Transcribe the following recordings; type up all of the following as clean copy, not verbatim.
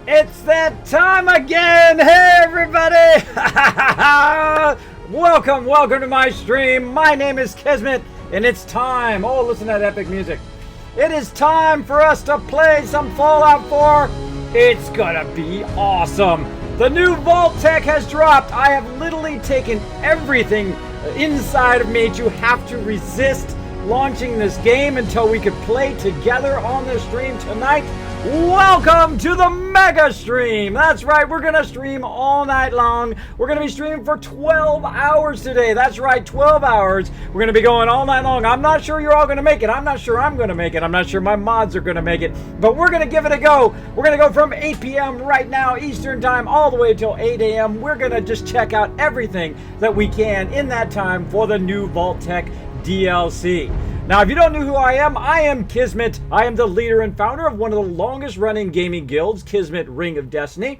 It's that time again! Hey everybody! welcome to my stream. My name is Kismet, and it's time. Oh, listen to that epic music. It is time for us to play some Fallout 4. It's gonna be awesome. The new vault-tec has dropped. I have literally taken everything inside of me to have to resist launching this game until we could play together on the stream tonight. Welcome to the mega stream. That's right, we're gonna stream all night long. We're gonna be streaming for 12 hours today. That's right, 12 hours. We're gonna be going all night long. I'm not sure you're all gonna make it. I'm not sure I'm gonna make it. I'm not sure my mods are gonna make it, but we're gonna give it a go. We're gonna go from 8 p.m. right now Eastern time all the way till 8 a.m. We're gonna just check out everything that we can in that time for the new vault-tec DLC. Now, if you don't know who I am Kismet. I am the leader and founder of one of the longest running gaming guilds, Kismet Ring of Destiny.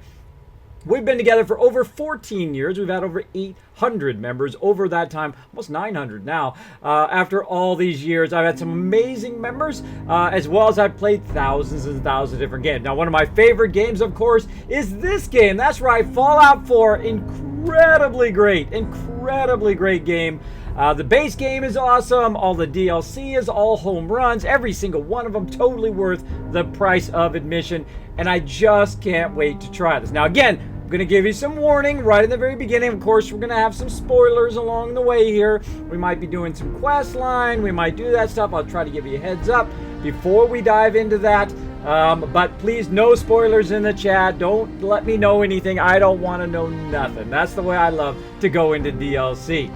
We've been together for over 14 years. We've had over 800 members over that time, almost 900 now. After all these years, I've had some amazing members, as well as I've played thousands and thousands of different games. Now, one of my favorite games, of course, is this game. That's right, Fallout 4. Incredibly great game. The base game is awesome. All the DLC is all home runs. Every single one of them totally worth the price of admission. And I just can't wait to try this. Now, again, I'm going to give you some warning right in the very beginning. Of course, we're going to have some spoilers along the way here. We might be doing some quest line. We might do that stuff. I'll try to give you a heads up before we dive into that. But please, no spoilers in the chat. Don't let me know anything. I don't want to know nothing. That's the way I love to go into DLC.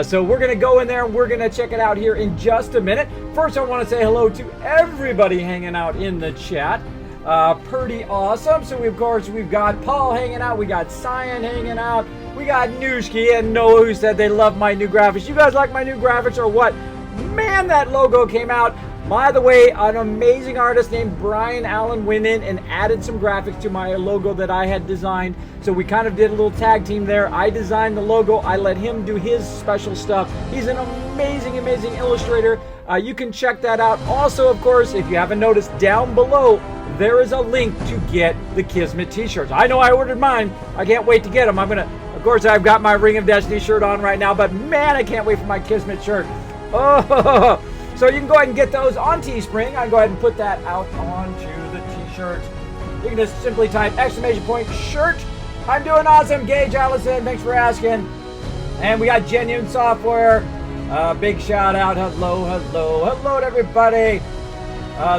So we're going to go in there and we're going to check it out here in just a minute. First, I want to say hello to everybody hanging out in the chat. Pretty awesome. So, we've got Paul hanging out. We got Cyan hanging out. We got Nushki and Noah who said they love my new graphics. You guys like my new graphics or what? Man, that logo came out. By the way, an amazing artist named Brian Allen went in and added some graphics to my logo that I had designed. So we kind of did a little tag team there. I designed the logo. I let him do his special stuff. He's an amazing illustrator. You can check that out. Also, of course, if you haven't noticed, down below, there is a link to get the Kismet t-shirts. I know I ordered mine. I can't wait to get them. Of course, I've got my Ring of Destiny shirt on right now, but man, I can't wait for my Kismet shirt. Oh, so you can go ahead and get those on Teespring. I can go ahead and put that out onto the t-shirt. You can just simply type !shirt. I'm doing awesome. Gage Allison, thanks for asking. And we got Genuine Software. Big shout out. Hello to everybody.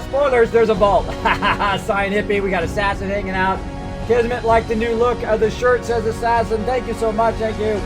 Spoilers, there's a vault. Sign hippie. We got Assassin hanging out. Kismet liked the new look. The shirt says Assassin. Thank you so much. Thank you.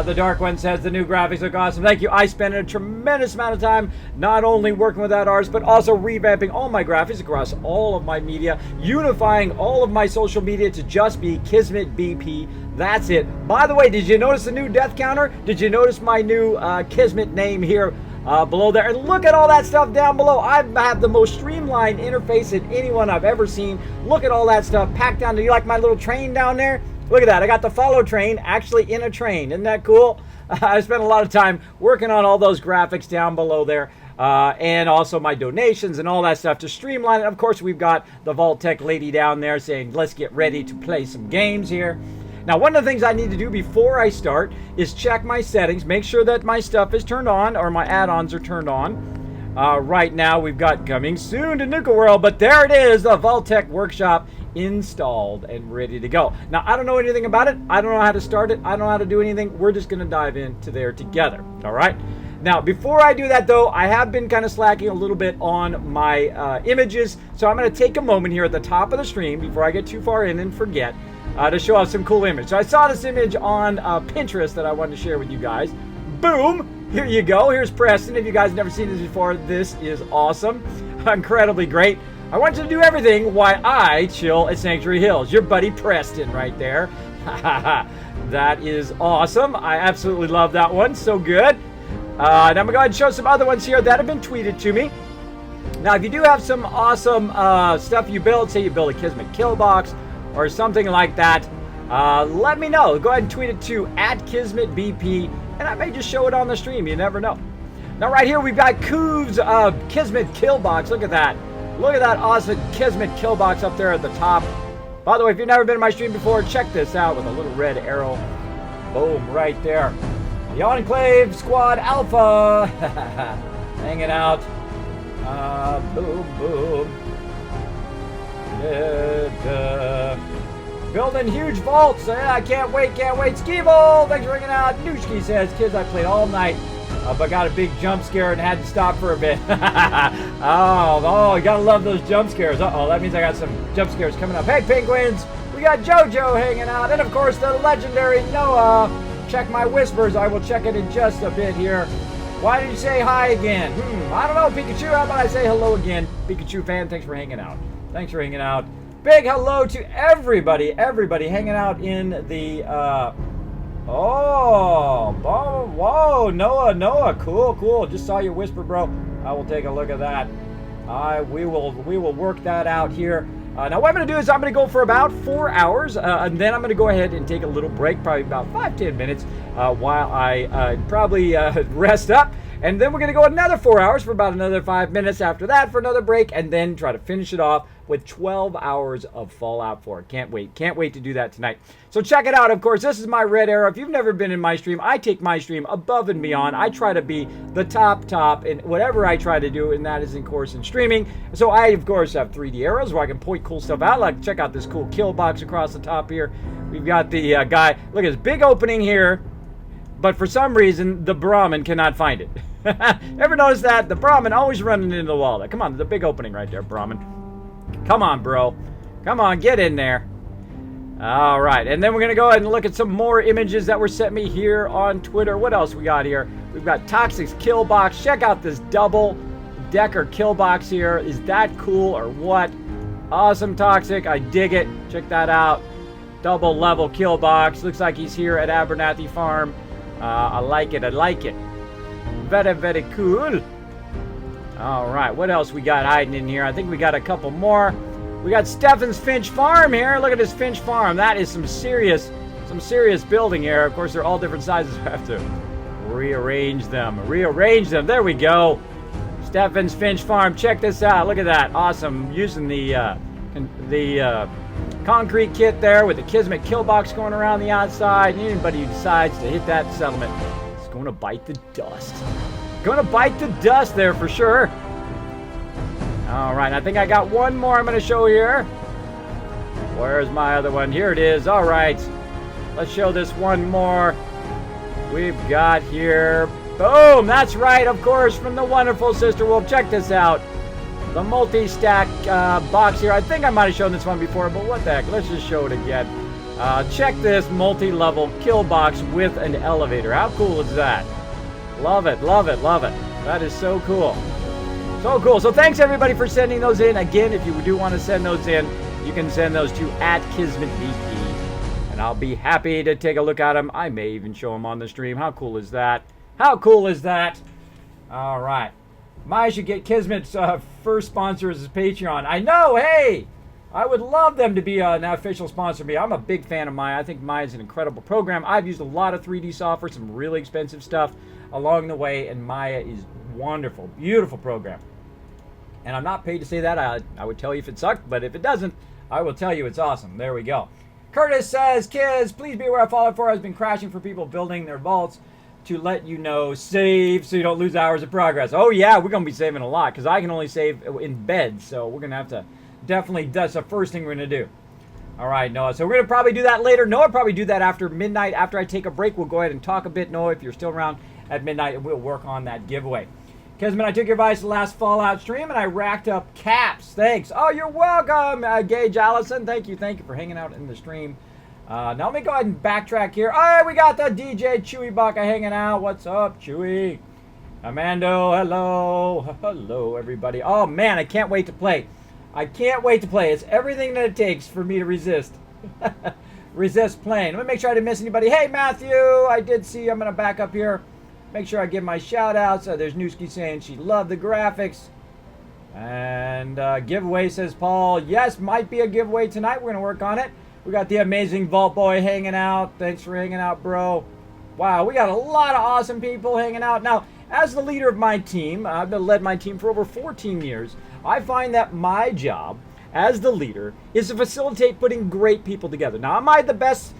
The Dark One says the new graphics look awesome. Thank you. I spent a tremendous amount of time not only working with that artist, but also revamping all my graphics across all of my media, unifying all of my social media to just be Kismet BP. That's it. By the way, did you notice the new death counter? Did you notice my new Kismet name here below there? And look at all that stuff down below. I have the most streamlined interface that anyone I've ever seen. Look at all that stuff packed down. Do you like my little train down there? Look at that. I got the follow train actually in a train. Isn't that cool? I spent a lot of time working on all those graphics down below there. And also my donations and all that stuff to streamline it. Of course, we've got the vault-tec lady down there saying, let's get ready to play some games here. Now, one of the things I need to do before I start is check my settings, make sure that my stuff is turned on or my add-ons are turned on. Right now, we've got coming soon to Nuka World, but there it is, the vault-tec workshop installed and ready to go. Now, I don't know anything about it. I don't know how to start it. I don't know how to do anything. We're just going to dive into there together. All right. Now, before I do that, though, I have been kind of slacking a little bit on my images. So I'm going to take a moment here at the top of the stream before I get too far in and forget to show off some cool image. So I saw this image on Pinterest that I wanted to share with you guys. Boom. Here you go. Here's Preston. If you guys have never seen this before, this is awesome. Incredibly great. I want you to do everything while I chill at Sanctuary Hills. Your buddy Preston right there. That is awesome. I absolutely love that one. So good. Now I'm going to go ahead and show some other ones here that have been tweeted to me. Now, if you do have some awesome stuff you build, say you build a Kismet kill box or something like that, let me know. Go ahead and tweet it to @KismetBP, and I may just show it on the stream. You never know. Now, right here, we've got Koov's Kismet kill box. Look at that. Look at that awesome Kismet kill box up there at the top. By the way, if you've never been in my stream before, check this out with a little red arrow. Boom, right there. The Enclave Squad Alpha. Hanging out. Boom, boom. Building huge vaults. I can't wait, can't wait. Skeeble, thanks for hanging out. Nooshki says, kids, I played all night, but got a big jump scare and had to stop for a bit. Oh, you gotta love those jump scares. Uh-oh, that means I got some jump scares coming up. Hey, penguins, we got JoJo hanging out. And, of course, the legendary Noah. Check my whispers. I will check it in just a bit here. Why did you say hi again? I don't know, Pikachu. How about I say hello again? Pikachu fan, thanks for hanging out. Thanks for hanging out. Big hello to everybody hanging out in the, whoa, Noah, cool. Just saw your whisper, bro. I will take a look at that. We will work that out here. Now what I'm going to do is I'm going to go for about 4 hours, and then I'm going to go ahead and take a little break, probably about 5-10 minutes, while I probably rest up. And then we're going to go another 4 hours for about another 5 minutes after that for another break, and then try to finish it off with 12 hours of Fallout 4. Can't wait to do that tonight. So check it out. Of course, this is my red arrow. If you've never been in my stream, I take my stream above and beyond. I try to be the top in whatever I try to do, and that is, of course, in streaming. So I, of course, have 3D arrows where I can point cool stuff out. Like, check out this cool kill box across the top here. We've got the guy. Look at this big opening here. But for some reason, the Brahmin cannot find it. Ever notice that? The Brahmin always running into the wall. Come on, there's a big opening right there, Brahmin. Come on, bro. Come on, get in there. All right, and then we're going to go ahead and look at some more images that were sent me here on Twitter. What else we got here? We've got Toxic's kill box. Check out this double-decker kill box here. Is that cool or what? Awesome, Toxic. I dig it. Check that out. Double-level kill box. Looks like he's here at Abernathy Farm. I like it. Very, very cool. All right, what else we got hiding in here? I think we got a couple more. We got Stefan's Finch Farm here. Look at this Finch Farm. That is some serious building here. Of course, they're all different sizes. I have to rearrange them. There we go. Stefan's Finch Farm. Check this out. Look at that. Awesome. Using the concrete kit there with the Kismet kill box going around the outside. Anybody who decides to hit that settlement is going to bite the dust. There for sure. All right, I think I got one more I'm going to show here. Where's my other one? Here it is. All right, let's show this one more. We've got here, boom, that's right, of course, from the wonderful Sister Wolf. Check this out. The multi-stack box here. I think I might have shown this one before, but what the heck? Let's just show it again. Check this multi-level kill box with an elevator. How cool is that? Love it. That is so cool. So thanks everybody for sending those in. Again, if you do want to send those in, you can send those to @KismetVP, and I'll be happy to take a look at them. I may even show them on the stream. How cool is that? All right. Maya should get Kismet's first sponsor as his Patreon. I know, hey! I would love them to be an official sponsor of me. I'm a big fan of Maya. I think Maya's an incredible program. I've used a lot of 3D software, some really expensive stuff along the way, and Maya is wonderful, beautiful program. And I'm not paid to say that. I would tell you if it sucked, but if it doesn't, I will tell you it's awesome. There we go. Curtis says, kids, please be aware Fallout 4 has been crashing for people building their vaults. To let you know, save so you don't lose hours of progress. Oh yeah, we're going to be saving a lot because I can only save in bed. So we're going to have to definitely, that's the first thing we're going to do. All right, Noah. So we're going to probably do that later. Noah probably do that after midnight. After I take a break, we'll go ahead and talk a bit. Noah, if you're still around at midnight, we'll work on that giveaway. Kismet, I took your advice the last Fallout stream and I racked up caps. Thanks. Oh, you're welcome, Gage Allison. Thank you for hanging out in the stream. Now let me go ahead and backtrack here. Alright, we got the DJ Chewy Baka hanging out. What's up, Chewy? Amando, hello everybody. Oh man, I can't wait to play. It's everything that it takes for me to resist playing. Let me make sure I didn't miss anybody. Hey Matthew, I did see. I'm gonna back up here, make sure I give my shout outs. There's Newski saying she loved the graphics. And giveaway, says Paul. Yes, might be a giveaway tonight. We're gonna work on it. We got the amazing Vault Boy hanging out. Thanks for hanging out, bro. Wow, we got a lot of awesome people hanging out. Now, as the leader of my team, I've led my team for over 14 years. I find that my job as the leader is to facilitate putting great people together. Now, am I the best,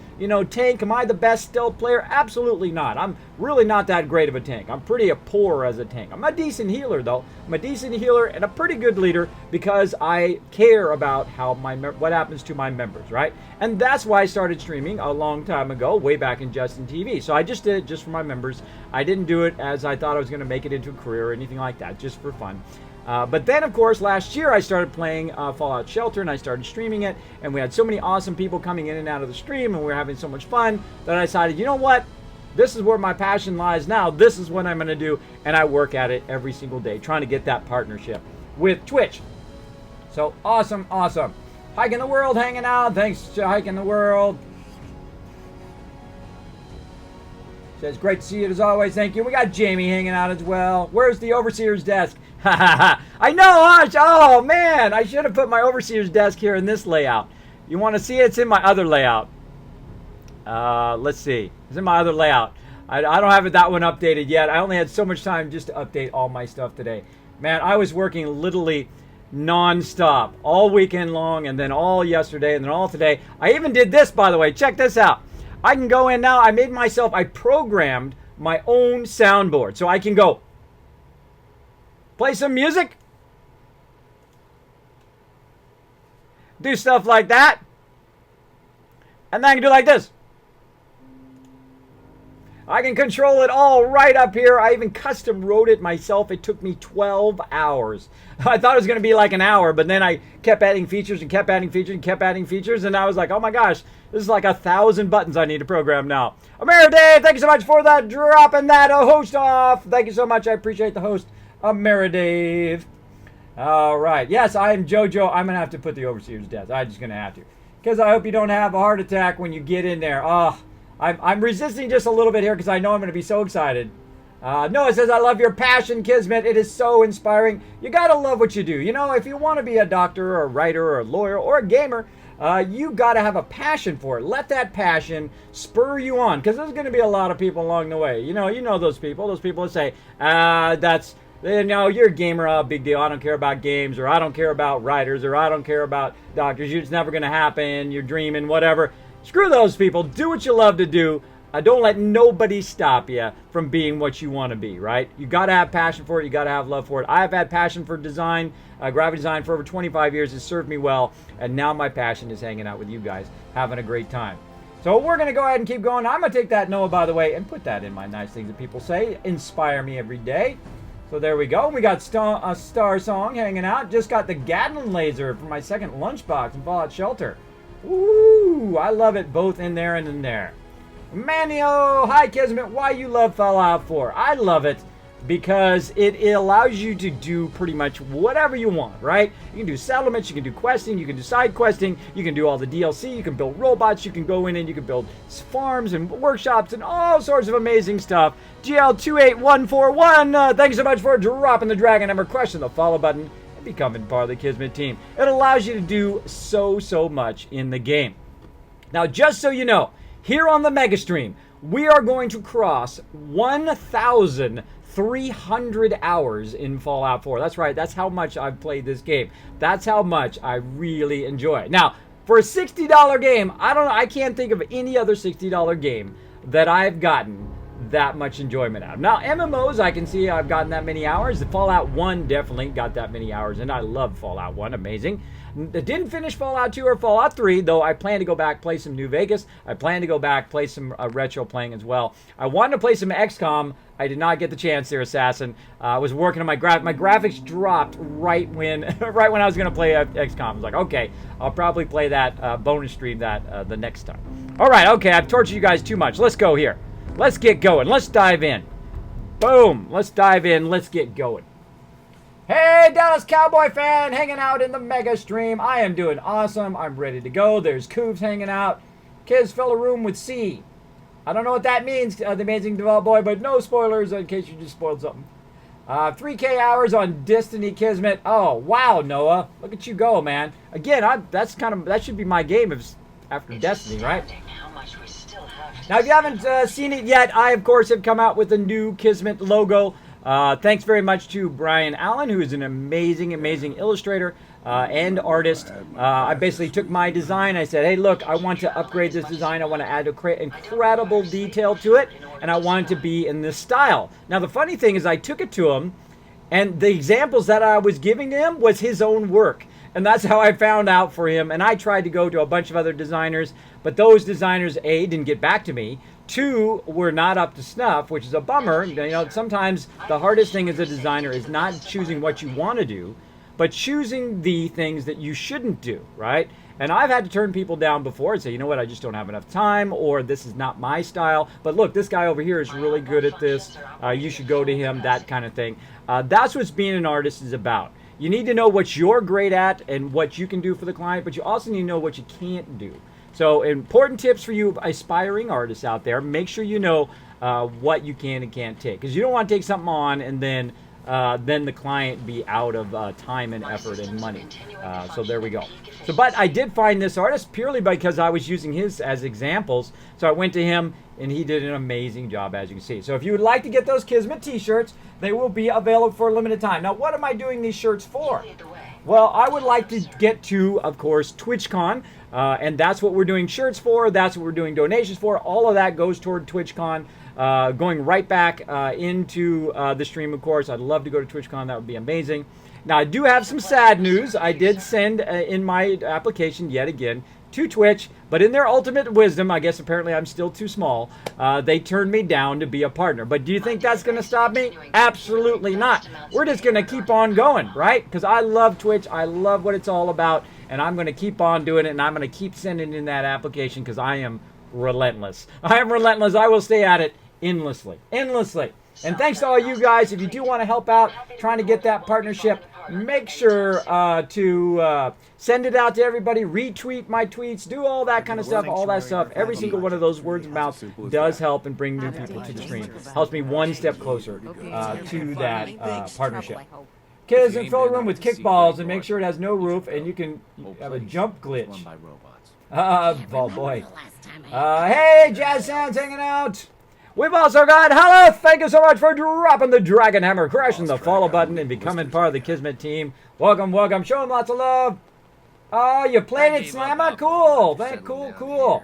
tank? Am I the best stealth player? Absolutely not. I'm really not that great of a tank. I'm pretty poor as a tank. I'm a decent healer, though. I'm a decent healer and a pretty good leader because I care about how what happens to my members, right? And that's why I started streaming a long time ago, way back in Justin TV. So I just did it just for my members. I didn't do it as I thought I was going to make it into a career or anything like that, just for fun. But then, of course, last year I started playing Fallout Shelter and I started streaming it. And we had so many awesome people coming in and out of the stream and we were having so much fun that I decided, you know what? This is where my passion lies now. This is what I'm going to do. And I work at it every single day, trying to get that partnership with Twitch. So awesome, awesome. Hiking the World hanging out. Thanks to Hiking the World. Says, great to see you as always. Thank you. We got Jamie hanging out as well. Where's the Overseer's desk? I know, huh? Oh, man. I should have put my Overseer's desk here in this layout. You want to see it? It's in my other layout. Let's see. It's in my other layout. I don't have that one updated yet. I only had so much time just to update all my stuff today. Man, I was working literally non-stop all weekend long and then all yesterday and then all today. I even did this, by the way. Check this out. I can go in now. I programmed my own soundboard. So I can go play some music, do stuff like that, and then I can do like this. I can control it all right up here. I even custom wrote it myself. It took me 12 hours. I thought it was going to be like an hour, but then I kept adding features and kept adding features and kept adding features, and I was like, oh my gosh, this is like 1,000 buttons I need to program now. Ameriday, thank you so much for that dropping that host off. Thank you so much. I appreciate the host, Ameridave. All right. Yes, I am JoJo. I'm going to have to put the Overseer's desk. I'm just going to have to. Because I hope you don't have a heart attack when you get in there. I'm resisting just a little bit here because I know I'm going to be so excited. Noah says, I love your passion, Kismet. It is so inspiring. You got to love what you do. If you want to be a doctor or a writer or a lawyer or a gamer, you got to have a passion for it. Let that passion spur you on because there's going to be a lot of people along the way. You know those people. Those people that say, you're a gamer, big deal. I don't care about games, or I don't care about writers, or I don't care about doctors. It's never going to happen. You're dreaming, whatever. Screw those people. Do what you love to do. Don't let nobody stop you from being what you want to be, right? You got to have passion for it. You got to have love for it. I've had passion for design, graphic design for over 25 years. It's served me well. And now my passion is hanging out with you guys, having a great time. So we're going to go ahead and keep going. I'm going to take that Noah, by the way, and put that in my nice things that people say. Inspire me every day. So there we go. We got Star Song hanging out. Just got the Gatling laser for my second lunchbox in Fallout Shelter. Ooh, I love it both in there and in there. Manio, hi Kismet, why you love Fallout 4? I love it because it allows you to do pretty much whatever you want, right? You can do settlements, you can do questing, you can do side questing, you can do all the DLC, you can build robots, you can go in and you can build farms and workshops and all sorts of amazing stuff. GL28141, thanks so much for dropping the dragon number, crushing the follow button, and becoming part of the Kismet team. It allows you to do so much in the game. Now, just so you know, here on the Mega Stream, we are going to cross 1,300 hours in Fallout 4. That's right. That's how much I've played this game. That's how much I really enjoy it. Now, for a $60 game, I can't think of any other $60 game that I've gotten that much enjoyment out of. Now, MMOs, I can see I've gotten that many hours. The Fallout 1 definitely got that many hours, and I love Fallout 1. Amazing. I didn't finish Fallout 2 or Fallout 3, though I plan to go back, play some New Vegas. I plan to go back, play some retro playing as well. I wanted to play some XCOM. I did not get the chance there, Assassin. I was working on my graphics dropped right when I was going to play XCOM. I was like, okay, I'll probably play that bonus stream that the next time. All right, okay, I've tortured you guys too much. Let's go here. Let's get going. Let's dive in. Boom. Let's dive in. Let's get going. Hey, Dallas Cowboy fan, hanging out in the Mega Stream. I am doing awesome. I'm ready to go. There's Coobs hanging out. Kids fill a room with C. I don't know what that means, the amazing developed boy, but no spoilers in case you just spoiled something. 3K hours on Destiny Kismet. Oh, wow, Noah. Look at you go, man. Again, that should be my game after Destiny, right? Now, if you haven't seen it yet, I, of course, have come out with a new Kismet logo. Thanks very much to Brian Allen, who is an amazing illustrator. and artist. I basically took my design. I said, hey, look, I want to upgrade this design. I want to add incredible detail to it, and I want it to be in this style. Now, the funny thing is I took it to him, and the examples that I was giving to him was his own work. And that's how I found out for him. And I tried to go to a bunch of other designers, but those designers, A, didn't get back to me. 2, were not up to snuff, which is a bummer. You know, sometimes the hardest thing as a designer is not choosing what you want to do, but choosing the things that you shouldn't do, right? And I've had to turn people down before and say, you know what, I just don't have enough time, or this is not my style. But look, this guy over here is really good at this. You should go to him, that kind of thing. That's what being an artist is about. You need to know what you're great at and what you can do for the client, but you also need to know what you can't do. So important tips for you aspiring artists out there: make sure you know what you can and can't take, because you don't want to take something on and then the client be out of time and effort and money. So there we go. So, but I did find this artist purely because I was using his as examples. So I went to him, and he did an amazing job, as you can see. So if you would like to get those Kismet t-shirts, they will be available for a limited time. Now, what am I doing these shirts for? Well, I would like to get to, of course, TwitchCon, and that's what we're doing shirts for. That's what we're doing donations for. All of that goes toward TwitchCon. Going right back into the stream, of course. I'd love to go to TwitchCon. That would be amazing. Now, I do have some sad news. I did send in my application yet again to Twitch, but in their ultimate wisdom, I guess apparently I'm still too small, they turned me down to be a partner. But do you think that's going to stop me? Absolutely not. We're just going to keep on going, right? Because I love Twitch. I love what it's all about, and I'm going to keep on doing it, and I'm going to keep sending in that application because I am relentless. I am relentless. I will stay at it endlessly. And thanks to all you guys. If you do want to help out trying to get that partnership, make sure to send it out to everybody, retweet my tweets, do all that kind of stuff, all that stuff. Every single one of those words of mouth does help and bring new people to the stream. Helps me one step closer to that partnership. Kids, and fill a room with kickballs and make sure it has no roof, and you can have a jump glitch. Oh boy. Hey, Jazz Sounds hanging out. We've also got Hello. Thank you so much for dropping the Dragon Hammer, crashing the follow button, and becoming part of the Kismet team. Welcome, welcome. Show them lots of love. Oh, you played it, Slamma? Cool. Cool.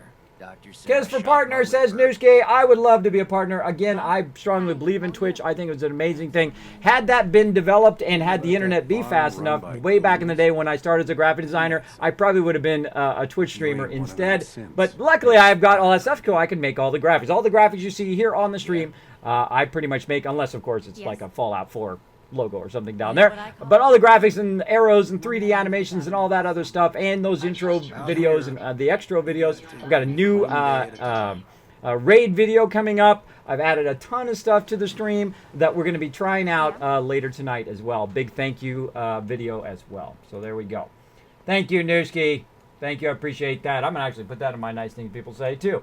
Kiss for partner, says Nooski. I would love to be a partner. Again, I strongly believe in Twitch. I think it was an amazing thing. Had that been developed and had the internet be fast enough, way back in the day when I started as a graphic designer, I probably would have been a Twitch streamer instead. But luckily, I've got all that stuff cool. I can make all the graphics. All the graphics you see here on the stream, I pretty much make, unless, of course, it's like a Fallout 4 logo or something down there. But all the graphics and arrows and 3D animations and all that other stuff, and those intro videos and the extra videos. I've got a new raid video coming up. I've added a ton of stuff to the stream that we're going to be trying out later tonight as well. Big thank you video as well. So there we go. Thank you, Nooski. Thank you. I appreciate that. I'm going to actually put that in my nice thing people say too.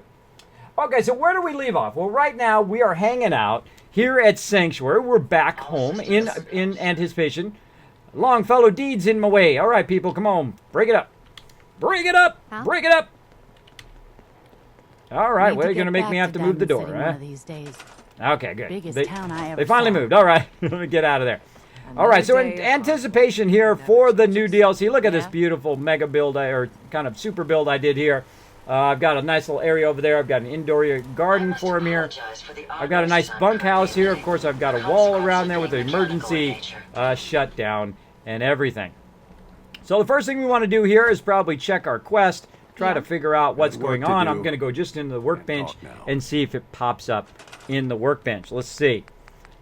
Okay, so where do we leave off? Well, right now we are hanging out here at Sanctuary. We're back home in anticipation. Longfellow Deeds in my way. All right, people, come on. Break it up. Break it up. Huh? Break it up. All right, well, you're going to make me have to move the door, huh? These days. Okay, good. Biggest town I ever They finally saw. moved. All right, let me get out of there. All right, so in anticipation here for the new DLC, look at this beautiful mega build, or kind of super build I did here. I've got a nice little area over there. I've got an indoor garden for him here. I've got a nice bunkhouse here. Of course, I've got a wall around there with the emergency shutdown and everything. So the first thing we want to do here is probably check our quest, try to figure out what's going on. I'm going to go just into the workbench and see if it pops up in the workbench. Let's see.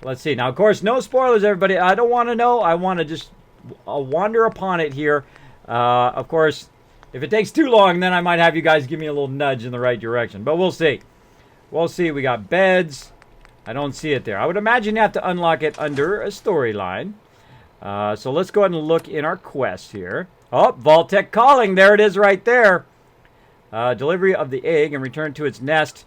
Let's see. Now, of course, no spoilers, everybody. I don't want to know. I want to just wander upon it here. Of course, if it takes too long, then I might have you guys give me a little nudge in the right direction. But we'll see. We'll see. We got beds. I don't see it there. I would imagine you have to unlock it under a storyline. So let's go ahead and look in our quest here. Oh, vault-tec calling. There it is right there. Delivery of the egg and return to its nest.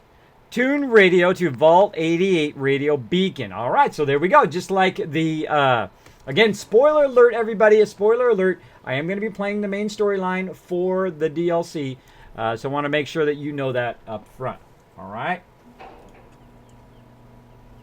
Tune radio to Vault 88 radio beacon. All right, so there we go. Just like the... Again, spoiler alert, everybody. A spoiler alert. I am going to be playing the main storyline for the DLC. So I want to make sure that you know that up front. All right?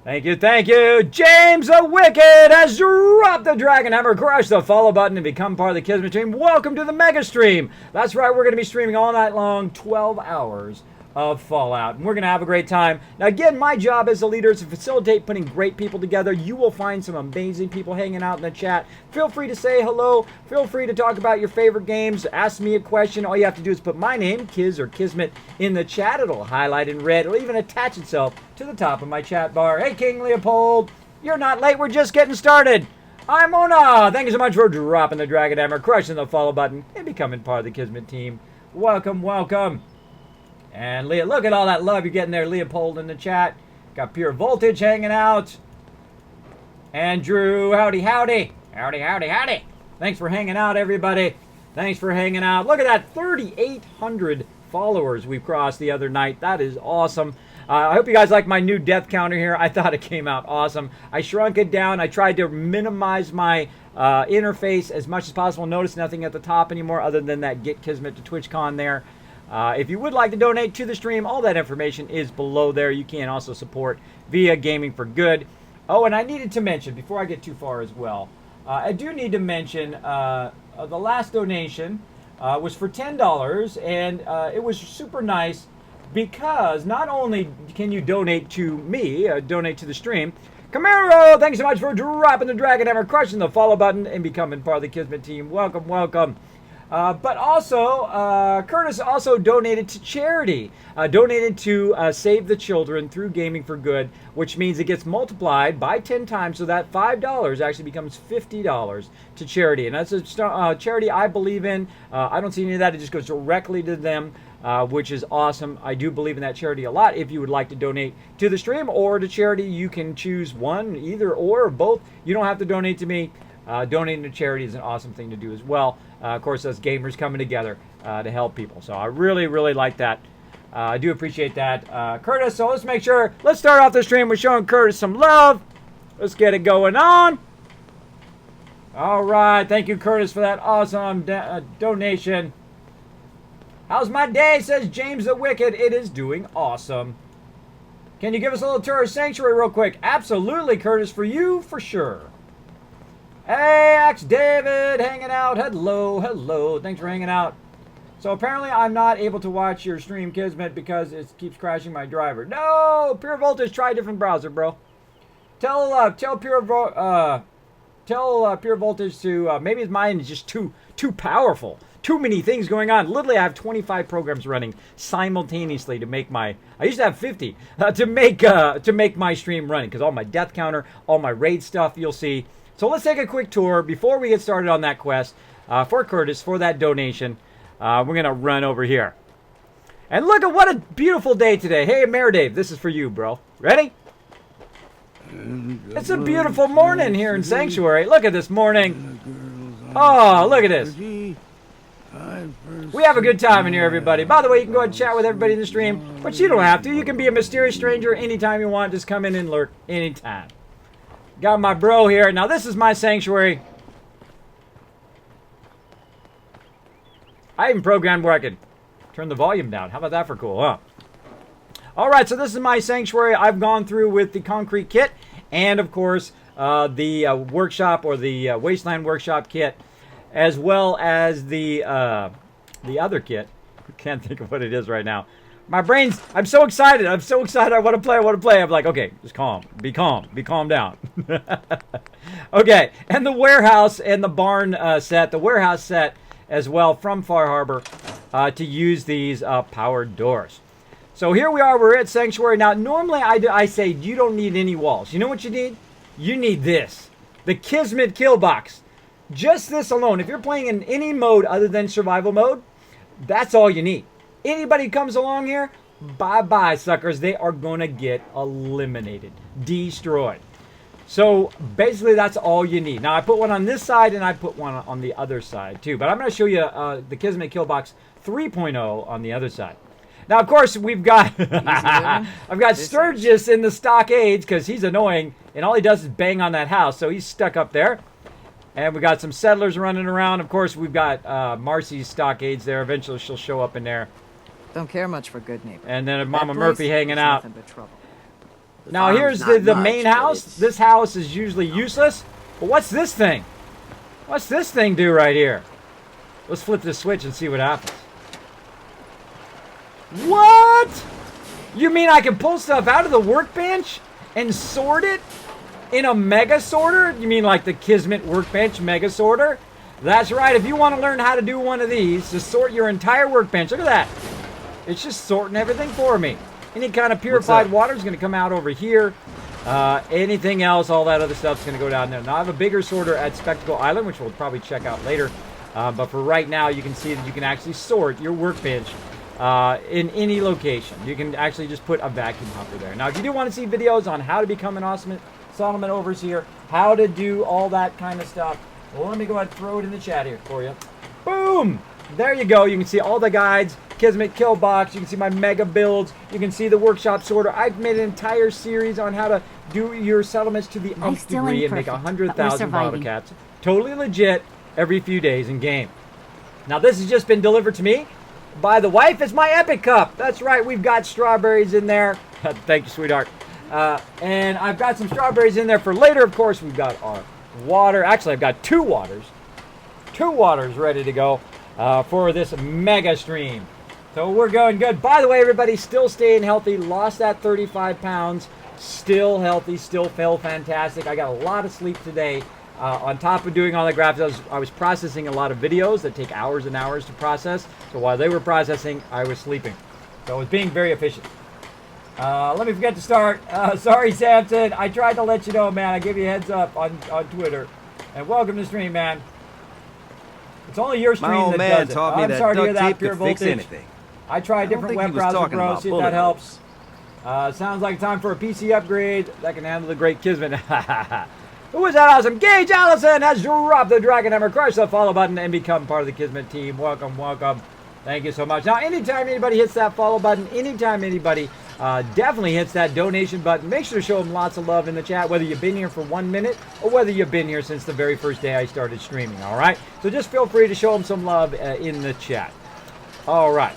Thank you, thank you. James the Wicked has dropped the Dragon Hammer. Crush the follow button and become part of the Kismet team. Welcome to the Mega Stream. That's right, we're going to be streaming all night long, 12 hours of Fallout. And we're going to have a great time. Now, again, my job as a leader is to facilitate putting great people together. You will find some amazing people hanging out in the chat. Feel free to say hello. Feel free to talk about your favorite games. Ask me a question. All you have to do is put my name, Kiz or Kismet, in the chat. It'll highlight in red. It'll even attach itself to the top of my chat bar. Hey, King Leopold. You're not late. We're just getting started. I'm Mona. Thank you so much for dropping the Dragon Hammer, crushing the follow button, and becoming part of the Kismet team. Welcome, welcome. And look at all that love you're getting there, Leopold, in the chat. Got Pure Voltage hanging out. Andrew, howdy, howdy. Howdy, howdy, howdy. Thanks for hanging out, everybody. Thanks for hanging out. Look at that, 3,800 followers we crossed the other night. That is awesome. I hope you guys like my new death counter here. I thought it came out awesome. I shrunk it down. I tried to minimize my interface as much as possible. Notice nothing at the top anymore other than that Get Kismet to TwitchCon there. If you would like to donate to the stream, all that information is below there. You can also support via Gaming for Good. Oh, and I needed to mention, before I get too far as well, I do need to mention the last donation was for $10, and it was super nice because not only can you donate to me, donate to the stream, Camaro, thanks so much for dropping the Dragon Hammer, crushing the follow button, and becoming part of the Kismet team. Welcome, welcome. But also, Curtis also donated to charity, donated to Save the Children through Gaming for Good, which means it gets multiplied by 10 times, so that $5 actually becomes $50 to charity. And that's a charity I believe in. I don't see any of that. It just goes directly to them, which is awesome. I do believe in that charity a lot. If you would like to donate to the stream or to charity, you can choose one, either or both. You don't have to donate to me. Donating to charity is an awesome thing to do as well. Of course, us gamers coming together to help people. So I really, really like that. I do appreciate that. Curtis, so let's make sure. Let's start off the stream with showing Curtis some love. Let's get it going on. All right. Thank you, Curtis, for that awesome donation. How's my day, says James the Wicked. It is doing awesome. Can you give us a little tour of Sanctuary real quick? Absolutely, Curtis. For you, for sure. Hey, Axe David, hanging out. Hello, hello. Thanks for hanging out. So apparently I'm not able to watch your stream, Kismet, because it keeps crashing my driver. No, Pure Voltage, try a different browser, bro. Tell Pure Voltage to maybe mine is just too powerful. Too many things going on. Literally, I have 25 programs running simultaneously to make my. I used to have 50 to make my stream running because all my death counter, all my raid stuff, you'll see. So let's take a quick tour before we get started on that quest for Curtis, for that donation. We're going to run over here. And look at what a beautiful day today. Hey, Mayor Dave, this is for you, bro. Ready? It's a beautiful morning here in Sanctuary. Look at this morning. Oh, look at this. We have a good time in here, everybody. By the way, you can go ahead and chat with everybody in the stream, but you don't have to. You can be a mysterious stranger anytime you want. Just come in and lurk anytime. Got my bro here. Now, this is my sanctuary. I even programmed where I could turn the volume down. How about that for cool, huh? All right, so this is my sanctuary. I've gone through with the concrete kit and, of course, the workshop or the wasteland workshop kit, as well as the other kit. I can't think of what it is right now. My brain's, I'm so excited. I want to play. I'm like, okay, just be calm down. Okay, and the warehouse and the barn set, the warehouse set as well from Far Harbor to use these powered doors. So here we are, we're at Sanctuary. Now, normally I say you don't need any walls. You know what you need? You need this, the Kismet kill box. Just this alone, if you're playing in any mode other than survival mode, that's all you need. Anybody who comes along here, bye-bye, suckers. They are going to get eliminated, destroyed. So basically, that's all you need. Now, I put one on this side, and I put one on the other side, too. But I'm going to show you the Kismet Kill Box 3.0 on the other side. Now, of course, we've got I've got Sturgis in the stockades because he's annoying, and all he does is bang on that house. So he's stuck up there. And we got some settlers running around. Of course, we've got Marcy's stockades there. Eventually, she'll show up in there. Don't care much for good neighbors. And then Mama Murphy hanging out. But trouble. Now here's the main house. This house is usually useless. But what's this thing? What's this thing do right here? Let's flip this switch and see what happens. What? You mean I can pull stuff out of the workbench and sort it in a mega sorter? You mean like the Kismet workbench mega sorter? That's right. If you want to learn how to do one of these to sort your entire workbench, look at that. It's just sorting everything for me. Any kind of purified water is going to come out over here. Anything else, all that other stuff is going to go down there. Now I have a bigger sorter at Spectacle Island, which we'll probably check out later. But for right now, you can see that you can actually sort your workbench in any location. You can actually just put a vacuum hopper there. Now, if you do want to see videos on how to become an awesome Solomon Overseer, how to do all that kind of stuff, well, let me go ahead and throw it in the chat here for you. Boom! There you go. You can see all the guides, Kismet kill box. You can see my mega builds. You can see the workshop sorter. I've made an entire series on how to do your settlements to the nth degree and make 100,000 bottle caps. Totally legit every few days in game. Now, this has just been delivered to me by the wife. It's my Epic Cup. That's right. We've got strawberries in there. Thank you, sweetheart. And I've got some strawberries in there for later. Of course, we've got our water. Actually, I've got two waters. Two waters ready to go for this mega stream. So we're going good. By the way, everybody, still staying healthy. Lost that 35 pounds. Still healthy. Still feel fantastic. I got a lot of sleep today. On top of doing all the graphics, I was processing a lot of videos that take hours and hours to process. So while they were processing, I was sleeping. So I was being very efficient. Let me forget to start. Sorry, Samson. I tried to let you know, man. I gave you a heads up on Twitter. And welcome to the stream, man. It's only your stream that does it. I'm sorry to hear that, Pure Voltage. I tried different web browser bros, see if that helps. Sounds like time for a PC upgrade that can handle the great Kismet. Who is that awesome? Gage Allison has dropped the Dragon Hammer. Crush the follow button and become part of the Kismet team. Welcome, welcome. Thank you so much. Now, anytime anybody hits that follow button, anytime anybody definitely hits that donation button, make sure to show them lots of love in the chat, whether you've been here for 1 minute or whether you've been here since the very first day I started streaming, all right? So just feel free to show them some love in the chat. All right.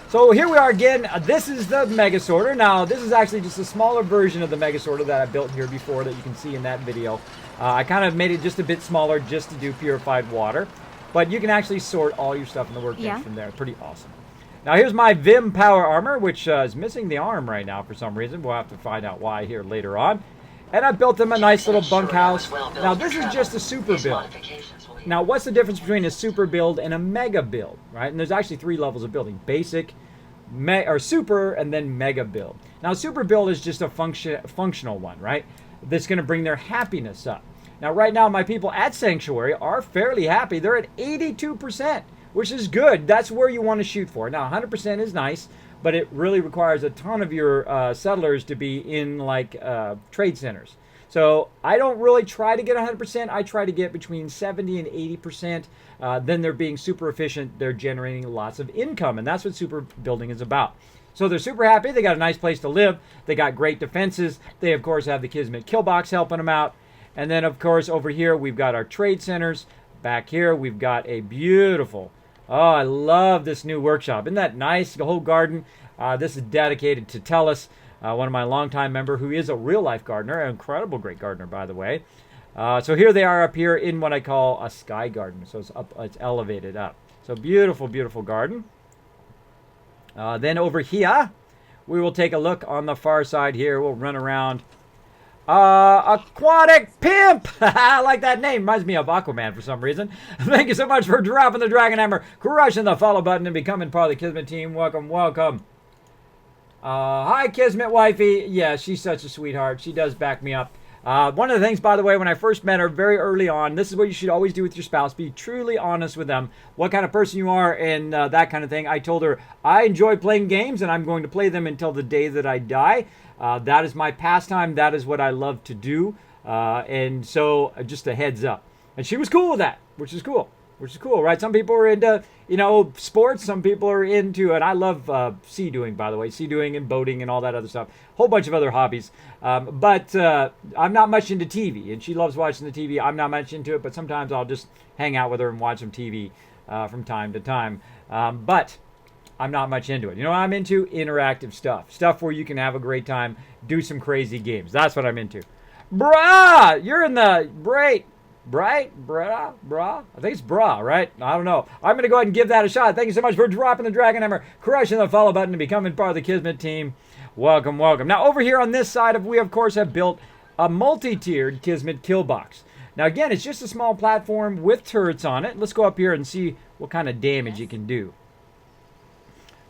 So here we are again. This is the Mega Sorter. Now, this is actually just a smaller version of the Mega Sorter that I built here before that you can see in that video. I kind of made it just a bit smaller just to do purified water. But you can actually sort all your stuff in the workbench from there. Pretty awesome. Now, here's my Vim Power Armor, which is missing the arm right now for some reason. We'll have to find out why here later on. And I built them a nice little bunkhouse. Now, this is just a super build. Now, what's the difference between a super build and a mega build, right? And there's actually 3 levels of building. Basic, or super, and then mega build. Now, super build is just a functional one, right? That's going to bring their happiness up. Now, right now, my people at Sanctuary are fairly happy. They're at 82%, which is good. That's where you want to shoot for. Now, 100% is nice, but it really requires a ton of your settlers to be in, like, trade centers. So I don't really try to get 100%. I try to get between 70 and 80%. Then they're being super efficient. They're generating lots of income, and that's what super building is about. So they're super happy. They got a nice place to live. They got great defenses. They, of course, have the Kismet kill box helping them out. And then, of course, over here, we've got our trade centers. Back here, we've got a beautiful, oh, I love this new workshop. Isn't that nice? The whole garden. This is dedicated to Tellus, one of my longtime members who is a real-life gardener, an incredible great gardener, by the way. So here they are up here in what I call a sky garden. So it's up, it's elevated up. So beautiful, beautiful garden. Then over here, we will take a look on the far side here. We'll run around. Aquatic Pimp! I like that name. Reminds me of Aquaman for some reason. Thank you so much for dropping the Dragon Hammer, crushing the follow button, and becoming part of the Kismet team. Welcome, welcome. Hi, Kismet Wifey. Yeah, she's such a sweetheart. She does back me up. One of the things, by the way, when I first met her very early on, this is what you should always do with your spouse. Be truly honest with them. What kind of person you are and that kind of thing. I told her, I enjoy playing games and I'm going to play them until the day that I die. That is my pastime. That is what I love to do. And so just a heads up. And she was cool with that, which is cool. Which is cool, right? Some people are into, you know, sports. Some people are into, and I love sea doing, by the way. Sea doing and boating and all that other stuff. Whole bunch of other hobbies. But I'm not much into TV. And she loves watching the TV. I'm not much into it. But sometimes I'll just hang out with her and watch some TV from time to time. But I'm not much into it. You know what I'm into? Interactive stuff. Stuff where you can have a great time, do some crazy games. That's what I'm into. Brah! You're in the Brah? I think it's Brah, right? I don't know. I'm going to go ahead and give that a shot. Thank you so much for dropping the Dragon Hammer, crushing the follow button, and becoming part of the Kismet team. Welcome, welcome. Now, over here on this side, we, of course, have built a multi-tiered Kismet kill box. Now, again, it's just a small platform with turrets on it. Let's go up here and see what kind of damage it can do.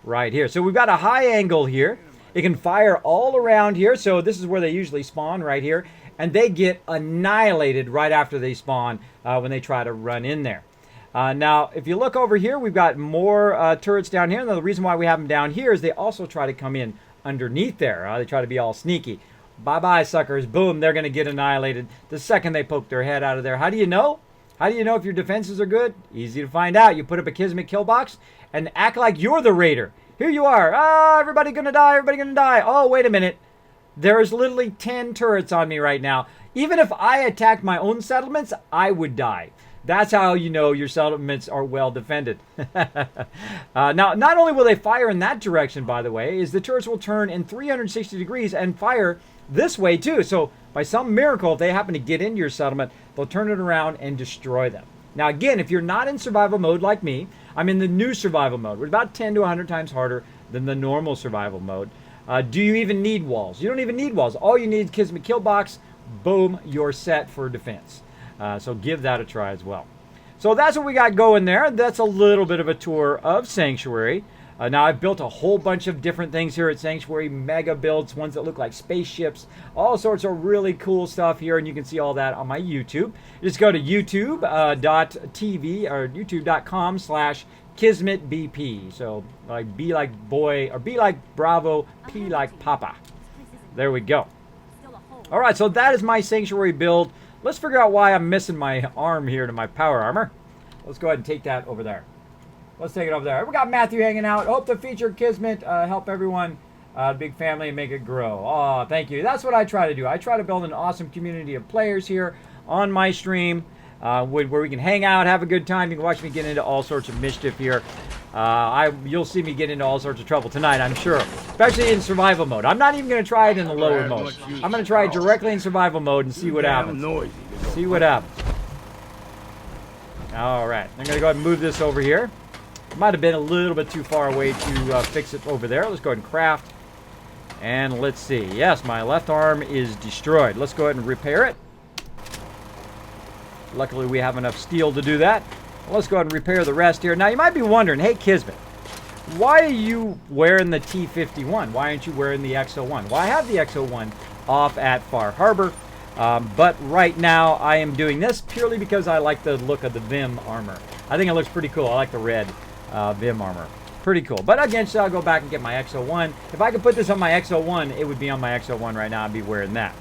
Right here. So we've got a high angle here. It can fire all around here. So this is where they usually spawn, right here. And they get annihilated right after they spawn when they try to run in there. Now, if you look over here, we've got more turrets down here. And the reason why we have them down here is they also try to come in underneath there. They try to be all sneaky. Bye-bye, suckers. Boom, they're going to get annihilated the second they poke their head out of there. How do you know? How do you know if your defenses are good? Easy to find out. You put up a Kismet kill box and act like you're the raider. Here you are. Ah, everybody going to die. Everybody going to die. Oh, wait a minute. There's literally 10 turrets on me right now. Even if I attacked my own settlements, I would die. That's how you know your settlements are well defended. Now, not only will they fire in that direction, by the way, is the turrets will turn in 360 degrees and fire this way too. So by some miracle, if they happen to get into your settlement, they'll turn it around and destroy them. Now, again, if you're not in survival mode like me, I'm in the new survival mode. We're about 10 to 100 times harder than the normal survival mode. Do you even need walls? You don't even need walls. All you need is Kismet kill box. Boom, you're set for defense. So give that a try as well. So that's what we got going there. That's a little bit of a tour of Sanctuary. Now, I've built a whole bunch of different things here at Sanctuary. Mega builds, ones that look like spaceships. All sorts of really cool stuff here. And you can see all that on my YouTube. Just go to youtube.tv or youtube.com/KismetBP. So, like B like boy, or B like Bravo, P like Papa. There we go. All right, so that is my Sanctuary build. Let's figure out why I'm missing my arm here to my power armor. Let's go ahead and take that over there. Let's take it over there. We got Matthew hanging out. Hope to feature Kismet, help everyone, big family, and make it grow. Oh, thank you. That's what I try to do. I try to build an awesome community of players here on my stream where we can hang out, have a good time. You can watch me get into all sorts of mischief here. You'll see me get into all sorts of trouble tonight, I'm sure, especially in survival mode. I'm not even going to try it in the lower mode. I'm going to try it directly in survival mode and see what happens. See what happens. All right, I'm going to go ahead and move this over here. Might have been a little bit too far away to fix it over there. Let's go ahead and craft. And let's see. Yes, my left arm is destroyed. Let's go ahead and repair it. Luckily, we have enough steel to do that. Let's go ahead and repair the rest here. Now, you might be wondering, hey, Kismet, why are you wearing the T51? Why aren't you wearing the X01? Well, I have the X01 off at Far Harbor. But right now, I am doing this purely because I like the look of the Vim armor. I think it looks pretty cool. I like the red Vim armor. Pretty cool. But again, so I'll go back and get my X01. If I could put this on my X01, it would be on my X01 right now. I'd be wearing that.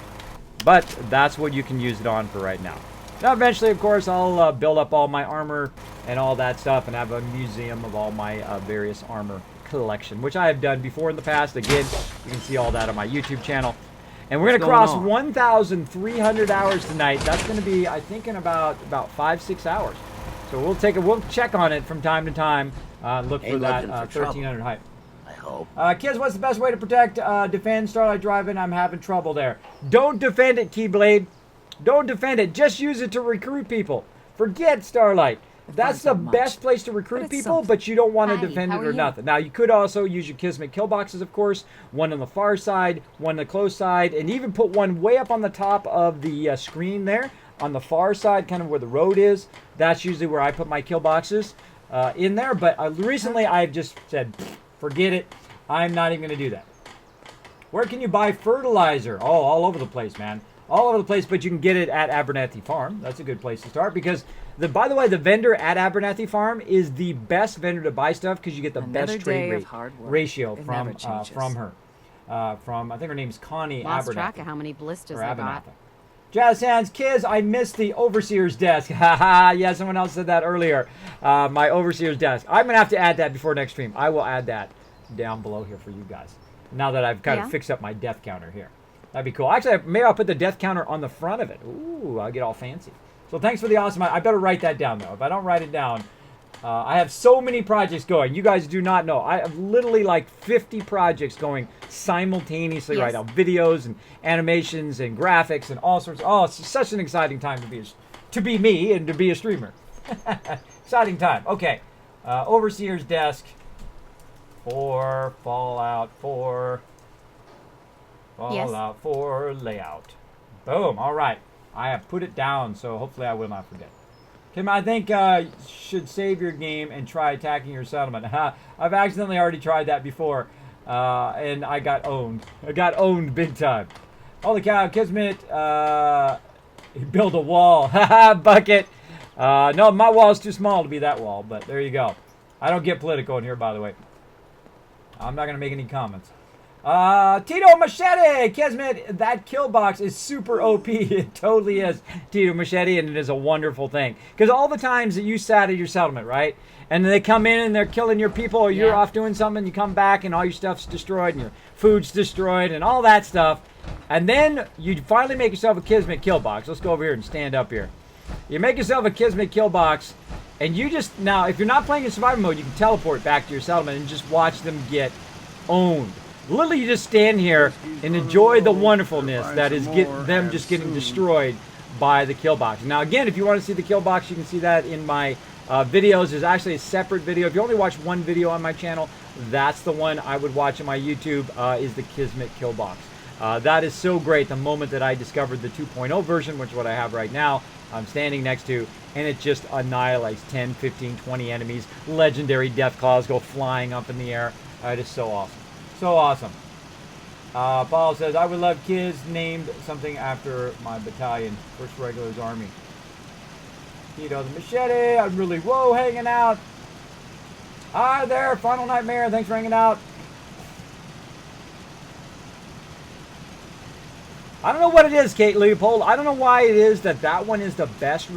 But that's what you can use it on for right now. Now, eventually, of course, I'll build up all my armor and all that stuff and have a museum of all my various armor collection, which I have done before in the past. Again, you can see all that on my YouTube channel. And we're going to cross 1,300 hours tonight. That's going to be, I think, in about 5-6 hours. So we'll check on it from time to time. Look for that 1,300 height. I hope. Kids, what's the best way to protect, defend Starlight Drive-In? I'm having trouble there. Don't defend it, Keyblade. Don't defend it. Just use it to recruit people. Forget Starlight. That's the best place to recruit people, but you don't want to defend it or nothing. Now, you could also use your Kismet kill boxes, of course. One on the far side, one on the close side, and even put one way up on the top of the screen there. On the far side, kind of where the road is. That's usually where I put my kill boxes in there. But recently, I've just said, forget it. I'm not even going to do that. Where can you buy fertilizer? Oh, all over the place, man. All over the place, but you can get it at Abernathy Farm. That's a good place to start because, by the way, the vendor at Abernathy Farm is the best vendor to buy stuff because you get the best trade ratio from her. I think her name's Connie Abernathy. Lost track of how many blisters I got. Jazz Sands, kids, I missed the Overseer's desk. Haha, yeah, someone else said that earlier. My Overseer's desk. I'm going to have to add that before next stream. I will add that down below here for you guys. Now that I've kind of fixed up my death counter here. That'd be cool. Actually, maybe I'll put the death counter on the front of it. Ooh, I'll get all fancy. So thanks for the awesome. I better write that down, though. If I don't write it down, I have so many projects going. You guys do not know. I have literally like 50 projects going simultaneously right now. Videos and animations and graphics and all sorts. Oh, it's such an exciting time to be me and to be a streamer. Exciting time. Okay. Overseer's desk for Fallout 4. Fallout 4 layout. Boom. All right. I have put it down, so hopefully I will not forget. Kim, I think should save your game and try attacking your settlement. I've accidentally already tried that before, and I got owned. I got owned big time. Holy cow, Kismet, build a wall. Haha, bucket. No, my wall's too small to be that wall, but there you go. I don't get political in here, by the way. I'm not going to make any comments. Tito Machete, Kismet, that kill box is super OP. It totally is, Tito Machete, and it is a wonderful thing. Because all the times that you sat at your settlement, right? And they come in and they're killing your people, or you're off doing something, you come back and all your stuff's destroyed and your food's destroyed and all that stuff. And then you finally make yourself a Kismet kill box. Let's go over here and stand up here. You make yourself a Kismet kill box, and you just, now, if you're not playing in survival mode, you can teleport back to your settlement and just watch them get owned. Literally, you just stand here and enjoy the wonderfulness that is them just getting destroyed by the kill box. Now, again, if you want to see the kill box, you can see that in my videos. There's actually a separate video. If you only watch one video on my channel, that's the one I would watch on my YouTube, is the Kismet kill box. That is so great. The moment that I discovered the 2.0 version, which is what I have right now, I'm standing next to, and it just annihilates 10, 15, 20 enemies. Legendary death claws go flying up in the air. It is so awesome. So awesome. Paul says, I would love kids named something after my battalion, 1st Regulars Army. Tito the Machete, I'm really, hanging out. Hi there, Final Nightmare, thanks for hanging out. I don't know what it is, Kate Leopold. I don't know why it is that one is the best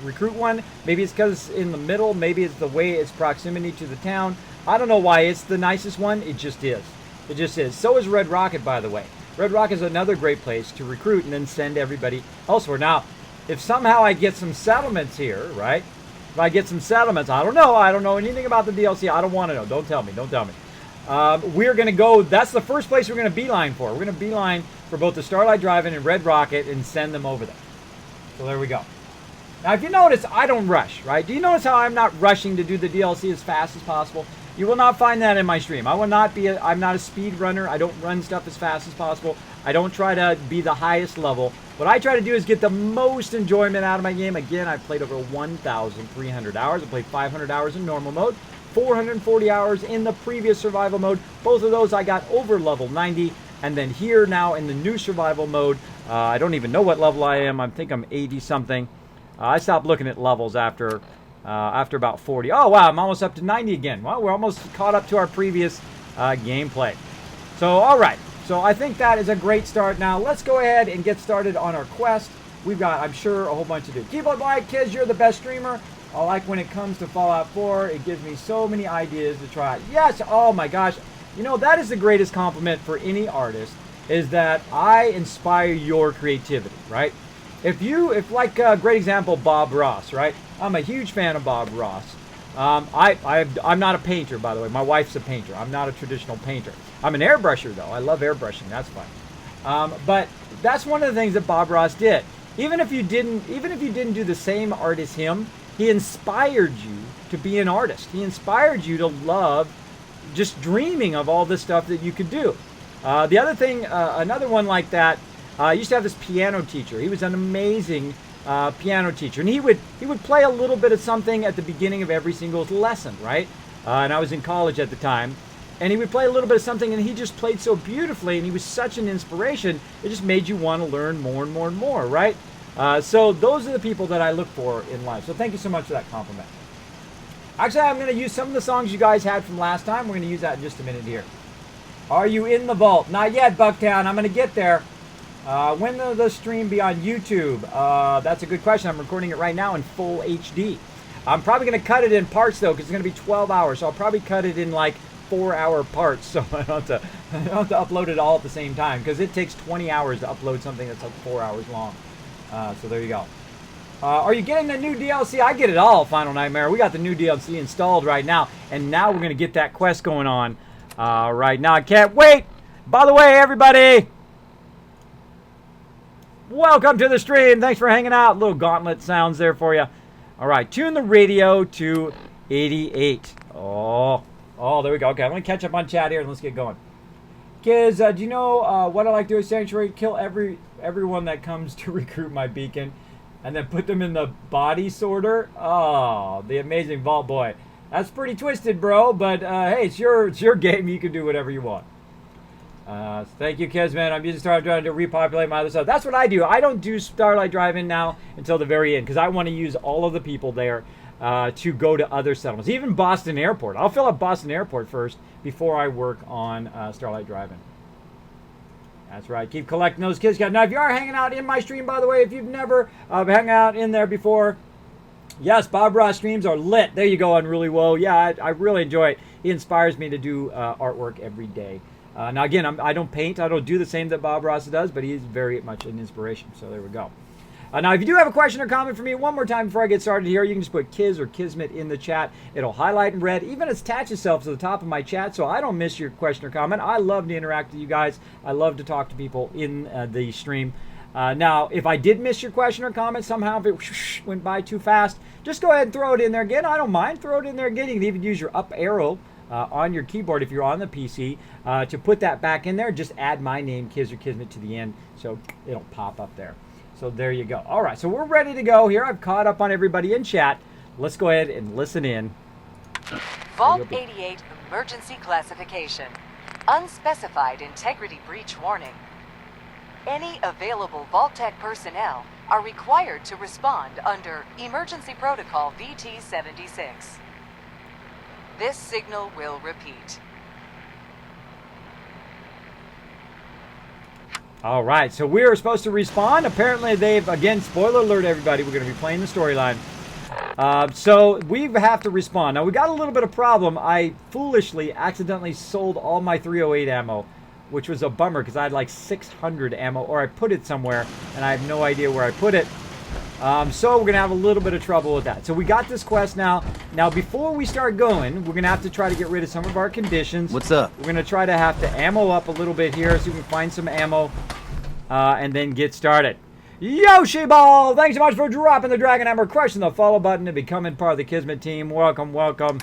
recruit one. Maybe it's because it's in the middle. Maybe it's the way its proximity to the town. I don't know why it's the nicest one. It just is. It just is. So is Red Rocket, by the way. Red Rocket is another great place to recruit and then send everybody elsewhere. Now, if somehow I get some settlements here, right? If I get some settlements, I don't know. I don't know anything about the DLC. I don't want to know. Don't tell me. Don't tell me. We're going to go, that's the first place we're going to beeline for. We're going to beeline for both the Starlight Drive-In and Red Rocket and send them over there. So there we go. Now, if you notice, I don't rush, right? Do you notice how I'm not rushing to do the DLC as fast as possible? You will not find that in my stream. I'm not a speed runner. I don't run stuff as fast as possible. I don't try to be the highest level. What I try to do is get the most enjoyment out of my game. Again, I've played over 1,300 hours. I played 500 hours in normal mode, 440 hours in the previous survival mode. Both of those I got over level 90. And then here now in the new survival mode, I don't even know what level I am. I think I'm 80 something. I stopped looking at levels after about 40. Oh, wow, I'm almost up to 90 again. Well, we're almost caught up to our previous gameplay. So, all right. So I think that is a great start. Now, let's go ahead and get started on our quest. We've got, I'm sure, a whole bunch to do. Keep on like, kids, you're the best streamer. I like when it comes to Fallout 4. It gives me so many ideas to try. Yes, oh my gosh. You know, that is the greatest compliment for any artist, is that I inspire your creativity, right? If like a great example, Bob Ross, right? I'm a huge fan of Bob Ross. I'm not a painter, by the way. My wife's a painter. I'm not a traditional painter. I'm an airbrusher, though. I love airbrushing. That's fun. But that's one of the things that Bob Ross did. Even if you didn't do the same art as him, he inspired you to be an artist. He inspired you to love just dreaming of all the stuff that you could do. The other thing, another one like that, I used to have this piano teacher. He was an amazing piano teacher, and he would play a little bit of something at the beginning of every single lesson, right? And I was in college at the time, and he would play a little bit of something, and he just played so beautifully, and he was such an inspiration. It just made you want to learn more and more and more, right? So those are the people that I look for in life. So thank you so much for that compliment. Actually, I'm going to use some of the songs you guys had from last time. We're going to use that in just a minute here. Are you in the vault? Not yet, Bucktown. I'm going to get there. When will the stream be on YouTube? That's a good question. I'm recording it right now in full HD. I'm probably going to cut it in parts, though, because it's going to be 12 hours. So I'll probably cut it in, like, 4-hour parts. So I don't have to upload it all at the same time, because it takes 20 hours to upload something that's like 4 hours long. So there you go. Are you getting the new DLC? I get it all, Final Nightmare. We got the new DLC installed right now, and now we're going to get that quest going on right now. I can't wait. By the way, everybody, welcome to the stream. Thanks for hanging out. Little gauntlet sounds there for you. All right, tune the radio to 88. Oh, there we go. Okay, let me catch up on chat here and let's get going. Kids, do you know what I like to do at Sanctuary? Kill everyone that comes to recruit my beacon, and then put them in the body sorter. Oh, the amazing Vault Boy. That's pretty twisted, bro. But hey, it's your game. You can do whatever you want. Thank you, Kismet. I'm using Starlight Drive to repopulate my other stuff. That's what I do. I don't do Starlight Drive-In now until the very end because I want to use all of the people there to go to other settlements. Even Boston Airport. I'll fill up Boston Airport first before I work on Starlight Drive-In. That's right. Keep collecting those kids. Now, if you are hanging out in my stream, by the way, if you've never hung out in there before, yes, Bob Ross streams are lit. There you go on Really Woe. Yeah, I really enjoy it. He inspires me to do artwork every day. Now, again, I don't paint. I don't do the same that Bob Ross does, but he's very much an inspiration. So there we go. Now, if you do have a question or comment for me, one more time before I get started here, you can just put Kiz or Kismet in the chat. It'll highlight in red, even attach itself to the top of my chat so I don't miss your question or comment. I love to interact with you guys. I love to talk to people in the stream. Now, if I did miss your question or comment, somehow if it went by too fast, just go ahead and throw it in there again. I don't mind. Throw it in there again. You can even use your up arrow on your keyboard if you're on the PC to put that back in there. Just add my name, Kiz or Kismet, to the end so it'll pop up there. So there you go. All right, so we're ready to go here. I've caught up on everybody in chat. Let's go ahead and listen in. Vault 88 emergency classification. Unspecified integrity breach warning. Any available vault-tec personnel are required to respond under Emergency Protocol VT-76. This signal will repeat. All right, so we are supposed to respawn. Apparently they've, again, spoiler alert, everybody, we're going to be playing the storyline. So we have to respawn. Now, we got a little bit of problem. I foolishly accidentally sold all my 308 ammo, which was a bummer because I had like 600 ammo, or I put it somewhere, and I have no idea where I put it. So we're going to have a little bit of trouble with that. So we got this quest now. Now, before we start going, we're going to have to try to get rid of some of our conditions. What's up? We're going to try to have to ammo up a little bit here so we can find some ammo and then get started. Yoshi Ball, thanks so much for dropping the Dragon Hammer, crushing the follow button, and becoming part of the Kismet team. Welcome, welcome.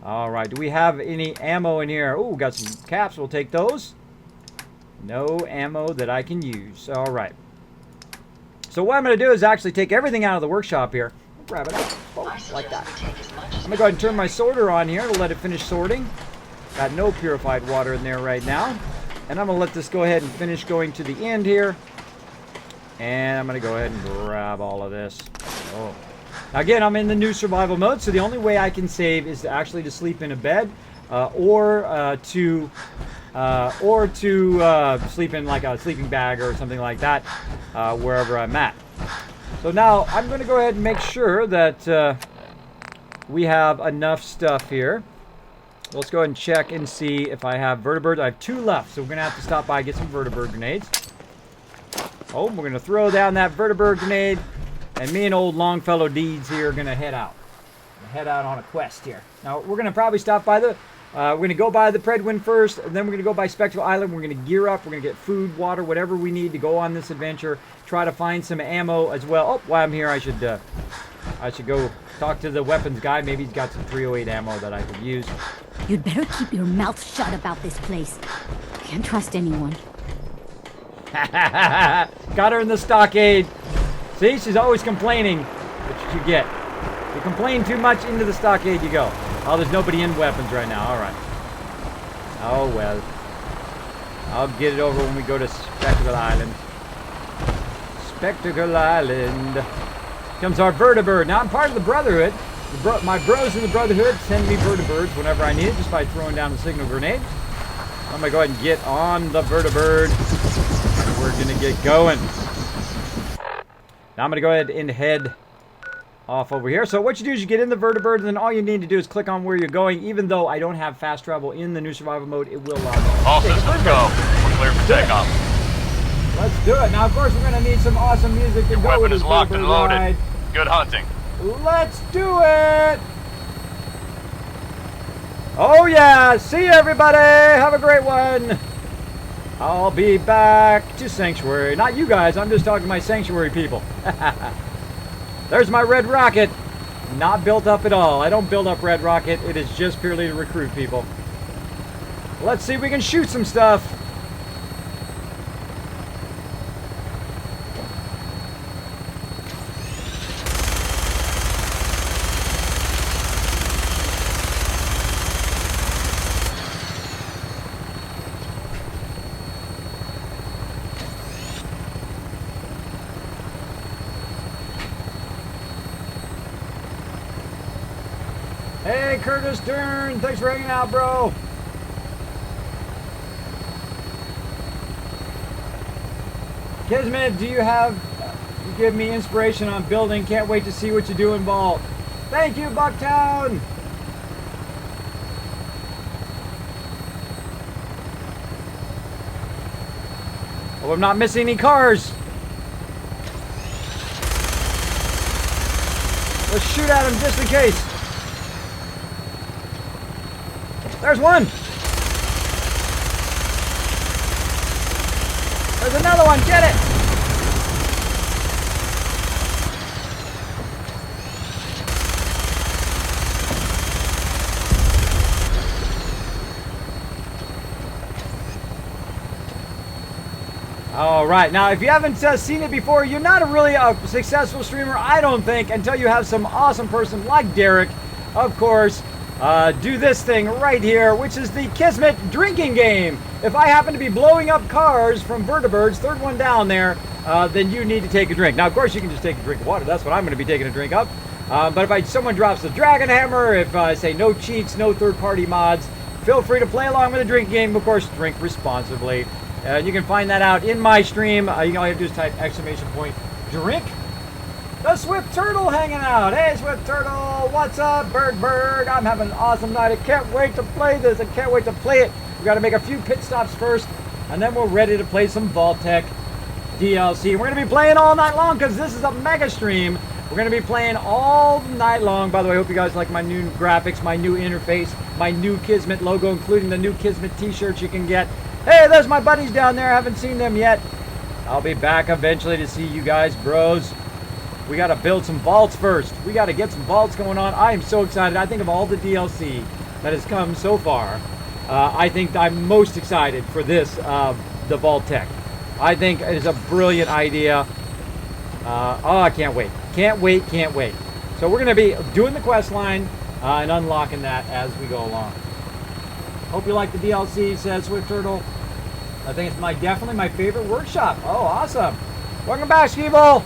All right, do we have any ammo in here? Oh, got some caps. We'll take those. No ammo that I can use. All right. So what I'm going to do is actually take everything out of the workshop here. Grab it up. Oh, like that. I'm going to go ahead and turn my sorter on here to let it finish sorting. Got no purified water in there right now. And I'm going to let this go ahead and finish going to the end here. And I'm going to go ahead and grab all of this. Oh. Now again, I'm in the new survival mode, so the only way I can save is to actually to sleep in a bed or to sleep in like a sleeping bag or something like that wherever I'm at. So now I'm going to go ahead and make sure that we have enough stuff here. Let's go ahead and check and see if I have vertibirds. I have 2 left, so we're going to have to stop by and get some vertibird grenades. Oh, we're going to throw down that vertibird grenade, and me and old Longfellow Deeds here are going to head out. Head out on a quest here. Now, we're going to probably stop by the... we're going to go by the Predwin first, and then we're going to go by Spectral Island. We're going to gear up. We're going to get food, water, whatever we need to go on this adventure. Try to find some ammo as well. Oh, while I'm here, I should go talk to the weapons guy. Maybe he's got some 308 ammo that I could use. You'd better keep your mouth shut about this place. Can't trust anyone. Got her in the stockade. See, she's always complaining. That's what you get. You complain too much, into the stockade you go. Oh, there's nobody in weapons right now. All right. Oh, well. I'll get it over when we go to Spectacle Island. Spectacle Island. Comes our vertibird. Now, I'm part of the Brotherhood. My bros in the Brotherhood send me vertibirds whenever I need it, just by throwing down a signal grenade. I'm going to go ahead and get on the vertibird. And we're going to get going. Now, I'm going to go ahead and head off over here. So what you do is you get in the vertibird, and then all you need to do is click on where you're going. Even though I don't have fast travel in the new survival mode, it will allow me. All systems go. We're clear for takeoff. Let's do it. Now, of course, we're going to need some awesome music to Your go with weapon this is locked and vertibird loaded. ride. Good hunting. Let's do it! Oh yeah! See you, everybody! Have a great one! I'll be back to Sanctuary. Not you guys, I'm just talking to my Sanctuary people. There's my red rocket. Not built up at all. I don't build up red rocket. It is just purely to recruit people. Let's see if we can shoot some stuff. Hey, Curtis Dern, thanks for hanging out, bro. Kismet, do you give me inspiration on building? Can't wait to see what you do in Vault. Thank you, Bucktown. Oh, I'm not missing any cars. Let's shoot at him just in case. There's one! There's another one! Get it! Alright, now if you haven't seen it before, you're not really a successful streamer, I don't think, until you have some awesome person like Derek, of course. Do this thing right here, which is the Kismet drinking game. If I happen to be blowing up cars from vertibirds, third one down there, then you need to take a drink. Now, of course, you can just take a drink of water. That's what I'm going to be taking a drink of. But if someone drops the Dragon Hammer, if I say no cheats, no third-party mods, feel free to play along with the drinking game. Of course, drink responsibly. You can find that out in my stream. All you have to do is type !drink. The Swift Turtle hanging out. Hey, Swift Turtle, what's up, Bird? I'm having an awesome night. I can't wait to play this. I can't wait to play it. We've got to make a few pit stops first, and then we're ready to play some Vault-tec DLC. We're going to be playing all night long because this is a mega stream. We're going to be playing all night long. By the way, I hope you guys like my new graphics, my new interface, my new Kismet logo, including the new Kismet t-shirts you can get. Hey, there's my buddies down there. I haven't seen them yet. I'll be back eventually to see you guys, bros. We got to build some vaults first. We got to get some vaults going on. I am so excited. I think of all the DLC that has come so far, I think I'm most excited for this, the Vault-tec. I think it is a brilliant idea. Oh, I can't wait. Can't wait. So we're going to be doing the quest line and unlocking that as we go along. Hope you like the DLC, says Swift Turtle. I think it's definitely my favorite workshop. Oh, awesome. Welcome back, Skeeble.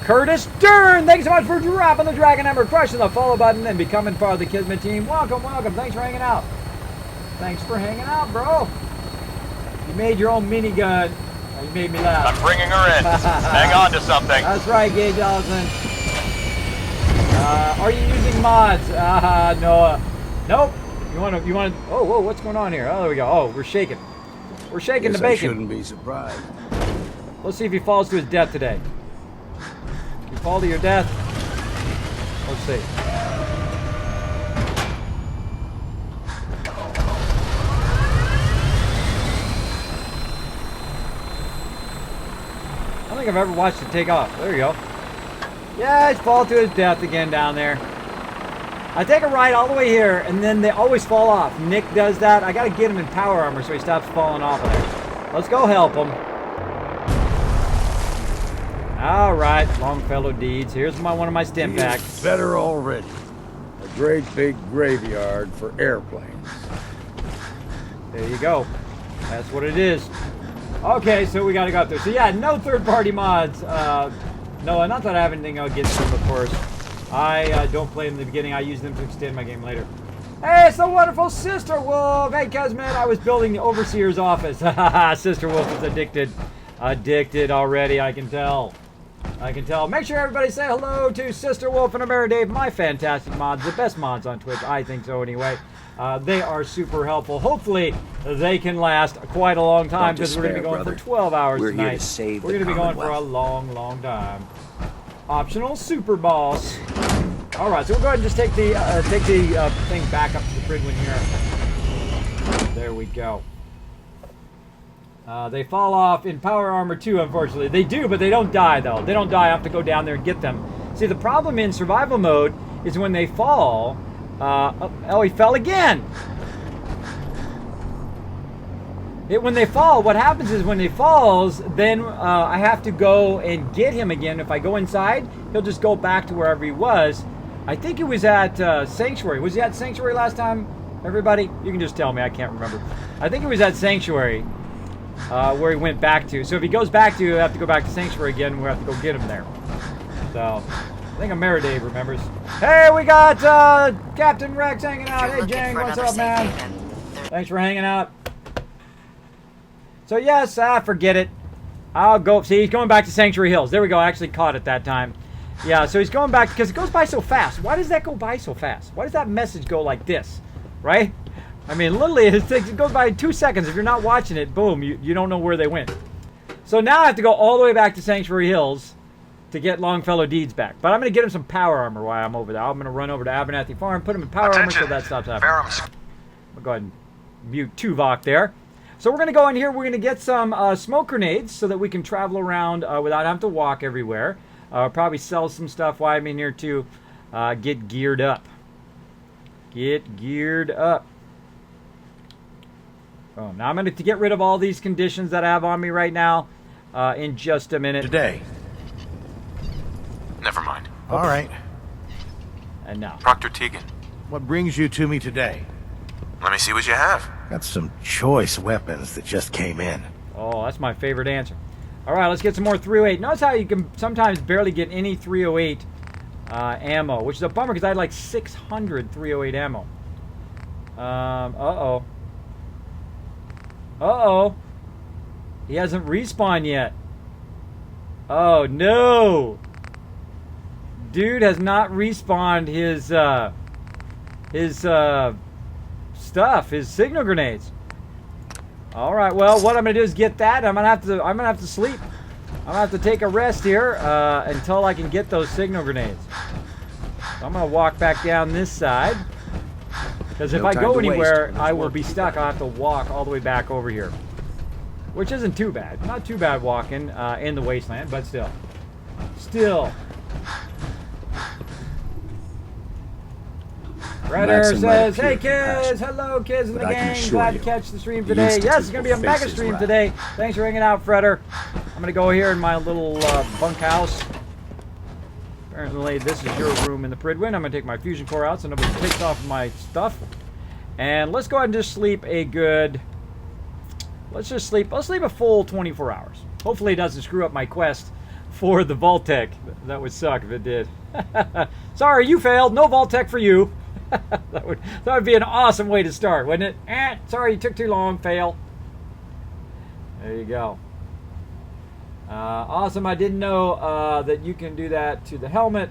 Curtis Dern, thanks so much for dropping the Dragon Hammer, crushing the follow button, and becoming part of the Kismet team. Welcome. Thanks for hanging out. Thanks for hanging out, bro. You made your own minigun. You made me laugh. I'm bringing her in. Hang on to something. That's right, Gage Allison. Are you using mods? No. Nope. You want to? Oh, whoa, what's going on here? Oh, there we go. Oh, we're shaking. We're shaking the bacon. I shouldn't be surprised. Let's see if he falls to his death today. You fall to your death. Let's see. I don't think I've ever watched it take off. There you go. Yeah, he's fall to his death again down there. I take a ride all the way here, and then they always fall off. Nick does that. I got to get him in power armor so he stops falling off of there. Let's go help him. All right, Longfellow Deeds. Here's one of my stim packs. Better already. A great big graveyard for airplanes. There you go. That's what it is. Okay, so we got to go up there. So yeah, no third-party mods. No, not that I have anything against them, of course. I don't play them in the beginning. I use them to extend my game later. Hey, it's the wonderful Sister Wolf. Hey, Kismet, I was building the Overseer's office. Sister Wolf is addicted. Addicted already, I can tell. Make sure everybody say hello to Sister Wolf and Amara Dave, my fantastic mods. The best mods on Twitch. I think so anyway. They are super helpful. Hopefully, they can last quite a long time because we're going to be going for 12 hours tonight. We're going to be going for a long, long time. Optional super boss. All right, so we'll go ahead and just take the thing back up to the Pridwin here. There we go. They fall off in power armor too, unfortunately. They do, but they don't die though. They don't die. I have to go down there and get them. See, the problem in survival mode is when they fall. Oh, he fell again. When they fall, what happens is when he falls, then I have to go and get him again. If I go inside, he'll just go back to wherever he was. I think he was at Sanctuary. Was he at Sanctuary last time, everybody? You can just tell me. I can't remember. I think he was at Sanctuary where he went back to. So if he goes back to, he'll have to go back to Sanctuary again. We'll have to go get him there. So I think Ameridave remembers. Hey, we got Captain Rex hanging out. Hey, Jang, what's up, man? Thanks for hanging out. So yes, forget it. I'll go. See, he's going back to Sanctuary Hills. There we go. I actually caught it that time. Yeah, so he's going back because it goes by so fast. Why does that go by so fast? Why does that message go like this? Right? I mean, literally, it goes by in 2 seconds. If you're not watching it, boom, you don't know where they went. So now I have to go all the way back to Sanctuary Hills to get Longfellow Deeds back. But I'm going to get him some power armor while I'm over there. I'm going to run over to Abernathy Farm, put him in power armor so that stops happening. I'll go ahead and mute Tuvok there. So we're going to go in here. We're going to get some smoke grenades so that we can travel around without having to walk everywhere. Probably sell some stuff while I'm in here too. Get geared up. Get geared up. Oh, now I'm going to get rid of all these conditions that I have on me right now in just a minute. Today. Never mind. All right. And now. Proctor Tegan. What brings you to me today? Let me see what you have. Got some choice weapons that just came in. Oh, that's my favorite answer. All right, let's get some more 308. Notice how you can sometimes barely get any 308 ammo, which is a bummer because I had like 600 308 ammo. Uh-oh. Uh-oh. He hasn't respawned yet. Oh, no. Dude has not respawned his stuff, his signal grenades. All right, well, what I'm gonna do is get that. I'm gonna have to sleep. I'm gonna have to take a rest here until I can get those signal grenades. So I'm gonna walk back down this side because if I go anywhere, I will be stuck. I'll have to walk all the way back over here, which isn't too bad. Not too bad walking in the wasteland, but still. Redder says, hey kids, hello kids in the gang, glad to catch the stream today. Yes, it's going to be a mega stream today. Thanks for hanging out, Fredder. I'm going to go here in my little bunkhouse. Apparently this is your room in the Pridwin. I'm going to take my fusion core out so nobody takes off my stuff. And let's go ahead and just sleep a good, let's sleep a full 24 hours. Hopefully it doesn't screw up my quest for the vault-tec. That would suck if it did. Sorry, you failed. No vault-tec for you. that would be an awesome way to start, wouldn't it? Sorry, you took too long. Fail. There you go. Awesome. I didn't know that you can do that to the helmet.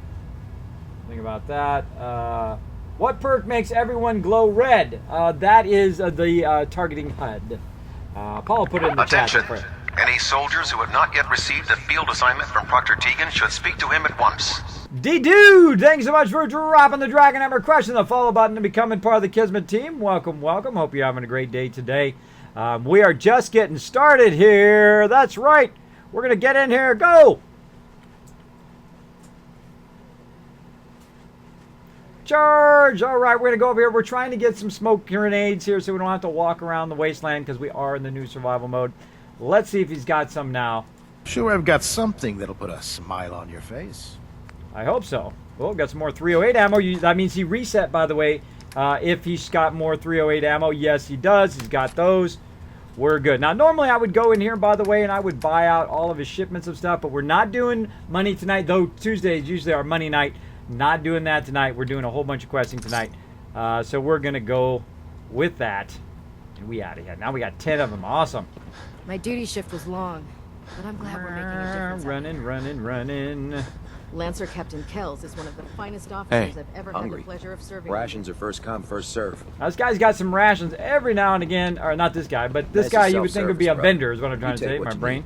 Think about that. What perk makes everyone glow red? That is the targeting HUD. Paul put it in the chat. Attention. Any soldiers who have not yet received a field assignment from Proctor Tegan should speak to him at once. D-Dude, thanks so much for dropping the Dragon Hammer, crushing the follow button, and becoming part of the Kismet team. Welcome, welcome. Hope you're having a great day today. We are just getting started here. That's right. We're going to get in here. Go! Charge! All right, we're going to go over here. We're trying to get some smoke grenades here so we don't have to walk around the wasteland because we are in the new survival mode. Let's see if he's got some now. Sure, I've got something that'll put a smile on your face. I hope so. Oh, got some more 308 ammo. That means he reset, by the way. If he's got more 308 ammo, yes, he does. He's got those. We're good. Now, normally I would go in here, by the way, and I would buy out all of his shipments of stuff, but we're not doing money tonight, though Tuesday is usually our money night. Not doing that tonight. We're doing a whole bunch of questing tonight. So we're going to go with that. And we out of here. Now we got 10 of them. Awesome. My duty shift was long, but I'm glad we're making a difference. Running. Lancer Captain Kells is one of the finest officers I've ever had the pleasure of serving. Rations are first come, first serve. Now, this guy's got some rations every now and again. Or not this guy, but this guy you would think would be a vendor is what I'm trying to say, my brain.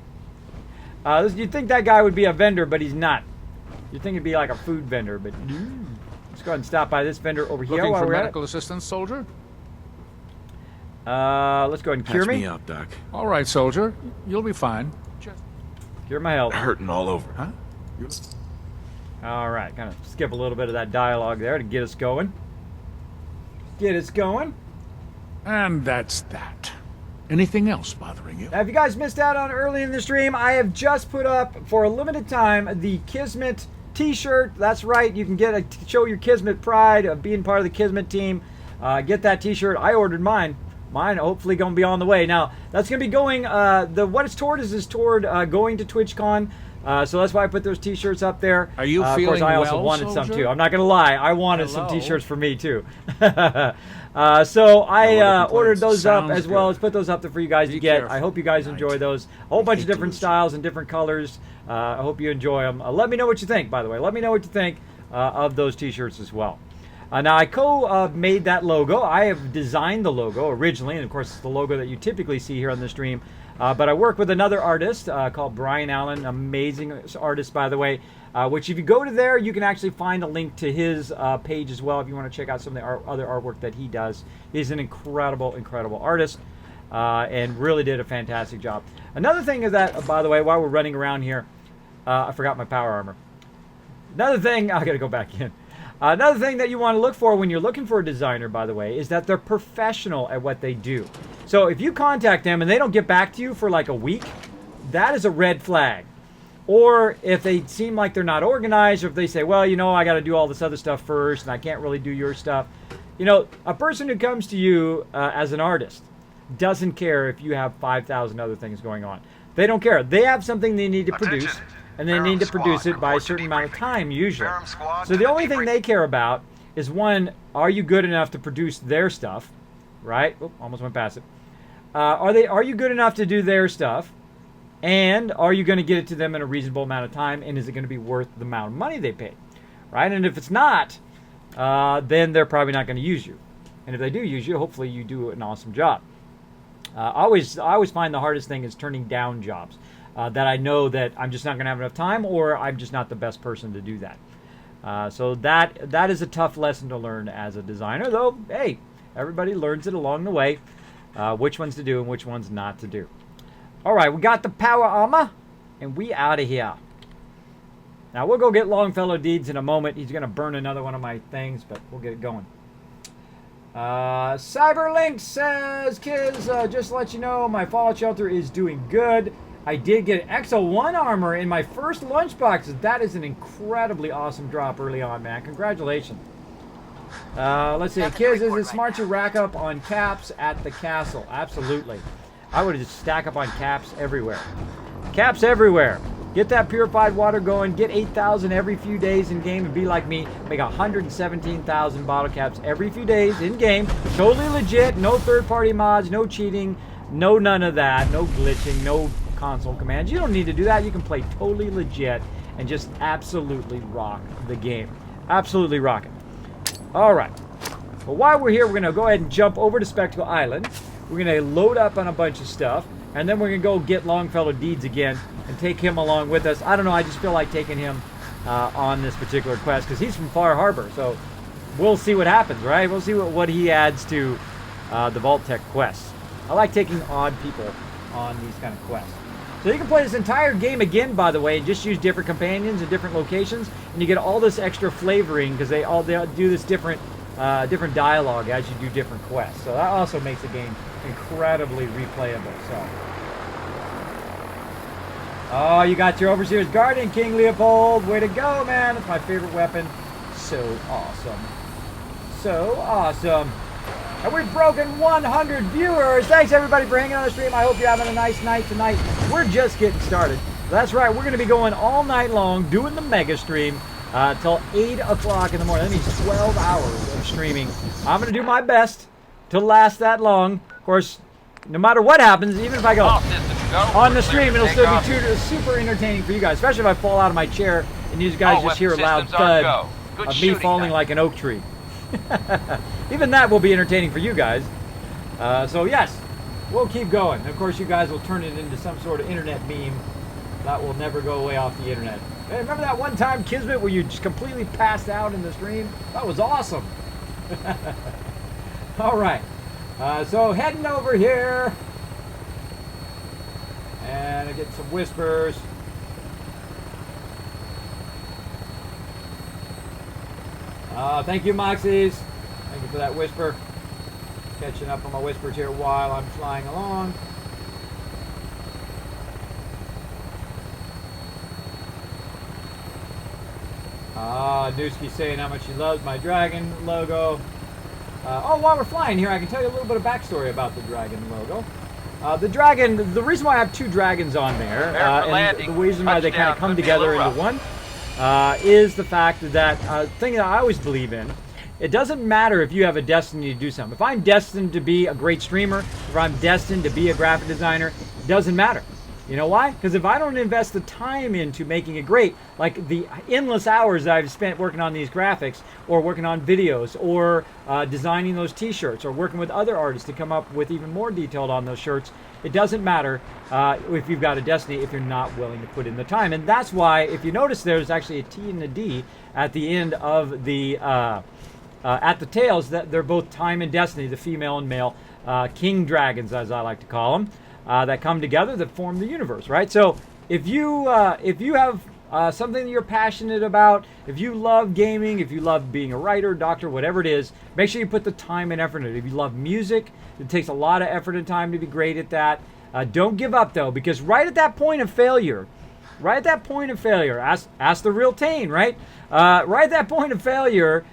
You'd think that guy would be a vendor, but he's not. You'd think it'd be like a food vendor, but no. Let's go ahead and stop by this vendor over here Looking while for we're at medical assistance, soldier? it. Let's go ahead and cure Patch me. me up, Doc. All right, soldier. You'll be fine. Just... Cure my health. Hurting all over. Huh? All right, kind of skip a little bit of that dialogue there to get us going. Get us going. And that's that. Anything else bothering you? Now, if you guys missed out on early in the stream, I have just put up for a limited time the Kismet t-shirt. That's right, you can show your Kismet pride of being part of the Kismet team. Get that t-shirt. I ordered mine. Mine hopefully going to be on the way. Now, that's going to be going, what it's toward is toward going to TwitchCon. So that's why I put those t-shirts up there. Are you of feeling course, I also well, wanted some soldier? too. I'm not going to lie. I wanted some Hello? t-shirts for me too. So I ordered those up Sounds as well good. as put those up there for you guys to Be get. careful. I hope you guys enjoy those. A whole bunch of different styles and different colors. I hope you enjoy them. Let me know what you think, by the way. Let me know what you think of those t-shirts as well. Now, I made that logo. I have designed the logo originally, and of course, it's the logo that you typically see here on the stream. But I work with another artist called Brian Allen, amazing artist, by the way, which if you go to there, you can actually find a link to his page as well if you want to check out some of the other artwork that he does. He's an incredible, incredible artist and really did a fantastic job. Another thing is that, by the way, while we're running around here, I forgot my power armor. Another thing, I got to go back in. Another thing that you want to look for when you're looking for a designer, by the way, is that they're professional at what they do. So if you contact them and they don't get back to you for like a week, that is a red flag. Or if they seem like they're not organized, or if they say, well, you know, I got to do all this other stuff first and I can't really do your stuff. You know, a person who comes to you as an artist doesn't care if you have 5,000 other things going on. They don't care. They have something they need to produce. And they need to produce it by a certain amount of time, usually. So the only thing they care about is, one, are you good enough to produce their stuff, right? Oh, almost went past it. Are you good enough to do their stuff? And are you going to get it to them in a reasonable amount of time? And is it going to be worth the amount of money they paid, right? And if it's not, then they're probably not going to use you. And if they do use you, hopefully you do an awesome job. I always find the hardest thing is turning down jobs. That I know that I'm just not going to have enough time, or I'm just not the best person to do that. So that is a tough lesson to learn as a designer, though, hey, everybody learns it along the way, which ones to do and which ones not to do. All right, we got the power armor, and we out of here. Now, we'll go get Longfellow Deeds in a moment. He's going to burn another one of my things, but we'll get it going. Cyberlink says, Kids, just to let you know, my fallout shelter is doing good. I did get Exo 1 armor in my first lunchbox. That is an incredibly awesome drop early on, man. Congratulations. Let's see. Kids, is it smart to rack up on caps at the castle? Absolutely. I would just stack up on caps everywhere. Caps everywhere. Get that purified water going. Get 8,000 every few days in game and be like me. Make 117,000 bottle caps every few days in game. Totally legit. No third-party mods. No cheating. No none of that. No glitching. No console commands. You don't need to do that. You can play totally legit and just absolutely rock the game. Absolutely rock it. All right. Well, while we're here, we're going to go ahead and jump over to Spectacle Island. We're going to load up on a bunch of stuff, and then we're going to go get Longfellow Deeds again and take him along with us. I don't know. I just feel like taking him on this particular quest because he's from Far Harbor. So we'll see what happens, right? We'll see what he adds to the vault-tec quests. I like taking odd people on these kind of quests. So you can play this entire game again, by the way, and just use different companions in different locations, and you get all this extra flavoring because they do this different dialogue as you do different quests. So that also makes the game incredibly replayable. So, oh, you got your Overseer's Guardian, King Leopold. Way to go, man! That's my favorite weapon. So awesome. So awesome. And we've broken 100 viewers. Thanks, everybody, for hanging on the stream. I hope you're having a nice night tonight. We're just getting started. That's right. We're going to be going all night long doing the mega stream till 8 o'clock in the morning. That means 12 hours of streaming. I'm going to do my best to last that long. Of course, no matter what happens, even if I go on the stream, it'll still be super entertaining for you guys, especially if I fall out of my chair and you guys just hear a loud thud of me falling like an oak tree. Even that will be entertaining for you guys. So yes, we'll keep going. Of course, you guys will turn it into some sort of internet meme that will never go away off the internet. Hey, remember that one time, Kismet, where you just completely passed out in the stream? That was awesome. All right. So heading over here. And I get some whispers. Thank you, Moxies. Thank you for that whisper. Catching up on my whispers here while I'm flying along. Newski saying how much he loves my dragon logo. While we're flying here, I can tell you a little bit of backstory about the dragon logo. The dragon, the reason why I have two dragons on there, and the reason why they kind of come together into one, is the fact that thing that I always believe in. It doesn't matter if you have a destiny to do something. If I'm destined to be a great streamer, if I'm destined to be a graphic designer, it doesn't matter. You know why? Because if I don't invest the time into making it great, like the endless hours that I've spent working on these graphics, or working on videos, or designing those t-shirts, or working with other artists to come up with even more detailed on those shirts, it doesn't matter if you've got a destiny if you're not willing to put in the time. And that's why, if you notice, there's actually a T and a D at the end of the at the tails. That they're both time and destiny, the female and male king dragons, as I like to call them. That come together that form the universe, right? So if you have something that you're passionate about, if you love gaming, if you love being a writer, doctor, whatever it is, make sure you put the time and effort in it. If you love music, it takes a lot of effort and time to be great at that. Don't give up though, because right at that point of failure, ask the real Tane, right? Right at that point of failure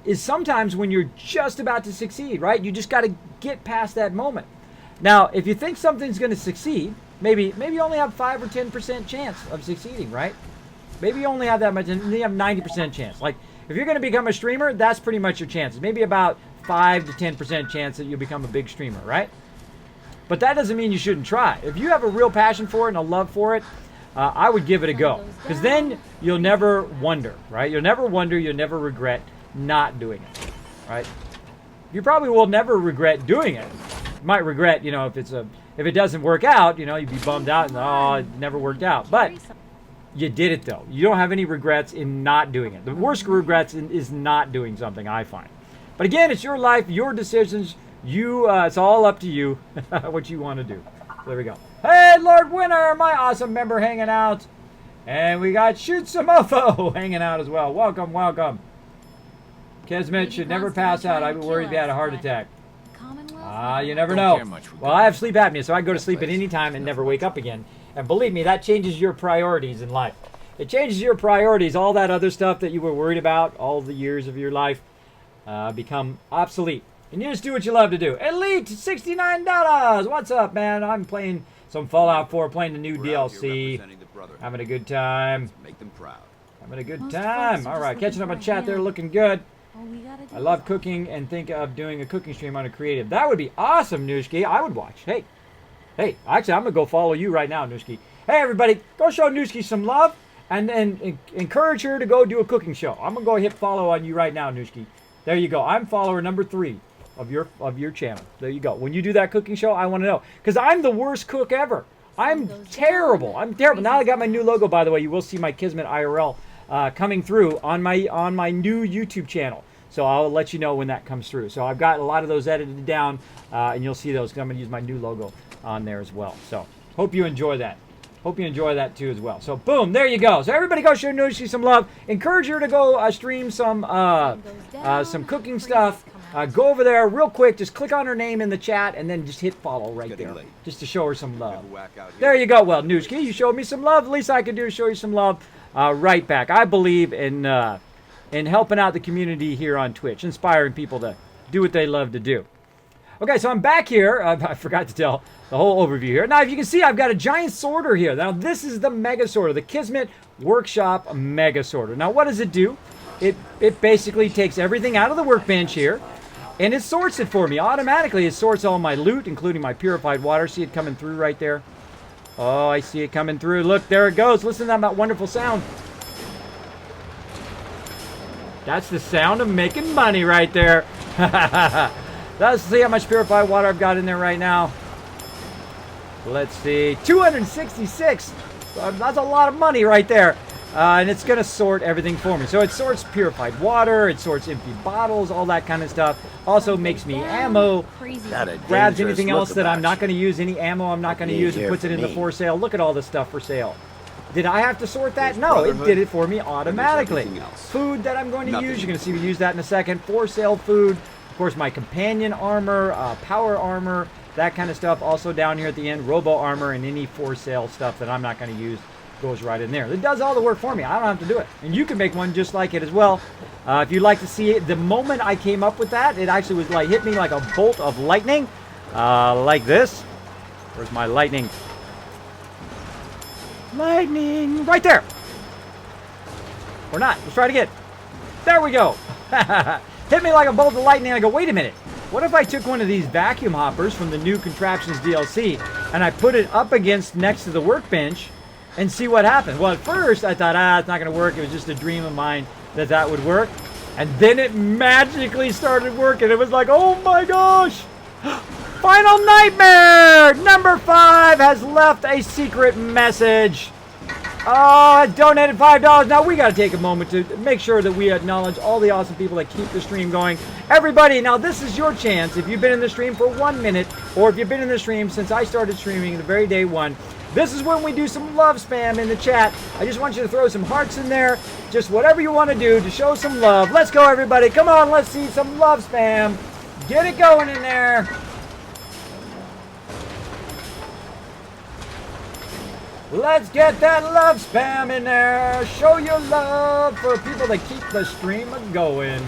is sometimes when you're just about to succeed, right? You just got to get past that moment. Now, if you think something's going to succeed, maybe you only have 5 or 10% chance of succeeding, right? Maybe you only have that much, and you have 90% chance. Like, if you're going to become a streamer, that's pretty much your chances. Maybe about 5 to 10% chance that you'll become a big streamer, right? But that doesn't mean you shouldn't try. If you have a real passion for it and a love for it, I would give it a go. Because then you'll never wonder, right? You'll never wonder, you'll never regret not doing it, right? You probably will never regret doing it. You might regret, you know, if it doesn't work out, you know, you'd be bummed out and, oh, it never worked out. But you did it, though. You don't have any regrets in not doing it. The worst regrets is not doing something, I find. But again, it's your life, your decisions. It's all up to you what you want to do. So there we go. Hey, Lord Winner, my awesome member hanging out. And we got Shoot Samofo hanging out as well. Welcome, welcome. Kismet should never pass out. I'd be worried if he had a heart attack. You never know. Well, I have sleep apnea, so I go to sleep at any time and never wake up again. And believe me, that changes your priorities in life. It changes your priorities. All that other stuff that you were worried about all the years of your life become obsolete. And you just do what you love to do. Elite, $69. What's up, man? I'm playing some Fallout 4, playing the new DLC. Having a good time. Make them proud. Having a good time. All right, catching up on chat there, looking good. I love cooking and think of doing a cooking stream on a creative. That would be awesome, Nooski. I would watch. Hey, actually, I'm going to go follow you right now, Nooski. Hey, everybody, go show Nooski some love and then encourage her to go do a cooking show. I'm going to go hit follow on you right now, Nooski. There you go. I'm follower number 3 of your channel. There you go. When you do that cooking show, I want to know. Because I'm the worst cook ever. I'm terrible. I'm terrible. Now I got my new logo, by the way. You will see my Kismet IRL coming through on my new YouTube channel. So I'll let you know when that comes through. So I've got a lot of those edited down, and you'll see those. I'm going to use my new logo on there as well. So hope you enjoy that. Hope you enjoy that too as well. So boom, there you go. So everybody go show Nooski some love. Encourage her to go stream some cooking stuff. Go over there real quick. Just click on her name in the chat and then just hit follow right there. Just to show her some love. There you go. Well, Nooski, you showed me some love. The least I could do is show you some love right back. I believe in helping out the community here on Twitch, inspiring people to do what they love to do. Okay, so I'm back here. I forgot to tell the whole overview here. Now, if you can see, I've got a giant sorter here. Now, this is the Mega Sorter, the Kismet Workshop Mega Sorter. Now, what does it do? It basically takes everything out of the workbench here, and it sorts it for me. Automatically, it sorts all my loot, including my purified water. See it coming through right there? Oh, I see it coming through. Look, there it goes. Listen to that wonderful sound. That's the sound of making money right there. Let's see how much purified water I've got in there right now. Let's see. 266. That's a lot of money right there. and it's going to sort everything for me. So it sorts purified water, it sorts empty bottles, all that kind of stuff. Also makes me ammo, grabs anything else that I'm not going to use, any ammo I'm not going to use, and puts it in the for sale. Look at all this stuff for sale. Did I have to sort that? No, it did it for me automatically. Food that I'm going to use, you're going to see me use that in a second. For sale food, of course, my companion armor, power armor, that kind of stuff. Also down here at the end, robo armor, and any for sale stuff that I'm not going to use goes right in there. It does all the work for me. I don't have to do it. And you can make one just like it as well. If you'd like to see it, the moment I came up with that, it actually was like hit me like a bolt of lightning, like this. Where's my lightning? Lightning! Right there! Or not. Let's try it again. There we go. Hit me like a bolt of lightning. I go, wait a minute. What if I took one of these vacuum hoppers from the new Contraptions DLC and I put it up against next to the workbench and see what happens? Well, at first I thought, it's not going to work. It was just a dream of mine that that would work. And then it magically started working. It was like, oh my gosh! Final Nightmare! Number 5 has left a secret message. Oh, has donated $5. Now we got to take a moment to make sure that we acknowledge all the awesome people that keep the stream going. Everybody, now this is your chance. If you've been in the stream for 1 minute, or if you've been in the stream since I started streaming the very day one, this is when we do some love spam in the chat. I just want you to throw some hearts in there. Just whatever you want to do to show some love. Let's go, everybody. Come on, let's see some love spam. Get it going in there. Let's get that love spam in there. Show your love for people that keep the stream going.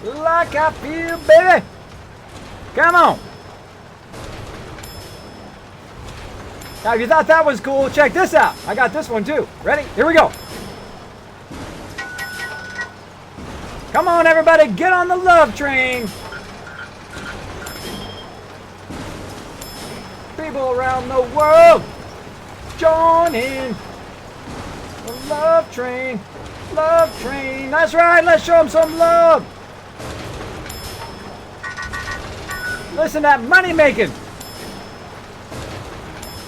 Like I feel, baby. Come on. Now, if you thought that was cool, check this out. I got this one too. Ready? Here we go. Come on, everybody. Get on the love train. People around the world, join in the love train. Love train. That's right. Let's show them some love. Listen to that money making.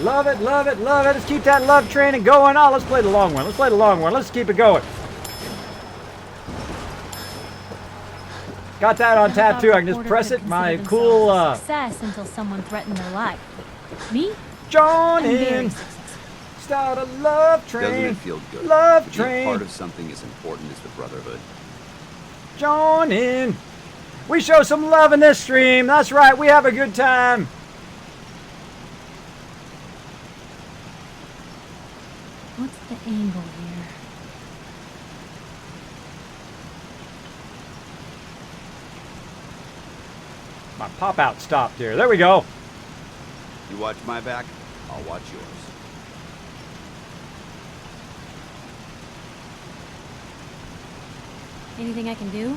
Love it, love it, love it. Let's keep that love train going. Oh, let's play the long one. Let's play the long one. Let's keep it going. Got that on tattoo. I can just press it. My cool success until someone threatened their life. Me? Join in. Start a love train. Doesn't it feel good? Love to be train. part of something as important as the Brotherhood. Join in. We show some love in this stream. That's right. We have a good time. What's the angle here? My pop-out stopped here. There we go. You watch my back, I'll watch yours. Anything I can do?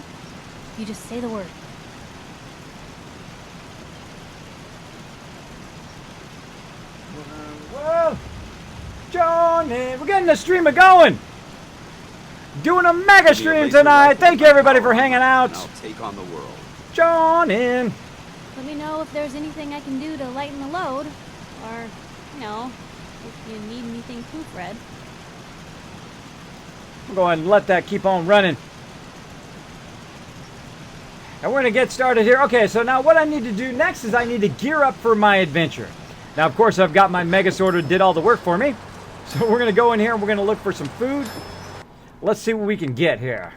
You just say the word. Whoa. Join in. We're getting the streamer going. Doing a mega stream tonight. Thank you, everybody, for hanging out. I'll take on the world. Join in. Let me know if there's anything I can do to lighten the load. Or, you know, if you need anything proofread. We'll go ahead and let that keep on running. And we're going to get started here. Okay, so now what I need to do next is I need to gear up for my adventure. Now, of course, I've got my Mega Sorter did all the work for me. So we're going to go in here and we're going to look for some food. Let's see what we can get here.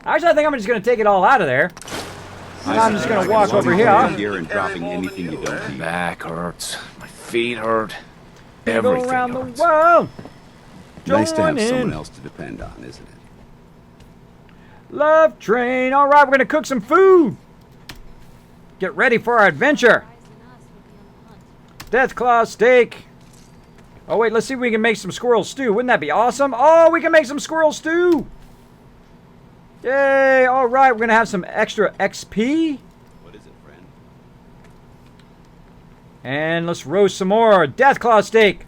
Actually, I think I'm just going to take it all out of there. And I'm just going to walk over here. And dropping anything you don't need. Back hurts. My feet hurt. Go Everything around the hurts. world. Nice to have Join in. someone else to depend on, isn't it? Love train. All right, we're going to cook some food. Get ready for our adventure. Death claw steak. Oh, wait, let's see if we can make some squirrel stew. Wouldn't that be awesome? Oh, we can make some squirrel stew. Yay. All right, we're going to have some extra XP. What is it, friend? And let's roast some more death claw steak.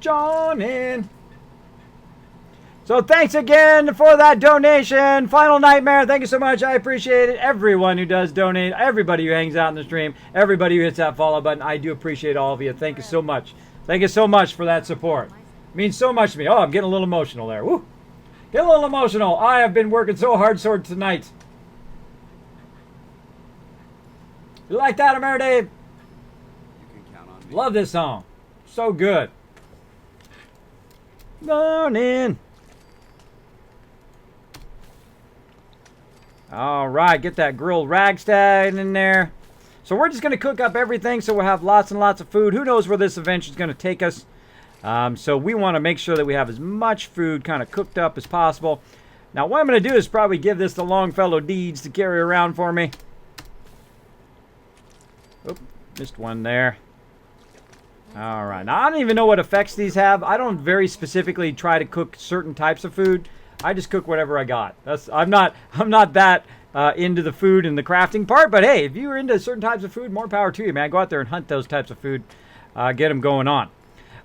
Join in. So thanks again for that donation. Final Nightmare, thank you so much. I appreciate it. Everyone who does donate, everybody who hangs out in the stream, everybody who hits that follow button, I do appreciate all of you. Thank you so much. Thank you so much for that support. It means so much to me. Oh, I'm getting a little emotional there. Woo! Get a little emotional. I have been working so hard tonight. You like that, Dave? You can count on me. Love this song. So good. Morning. All right, get that grilled ragstag in there. So we're just going to cook up everything so we'll have lots and lots of food. Who knows where this adventure is going to take us. So we want to make sure that we have as much food kind of cooked up as possible. Now what I'm going to do is probably give this to Longfellow Deeds to carry around for me. Oop, missed one there. All right, now I don't even know what effects these have. I don't very specifically try to cook certain types of food. I just cook whatever I got. I'm not that into the food and the crafting part, but hey, if you're into certain types of food, more power to you, man. Go out there and hunt those types of food. Get them going on.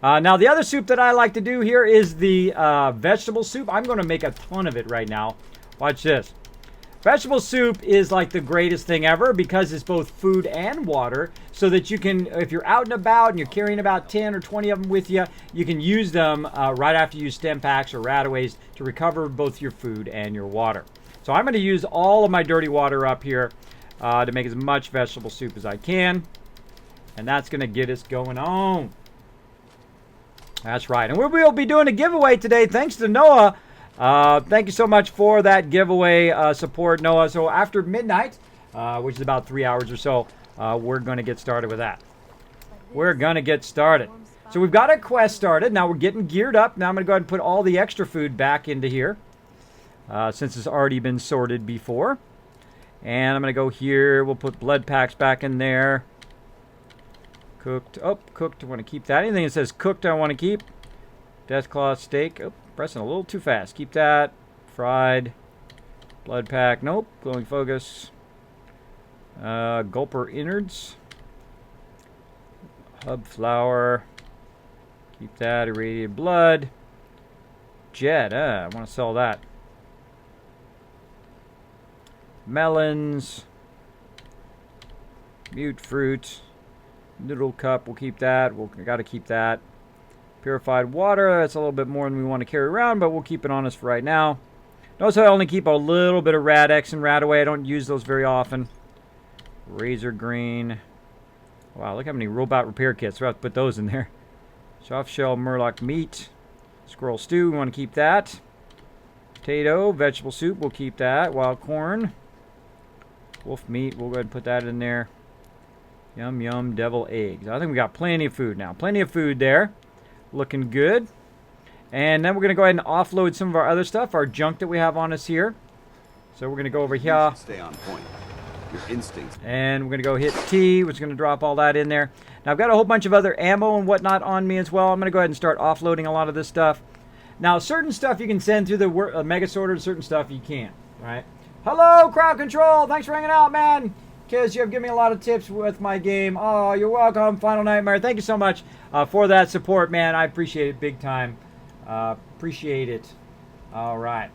Now, the other soup that I like to do here is the vegetable soup. I'm going to make a ton of it right now. Watch this. Vegetable soup is like the greatest thing ever because it's both food and water, so that you can, if you're out and about and you're carrying about 10 or 20 of them with you, you can use them right after you use stem packs or rataways to recover both your food and your water. So I'm going to use all of my dirty water up here to make as much vegetable soup as I can. And that's going to get us going on. That's right. And we will be doing a giveaway today thanks to Noah. Thank you so much for that giveaway support, Noah. So after midnight, which is about 3 hours or so, we're going to get started with that. We're going to get started. So we've got our quest started. Now we're getting geared up. Now I'm going to go ahead and put all the extra food back into here, since it's already been sorted before. And I'm going to go here. We'll put blood packs back in there. Cooked. Oh, cooked. I want to keep that. Anything that says cooked, I want to keep. Deathclaw steak. Oh, pressing a little too fast. Keep that. Fried. Blood pack. Nope. Glowing focus. Gulper innards. Hub flour. Keep that. Irradiated blood. Jet. I want to sell that. Melons. Mute fruit. Noodle cup. We'll keep that. We'll got to keep that. Purified water, that's a little bit more than we want to carry around, but we'll keep it on us for right now. Notice I only keep a little bit of Rad-X and Radaway. I don't use those very often. Razor green. Wow, look how many robot repair kits. We'll have to put those in there. Soft shell Murloc meat. Squirrel stew, we want to keep that. Potato, vegetable soup, we'll keep that. Wild corn. Wolf meat, we'll go ahead and put that in there. Yum, yum, devil eggs. I think we got plenty of food now. Plenty of food there. Looking good. And then we're going to go ahead and offload some of our other stuff, our junk that we have on us here. So we're going to go over here. Stay on point. Your instincts. And we're going to go hit T, which is going to drop all that in there. Now I've got a whole bunch of other ammo and whatnot on me as well. I'm going to go ahead and start offloading a lot of this stuff. Now certain stuff you can send through the Mega Sorter, certain stuff you can't. Right? Hello, Crowd Control. Thanks for hanging out, man. Because you have given me a lot of tips with my game. Oh, you're welcome, Final Nightmare. Thank you so much for that support, man. I appreciate it big time. Appreciate it. All right.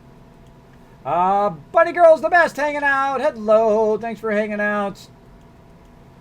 Bunny Girl's the best hanging out. Hello. Thanks for hanging out.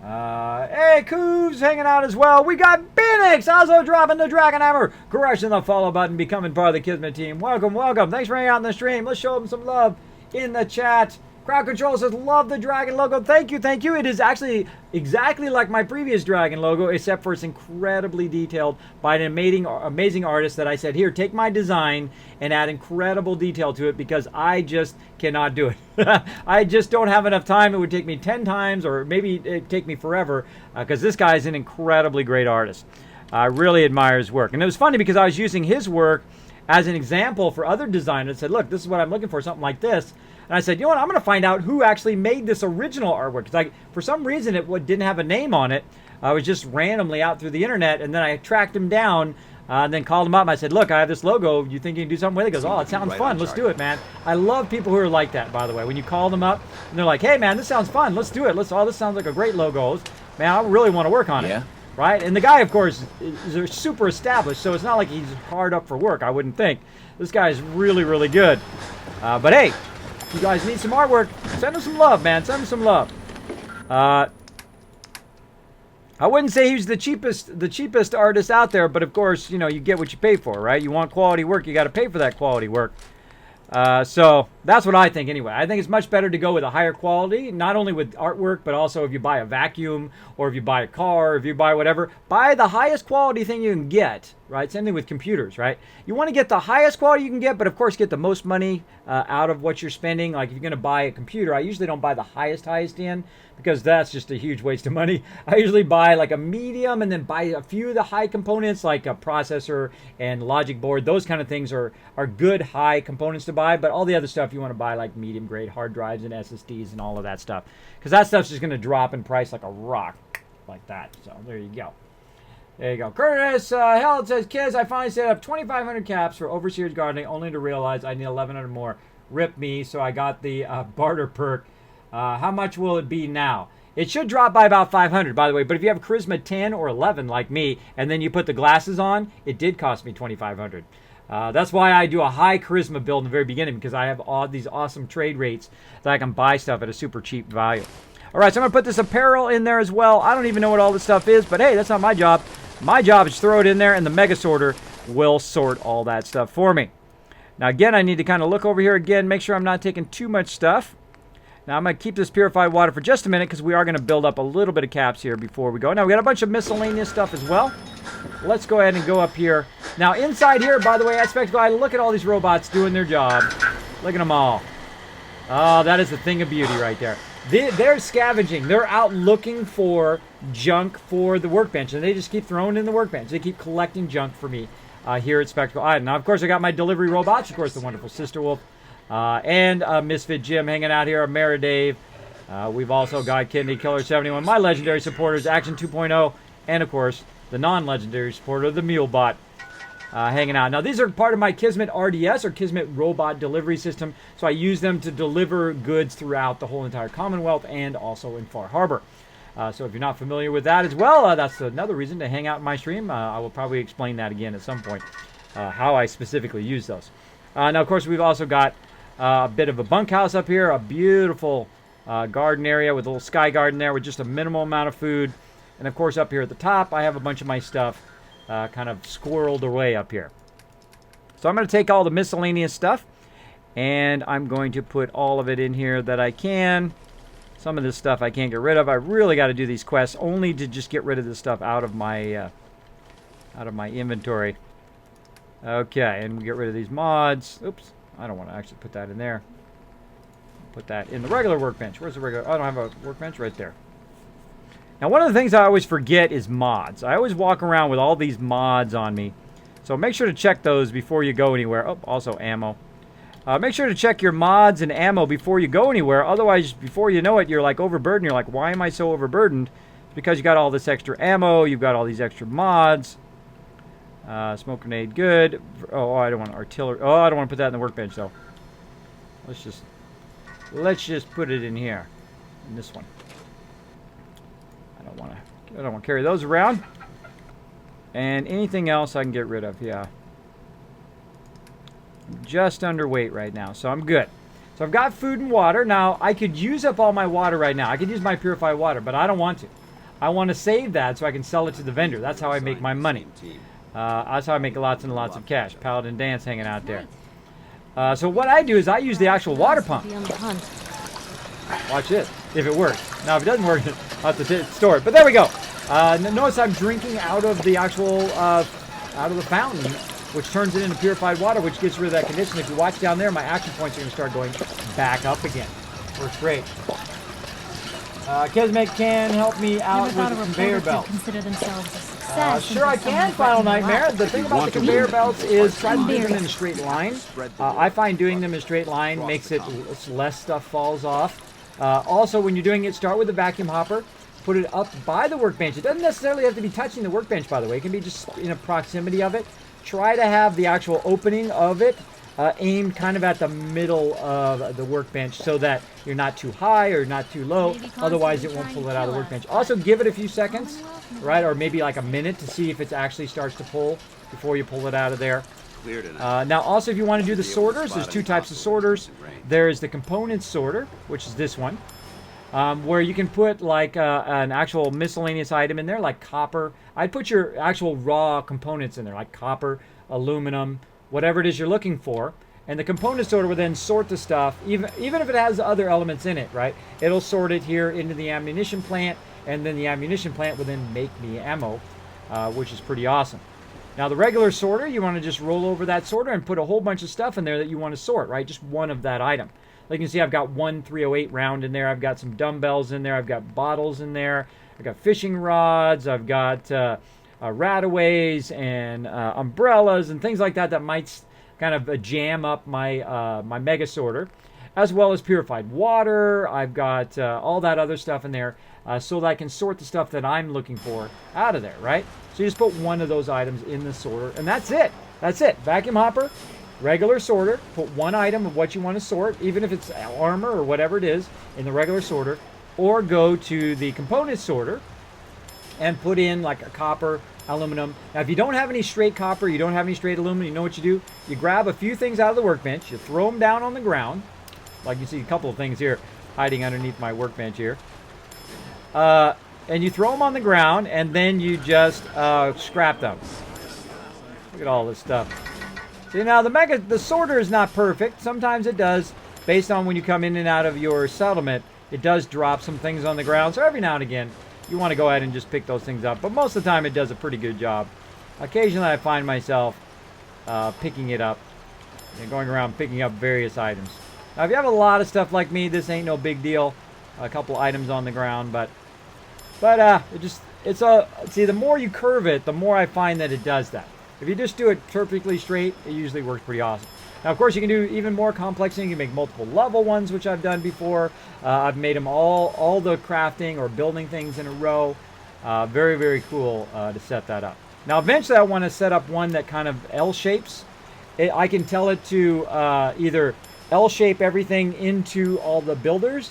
Hey, Coos hanging out as well. We got Phoenix also dropping the Dragon Hammer. Crushing the follow button, becoming part of the Kismet team. Welcome, welcome. Thanks for hanging out in the stream. Let's show them some love in the chat. Crowd Control says, love the dragon logo. Thank you, thank you. It is actually exactly like my previous dragon logo, except for it's incredibly detailed by an amazing artist that I said, here, take my design and add incredible detail to it because I just cannot do it. I just don't have enough time. It would take me 10 times or maybe it'd take me forever because this guy is an incredibly great artist. I really admire his work. And it was funny because I was using his work as an example for other designers. I said, look, this is what I'm looking for, something like this. And I said, you know what, I'm going to find out who actually made this original artwork. Because for some reason, it didn't have a name on it. I was just randomly out through the internet. And then I tracked him down and then called him up. And I said, look, I have this logo. You think you can do something with it? He goes, oh, it sounds fun. Let's do it, man. I love people who are like that, by the way. When you call them up and they're like, hey, man, this sounds fun. Let's do it. Oh, this sounds like a great logo. Man, I really want to work on it. right? And the guy, of course, is super established, so it's not like he's hard up for work, I wouldn't think. This guy is really, really good. But hey, if you guys need some artwork, send him some love, man. Send him some love. I wouldn't say he's the cheapest artist out there, but of course, you know, you get what you pay for, right? You want quality work, you got to pay for that quality work. So that's what I think anyway. I think it's much better to go with a higher quality, not only with artwork, but also if you buy a vacuum or if you buy a car, or if you buy whatever, buy the highest quality thing you can get, right? Same thing with computers, right? You want to get the highest quality you can get, but of course get the most money out of what you're spending. Like if you're going to buy a computer, I usually don't buy the highest end because that's just a huge waste of money. I usually buy like a medium and then buy a few of the high components like a processor and logic board. Those kind of things are good high components to buy, but all the other stuff you want to buy like medium grade hard drives and SSDs and all of that stuff, because that stuff's just going to drop in price like a rock like that. So there you go. There you go. Curtis Hell says, Kids, I finally set up 2,500 caps for overseers gardening only to realize I need 1,100 more. Rip me, so I got the barter perk. How much will it be now? It should drop by about 500, by the way, but if you have Charisma 10 or 11 like me, and then you put the glasses on, it did cost me 2,500. That's why I do a high Charisma build in the very beginning, because I have all these awesome trade rates that I can buy stuff at a super cheap value. All right, so I'm going to put this apparel in there as well. I don't even know what all this stuff is, but hey, that's not my job. My job is to throw it in there, and the Mega Sorter will sort all that stuff for me. Now, again, I need to kind of look over here again, make sure I'm not taking too much stuff. Now, I'm going to keep this purified water for just a minute because we are going to build up a little bit of caps here before we go. Now, we got a bunch of miscellaneous stuff as well. Let's go ahead and go up here. Now, inside here, by the way, at Spectacle Island, look at all these robots doing their job. Look at them all. Oh, that is a thing of beauty right there. They're scavenging. They're out looking for junk for the workbench, and they just keep throwing in the workbench. They keep collecting junk for me here at Spectacle Island. Now, of course, I got my delivery robots. Of course, the wonderful Sister Wolf and Misfit Jim hanging out here. Mara Dave. We've also got Kidney Killer 71. My legendary supporters, Action 2.0, and of course, the non-legendary supporter, the Mulebot. Hanging out. Now, these are part of my Kismet RDS, or Kismet Robot Delivery System, so I use them to deliver goods throughout the whole entire Commonwealth and also in Far Harbor. So if you're not familiar with that as well, that's another reason to hang out in my stream. I will probably explain that again at some point, how I specifically use those. Now, of course, we've also got a bit of a bunkhouse up here, a beautiful garden area with a little sky garden there with just a minimal amount of food. And, of course, up here at the top, I have a bunch of my stuff kind of squirreled away up here. So I'm going to take all the miscellaneous stuff, and I'm going to put all of it in here that I can. Some of this stuff I can't get rid of. I really got to do these quests only to just get rid of this stuff out of my inventory. Okay, and we get rid of these mods. Oops, I don't want to actually put that in there. Put that in the regular workbench. Where's the regular? I don't have a workbench right there. Now, one of the things I always forget is mods. I always walk around with all these mods on me. So make sure to check those before you go anywhere. Oh, also ammo. Make sure to check your mods and ammo before you go anywhere. Otherwise, before you know it, you're like overburdened. You're like, why am I so overburdened? It's because you got all this extra ammo. You've got all these extra mods. Smoke grenade, good. Oh, I don't want artillery. Oh, I don't want to put that in the workbench, though. Let's just put it in here. In this one. I don't want to carry those around. And anything else I can get rid of, yeah. I'm just underweight right now, so I'm good. So I've got food and water. Now, I could use up all my water right now. I could use my purified water, but I don't want to. I want to save that so I can sell it to the vendor. That's how I make my money. That's how I make lots and lots of cash. Paladin Dance hanging out there. So what I do is I use the actual water pump. Watch this, if it works. Now, if it doesn't work, I'll have to store it. But there we go. Notice I'm drinking out of the actual, out of the fountain, which turns it into purified water, which gets rid of that condition. If you watch down there, my action points are going to start going back up again. Works great. Kismet can help me out with the conveyor belts. Consider themselves a success. Sure I can, Final Nightmare. The thing about the conveyor belts is try to do them in a straight line. I find doing them in a straight line makes it less stuff falls off. Also, when you're doing it, start with the vacuum hopper. Put it up by the workbench. It doesn't necessarily have to be touching the workbench, by the way. It can be just in a proximity of it. Try to have the actual opening of it aimed kind of at the middle of the workbench so that you're not too high or not too low. Otherwise, it won't pull it out of the workbench. Also, give it a few seconds, right? Or maybe like a minute to see if it actually starts to pull before you pull it out of there. Now, also, if you want to do the sorters, there's two types of sorters. There's the component sorter, which is this one, where you can put like an actual miscellaneous item in there, like copper. I'd put your actual raw components in there, like copper, aluminum, whatever it is you're looking for. And the component sorter will then sort the stuff, even if it has other elements in it, right? It'll sort it here into the ammunition plant, and then the ammunition plant will then make me ammo, which is pretty awesome. Now the regular sorter, you want to just roll over that sorter and put a whole bunch of stuff in there that you want to sort, right? Just one of that item. Like you can see, I've got one 308 round in there. I've got some dumbbells in there. I've got bottles in there. I've got fishing rods. I've got rataways and umbrellas and things like that that might kind of jam up my my mega sorter, as well as purified water. I've got all that other stuff in there so that I can sort the stuff that I'm looking for out of there, right? So you just put one of those items in the sorter, and that's it. That's it. Vacuum hopper, regular sorter, put one item of what you want to sort, even if it's armor or whatever it is, in the regular sorter, or go to the component sorter and put in like a copper, aluminum. Now, if you don't have any straight copper, you don't have any straight aluminum, you know what you do? You grab a few things out of the workbench, you throw them down on the ground, like you see a couple of things here hiding underneath my workbench here. And you throw them on the ground, and then you just scrap them. Look at all this stuff. See, now the sorter is not perfect. Sometimes it does, based on when you come in and out of your settlement, it does drop some things on the ground. So every now and again, you want to go ahead and just pick those things up. But most of the time, it does a pretty good job. Occasionally, I find myself picking it up and going around picking up various items. Now, if you have a lot of stuff like me, this ain't no big deal. A couple items on the ground, but see, the more you curve it, the more I find that it does that. If you just do it perfectly straight, it usually works pretty awesome. Now, of course, you can do even more complex things. You can make multiple level ones, which I've done before. I've made them all the crafting or building things in a row. Very, very cool to set that up. Now, eventually, I want to set up one that kind of L-shapes. I can tell it to either L-shape everything into all the builders.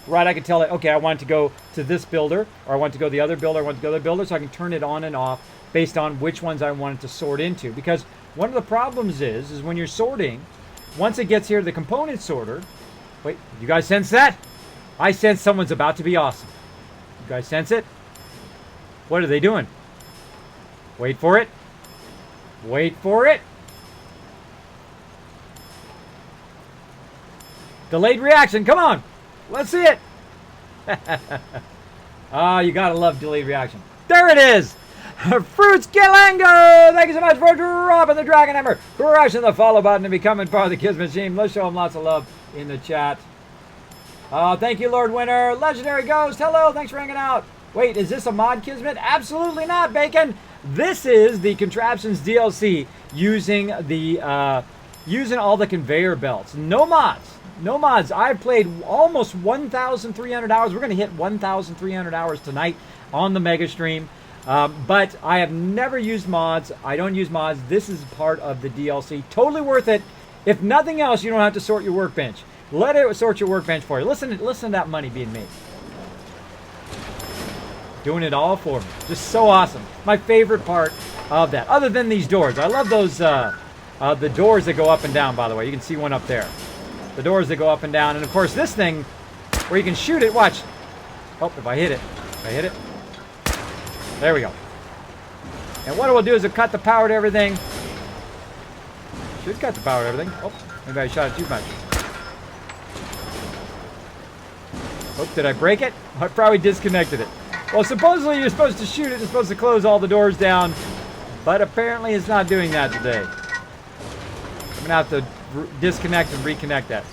Right, I can tell it, okay, I want it to go to this builder, or I want it to go to the other builder, I want it to go to the other builder, so I can turn it on and off based on which ones I want it to sort into. Because one of the problems is when you're sorting, once it gets here to the component sorter, wait, you guys sense that? I sense someone's about to be awesome. You guys sense it? What are they doing? Wait for it. Wait for it. Delayed reaction, come on. Let's see it. Oh, you gotta love delayed reaction. There it is. Fruits Galango! Thank you so much for dropping the Dragon Hammer. Crushing the follow button and becoming part of the Kismet team. Let's show them lots of love in the chat. Thank you, Lord Winner. Legendary Ghost, hello. Thanks for hanging out. Wait, is this a mod Kismet? Absolutely not, Bacon. This is the Contraptions DLC using the using all the conveyor belts. No mods. No mods. I've played almost 1,300 hours. We're going to hit 1,300 hours tonight on the Mega Stream. But I have never used mods. I don't use mods. This is part of the DLC. Totally worth it. If nothing else, you don't have to sort your workbench. Let it sort your workbench for you. Listen to that money being made. Doing it all for me. Just so awesome. My favorite part of that. Other than these doors. I love those, the doors that go up and down, by the way. You can see one up there. The doors that go up and down. And, of course, this thing where you can shoot it. Watch. Oh, if I hit it. If I hit it. There we go. And what it will do is it'll cut the power to everything. Should cut the power to everything. Oh, maybe I shot it too much. Oh, did I break it? I probably disconnected it. Well, supposedly you're supposed to shoot it. It's supposed to close all the doors down. But apparently it's not doing that today. I'm going to have to disconnect and reconnect that.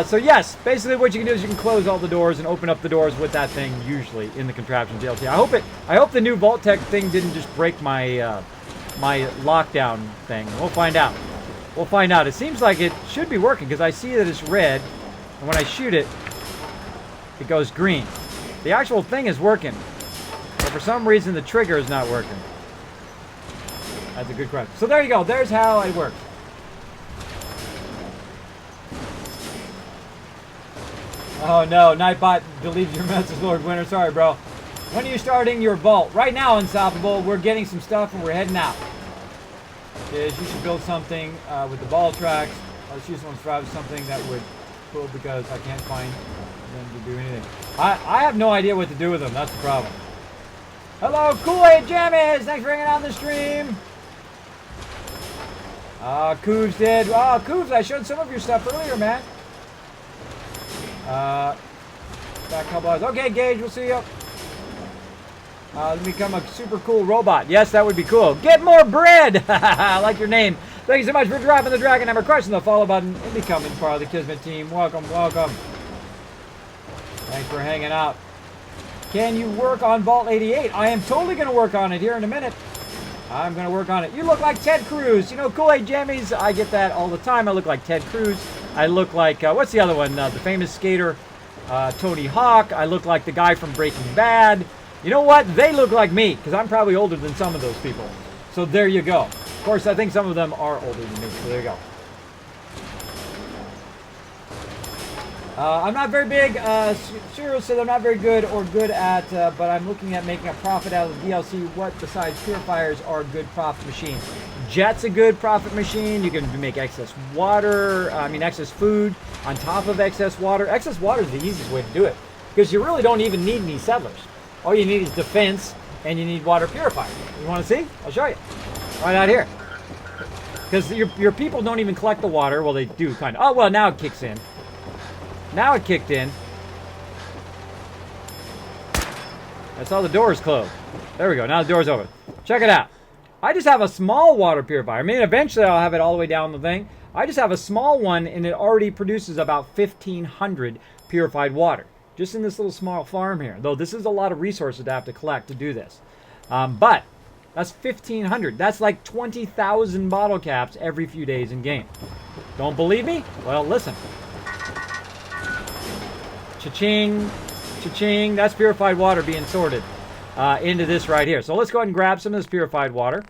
So yes, basically what you can do is you can close all the doors and open up the doors with that thing usually in the Contraption DLC. I hope the new vault-tec thing didn't just break my my lockdown thing. We'll find out. We'll find out. It seems like it should be working because I see that it's red, and when I shoot it, it goes green. The actual thing is working, but for some reason the trigger is not working. That's a good question. So there you go. There's how it works. Oh no, Nightbot deleted your message, Lord Winter. Sorry, bro. When are you starting your vault? Right now, Unstoppable. We're getting some stuff and we're heading out. You should build something with the ball tracks. Let's use one to something that would cool because I can't find them to do anything. I have no idea what to do with them. That's the problem. Hello, Kool-Aid Jammies. Thanks for hanging out on the stream. Coos did. Oh, Coos, I showed some of your stuff earlier, man. Back a couple hours. Okay, Gage, we'll see you. Become a super cool robot. Yes, that would be cool. Get more bread! I like your name. Thank you so much for dropping the dragon number, crushing the follow button, and becoming part of the Kismet team. Welcome, welcome. Thanks for hanging out. Can you work on Vault 88? I am totally going to work on it here in a minute. I'm going to work on it. You look like Ted Cruz. You know, Kool-Aid Jammies, I get that all the time. I look like Ted Cruz. I look like, what's the other one? The famous skater, Tony Hawk. I look like the guy from Breaking Bad. You know what? They look like me, because I'm probably older than some of those people. So there you go. Of course, I think some of them are older than me, so there you go. I'm not very big. Cyril said I'm not very good or good at, but I'm looking at making a profit out of the DLC. What besides purifiers are good profit machines? Jet's a good profit machine. You can make excess water, excess food on top of excess water. Excess water is the easiest way to do it, because you really don't even need any settlers. All you need is defense, and you need water purifier. You want to see? I'll show you. Right out here. Because your people don't even collect the water. Well, they do, kind of. Oh, well, now it kicks in. Now it kicked in. That's all the doors closed. There we go. Now the door's open. Check it out. I just have a small water purifier. I mean, eventually I'll have it all the way down the thing. I just have a small one, and it already produces about 1,500 purified water. Just in this little small farm here. Though this is a lot of resources to have to collect to do this. But that's 1,500. That's like 20,000 bottle caps every few days in game. Don't believe me? Well, listen. Cha-ching. Cha-ching. That's purified water being sorted into this right here. So let's go ahead and grab some of this purified water.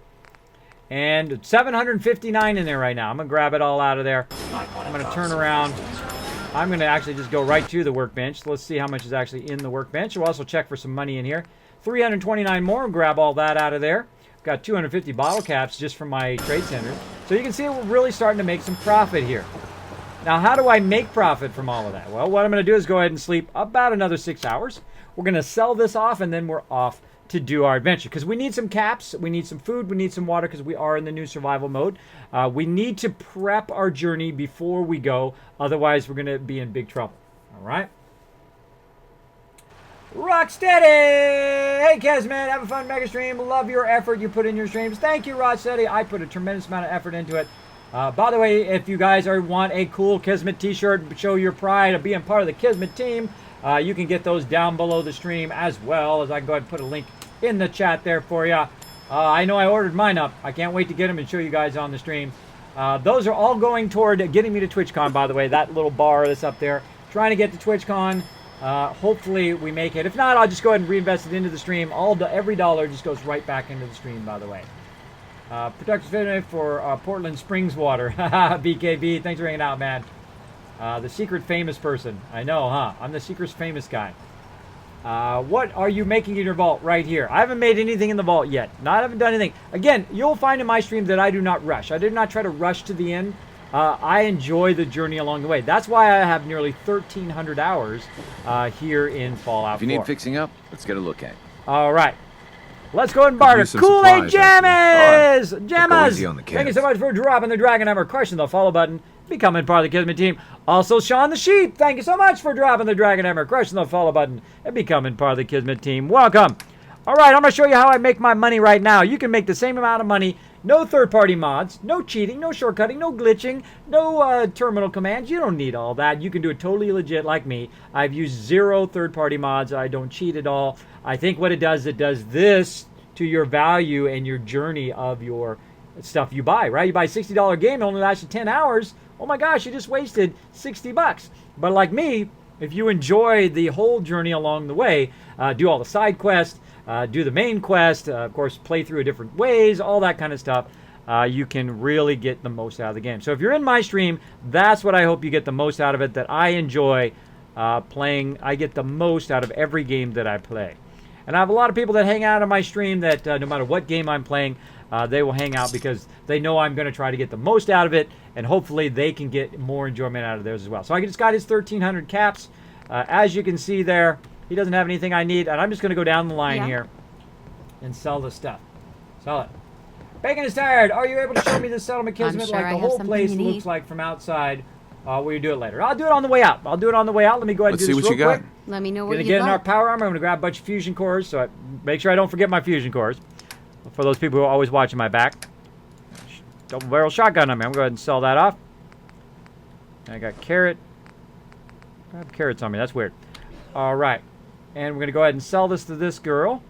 And 759 in there right now. I'm going to grab it all out of there. I'm going to turn around. I'm going to actually just go right to the workbench. Let's see how much is actually in the workbench. We'll also check for some money in here. 329 more. Grab all that out of there. Got 250 bottle caps just from my trade center. So you can see we're really starting to make some profit here. Now, how do I make profit from all of that? Well, what I'm going to do is go ahead and sleep about another 6 hours. We're going to sell this off, and then we're off to do our adventure. Because we need some caps, we need some food, we need some water, because we are in the new survival mode. We need to prep our journey before we go. Otherwise, we're going to be in big trouble. All right? Rocksteady! Hey, Kismet, have a fun mega stream. Love your effort you put in your streams. Thank you, Rocksteady. I put a tremendous amount of effort into it. By the way, if you guys want a cool Kismet t-shirt, show your pride of being part of the Kismet team, you can get those down below the stream, as well as I can go ahead and put a link in the chat there for you. I know I ordered mine up. I can't wait to get them and show you guys on the stream. Those are all going toward getting me to TwitchCon, by the way. That little bar that's up there. Trying to get to TwitchCon. Hopefully we make it. If not, I'll just go ahead and reinvest it into the stream. Every dollar just goes right back into the stream, by the way. Protective Fitness for Portland Springs water. BKB, thanks for hanging out, man. The secret famous person. I know, huh? I'm the secret famous guy. What are you making in your vault right here? I haven't made anything in the vault yet. I haven't done anything. Again, you'll find in my stream that I do not rush. I did not try to rush to the end. I enjoy the journey along the way. That's why I have nearly 1,300 hours here in Fallout 4. If you need fixing up, let's get a look at it. All right. Let's go ahead and barter. Kool-Aid Jammies! Jammas! Thank you so much for dropping the dragon hammer, crushing the follow button, becoming part of the Kismet team. Also, Sean the Sheep, thank you so much for dropping the dragon hammer, crushing the follow button, and becoming part of the Kismet team. Welcome. All right, I'm going to show you how I make my money right now. You can make the same amount of money. No third-party mods, no cheating, no shortcutting, no glitching, no terminal commands. You don't need all that. You can do it totally legit like me. I've used 0 third-party mods. I don't cheat at all. I think what it does this to your value and your journey of your stuff you buy, right? You buy a $60 game, it only lasts you 10 hours. Oh my gosh, you just wasted 60 bucks. But like me, if you enjoy the whole journey along the way, do all the side quests, do the main quest, of course, play through it different ways, all that kind of stuff, you can really get the most out of the game. So if you're in my stream, that's what I hope you get the most out of it, that I enjoy playing. I get the most out of every game that I play. And I have a lot of people that hang out on my stream that no matter what game I'm playing, they will hang out because they know I'm going to try to get the most out of it, and hopefully they can get more enjoyment out of theirs as well. So I just got his 1,300 caps. As you can see there, he doesn't have anything I need, and I'm just going to go down the line here and sell the stuff. Sell it. Bacon is tired. Are you able to show me this settlement, Kismet, like the whole place looks like from outside? Will you do it later? I'll do it on the way out. Let me go ahead and do this real quick. Let me know what Gonna you get got. in our power armor. I'm gonna grab a bunch of fusion cores, so make sure I don't forget my fusion cores. For those people who are always watching my back. Double barrel shotgun on me. I'm gonna go ahead and sell that off. I got carrot. I have carrots on me. That's weird. All right, and we're gonna go ahead and sell this to this girl.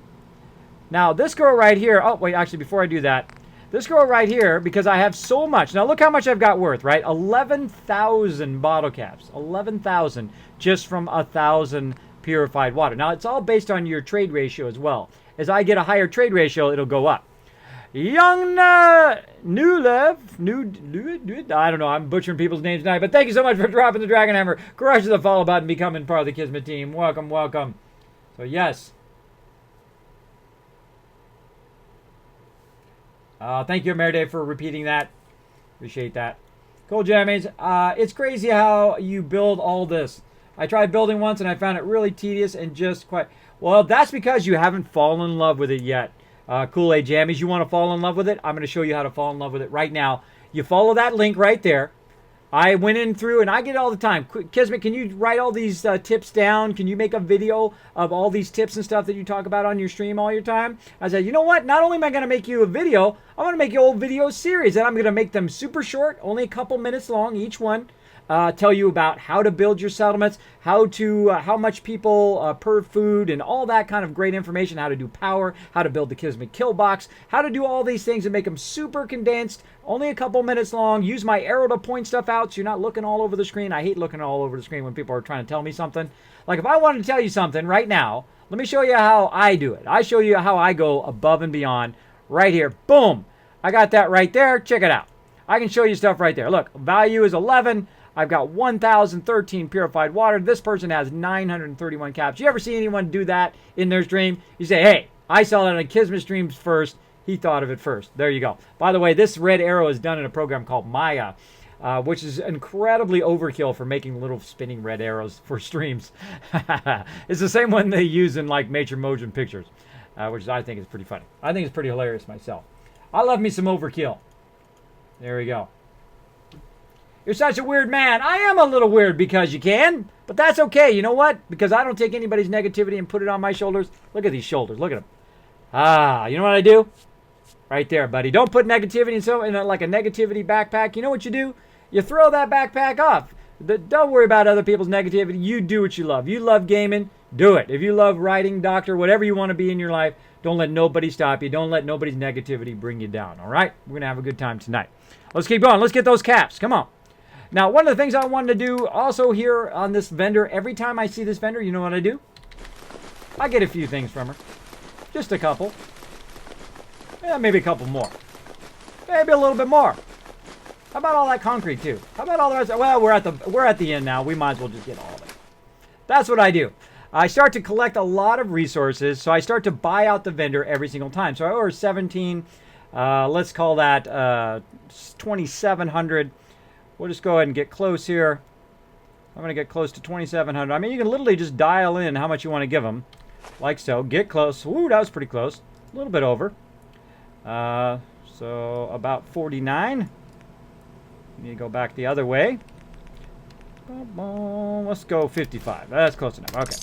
Now this girl right here. Oh wait, actually before I do that. This girl right here, because I have so much. Now look how much I've got worth, right? 11,000 bottle caps. 11,000 just from 1,000 purified water. Now it's all based on your trade ratio as well. As I get a higher trade ratio, it'll go up. Young Newlev, I don't know, I'm butchering people's names tonight, but thank you so much for dropping the Dragon Hammer. Crush the follow button, becoming part of the Kismet team. Welcome, welcome. So yes. Thank you, Meride, for repeating that. Appreciate that. Cool, Jammies. It's crazy how you build all this. I tried building once and I found it really tedious and just quite... Well, that's because you haven't fallen in love with it yet. Kool-Aid Jammies, you want to fall in love with it? I'm going to show you how to fall in love with it right now. You follow that link right there. I went in through, and I get it all the time. Kismet, can you write all these tips down? Can you make a video of all these tips and stuff that you talk about on your stream all your time? I said, you know what? Not only am I going to make you a video, I'm going to make you a whole video series, and I'm going to make them super short, only a couple minutes long each one. Tell you about how to build your settlements, how much people per food, and all that kind of great information, how to do power, how to build the Kismet kill box, how to do all these things and make them super condensed, only a couple minutes long. Use my arrow to point stuff out so you're not looking all over the screen. I hate looking all over the screen when people are trying to tell me something. Like if I wanted to tell you something right now, let me show you how I do it. I show you how I go above and beyond right here. Boom! I got that right there. Check it out. I can show you stuff right there. Look, value is 11. I've got 1,013 purified water. This person has 931 caps. You ever see anyone do that in their stream? You say, hey, I saw that on Kismet streams first. He thought of it first. There you go. By the way, this red arrow is done in a program called Maya, which is incredibly overkill for making little spinning red arrows for streams. It's the same one they use in like major motion pictures, which I think is pretty funny. I think it's pretty hilarious myself. I love me some overkill. There we go. You're such a weird man. I am a little weird because you can, but that's okay. You know what? Because I don't take anybody's negativity and put it on my shoulders. Look at these shoulders. Look at them. You know what I do? Right there, buddy. Don't put negativity in like a negativity backpack. You know what you do? You throw that backpack off. Don't worry about other people's negativity. You do what you love. You love gaming. Do it. If you love writing, doctor, whatever you want to be in your life, don't let nobody stop you. Don't let nobody's negativity bring you down. All right? We're going to have a good time tonight. Let's keep going. Let's get those caps. Come on. Now, one of the things I wanted to do also here on this vendor, every time I see this vendor, you know what I do? I get a few things from her. Just a couple. Yeah, maybe a couple more. Maybe a little bit more. How about all that concrete, too? How about all the rest? Well, we're at the end now. We might as well just get all of it. That's what I do. I start to collect a lot of resources, so I start to buy out the vendor every single time. So I order 17, let's call that 2,700. We'll just go ahead and get close here. I'm going to get close to 2,700. I mean, you can literally just dial in how much you want to give them. Like so. Get close. Ooh, that was pretty close. A little bit over. So about 49. Need to go back the other way. Let's go 55. That's close enough. Okay.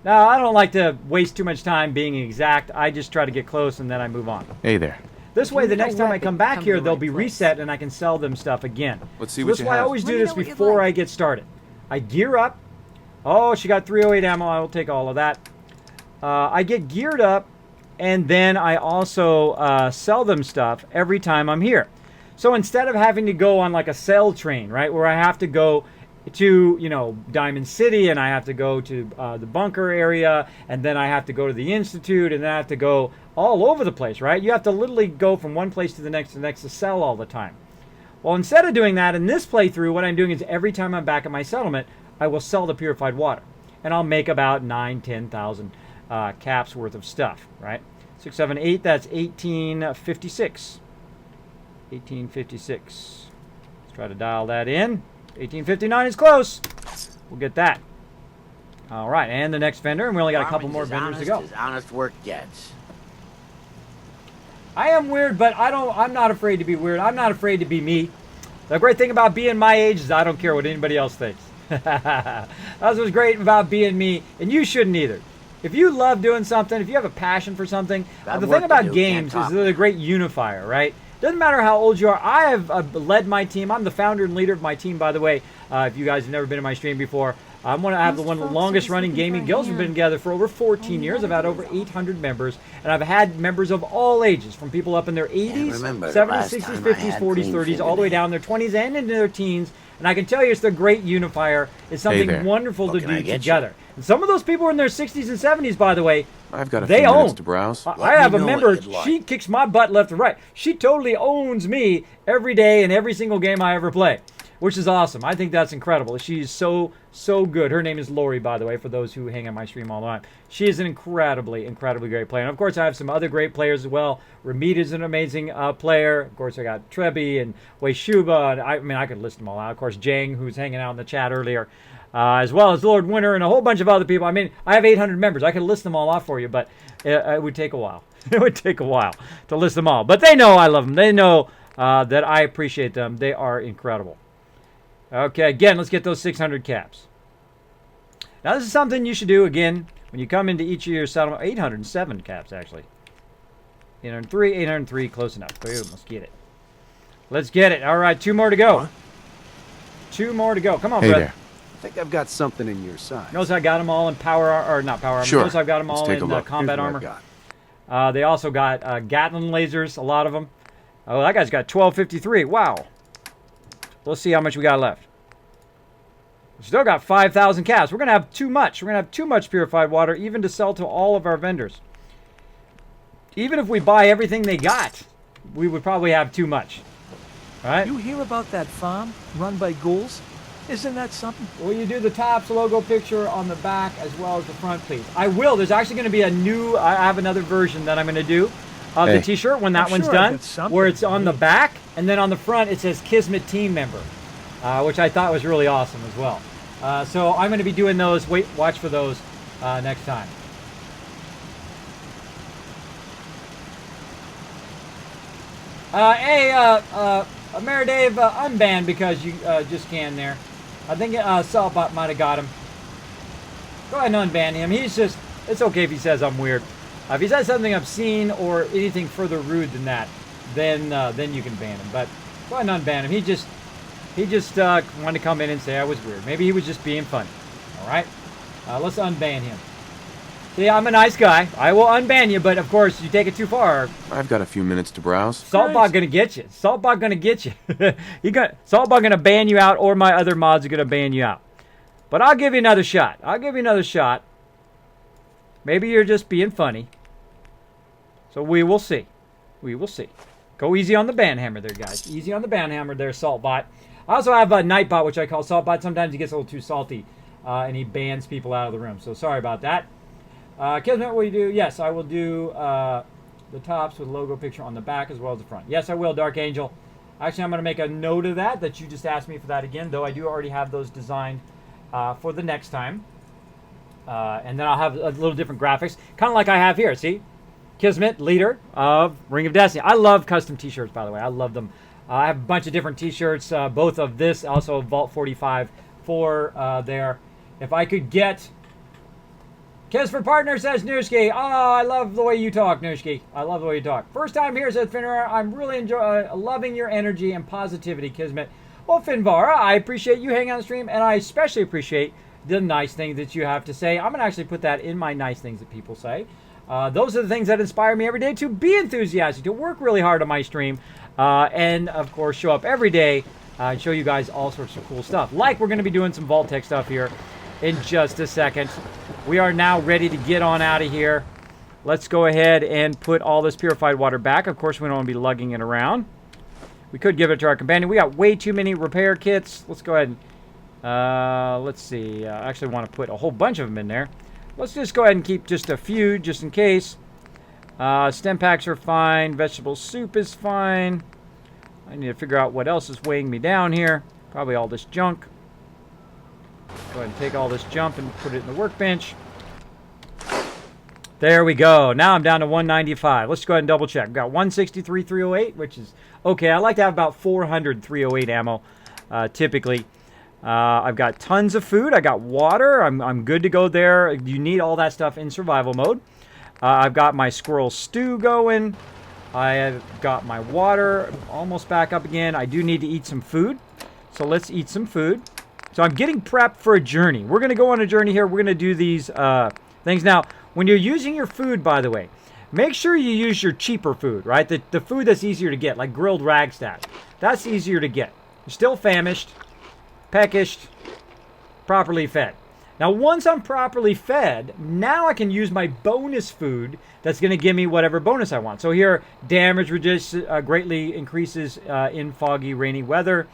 Now, I don't like to waste too much time being exact. I just try to get close and then I move on. Hey there. This way, the next time I come back here, they'll be reset and I can sell them stuff again. Let's see what you have. That's why I always do this before I get started. I gear up. Oh, she got 308 ammo. I will take all of that. I get geared up, and then I also sell them stuff every time I'm here. So instead of having to go on like a sell train, right, where I have to go to, you know, Diamond City, and I have to go to the bunker area, and then I have to go to the Institute, and then I have to go all over the place, right? You have to literally go from one place to the next to sell all the time. Well, instead of doing that, in this playthrough, what I'm doing is every time I'm back at my settlement, I will sell the purified water. And I'll make about 10,000 caps worth of stuff, right? 6, 7, 8, that's 1856. 1856. Let's try to dial that in. 1859 is close. We'll get that. All right, and the next vendor, and we only got a couple more vendors to go. As honest work gets. I am weird, but I'm not afraid to be weird. I'm not afraid to be me. The great thing about being my age is I don't care what anybody else thinks. That's what's great about being me, and you shouldn't either. If you love doing something, if you have a passion for something, the thing about games is they're a great unifier, right? Doesn't matter how old you are. I have led my team. I'm the founder and leader of my team, by the way. If you guys have never been in my stream before, I have one of the longest running gaming guilds. We've been together for over 14 years. I've had over 800 members, and I've had members of all ages, from people up in their 80s, 70s, 60s, 50s, 40s, 30s, all the way down in their 20s and into their teens. And I can tell you it's the great unifier. It's something wonderful to do together. And some of those people are in their 60s and 70s, by the way. I've got a few minutes to browse. I have a member, she kicks my butt left and right. She totally owns me every day in every single game I ever play, which is awesome. I think that's incredible. She's so good. Her name is Lori, by the way, for those who hang on my stream all the time. She is an incredibly great player. And, of course, I have some other great players as well. Ramita is an amazing player. Of course, I got Trebi and Wei Shuba. And I could list them all out. Of course, Jang, who's hanging out in the chat earlier, as well as Lord Winter and a whole bunch of other people. I mean, I have 800 members. I could list them all off for you, but it would take a while. It would take a while to list them all. But they know I love them. They know that I appreciate them. They are incredible. Okay, again, let's get those 600 caps. Now, this is something you should do, again, when you come into each of your settlement. 807 caps, actually. 803, close enough. Boom, let's get it. Let's get it. All right, 2 more to go. 2 more to go. Come on, brother. I think I've got something in your size. Notice I got them all in not power armor. Sure. Notice I've got them all in combat armor. They also got Gatling lasers, a lot of them. Oh, that guy's got 1253. Wow. Let's see how much we got left. We still got 5,000 caps. We're going to have too much. We're going to have too much purified water even to sell to all of our vendors. Even if we buy everything they got, we would probably have too much. Right? You hear about that farm run by ghouls? Isn't that something? Will you do the Tops logo picture on the back as well as the front, please? I will. There's actually going to be I have another version that I'm going to do of the t-shirt when that one's done, where it's on the back, and then on the front it says Kismet team member, which I thought was really awesome as well. So I'm going to be doing those. Watch for those next time. Mayor Dave, unbanned because you just can there. I think Saltbot might have got him. Go ahead and unban him. It's okay if he says I'm weird. If he says something obscene or anything further rude than that, then you can ban him. But go ahead and unban him. He just wanted to come in and say I was weird. Maybe he was just being funny. All right? Let's unban him. See, I'm a nice guy. I will unban you, but of course, you take it too far. I've got a few minutes to browse. Saltbot gonna get you. Saltbot gonna get you. Saltbot gonna ban you out, or my other mods are gonna ban you out. But I'll give you another shot. Maybe you're just being funny. So we will see. We will see. Go easy on the ban hammer there, guys. Easy on the ban hammer there, Saltbot. I also have a Nightbot, which I call Saltbot. Sometimes he gets a little too salty, and he bans people out of the room. So sorry about that. Kismet, will you do? Yes, I will do the Tops with logo picture on the back as well as the front. Yes, I will, Dark Angel. Actually, I'm going to make a note of that you just asked me for that again, though I do already have those designed for the next time. And then I'll have a little different graphics, kind of like I have here, see? Kismet, leader of Ring of Destiny. I love custom t-shirts, by the way. I love them. I have a bunch of different t-shirts, both of this, also Vault 45 for there. If I could get... Kiss for partner, says Nooski. Oh, I love the way you talk, Nooski. I love the way you talk. First time here, says Finvara. I'm really loving your energy and positivity, Kismet. Well, Finvara, I appreciate you hanging on the stream, and I especially appreciate the nice things that you have to say. I'm going to actually put that in my nice things that people say. Those are the things that inspire me every day to be enthusiastic, to work really hard on my stream, and, of course, show up every day and show you guys all sorts of cool stuff. Like we're going to be doing some vault-tec stuff here in just a second. We are now ready to get on out of here. Let's go ahead and put all this purified water back. Of course, we don't want to be lugging it around. We could give it to our companion. We got way too many repair kits. Let's go ahead and Let's see. I actually want to put a whole bunch of them in there. Let's just go ahead and keep just a few, just in case. Stem packs are fine. Vegetable soup is fine. I need to figure out what else is weighing me down here. Probably all this junk. Go ahead and take all this junk and put it in the workbench. There we go. Now I'm down to 195. Let's go ahead and double check. We've got 163 308, which is okay. I like to have about 400 308 ammo, typically. I've got tons of food. I got water. I'm good to go there. You need all that stuff in survival mode. I've got my squirrel stew going. I have got my water almost back up again. I do need to eat some food. So let's eat some food. So I'm getting prepped for a journey. We're going to go on a journey here. We're going to do these things. Now, when you're using your food, by the way, make sure you use your cheaper food, right? The food that's easier to get, like grilled ragstash. That's easier to get. You're still famished, peckish, properly fed. Now, once I'm properly fed, now I can use my bonus food that's going to give me whatever bonus I want. So here, damage greatly increases in foggy, rainy weather.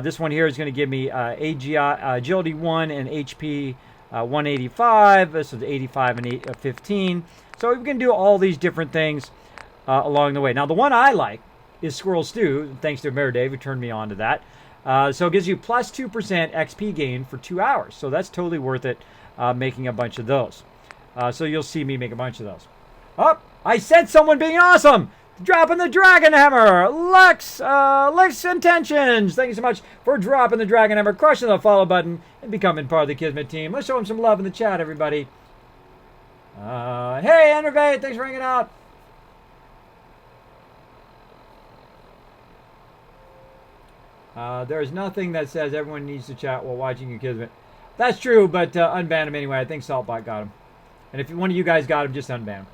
This one here is going to give me agility 1 and HP 185. This is 85 and 15. So we can do all these different things along the way. Now, the one I like is Squirrel Stew, thanks to Mayor Dave, who turned me on to that. So it gives you plus 2% XP gain for 2 hours. So that's totally worth it, making a bunch of those. So you'll see me make a bunch of those. Oh, I said someone being awesome! Dropping the Dragon Hammer! Lex Intentions! Thank you so much for dropping the Dragon Hammer, crushing the follow button, and becoming part of the Kismet team. Let's show him some love in the chat, everybody. Hey, Enervate! Thanks for hanging out. There's nothing that says everyone needs to chat while watching you, Kismet. That's true, but unban him anyway. I think Saltbot got him. And if one of you guys got him, just unban him.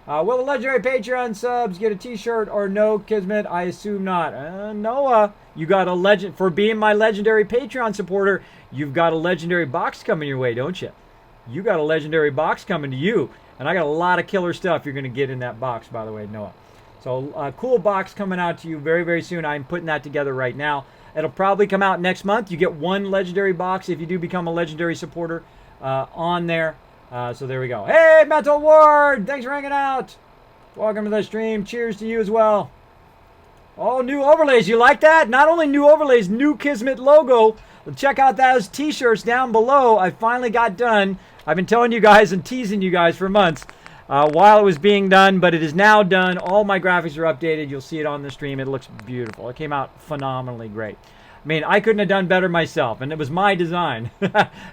Will the legendary Patreon subs get a t-shirt or no, Kismet? I assume not. Noah, you got a legend. For being my legendary Patreon supporter, you've got a legendary box coming your way, don't you? You got a legendary box coming to you. And I got a lot of killer stuff you're going to get in that box, by the way, Noah. So a cool box coming out to you very, very soon. I'm putting that together right now. It'll probably come out next month. You get one legendary box if you do become a legendary supporter on there. So there we go. Hey, Metal Ward! Thanks for hanging out. Welcome to the stream. Cheers to you as well. Oh, new overlays. You like that? Not only new overlays, new Kismet logo. Check out those t-shirts down below. I finally got done. I've been telling you guys and teasing you guys for months while it was being done, but it is now done. All my graphics are updated. You'll see it on the stream. It looks beautiful. It came out phenomenally great. I mean, I couldn't have done better myself, and it was my design.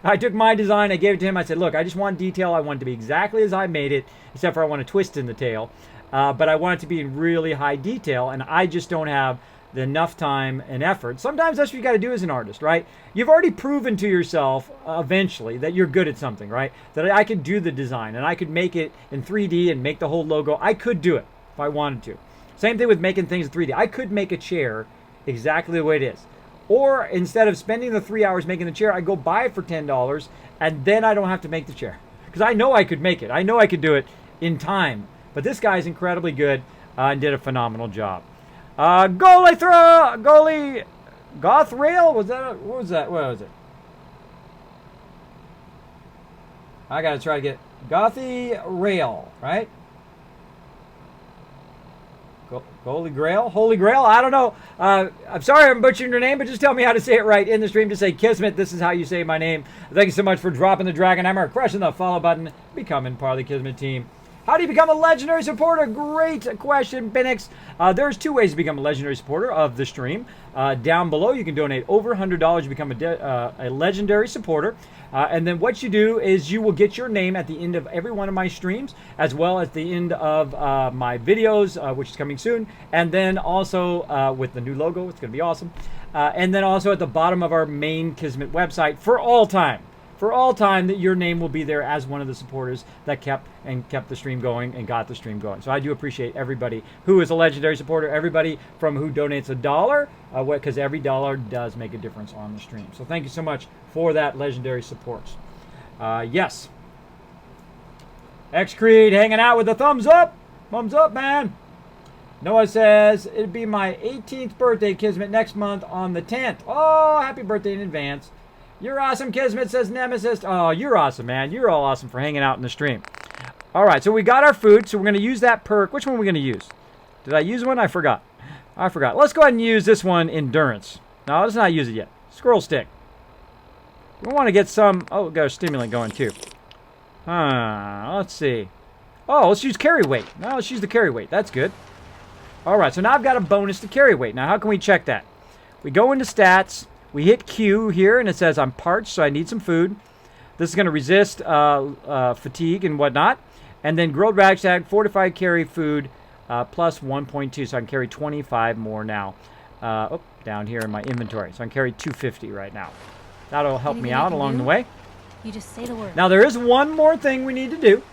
I took my design, I gave it to him. I said, look, I just want detail. I want it to be exactly as I made it, except for I want a twist in the tail. But I want it to be in really high detail, and I just don't have enough time and effort. Sometimes that's what you got to do as an artist, right? You've already proven to yourself eventually that you're good at something, right? That I could do the design, and I could make it in 3D and make the whole logo. I could do it if I wanted to. Same thing with making things in 3D. I could make a chair exactly the way it is. Or instead of spending the 3 hours making the chair, I go buy it for $10, and then I don't have to make the chair. Because I know I could make it. I know I could do it in time. But this guy's incredibly good and did a phenomenal job. Goalie Goth Rail? What was that? What was it? I gotta try to get Gothy Rail, right? Holy Grail? Holy Grail? I don't know. I'm sorry I'm butchering your name, but just tell me how to say it right in the stream. Just say Kismet. This is how you say my name. Thank you so much for dropping the Dragon Hammer, crushing the follow button, becoming part of the Kismet team. How do you become a legendary supporter? Great question, Binix. There's two ways to become a legendary supporter of the stream. Down below, you can donate over $100 to become a legendary supporter. And then what you do is you will get your name at the end of every one of my streams, as well as the end of my videos, which is coming soon. And then also with the new logo, it's going to be awesome. And then also at the bottom of our main Kismet website for all time. For all time, that your name will be there as one of the supporters that kept the stream going and got the stream going. So I do appreciate everybody who is a legendary supporter, everybody from who donates $1, because every dollar does make a difference on the stream. So thank you so much for that legendary support. Yes. X-Creed hanging out with the thumbs up. Thumbs up, man. Noah says, it'd be my 18th birthday, Kismet, next month on the 10th. Oh, happy birthday in advance. You're awesome, Kismet, says Nemesis. Oh, you're awesome, man. You're all awesome for hanging out in the stream. All right, so we got our food, so we're going to use that perk. Which one are we going to use? Did I use one? I forgot. Let's go ahead and use this one, Endurance. No, let's not use it yet. Scroll stick. We want to get some... Oh, we got a stimulant going, too. Let's see. Oh, let's use carry weight. No, let's use the carry weight. That's good. All right, so now I've got a bonus to carry weight. Now, how can we check that? We go into stats. We hit Q here, and it says I'm parched, so I need some food. This is going to resist fatigue and whatnot. And then grilled ragtag, fortified carry food, plus 1.2, so I can carry 25 more now. Down here in my inventory. So I can carry 250 right now. That'll help me out along the way. You just say the word. Now, there is one more thing we need to do.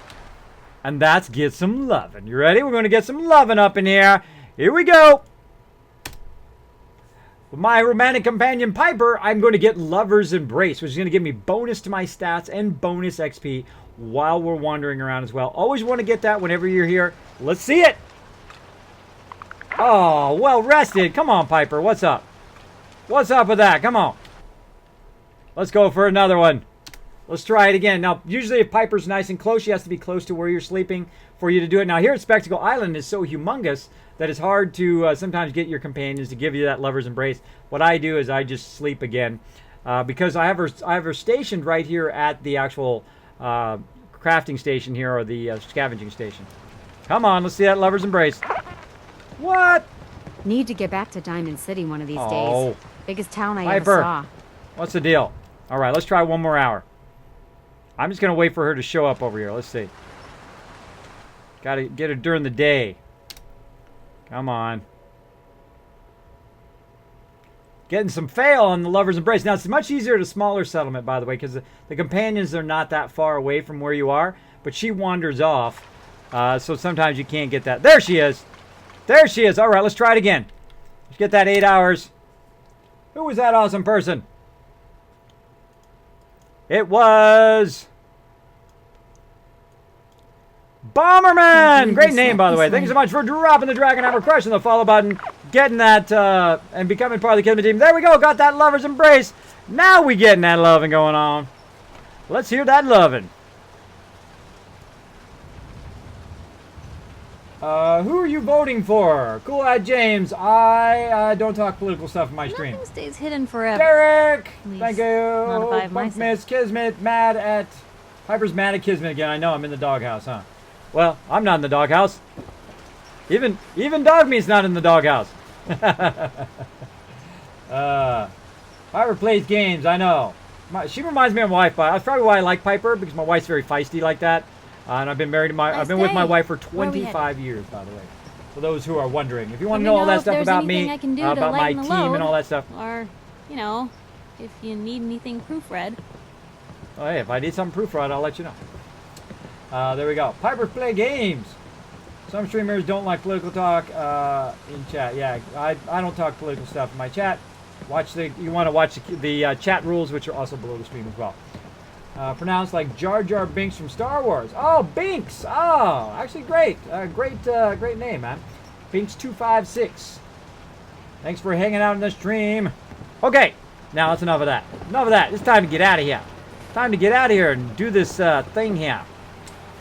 And that's get some lovin'. You ready? We're going to get some lovin' up in here. Here we go. With my romantic companion, Piper, I'm going to get Lover's Embrace, which is going to give me bonus to my stats and bonus XP while we're wandering around as well. Always want to get that whenever you're here. Let's see it. Oh, well rested. Come on, Piper. What's up? What's up with that? Come on. Let's go for another one. Let's try it again. Now, usually if Piper's nice and close, she has to be close to where you're sleeping for you to do it. Now, here at Spectacle Island is so humongous that it's hard to sometimes get your companions to give you that Lover's Embrace. What I do is I just sleep again because I have her stationed right here at the actual crafting station here, or the scavenging station. Come on, let's see that Lover's Embrace. What? Need to get back to Diamond City one of these Oh. days. Biggest town I Piper, ever saw. what's the deal? All right, let's try one more hour. I'm just going to wait for her to show up over here. Let's see. Got to get her during the day. Come on. Getting some fail on the Lover's Embrace. Now, it's much easier at a smaller settlement, by the way, because the companions are not that far away from where you are, but she wanders off, so sometimes you can't get that. There she is. There she is. All right, let's try it again. Let's get that 8 hours. Who was that awesome person? It was Bomberman! Great name, by the way. Thank you so much for dropping the Dragon Hammer, crushing the follow button, getting that, and becoming part of the Kismet team. There we go. Got that Lover's Embrace. Now we getting that loving going on. Let's hear that loving. Who are you voting for? Cool Eyed James. I don't talk political stuff in my stream. Nothing stays hidden forever. Derek! Least Thank you. not if I have Punk my Miss Kismet, mad at... Piper's mad at Kismet again. I know, I'm in the doghouse, huh? Well, I'm not in the doghouse. Even Dogmeat's not in the doghouse. Piper plays games, I know. She reminds me of my wife, but that's probably why I like Piper, because my wife's very feisty like that. And I've been married to I've been with my wife for 25 years, by the way. For those who are wondering. If you want to know all that stuff about me, about my team and all that stuff. Or, you know, if you need anything proofread. Oh, hey, if I need something proofread, I'll let you know. There we go. Piper play games. Some streamers don't like political talk in chat. Yeah, I don't talk political stuff in my chat. You want to watch the chat rules, which are also below the stream as well. Pronounced like Jar Jar Binks from Star Wars. Oh, Binks! Oh, actually great. Great name, man. Binks256. Thanks for hanging out in the stream. Okay, now that's enough of that. Enough of that. It's time to get out of here. Time to get out of here and do this thing here.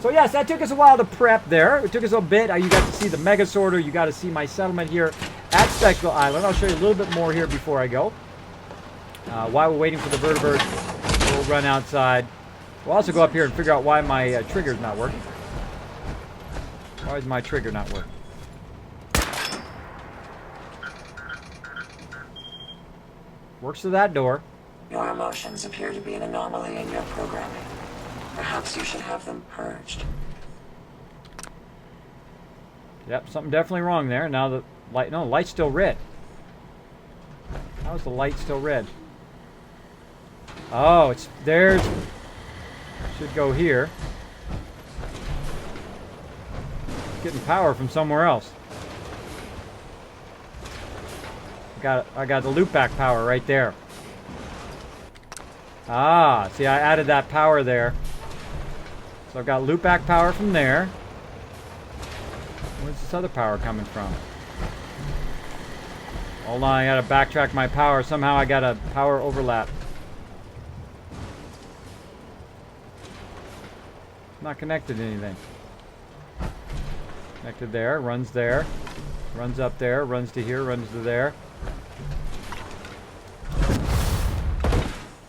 So yes, that took us a while to prep there. It took us a bit. You got to see the Mega Sorter. You got to see my settlement here at Spectacle Island. I'll show you a little bit more here before I go. While we're waiting for the vertibird, we'll run outside. We'll also go up here and figure out why my trigger's not working. Why is my trigger not working? Works to that door. Your emotions appear to be an anomaly in your programming. Perhaps you should have them purged. Yep, something definitely wrong there. Now the light, no, the light's still red. How is the light still red? Oh, it's there's. Should go here. Getting power from somewhere else. I got the loopback power right there. Ah, see, I added that power there. So I've got loopback power from there. Where's this other power coming from? Hold on, I gotta backtrack my power. Somehow I got a power overlap. not connected to anything. Connected there, runs up there, runs to here, runs to there.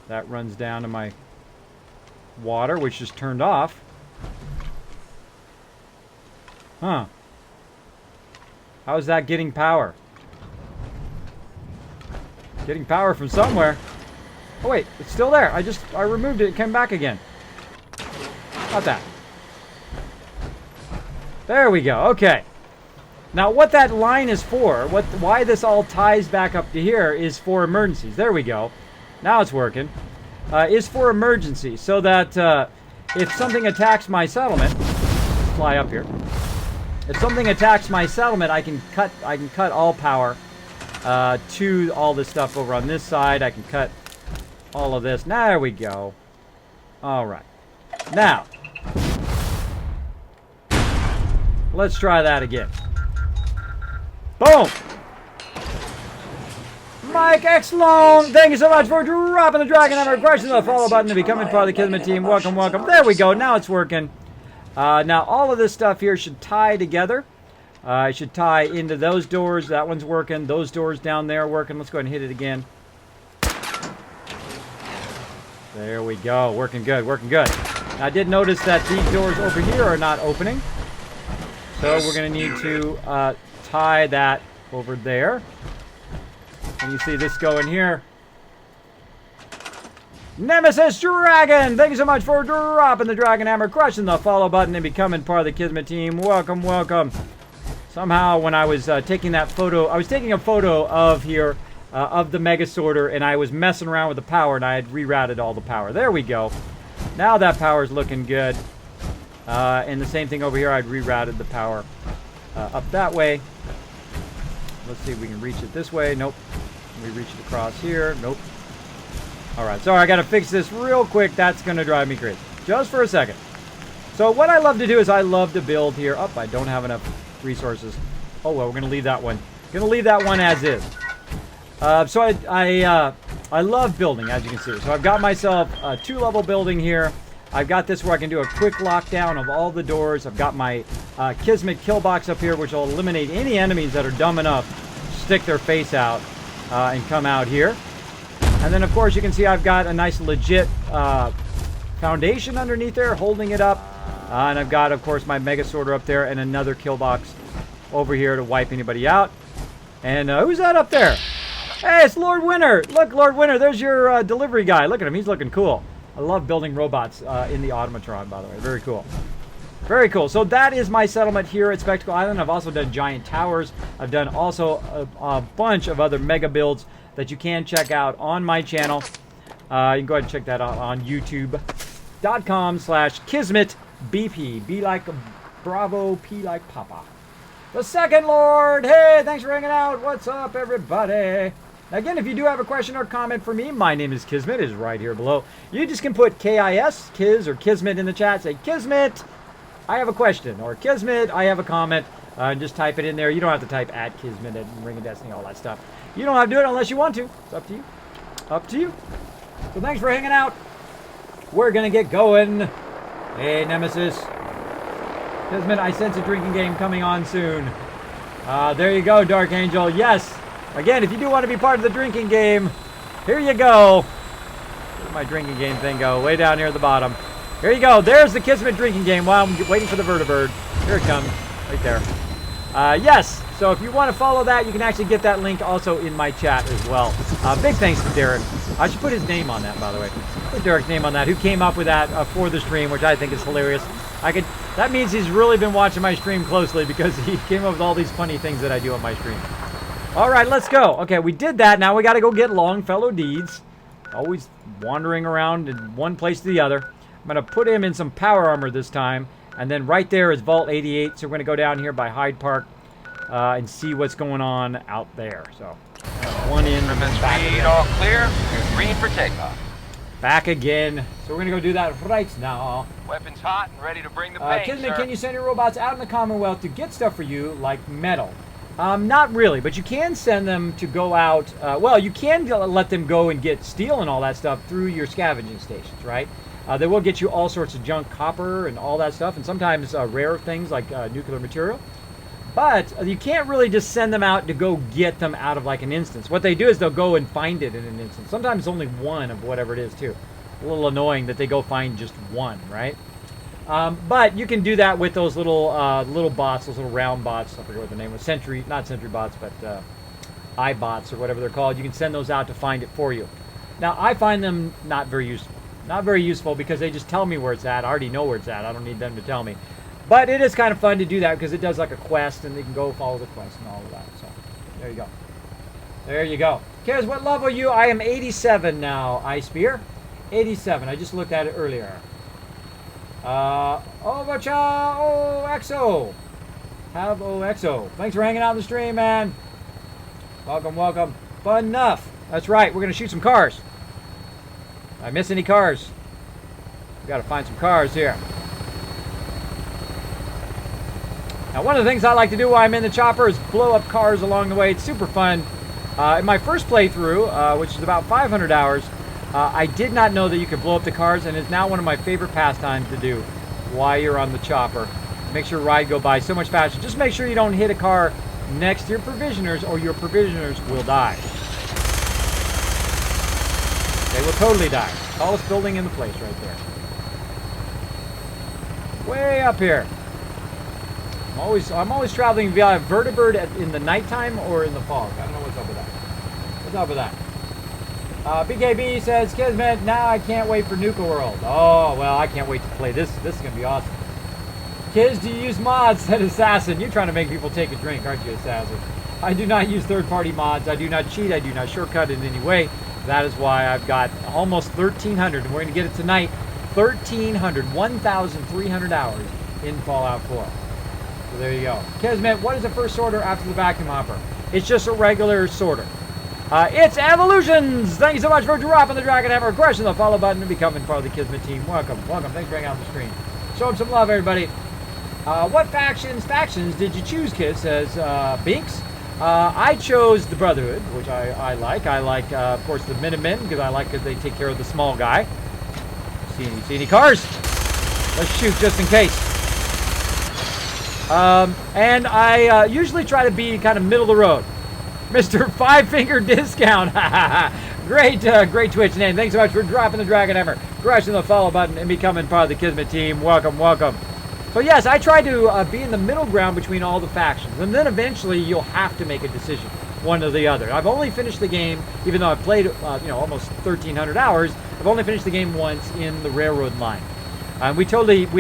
That runs down to my water, which is turned off. Huh. How is that getting power? Getting power from somewhere. Oh wait, it's still there. I removed it, it came back again. How about that? There we go, okay. Now what that line is for, why this all ties back up to here is for emergencies. There we go. Now it's working. Is for emergency, so that if something attacks my settlement, let's fly up here. If something attacks my settlement, I can cut all power to all this stuff over on this side. I can cut all of this. Now, there we go. All right. Now, let's try that again. Boom! Mike X Long, thank you so much for dropping the Dragon Hammer, crushing the follow button to becoming part of the Kismet team. Welcome, welcome. There we go. Now it's working. Now all of this stuff here should tie together. It should tie into those doors. That one's working. Those doors down there are working. Let's go ahead and hit it again. There we go. Working good. Working good. Now, I did notice that these doors over here are not opening. So we're going to need to tie that over there. And you see this going here. Nemesis Dragon, thank you so much for dropping the Dragon Hammer, crushing the follow button, and becoming part of the Kismet team. Welcome, welcome. Somehow, when I was taking that photo, I was taking a photo of here, of the Mega Sorter, and I was messing around with the power, and I had rerouted all the power. There we go. Now that power is looking good. And the same thing over here, I'd rerouted the power up that way. Let's see if we can reach it this way. Nope. We reach it across here. Nope. Alright, sorry, I gotta fix this real quick. That's gonna drive me crazy. Just for a second. So what I love to do is I love to build here. Oh, I don't have enough resources. Oh well, we're gonna leave that one. Gonna leave that one as is. So I love building, as you can see. So I've got myself a 2-level building here. I've got this where I can do a quick lockdown of all the doors. I've got my Kismet kill box up here, which will eliminate any enemies that are dumb enough to stick their face out and come out here. And then, of course, you can see I've got a nice legit foundation underneath there holding it up. And I've got, of course, my Mega Sorter up there and another kill box over here to wipe anybody out. And who's that up there? Hey, it's Lord Winter. Look, Lord Winter, there's your delivery guy. Look at him. He's looking cool. I love building robots in the Automatron, by the way. Very cool. Very cool. So that is my settlement here at Spectacle Island. I've also done giant towers. I've done also a bunch of other mega builds that you can check out on my channel. You can go ahead and check that out on youtube.com/KismetBP. B like Bravo, P like Papa. The Second Lord. Hey, thanks for hanging out. What's up, everybody? Again, if you do have a question or comment for me, my name is Kismet. It is right here below. You just can put K-I-S, Kiz, or Kismet in the chat. Say, Kismet, I have a question. Or Kismet, I have a comment. Just type it in there. You don't have to type at Kismet and Ring of Destiny, all that stuff. You don't have to do it unless you want to. It's up to you. Up to you. So thanks for hanging out. We're going to get going. Hey, Nemesis. Kismet, I sense a drinking game coming on soon. There you go, Dark Angel. Yes. Again, if you do want to be part of the drinking game, here you go. Where'd my drinking game thing go? Way down here at the bottom. Here you go. There's the Kismet drinking game while I'm waiting for the vertibird. Here it comes. Right there. Yes. So if you want to follow that, you can actually get that link also in my chat as well. Big thanks to Derek. I should put his name on that, by the way. Put Derek's name on that, who came up with that for the stream, which I think is hilarious. That means he's really been watching my stream closely because he came up with all these funny things that I do on my stream. All right, let's go. Okay, we did that. Now we got to go get Longfellow Deeds. Always wandering around in one place to the other. I'm going to put him in some power armor this time. And then right there is Vault 88. So we're going to go down here by Hyde Park and see what's going on out there. So, one in. Speed all clear. Green for takeoff. Back again. So we're going to go do that right now. Weapons hot and ready to bring the pain, Kismet, sir. can you send your robots out in the Commonwealth to get stuff for you, like metal? Not really, but you can send them to go out. Well, you can let them go and get steel and all that stuff through your scavenging stations, right? They will get you all sorts of junk, copper and all that stuff, and sometimes rare things like nuclear material. But you can't really just send them out to go get them out of like an instance. What they do is they'll go and find it in an instance. Sometimes only one of whatever it is too. A little annoying that they go find just one, right? But you can do that with those little bots, those little round bots. I forget what the name was. Not sentry bots, but iBots or whatever they're called. You can send those out to find it for you. Now, I find them not very useful. Not very useful because they just tell me where it's at. I already know where it's at. I don't need them to tell me. But it is kind of fun to do that because it does like a quest and you can go follow the quest and all of that. So, there you go. There you go. Kez, what level are you? I am 87 now, Ice Spear. 87. I just looked at it earlier. Exo. Have Exo. Thanks for hanging out on the stream, man. Welcome, welcome. Fun enough. That's right. We're going to shoot some cars. Did I miss any cars? We got to find some cars here. Now, one of the things I like to do while I'm in the chopper is blow up cars along the way. It's super fun. In my first playthrough, which is about 500 hours, I did not know that you could blow up the cars, and it's now one of my favorite pastimes to do while you're on the chopper. Makes your ride go by so much faster. Just make sure you don't hit a car next to your provisioners, or your provisioners will die. They will totally die. Tallest building in the place right there. Way up here. I'm always traveling via vertibird in the nighttime or in the fog. I don't know what's up with that. What's up with that? BKB says, Kismet, now I can't wait for Nuka World. Oh, well, I can't wait to play this. This is going to be awesome. Kids, do you use mods? Said Assassin. You're trying to make people take a drink, aren't you, Assassin? I do not use third-party mods. I do not cheat. I do not shortcut in any way. That is why I've got almost 1,300, and we're going to get it tonight. 1,300 hours in Fallout 4. So there you go. Kismet, what is the first sorter after the vacuum hopper? It's just a regular sorter. It's Evolutions! Thank you so much for dropping the Dragon Hammer, crushing the follow button, and becoming part of the Kismet team. Welcome, welcome. Thanks for hanging out on the screen. Show them some love, everybody. What factions did you choose, Kid? Says Binks. I chose the Brotherhood, which I like. I like, of course, the Minutemen, because they take care of the small guy. See any cars? Let's shoot just in case. And I usually try to be kind of middle of the road. Mr. Five Finger Discount. Great Twitch name. Thanks so much for dropping the Dragon Hammer, crushing the follow button, and becoming part of the Kismet team. Welcome, welcome. So yes, I try to be in the middle ground between all the factions, and then eventually you'll have to make a decision, one or the other. I've only finished the game, even though I've played almost 1,300 hours. I've only finished the game once in the railroad line. We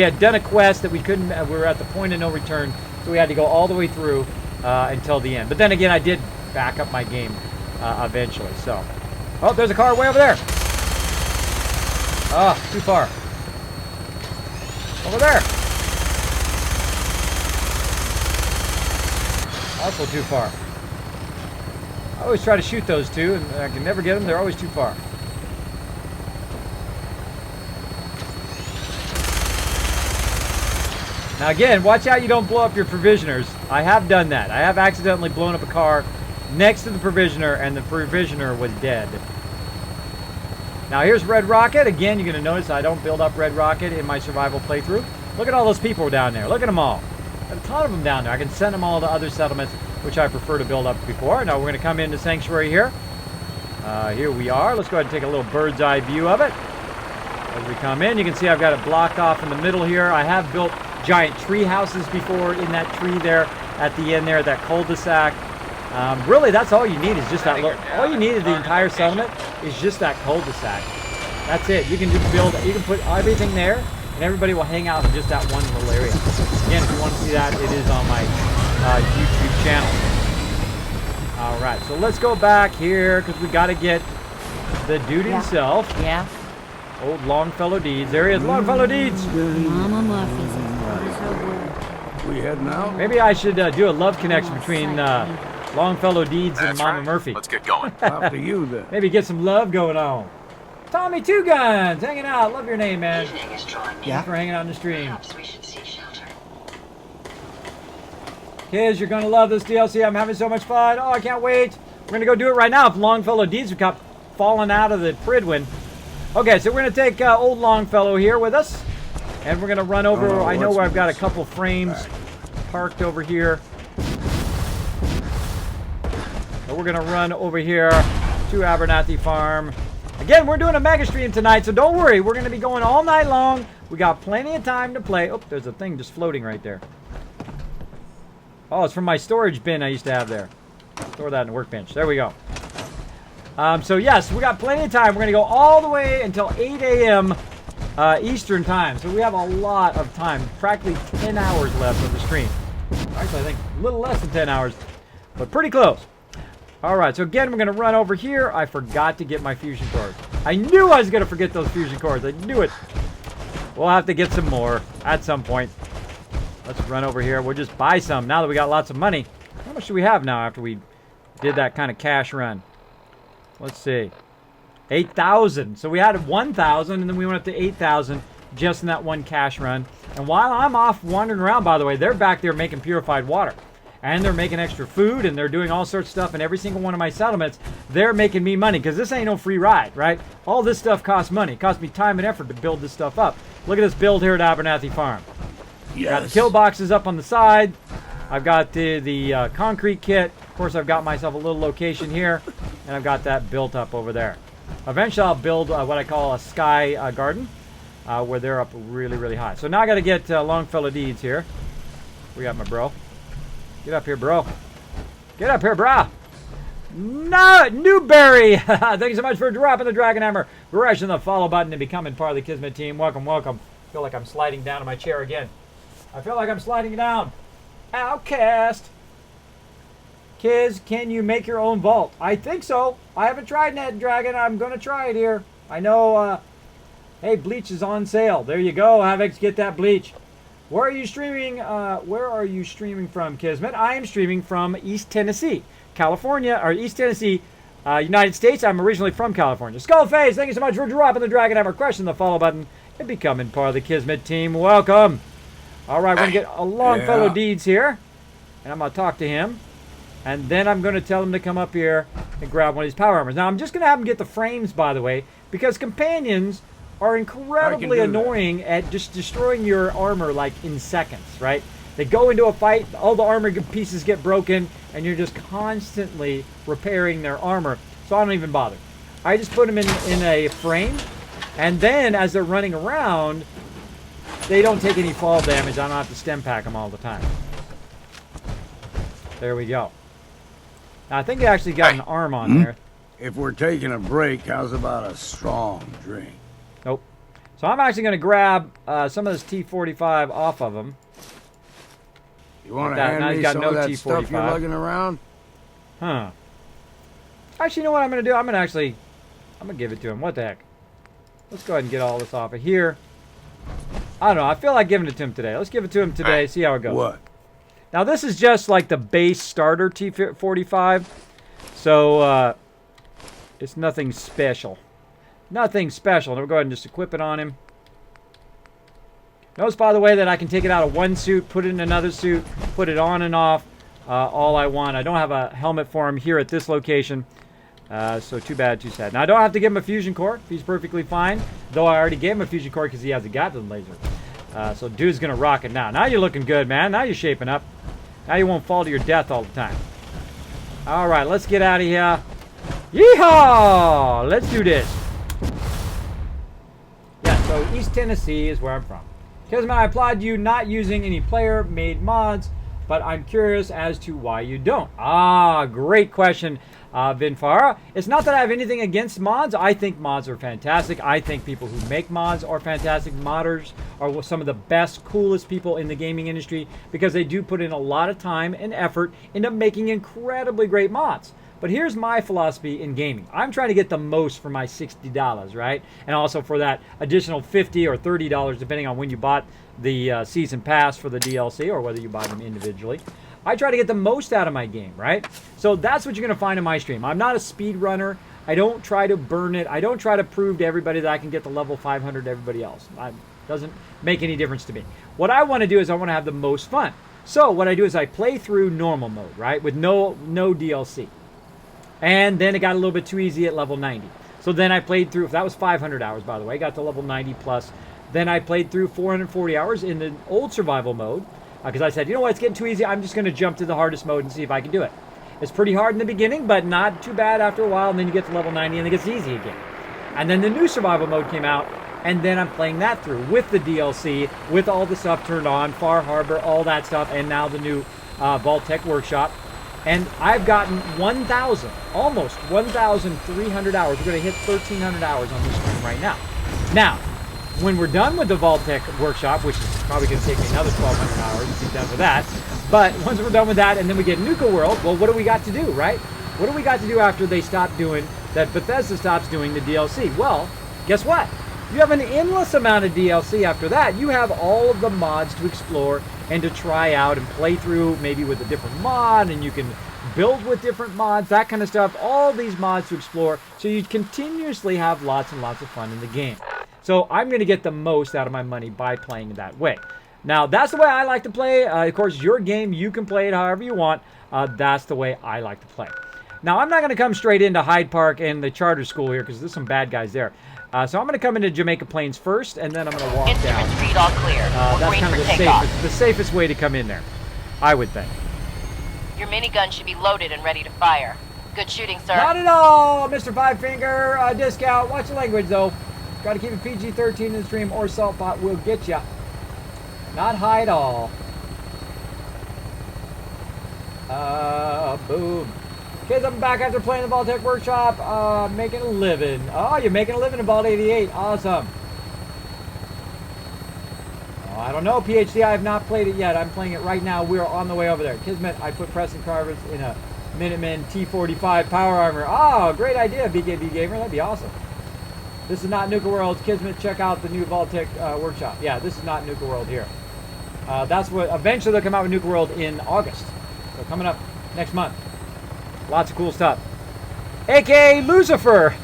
had done a quest that we couldn't. We were at the point of no return, so we had to go all the way through until the end. But then again, I did back up my game eventually. So, oh, there's a car way over there. Oh, too far. Over there. Also too far. I always try to shoot those two, and I can never get them. They're always too far. Now again, watch out you don't blow up your provisioners. I have done that. I have accidentally blown up a car next to the provisioner, and the provisioner was dead. Now here's Red Rocket. Again, you're going to notice I don't build up Red Rocket in my survival playthrough. Look at all those people down there. Look at them all. Got a ton of them down there. I can send them all to other settlements, which I prefer to build up before. Now we're going to come into Sanctuary here. Here we are. Let's go ahead and take a little bird's eye view of it. As we come in, you can see I've got it blocked off in the middle here. I have built giant tree houses before in that tree there at the end there, that cul-de-sac. Really, that's all you need is just that little. All you need of the entire settlement is just that cul-de-sac. That's it. You can just build. You can put everything there, and everybody will hang out in just that one little area. Again, if you want to see that, it is on my YouTube channel. All right, so let's go back here because we got to get the dude himself. Yeah. Old Longfellow Deeds. There he is, Longfellow Deeds. Mama Murphy's. We heading out? Maybe I should do a love connection between Longfellow Deeds and Mama Murphy. Let's get going. Up to you then. Maybe get some love going on. Tommy Two Guns, hanging out. Love your name, man. Yeah. Thanks for hanging out on the stream. Kids, you're gonna love this DLC. I'm having so much fun. Oh, I can't wait. We're gonna go do it right now. If Longfellow Deeds have kept falling out of the Pridwin, Okay, so we're going to take old Longfellow here with us. And we're going to run over. I know where I've got a couple frames parked over here. So we're going to run over here to Abernathy Farm. Again, we're doing a mega stream tonight, so don't worry. We're going to be going all night long. We got plenty of time to play. Oh, there's a thing just floating right there. Oh, it's from my storage bin I used to have there. Store that in the workbench. There we go. So, yes, we got plenty of time. We're going to go all the way until 8 a.m. Eastern time. So we have a lot of time. Practically 10 hours left of the stream. Actually, I think a little less than 10 hours, but pretty close. All right, so again, we're going to run over here. I forgot to get my fusion cores. I knew I was going to forget those fusion cores. I knew it. We'll have to get some more at some point. Let's run over here. We'll just buy some now that we got lots of money. How much do we have now after we did that kind of cash run? Let's see. 8,000. So we had 1,000, and then we went up to 8,000 just in that one cash run. And while I'm off wandering around, by the way, they're back there making purified water. And they're making extra food, and they're doing all sorts of stuff in every single one of my settlements. They're making me money, because this ain't no free ride, right? All this stuff costs money. It costs me time and effort to build this stuff up. Look at this build here at Abernathy Farm. Yes. Got the kill boxes up on the side. I've got the concrete kit. Of course, I've got myself a little location here, and I've got that built up over there. Eventually, I'll build what I call a sky garden, where they're up really, really high. So now I got to get Longfellow Deeds here. We got my bro. Get up here, bro. Get up here, brah. No, Newberry. Thank you so much for dropping the Dragon Hammer, pressing the follow button, and becoming part of the Kismet team. Welcome, welcome. I feel like I'm sliding down in my chair again. I feel like I'm sliding down. Outcast. Kiz, can you make your own vault? I think so. I haven't tried Net Dragon. I'm going to try it here. I know, hey, bleach is on sale. There you go, Havix, get that bleach. Where are you streaming? Where are you streaming from, Kismet? I am streaming from East Tennessee, California, or East Tennessee, United States. I'm originally from California. Skullface, thank you so much for dropping the Dragon Hammer, crushing the follow button, and becoming part of the Kismet team. Welcome. All right, we're going to get a Longfellow Deeds here, and I'm going to talk to him, and then I'm going to tell him to come up here and grab one of these power armors. Now, I'm just going to have him get the frames, by the way, because companions are incredibly annoying at just destroying your armor like in seconds, right? They go into a fight, all the armor pieces get broken, and you're just constantly repairing their armor. So I don't even bother. I just put them in a frame, and then as they're running around, they don't take any fall damage. I don't have to stem pack them all the time. There we go. Now I think they actually got an arm on there. If we're taking a break, how's about a strong drink? Nope. So I'm actually going to grab some of this T45 off of him. You want to hand me some of that stuff you're lugging around? Huh. Actually, you know what I'm going to do? I'm going to give it to him. What the heck? Let's go ahead and get all this off of here. I don't know. I feel like giving it to him today. Let's give it to him today. See how it goes. What? Now, this is just like the base starter T45. So, it's nothing special. Nothing special. Now we'll go ahead and just equip it on him. Notice, by the way, that I can take it out of one suit, put it in another suit, put it on and off, all I want. I don't have a helmet for him here at this location, so too bad, too sad. Now, I don't have to give him a fusion core. He's perfectly fine, though I already gave him a fusion core because he has a Gatling laser. So dude's going to rock it now. Now you're looking good, man. Now you're shaping up. Now you won't fall to your death all the time. All right, let's get out of here. Yeehaw! Let's do this. Yeah, so East Tennessee is where I'm from. Kismet, I applaud you not using any player-made mods, but I'm curious as to why you don't. Ah, great question, Vinfara. It's not that I have anything against mods. I think mods are fantastic. I think people who make mods are fantastic. Modders are some of the best, coolest people in the gaming industry because they do put in a lot of time and effort into making incredibly great mods. But here's my philosophy in gaming. I'm trying to get the most for my $60, right? And also for that additional $50 or $30, depending on when you bought the season pass for the DLC or whether you buy them individually. I try to get the most out of my game, right? So that's what you're going to find in my stream. I'm not a speed runner. I don't try to burn it. I don't try to prove to everybody that I can get the level 500 to everybody else. It doesn't make any difference to me. What I want to do is I want to have the most fun. So what I do is I play through normal mode, right? With no DLC. And then it got a little bit too easy at level 90. So then I played through, that was 500 hours, by the way. Got to level 90 plus. Then I played through 440 hours in the old survival mode. Because I said, you know what, it's getting too easy. I'm just going to jump to the hardest mode and see if I can do it. It's pretty hard in the beginning, but not too bad after a while. And then you get to level 90 and it gets easy again. And then the new survival mode came out. And then I'm playing that through with the DLC, with all the stuff turned on, Far Harbor, all that stuff. And now the new vault-tec workshop. And I've gotten 1,000, almost 1,300 hours. We're going to hit 1,300 hours on this stream right now. Now, when we're done with the vault-tec workshop, which is probably going to take me another 1,200 hours to be done with that, but once we're done with that and then we get Nuka World, well, what do we got to do, right? What do we got to do after they stop doing, that Bethesda stops doing the DLC? Well, guess what? You have an endless amount of DLC after that. You have all of the mods to explore and to try out and play through, maybe with a different mod, and you can build with different mods, that kind of stuff. All these mods to explore, so you continuously have lots and lots of fun in the game. So I'm going to get the most out of my money by playing that way. Now, that's the way I like to play. Of course, your game, you can play it however you want. That's the way I like to play. Now, I'm not going to come straight into Hyde Park and the charter school here, because there's some bad guys there. So I'm going to come into Jamaica Plains first, and then I'm going to walk down. Instruments read all clear. That's kind of the safest way to come in there, I would think. Your minigun should be loaded and ready to fire. Good shooting, sir. Not at all, Mr. Five Finger. Discount. Watch the language, though. Got to keep it PG-13 in the stream, or Saltpot will get ya. Not high at all. Boom. Kids, I'm back after playing the vault-tec workshop. Making a living. Oh, you're making a living in Vault 88. Awesome. Oh, I don't know, PhD. I have not played it yet. I'm playing it right now. We're on the way over there. Kismet, I put Preston Carvers in a Minuteman T45 power armor. Oh, great idea, BKB Gamer. That'd be awesome. This is not Nuka World. Kismet, check out the new vault-tec workshop. Yeah, this is not Nuka World here. That's what eventually they'll come out with Nuka World in August. So coming up next month. Lots of cool stuff. A.K.A. Lucifer.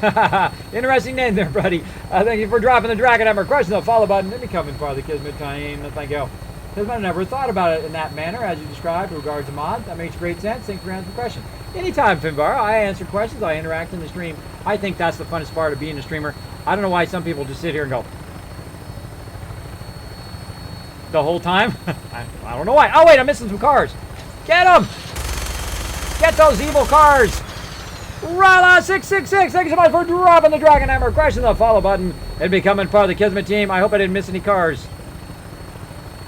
Interesting name there, buddy. Thank you for dropping the Dragon Hammer. Crushing the follow button. Let me come in part of the Kismet time. Thank you. Kismet, I never thought about it in that manner as you described in regards to mod. That makes great sense. Thanks for answering the question. Anytime, Finbar. I answer questions. I interact in the stream. I think that's the funnest part of being a streamer. I don't know why some people just sit here and go the whole time. I don't know why. Oh, wait, I'm missing some cars. Get them! Get those evil cars! Rala666, thank you so much for dropping the Dragon Hammer, crushing the follow button, and becoming part of the Kismet team. I hope I didn't miss any cars.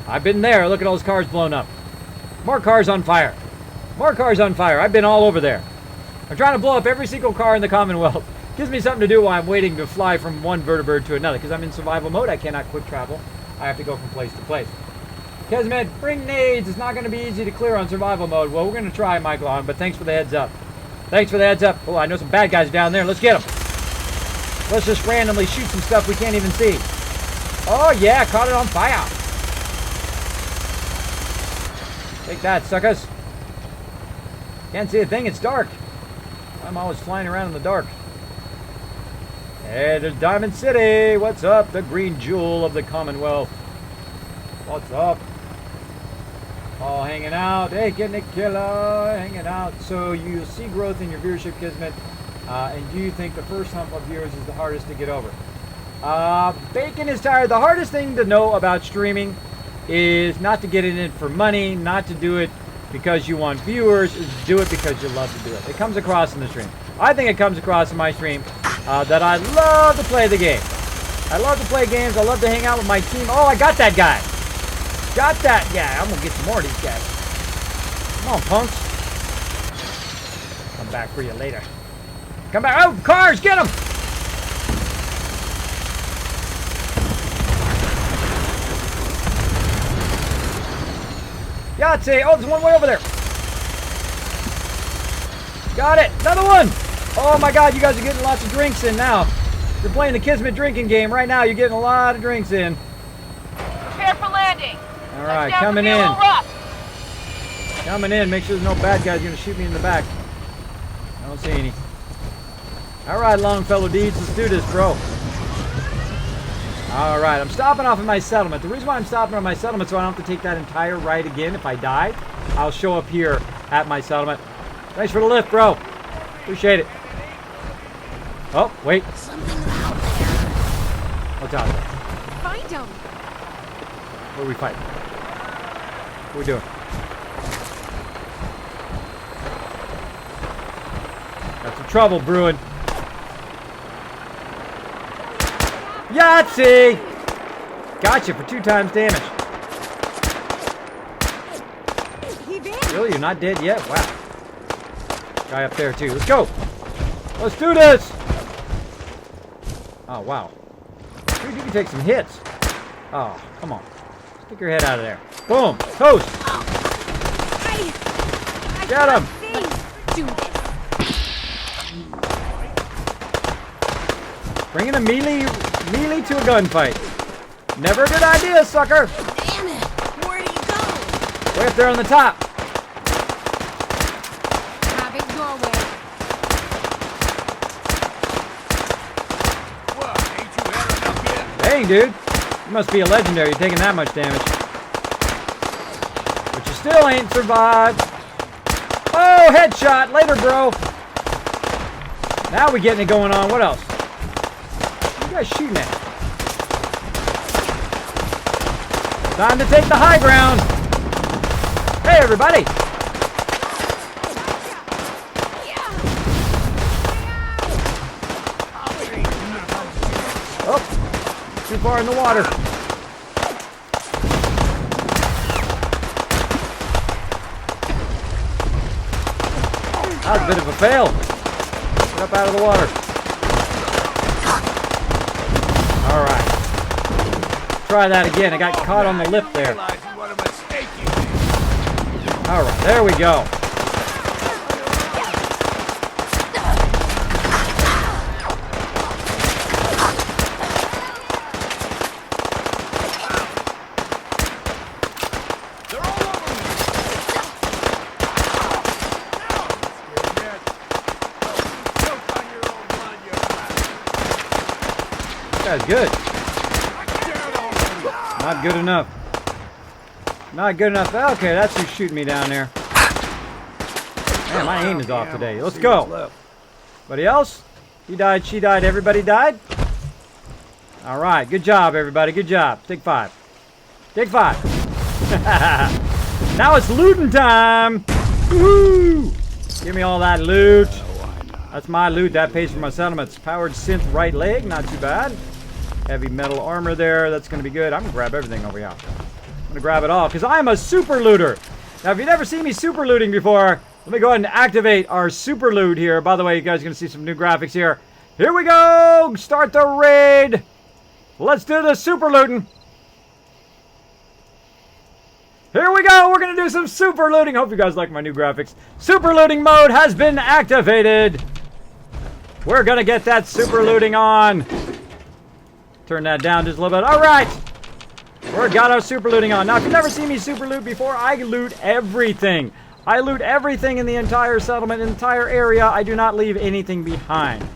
I've been there. Look at all those cars blown up. More cars on fire. More cars on fire. I've been all over there. I'm trying to blow up every single car in the Commonwealth. Gives me something to do while I'm waiting to fly from one vertibird to another, because I'm in survival mode. I cannot quick travel. I have to go from place to place. Kismet, bring nades. It's not going to be easy to clear on survival mode. Well, we're going to try, Michael, on, but thanks for the heads up. Thanks for the heads up. Oh, I know some bad guys down there. Let's get them. Let's just randomly shoot some stuff we can't even see. Oh, yeah, caught it on fire. Take that, suckers. Can't see a thing. It's dark. I'm always flying around in the dark. Hey, there's Diamond City. What's up? The green jewel of the Commonwealth. What's up? All hanging out. Hey, getting it killer. Hanging out. So you'll see growth in your viewership, Kismet. And do you think the first hump of viewers is the hardest to get over? Bacon is tired. The hardest thing to know about streaming is not to get in it for money, not to do it because you want viewers, is to do it because you love to do it. It comes across in the stream. I think it comes across in my stream that I love to play the game. I love to play games. I love to hang out with my team. Oh, I got that guy. Got that guy. I'm going to get some more of these guys. Come on, punks. Come back for you later. Come back. Oh, cars, get them. Yahtzee. Oh, there's one way over there. Got it. Another one. Oh, my God. You guys are getting lots of drinks in now. You're playing the Kismet drinking game. Right now, you're getting a lot of drinks in. Prepare for landing. All right, coming in. Coming in. Make sure there's no bad guys going to shoot me in the back. I don't see any. All right, Longfellow Deeds. Let's do this, bro. All right, I'm stopping off at my settlement. The reason why I'm stopping at my settlement so I don't have to take that entire ride again if I die. I'll show up here at my settlement. Thanks for the lift, bro. Appreciate it. Oh, wait. Something's out there. What's out there? Find him. What are we fighting? What are we doing? Got some trouble brewing. Yahtzee! Gotcha for 2 times damage. Really? You're not dead yet? Wow. Guy up there too. Let's go! Let's do this! Oh, wow. Dude, you can take some hits. Oh, come on. Stick your head out of there. Boom! Toast! Get him! Bringing a melee to a gunfight. Never a good idea, sucker! Damn it! Where'd he go? Way up there on the top. Have it your way. What? Ain't you had enough yet? Dang, dude. You must be a legendary. You're taking that much damage. But you still ain't survived. Oh, headshot. Later, bro. Now we getting it going on. What else? What are you guys shooting at? Time to take the high ground. Hey, everybody. Oh, too far in the water. That was a bit of a fail. Get up out of the water. All right. Try that again. I got caught on the lip there. All right, there we go. This guy's good. Not good enough. Not good enough. Okay, that's who's shooting me down there. Man, my aim is off today. Let's go. Anybody else? He died, she died, everybody died? All right, good job, everybody. Good job. Take 5. Take 5. Now it's looting time. Woohoo! Give me all that loot. That's my loot. That pays for my settlements. Powered synth right leg. Not too bad. Heavy metal armor there. That's going to be good. I'm going to grab everything over here. I'm going to grab it all because I'm a super looter. Now, if you've never seen me super looting before, let me go ahead and activate our super loot here. By the way, you guys are going to see some new graphics here. Here we go. Start the raid. Let's do the super looting. Here we go. We're going to do some super looting. Hope you guys like my new graphics. Super looting mode has been activated. We're going to get that super looting on. Turn that down just a little bit. All right. We've got our super looting on. Now, if you've never seen me super loot before, I loot everything. I loot everything in the entire settlement, entire area. I do not leave anything behind.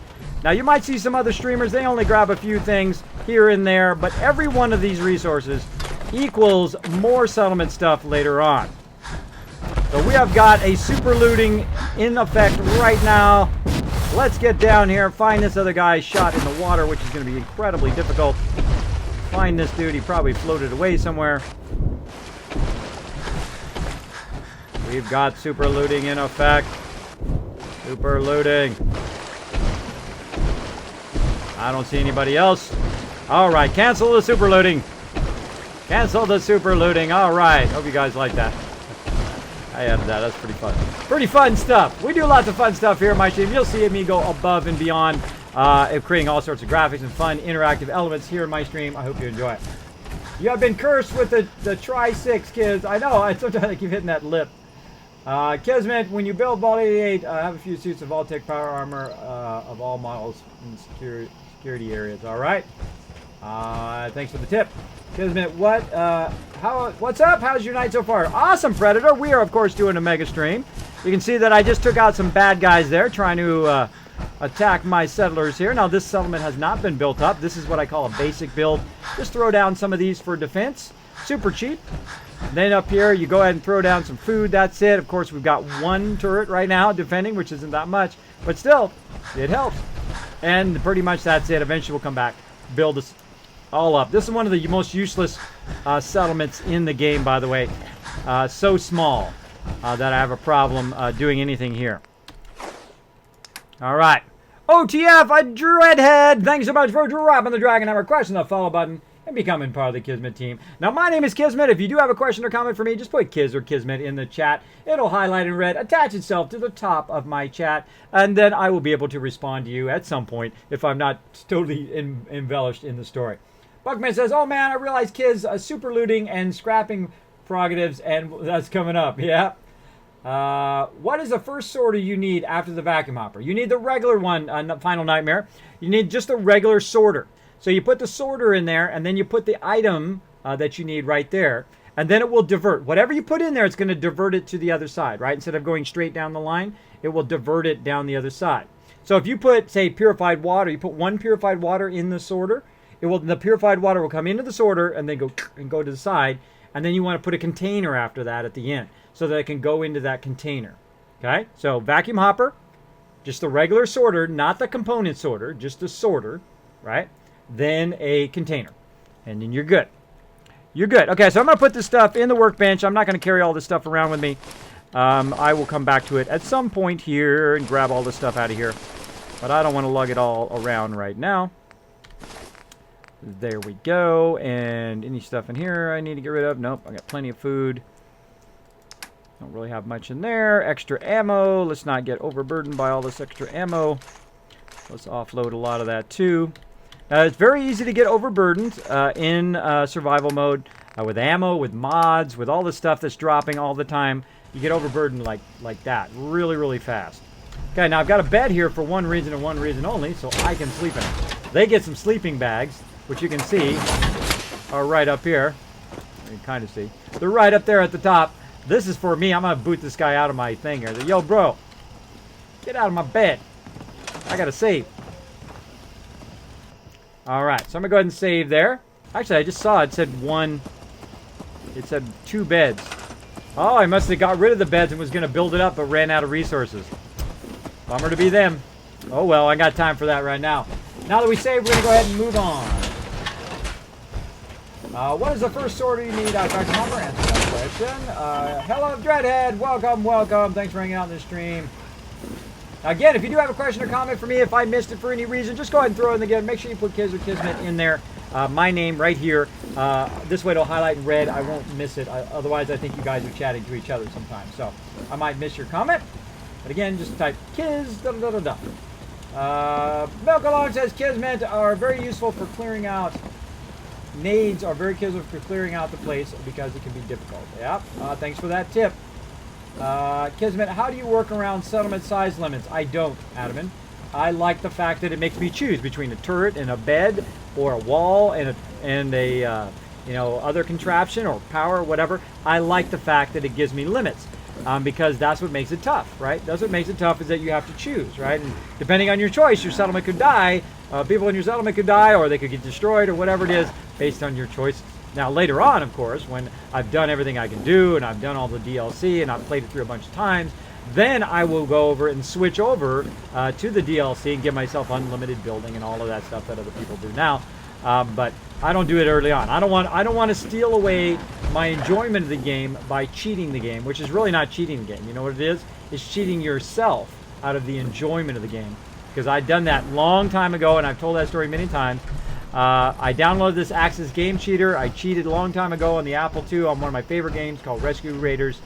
Now, you might see some other streamers. They only grab a few things here and there, but every one of these resources equals more settlement stuff later on. So we have got a super looting in effect right now. Let's get down here and find this other guy shot in the water, which is going to be incredibly difficult. Find this dude. He probably floated away somewhere. We've got super looting in effect. Super looting. I don't see anybody else. All right, cancel the super looting. Cancel the super looting. All right. Hope you guys like that. I added that. That's pretty fun. Pretty fun stuff. We do lots of fun stuff here on my stream. You'll see me go above and beyond creating all sorts of graphics and fun interactive elements here in my stream. I hope you enjoy it. You have been cursed with the Tri-6, kids. I know. Sometimes I keep hitting that lip. Kismet, when you build Vault 88, have a few suits of vault-tec power armor of all models in security areas. All right. Thanks for the tip. Kismet, what's up? How's your night so far? Awesome, Predator. We are, of course, doing a mega stream. You can see that I just took out some bad guys there trying to attack my settlers here. Now, this settlement has not been built up. This is what I call a basic build. Just throw down some of these for defense. Super cheap. Then up here, you go ahead and throw down some food. That's it. Of course, we've got one turret right now defending, which isn't that much. But still, it helps. And pretty much that's it. Eventually we'll come back, build this all up. This is one of the most useless settlements in the game, by the way. So small that I have a problem doing anything here. All right. OTF, a Dreadhead. Thanks so much for dropping the Dragon Hammer. Question the follow button and becoming part of the Kismet team. Now, my name is Kismet. If you do have a question or comment for me, just put Kiz or Kismet in the chat. It'll highlight in red, attach itself to the top of my chat, and then I will be able to respond to you at some point if I'm not totally embellished in the story. Buckman says, oh man, I realize Kiz super looting and scrapping prerogatives, and that's coming up. Yeah. What is the first sorter you need after the vacuum hopper? You need the regular one, Final Nightmare. You need just the regular sorter. So you put the sorter in there, and then you put the item that you need right there, and then it will divert. Whatever you put in there, it's going to divert it to the other side, right? Instead of going straight down the line, it will divert it down the other side. So if you put, say, purified water, you put one purified water in the sorter, the purified water will come into the sorter and then go to the side, and then you want to put a container after that at the end so that it can go into that container. Okay? So vacuum hopper, just the regular sorter, not the component sorter, just the sorter, right? Then a container, and then you're good. You're good. Okay, so I'm going to put this stuff in the workbench. I'm not going to carry all this stuff around with me. I will come back to it at some point here and grab all this stuff out of here. But I don't want to lug it all around right now. There we go. And any stuff in here I need to get rid of? Nope, I got plenty of food. Don't really have much in there. Extra ammo. Let's not get overburdened by all this extra ammo. Let's offload a lot of that too. It's very easy to get overburdened in survival mode with ammo, with mods, with all the stuff that's dropping all the time. You get overburdened like that really, really fast. Okay, now I've got a bed here for one reason and one reason only, so I can sleep in it. They get some sleeping bags, which you can see are right up here. You can kind of see. They're right up there at the top. This is for me. I'm going to boot this guy out of my thing here. Yo, bro, get out of my bed. I got to save. All right, so I'm going to go ahead and save there. Actually, I just saw it said one. It said 2 beds. Oh, I must have got rid of the beds and was going to build it up, but ran out of resources. Bummer to be them. Oh, well, I got time for that right now. Now that we saved, we're going to go ahead and move on. What is the first sorter you need? Dr. Hummer, answer that question. Hello, Dreadhead. Welcome, welcome. Thanks for hanging out in the stream. Again, if you do have a question or comment for me, if I missed it for any reason, just go ahead and throw it in again. Make sure you put Kiz or Kismet in there. My name right here. This way it'll highlight in red. I won't miss it. Otherwise, I think you guys are chatting to each other sometimes. So I might miss your comment. But again, just type Kiz. Milk Along says Kismet are very useful for clearing out. Nades are very useful for clearing out the place because it can be difficult. Yep. Thanks for that tip. Kismet, how do you work around settlement size limits? I don't, Adaman. I like the fact that it makes me choose between a turret and a bed, or a wall and a you know, other contraption or power or whatever. I like the fact that it gives me limits, because that's what makes it tough, right? That's what makes it tough, is that you have to choose, right? And depending on your choice, your settlement could die. People in your settlement could die, or they could get destroyed, or whatever it is, based on your choices. Now, later on, of course, when I've done everything I can do, and I've done all the DLC, and I've played it through a bunch of times, then I will go over and switch over to the DLC and give myself unlimited building and all of that stuff that other people do now. But I don't do it early on. I don't want to steal away my enjoyment of the game by cheating the game, which is really not cheating the game. You know what it is? It's cheating yourself out of the enjoyment of the game. Because I've done that long time ago, and I've told that story many times. I downloaded this Axis Game Cheater. I cheated a long time ago on the Apple II on one of my favorite games called Rescue Raiders.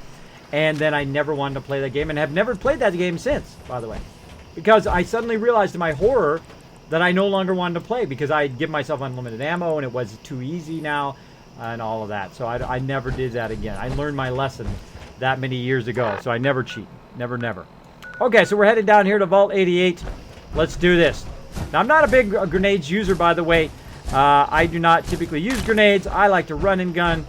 And then I never wanted to play that game, and have never played that game since, by the way. Because I suddenly realized to my horror that I no longer wanted to play, because I give myself unlimited ammo, and it was too easy now, and all of that. So I never did that again. I learned my lesson that many years ago, so I never cheat. Never, never. Okay, so we're headed down here to Vault 88. Let's do this. Now, I'm not a big grenades user, by the way. I do not typically use grenades. I like to run and gun.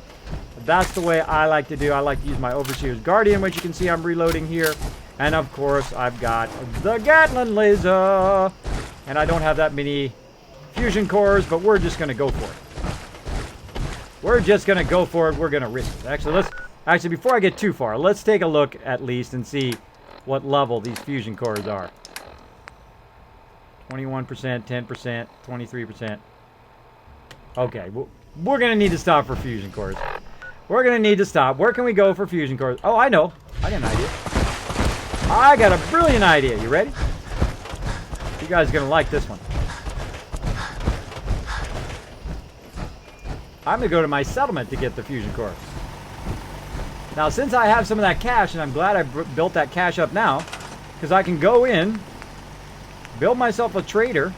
That's the way I like to do. I like to use my Overseer's Guardian, which you can see I'm reloading here. And, of course, I've got the Gatling Laser. And I don't have that many fusion cores, but we're just going to go for it. We're just going to go for it. We're going to risk it. Actually, before I get too far, let's take a look at least and see what level these fusion cores are. 21%, 10%, 23%. Okay, we're going to need to stop for fusion cores. We're going to need to stop. Where can we go for fusion cores? Oh, I know. I got an idea. I got a brilliant idea. You ready? You guys are going to like this one. I'm going to go to my settlement to get the fusion cores. Now, since I have some of that cash, and I'm glad I built that cash up now, because I can go in, build myself a trader,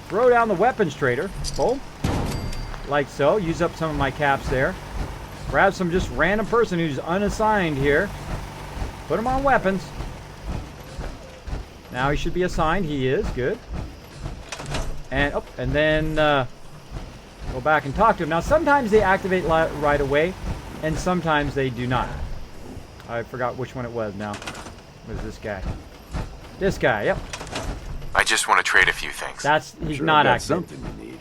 throw down the weapons trader, boom, like so, use up some of my caps there, grab some just random person who's unassigned here, put him on weapons. Now he should be assigned, he is, good. And, oh, and then go back and talk to him. Now, sometimes they activate right away, and sometimes they do not. I forgot which one it was now. It was this guy. This guy, yep. I just want to trade a few things. He's not activated. Something you need.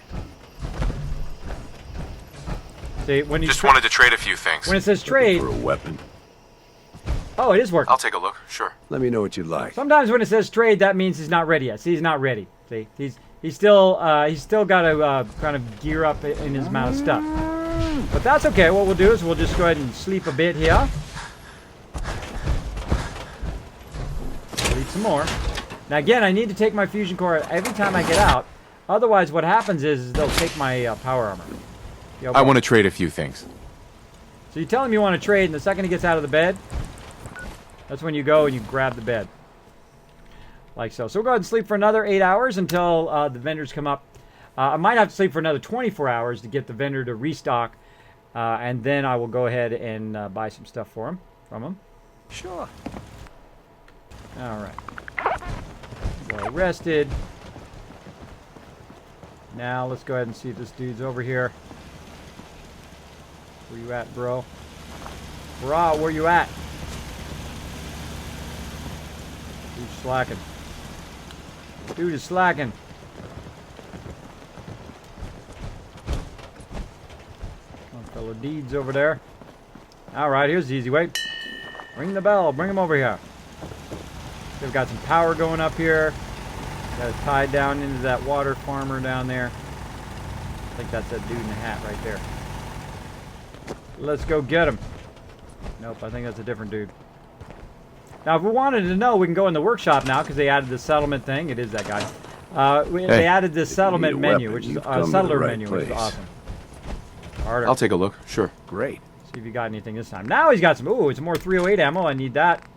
See, when you just wanted to trade a few things. When it says trade. For a weapon. Oh, it is working. I'll take a look, sure. Let me know what you like. Sometimes when it says trade, that means he's not ready yet. See, he's not ready. See, he's still got to kind of gear up in his amount of stuff. But that's okay. What we'll do is we'll just go ahead and sleep a bit here. Sleep some more. Now again, I need to take my fusion core every time I get out. Otherwise, what happens is they'll take my power armor. I want to trade a few things. So you tell him you want to trade, and the second he gets out of the bed, that's when you go and you grab the bed. Like so. So we'll go ahead and sleep for another 8 hours until the vendors come up. I might have to sleep for another 24 hours to get the vendor to restock. And then I will go ahead and buy some stuff for him, from him. Sure. Alright. Well rested. Now let's go ahead and see if this dude's over here. Where you at, bro? Bro, where you at? Dude's slacking. Dude is slacking. One fellow Deeds over there. Alright, here's the easy way. Ring the bell. Bring him over here. They've got some power going up here. Got it tied down into that water farmer down there. I think that's that dude in the hat right there. Let's go get him. Nope, I think that's a different dude. Now, if we wanted to know, we can go in the workshop now because they added the settlement thing. It is that guy. They added this settlement menu, which is a settler menu, which is awesome. Harder. I'll take a look. Sure. Great. See if he got anything this time. Now he's got some. Ooh, it's more 308 ammo. I need that.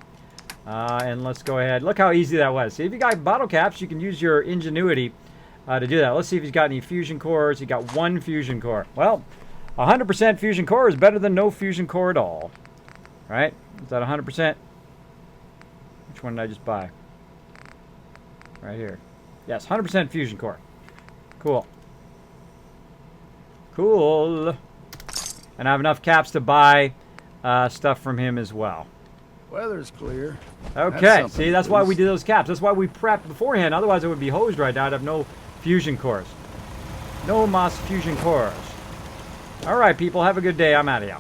And let's go ahead. Look how easy that was. See, if you got bottle caps, you can use your ingenuity to do that. Let's see if he's got any fusion cores. He got one fusion core. Well, 100% fusion core is better than no fusion core at all. Right? Is that 100%? Which one did I just buy? Right here. Yes, 100% fusion core. Cool. Cool. And I have enough caps to buy stuff from him as well. Weather's clear. Okay, see, that's why we did those caps. That's why we prepped beforehand. Otherwise, it would be hosed right now. I'd have no fusion cores. No Moss fusion cores. All right, people, have a good day. I'm out of here.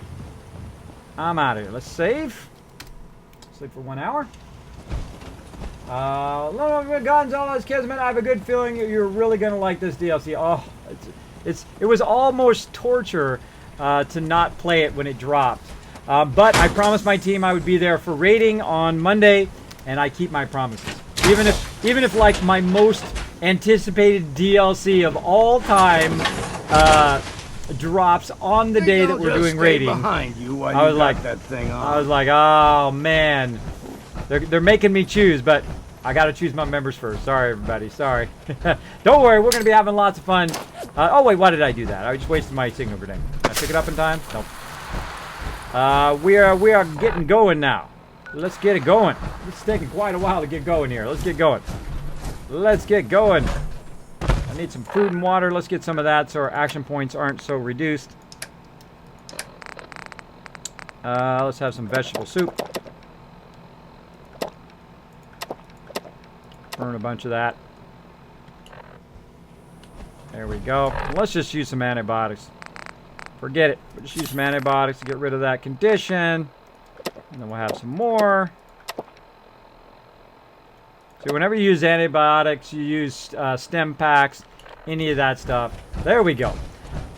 I'm out of here. Let's save. Sleep for 1 hour. Gonzalez Kismet, I have a good feeling you're really going to like this DLC. Oh, it was almost torture to not play it when it dropped. But I promised my team I would be there for raiding on Monday, and I keep my promises. Even if like my most anticipated DLC of all time drops on the day that we're doing raiding. Behind you while I was like that thing on. I was like, oh man, they're making me choose, but I got to choose my members first. Sorry, everybody. Sorry. Don't worry, we're gonna be having lots of fun. Oh wait, why did I do that? I just wasted my signal grenade. Did I pick it up in time? Nope. We are getting going now. Let's get it going. It's taking quite a while to get going here. Let's get going. Let's get going. I need some food and water. Let's get some of that so our action points aren't so reduced. Let's have some vegetable soup. Burn a bunch of that. There we go. Let's just use some antibiotics. Forget it. We'll just use some antibiotics to get rid of that condition. And then we'll have some more. So whenever you use antibiotics, you use stem packs, any of that stuff. There we go.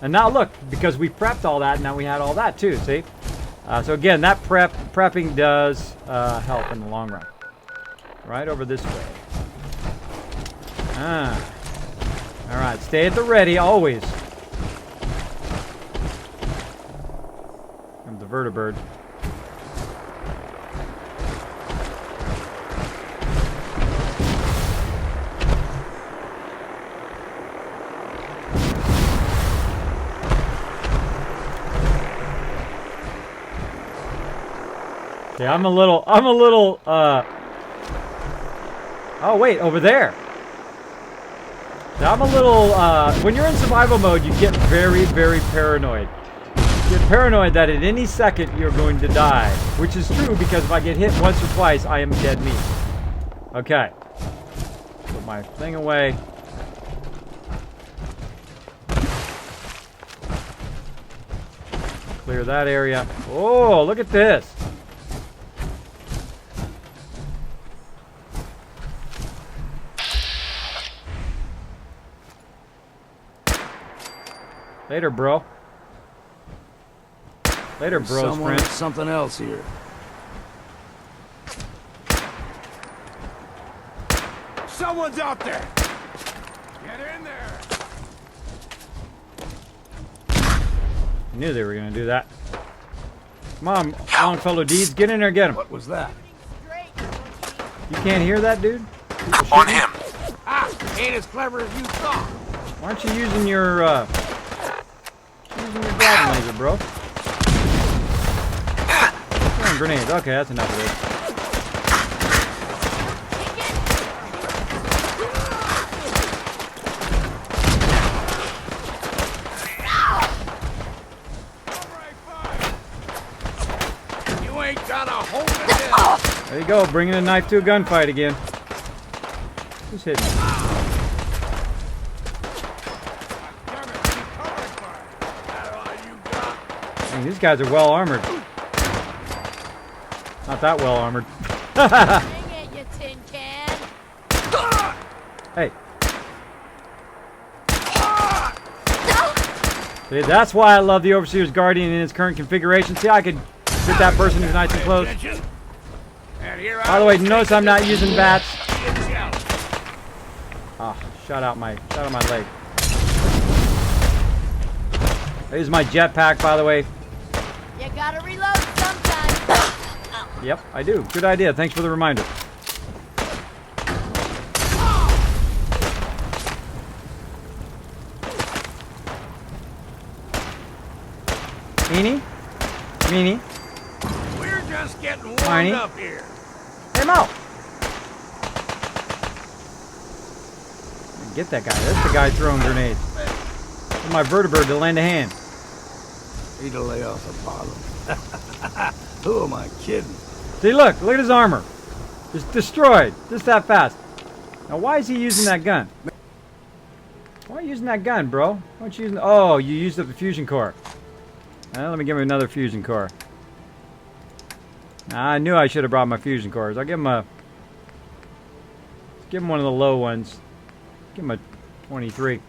And now look, because we prepped all that, now we had all that too, see? So again, that prepping does help in the long run. Right over this way. All right, stay at the ready always. And the vertibird. Okay, I'm a little, oh wait, over there. Now I'm a little, when you're in survival mode, you get very, very paranoid. You get paranoid that at any second you're going to die. Which is true, because if I get hit once or twice, I am dead meat. Okay. Put my thing away. Clear that area. Oh, look at this. Later, bro. Later, bros, Someone friend. something else here. Someone's out there! Get in there! I knew they were going to do that. Come on, Longfellow Deeds. Get in there and get him. What was that? You can't hear that, dude? On him. Ah! Ain't as clever as you thought. Why aren't you using your grabbing laser, bro? Throwing grenades. Okay, that's enough of this. You ain't got a hold of it. There you go, bringing a knife to a gunfight again. Who's hitting me? Dang, these guys are well armored. Not that well armored. Dang it, you tin can. Hey. See, that's why I love the Overseer's Guardian in its current configuration. See, I could hit that person who's nice and close. By the way, notice I'm not using bats. Ah, shot out my leg. I use my jetpack, by the way. You gotta reload sometimes. Yep, I do. Good idea. Thanks for the reminder. Meanie? Meanie? We're just getting warmed Tiny. up here. Hey, Mo! Get that guy. That's the guy throwing grenades. Get my vertibird to lend a hand. Need to lay off the bottom. Who am I kidding? See, look at his armor. It's destroyed. Just that fast. Now, why is he using that gun? Why are you using that gun, bro? Why aren't you using... Oh, you used up the fusion core. Let me give him another fusion core. I knew I should have brought my fusion cores. I'll give him a... Give him one of the low ones. Give him a 23.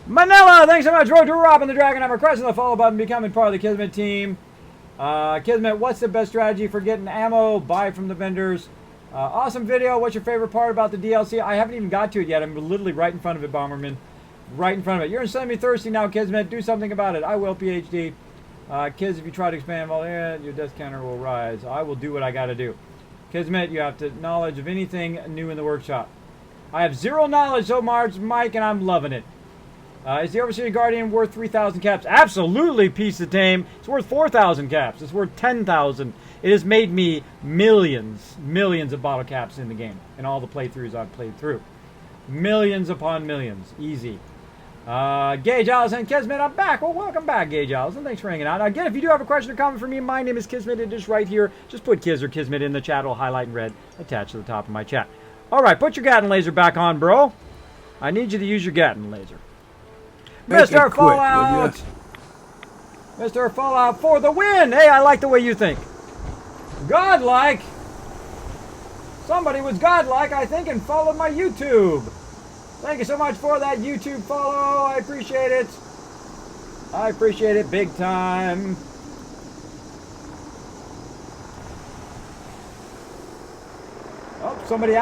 Manila, thanks so much. Road to Robin the Dragon. I'm requesting the follow button, becoming part of the Kismet team. Kismet, what's the best strategy for getting ammo? Buy from the vendors. Awesome video. What's your favorite part about the DLC? I haven't even got to it yet. I'm literally right in front of it, Bomberman. Right in front of it. You're sending me thirsty now, Kismet. Do something about it. I will, PhD. Kids, if you try to expand while your death counter will rise. I will do what I gotta do. Kismet, you have to knowledge of anything new in the workshop. I have zero knowledge so much, Mike, and I'm loving it. Is the Overseer Guardian worth 3,000 caps? Absolutely, piece of tame. It's worth 4,000 caps. It's worth 10,000. It has made me millions of bottle caps in the game. In all the playthroughs I've played through. Millions upon millions. Easy. Gage Allison, Kismet, I'm back. Well, welcome back, Gage Allison. Thanks for hanging out. Again, if you do have a question or comment for me, my name is Kismet. It is right here. Just put Kiz or Kismet in the chat. It'll highlight in red attached to the top of my chat. All right, put your Gatling laser back on, bro. I need you to use your Gatling laser. Mr. Fallout! Mr. Fallout for the win! Hey, I like the way you think. Godlike! Somebody was godlike, I think, and followed my YouTube. Thank you so much for that YouTube follow. I appreciate it. I appreciate it big time. Oh, somebody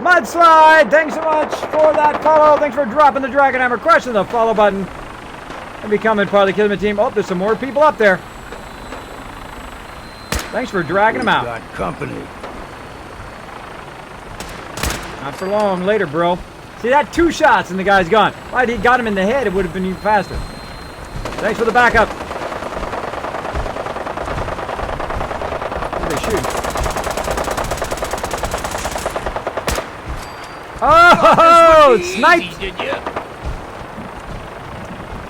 Mudslide, thanks so much for that follow. Thanks for dropping the Dragon Hammer, crushing the follow button, and becoming part of the Kismet team. Oh, there's some more people up there. Thanks for dragging them out. Got company. Not for long. Later, bro. See that? 2 shots and the guy's gone. Right, he got him in the head. It would have been even faster. Thanks for the backup. Who are they shooting? Oh, sniped! Did you?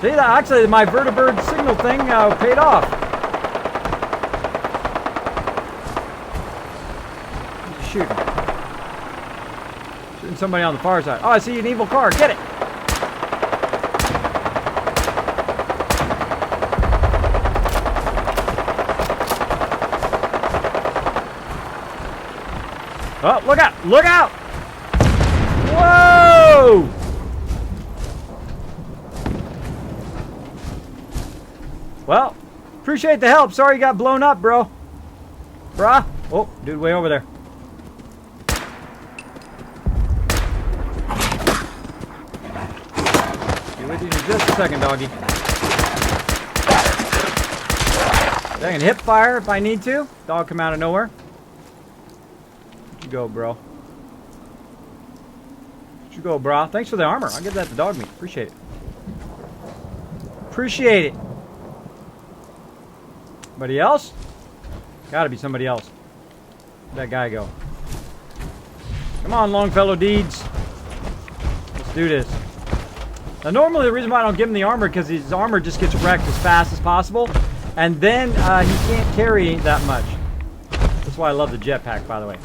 See that? Actually, my vertibird signal thing paid off. Who's shooting? Shooting somebody on the far side. Oh, I see an evil car. Get it! Oh, look out! Look out! Whoa! Well, appreciate the help. Sorry you got blown up, bro. Bruh. Oh, dude way over there. Be with you in just a second, doggy. I can hip fire if I need to. Dog come out of nowhere. Where'd you go, bro? Where'd you go, brah? Thanks for the armor. I'll give that to dog meat. Appreciate it. Appreciate it. Anybody else? Gotta be somebody else. Where'd that guy go? Come on, Longfellow Deeds. Let's do this. Now, normally the reason why I don't give him the armor because his armor just gets wrecked as fast as possible. And then he can't carry that much. That's why I love the jetpack, by the way.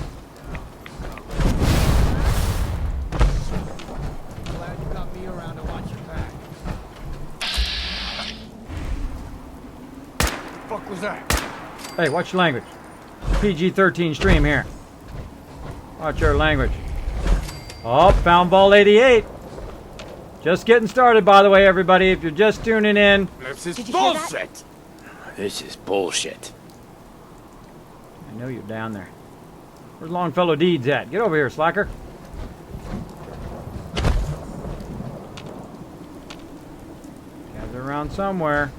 Glad you got me around to watch your back. What the fuck was that? Hey, watch your language. PG-13 stream here. Watch your language. Oh, found Vault 88. Just getting started, by the way, everybody. If you're just tuning in. This is bullshit. This is bullshit. I know you're down there. Where's Longfellow Deeds at? Get over here, slacker. Gather around somewhere.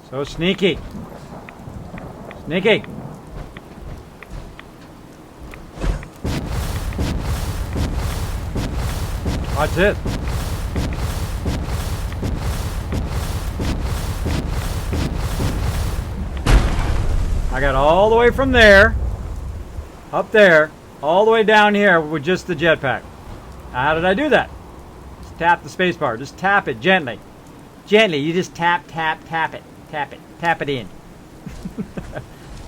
So sneaky. Sneaky. Watch this. I got all the way from there, up there, all the way down here with just the jetpack. How did I do that? Just tap the space bar. Just tap it gently. Gently. You just tap, tap, tap it. Tap it. Tap it in.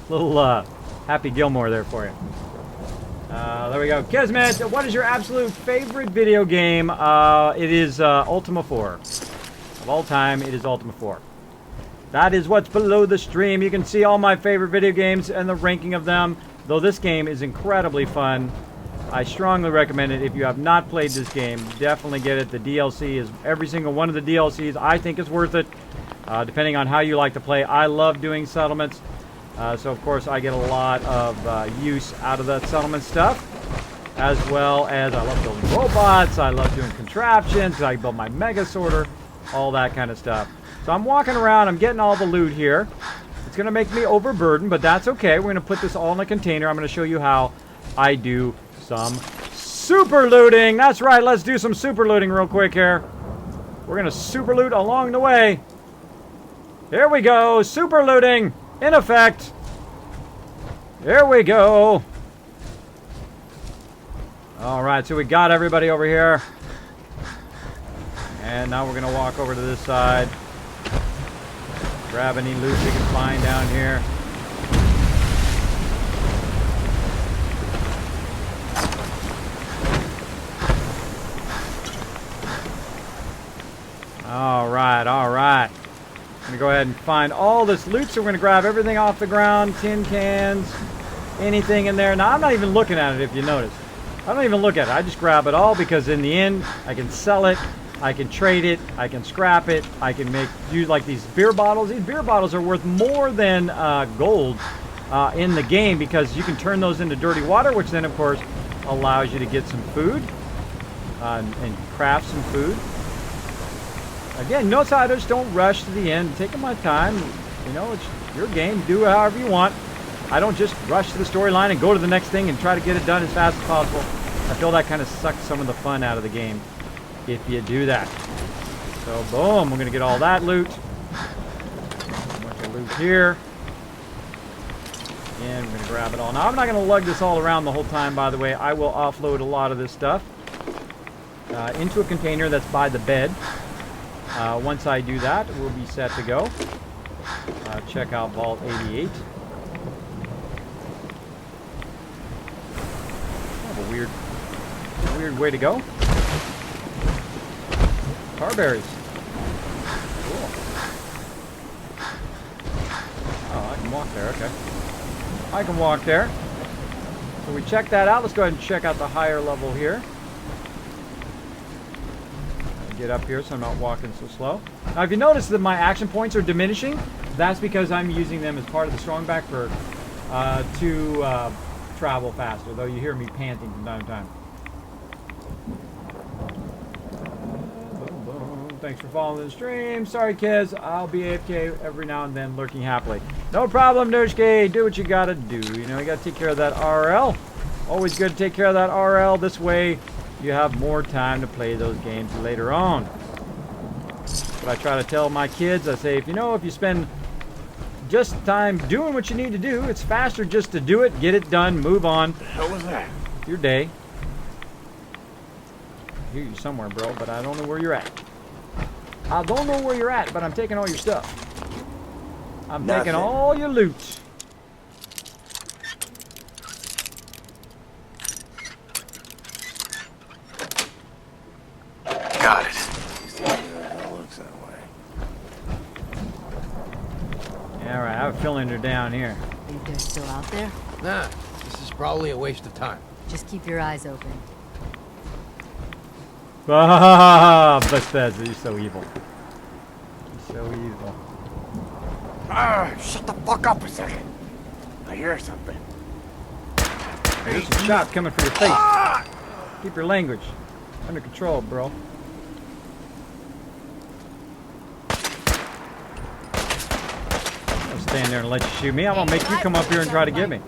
Little Happy Gilmore there for you. There we go. Kismet, what is your absolute favorite video game? It is Ultima 4. Of all time, it is Ultima 4. That is what's below the stream. You can see all my favorite video games and the ranking of them. Though this game is incredibly fun. I strongly recommend it. If you have not played this game, definitely get it. The DLC is every single one of the DLCs I think is worth it. Depending on how you like to play. I love doing settlements. So, of course, I get a lot of use out of that settlement stuff. As well as I love building robots. I love doing contraptions. I build my mega sorter. All that kind of stuff. So I'm walking around. I'm getting all the loot here. It's going to make me overburdened, but that's okay. We're going to put this all in a container. I'm going to show you how I do some super looting. That's right. Let's do some super looting real quick here. We're going to super loot along the way. Here we go. Super looting. In effect. Here we go. Alright, so we got everybody over here. And now we're going to walk over to this side. Grab any loot we can find down here. right, all right. I'm going to go ahead and find all this loot, so we're going to grab everything off the ground, tin cans, anything in there. Now, I'm not even looking at it, if you notice. I don't even look at it. I just grab it all because in the end, I can sell it, I can trade it, I can scrap it, I can use like these beer bottles. These beer bottles are worth more than gold in the game because you can turn those into dirty water, which then, of course, allows you to get some food and craft some food. Again, notice how I just don't rush to the end. Taking my time. You know, it's your game. Do it however you want. I don't just rush to the storyline and go to the next thing and try to get it done as fast as possible. I feel that kind of sucks some of the fun out of the game if you do that. So, boom. We're going to get all that loot. A bunch of loot here. And we're going to grab it all. Now, I'm not going to lug this all around the whole time, by the way. I will offload a lot of this stuff into a container that's by the bed. Once I do that, we'll be set to go. Check out Vault 88. Kind of a weird way to go. Carberries. Cool. Oh, I can walk there, okay. I can walk there. So we check that out. Let's go ahead and check out the higher level here. Get up here so I'm not walking so slow. Now, if you notice that my action points are diminishing, that's because I'm using them as part of the strong back perk to travel faster, though you hear me panting from time to time. Boom, boom. Thanks for following the stream. Sorry, kids. I'll be AFK every now and then, lurking happily. No problem, Nurshke. Do what you gotta do. You know, you gotta take care of that RL. Always good to take care of that RL. This way, you have more time to play those games later on. But I try to tell my kids, I say, if you spend just time doing what you need to do, it's faster just to do it, get it done, move on. The hell was that? Your day. I hear you somewhere, bro, but I don't know where you're at. I don't know where you're at, but I'm taking all your stuff. I'm taking all your loot. Got it. Looks that way. All right, I have a feeling they're down here. Think they're still out there? Nah, this is probably a waste of time. Just keep your eyes open. Ah, Bethesda, you're so evil. You're so evil. Shut the fuck up a second. I hear something. There's some shots coming for your face. Keep your language under control, bro. I'll stand there and let you shoot me. I'm gonna make you come up here and try to get me.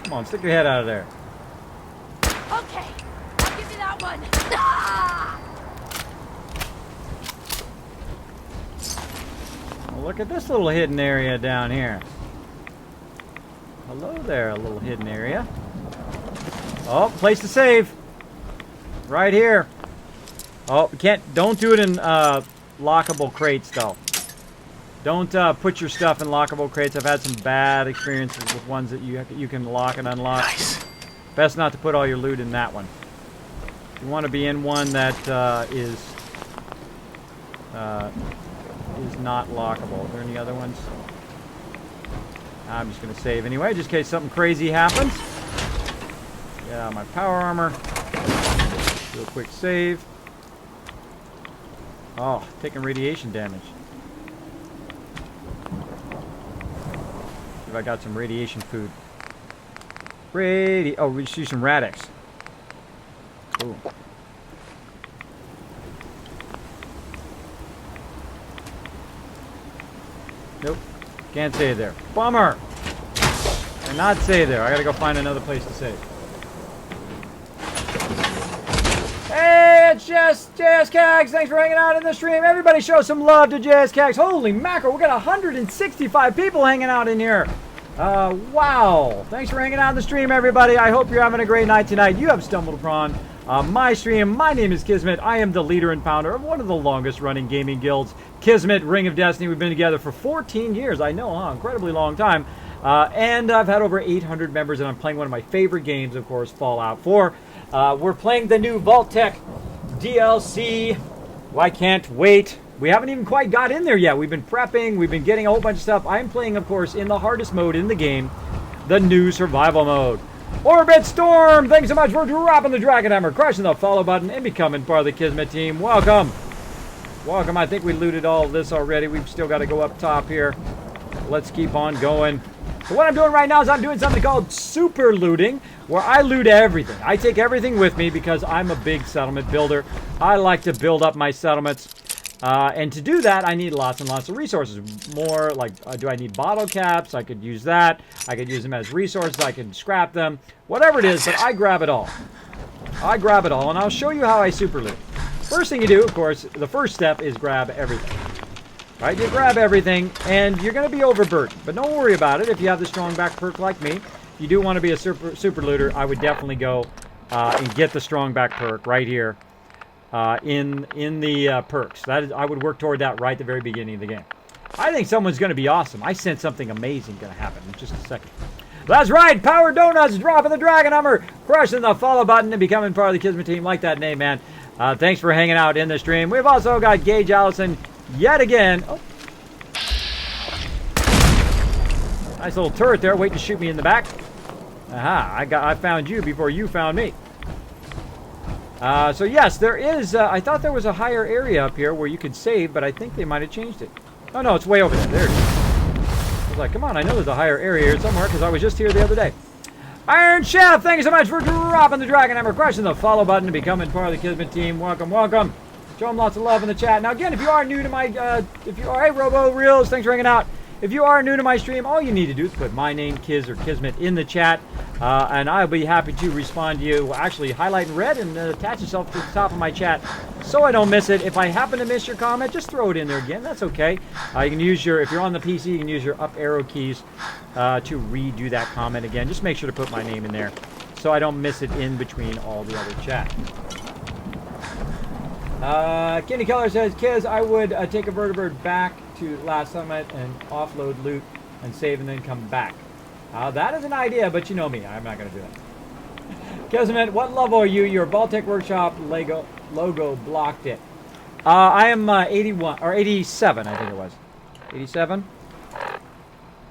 Come on, stick your head out of there. Okay, I'll give you that one. Well, look at this little hidden area down here. Hello there, a little hidden area. Oh, place to save. Right here. Oh, don't do it in lockable crates though. Don't put your stuff in lockable crates. I've had some bad experiences with ones that you can lock and unlock. Nice. Best not to put all your loot in that one. You want to be in one that is not lockable. Are there any other ones? I'm just going to save anyway, just in case something crazy happens. Get out my power armor. Do a quick save. Oh, taking radiation damage. See if I got some radiation food. Oh, we just use some Radix. Ooh. Nope. Can't save there. Bummer! Cannot save there. I gotta go find another place to save. Hey, it's JS Cags. Thanks for hanging out in the stream. Everybody show some love to JS Cags. Holy mackerel, we got 165 people hanging out in here. Wow. Thanks for hanging out in the stream, everybody. I hope you're having a great night tonight. You have stumbled upon my stream. My name is Kismet. I am the leader and founder of one of the longest running gaming guilds, Kismet Ring of Destiny. We've been together for 14 years. I know, huh? Incredibly long time. And I've had over 800 members, and I'm playing one of my favorite games, of course, Fallout 4. We're playing the new vault-tec DLC. Well, I can't wait. We haven't even quite got in there yet. We've been prepping. We've been getting a whole bunch of stuff. I'm playing, of course, in the hardest mode in the game, the new survival mode. Orbit Storm, thanks so much for dropping the Dragon Hammer, crushing the follow button, and becoming part of the Kismet team. Welcome. Welcome. I think we looted all of this already. We've still got to go up top here. Let's keep on going. So what I'm doing right now is I'm doing something called super looting, where I loot everything. I take everything with me because I'm a big settlement builder. I like to build up my settlements. And to do that, I need lots and lots of resources. More like, do I need bottle caps? I could use that. I could use them as resources. I can scrap them. Whatever it is, but I grab it all. I grab it all, and I'll show you how I super loot. First thing you do, of course, the first step is grab everything. Right? You grab everything, and you're going to be overburdened. But don't worry about it if you have the strong back perk like me. If you do want to be a super looter, I would definitely go and get the strong back perk right here. In the perks. That is, I would work toward that right at the very beginning of the game. I think someone's going to be awesome. I sense something amazing going to happen in just a second. That's right, Power Donuts dropping the Dragon Hammer, crushing the follow button, and becoming part of the Kismet team. Like that name, man. Thanks for hanging out in the stream. We've also got Gage Allison yet again. Oh. Nice little turret there, waiting to shoot me in the back. Aha! I found you before you found me. So yes, there is, I thought there was a higher area up here where you could save, but I think they might have changed it. Oh no, it's way over there. There it is. I was like, come on, I know there's a higher area here somewhere because I was just here the other day. Iron Chef, thank you so much for dropping the Dragon Hammer, crushing the follow button, and becoming part of the Kismet team. Welcome, welcome. Show them lots of love in the chat. Now again, if you are new to my, hey Robo Reels, thanks for hanging out. If you are new to my stream, all you need to do is put my name, Kiz, or Kismet in the chat, and I'll be happy to respond to you. Actually, highlight in red and attach yourself to the top of my chat so I don't miss it. If I happen to miss your comment, just throw it in there again. That's okay. You can use your, if you're on the PC, you can use your up arrow keys to redo that comment again. Just make sure to put my name in there so I don't miss it in between all the other chat. Kenny Keller says, Kiz, I would take a vertibird back to last summit and offload loot and save and then come back. That is an idea, but you know me. I'm not going to do that. Kismet, what level are you? Your vault-tec workshop logo blocked it. I am 81, or 87, I think it was. 87?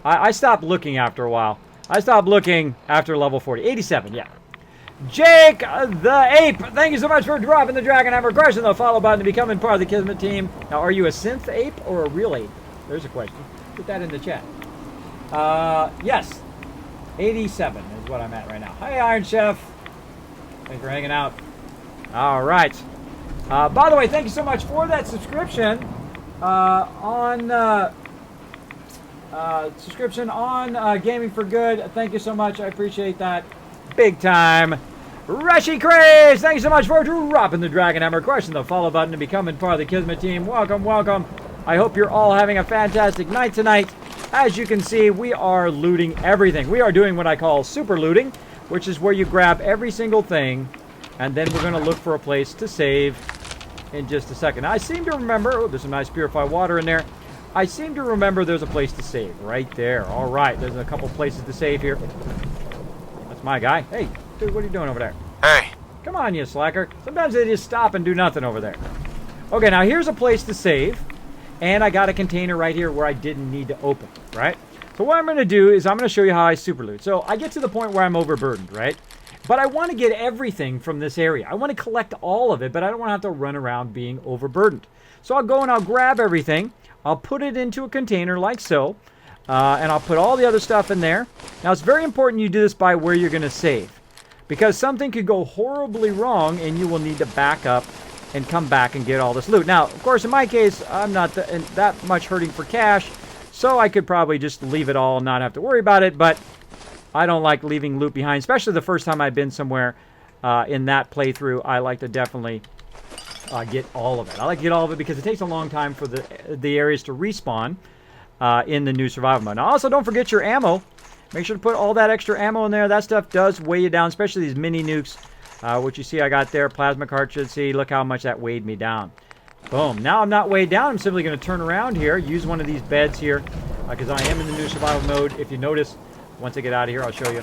I stopped looking after a while. I stopped looking after level 40. 87, yeah. Jake the Ape, thank you so much for dropping the Dragon Hammer, crushing the follow button, and becoming part of the Kismet team. Now, are you a synth ape or a real ape? There's a question. Put that in the chat. Yes. 87 is what I'm at right now. Hi, Iron Chef. Thanks for hanging out. All right. By the way, thank you so much for that subscription on Gaming for Good. Thank you so much. I appreciate that. Big time. Reshi Craze, thank you so much for dropping the Dragon Hammer, crushing the follow button, and becoming part of the Kismet team. Welcome, welcome. I hope you're all having a fantastic night tonight. As you can see, we are looting everything. We are doing what I call super looting, which is where you grab every single thing, and then we're going to look for a place to save in just a second. Now, I seem to remember, oh, there's some nice purified water in there. I seem to remember there's a place to save right there. All right, there's a couple places to save here. My guy. Hey, dude, what are you doing over there? Hey. Come on, you slacker. Sometimes they just stop and do nothing over there. Okay, now here's a place to save. And I got a container right here where I didn't need to open, right? So what I'm going to do is I'm going to show you how I super loot. So I get to the point where I'm overburdened, right? But I want to get everything from this area. I want to collect all of it, but I don't want to have to run around being overburdened. So I'll go and I'll grab everything. I'll put it into a container like so. And I'll put all the other stuff in there. Now, it's very important you do this by where you're going to save. Because something could go horribly wrong, and you will need to back up and come back and get all this loot. Now, of course, in my case, I'm not that much hurting for cash, so I could probably just leave it all and not have to worry about it. But I don't like leaving loot behind, especially the first time I've been somewhere in that playthrough. I like to definitely get all of it. I like to get all of it because it takes a long time for the areas to respawn. In the new survival mode. Now, also, don't forget your ammo. Make sure to put all that extra ammo in there. That stuff does weigh you down, especially these mini nukes. What you see I got there, plasma cartridge. See, look how much that weighed me down. Boom. Now I'm not weighed down. I'm simply going to turn around here, use one of these beds here because I am in the new survival mode. If you notice, once I get out of here, I'll show you.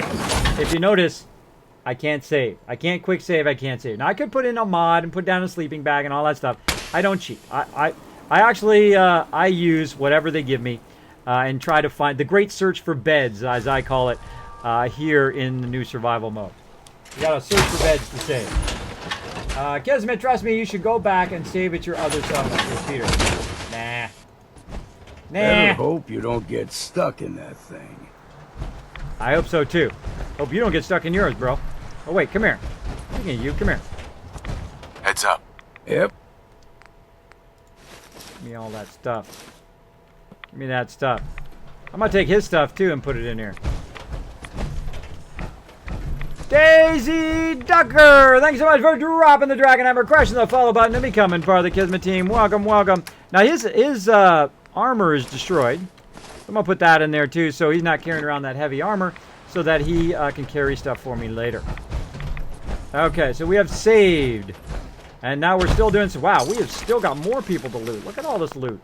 If you notice, I can't save. I can't quick save. I can't save. Now, I could put in a mod and put down a sleeping bag and all that stuff. I don't cheat. I actually, I use whatever they give me and try to find the great search for beds, as I call it, here in the new survival mode. You gotta search for beds to save. Kismet, trust me, you should go back and save at your other settlement. Says Peter. Nah. Better hope you don't get stuck in that thing. I hope so too. Hope you don't get stuck in yours, bro. Oh wait, come here. Speaking of you, come here. Heads up. Yep. Give me all that stuff. Give me that stuff. I'm gonna take his stuff too and put it in here. Daisy Ducker! Thanks so much for dropping the Dragon Hammer, crushing the follow button, and becoming part of the Kismet team. Welcome, welcome. Now his armor is destroyed. I'm gonna put that in there too, so he's not carrying around that heavy armor, so that he can carry stuff for me later. Okay, so we have saved. And now we're still doing so. Wow, we have still got more people to loot. Look at all this loot.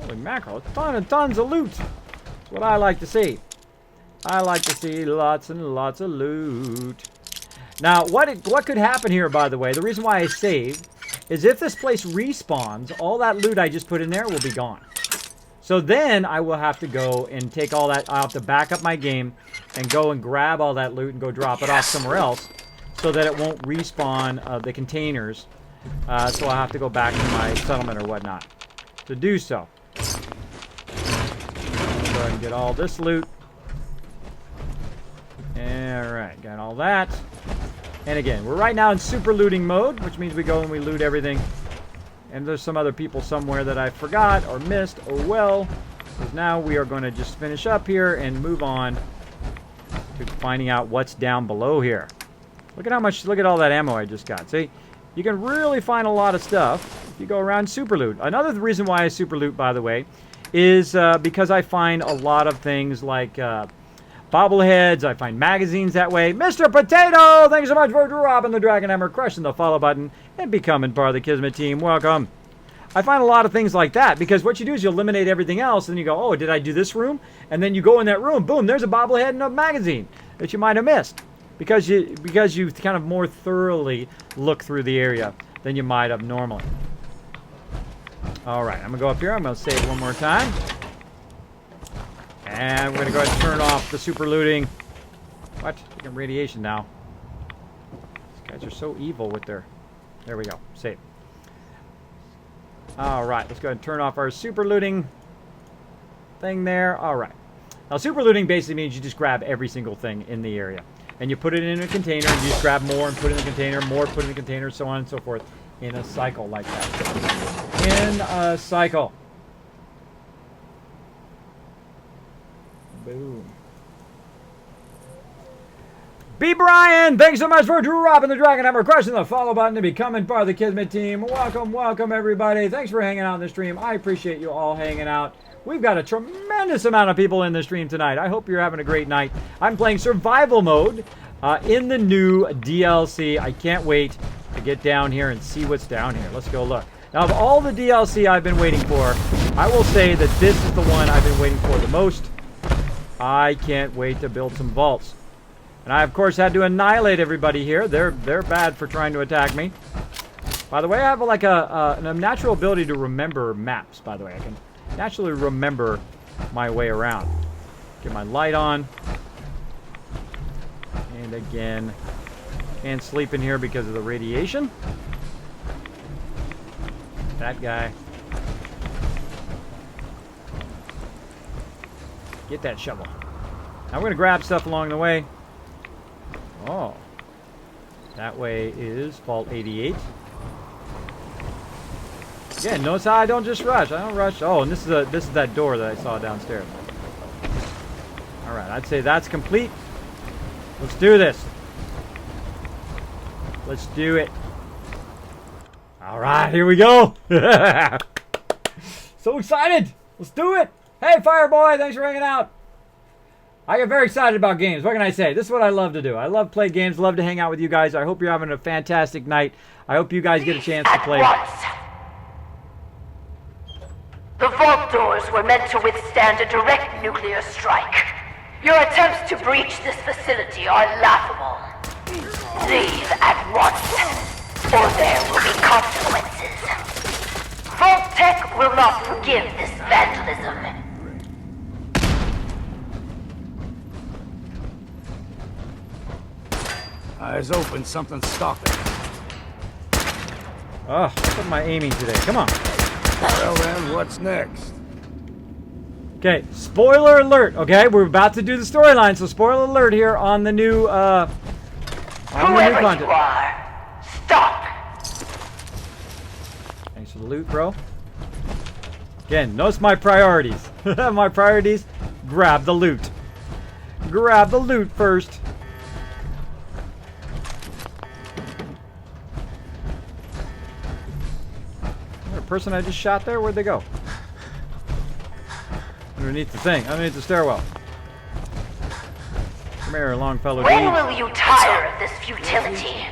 Holy mackerel, a ton and tons of loot. That's what I like to see. I like to see lots and lots of loot. Now, what could happen here, by the way, the reason why I saved, is if this place respawns, all that loot I just put in there will be gone. So then I will have to go and take all that. I'll have to back up my game and go and grab all that loot and go drop it off somewhere else so that it won't respawn the containers. So I'll have to go back to my settlement or whatnot to do so. Go ahead and get all this loot. Alright, got all that. And again, we're right now in super looting mode, which means we go and we loot everything. And there's some other people somewhere that I forgot or missed. Oh well. Because now we are going to just finish up here and move on to finding out what's down below here. Look at how much, look at all that ammo I just got. See? You can really find a lot of stuff if you go around super loot. Another reason why I super loot, by the way, is because I find a lot of things like bobbleheads. I find magazines that way. Mr. Potato, thanks so much for dropping the Dragon Hammer, crushing the follow button, and becoming part of the Kismet team. Welcome. I find a lot of things like that because what you do is you eliminate everything else and you go, oh, did I do this room? And then you go in that room, boom, there's a bobblehead and a magazine that you might have missed. Because you kind of more thoroughly look through the area than you might have normally. Alright, I'm going to go up here. I'm going to save one more time. And we're going to go ahead and turn off the super looting. What? Taking radiation now. These guys are so evil with their... There we go. Save. Alright, let's go ahead and turn off our super looting thing there. Alright. Now, super looting basically means you just grab every single thing in the area. And you put it in a container, and you just grab more and put it in the container, more, put it in the container, so on and so forth, in a cycle like that. In a cycle. Boom. B. Brian, thanks so much for dropping the Dragon Hammer, crushing the follow button, and becoming part of the Kismet team. Welcome, welcome, everybody. Thanks for hanging out in the stream. I appreciate you all hanging out. We've got a tremendous amount of people in the stream tonight. I hope you're having a great night. I'm playing survival mode in the new DLC. I can't wait to get down here and see what's down here. Let's go look. Now, of all the DLC I've been waiting for, I will say that this is the one I've been waiting for the most. I can't wait to build some vaults. And I, of course, had to annihilate everybody here. They're bad for trying to attack me. By the way, I have like a natural ability to remember maps, by the way. I can naturally remember my way around. Get my light on. And again, can't sleep in here because of the radiation. That guy. Get that shovel. Now we're going to grab stuff along the way. Oh. That way is Vault 88. Again, notice how I don't just rush. I don't rush. Oh, and this is that door that I saw downstairs. Alright, I'd say that's complete. Let's do this. Let's do it. Alright, here we go. So excited. Let's do it. Hey, Fireboy, thanks for hanging out. I get very excited about games. What can I say? This is what I love to do. I love play games, love to hang out with you guys. I hope you're having a fantastic night. I hope you guys get a chance to play. The The vault doors were meant to withstand a direct nuclear strike. Your attempts to breach this facility are laughable. Leave at once, or there will be consequences. Vault-tec will not forgive this vandalism. Eyes open, something's stalking. Oh, what am I aiming today? Come on. Well then, what's next? Okay, spoiler alert. Okay, we're about to do the storyline, so spoiler alert here on the new Whoever you are, stop! Thanks for the loot, bro. Again, notice my priorities. My priorities, grab the loot. Grab the loot first. The person I just shot there, where'd they go? Underneath the thing, underneath the stairwell. Come here, Longfellow. When will you tire of this futility?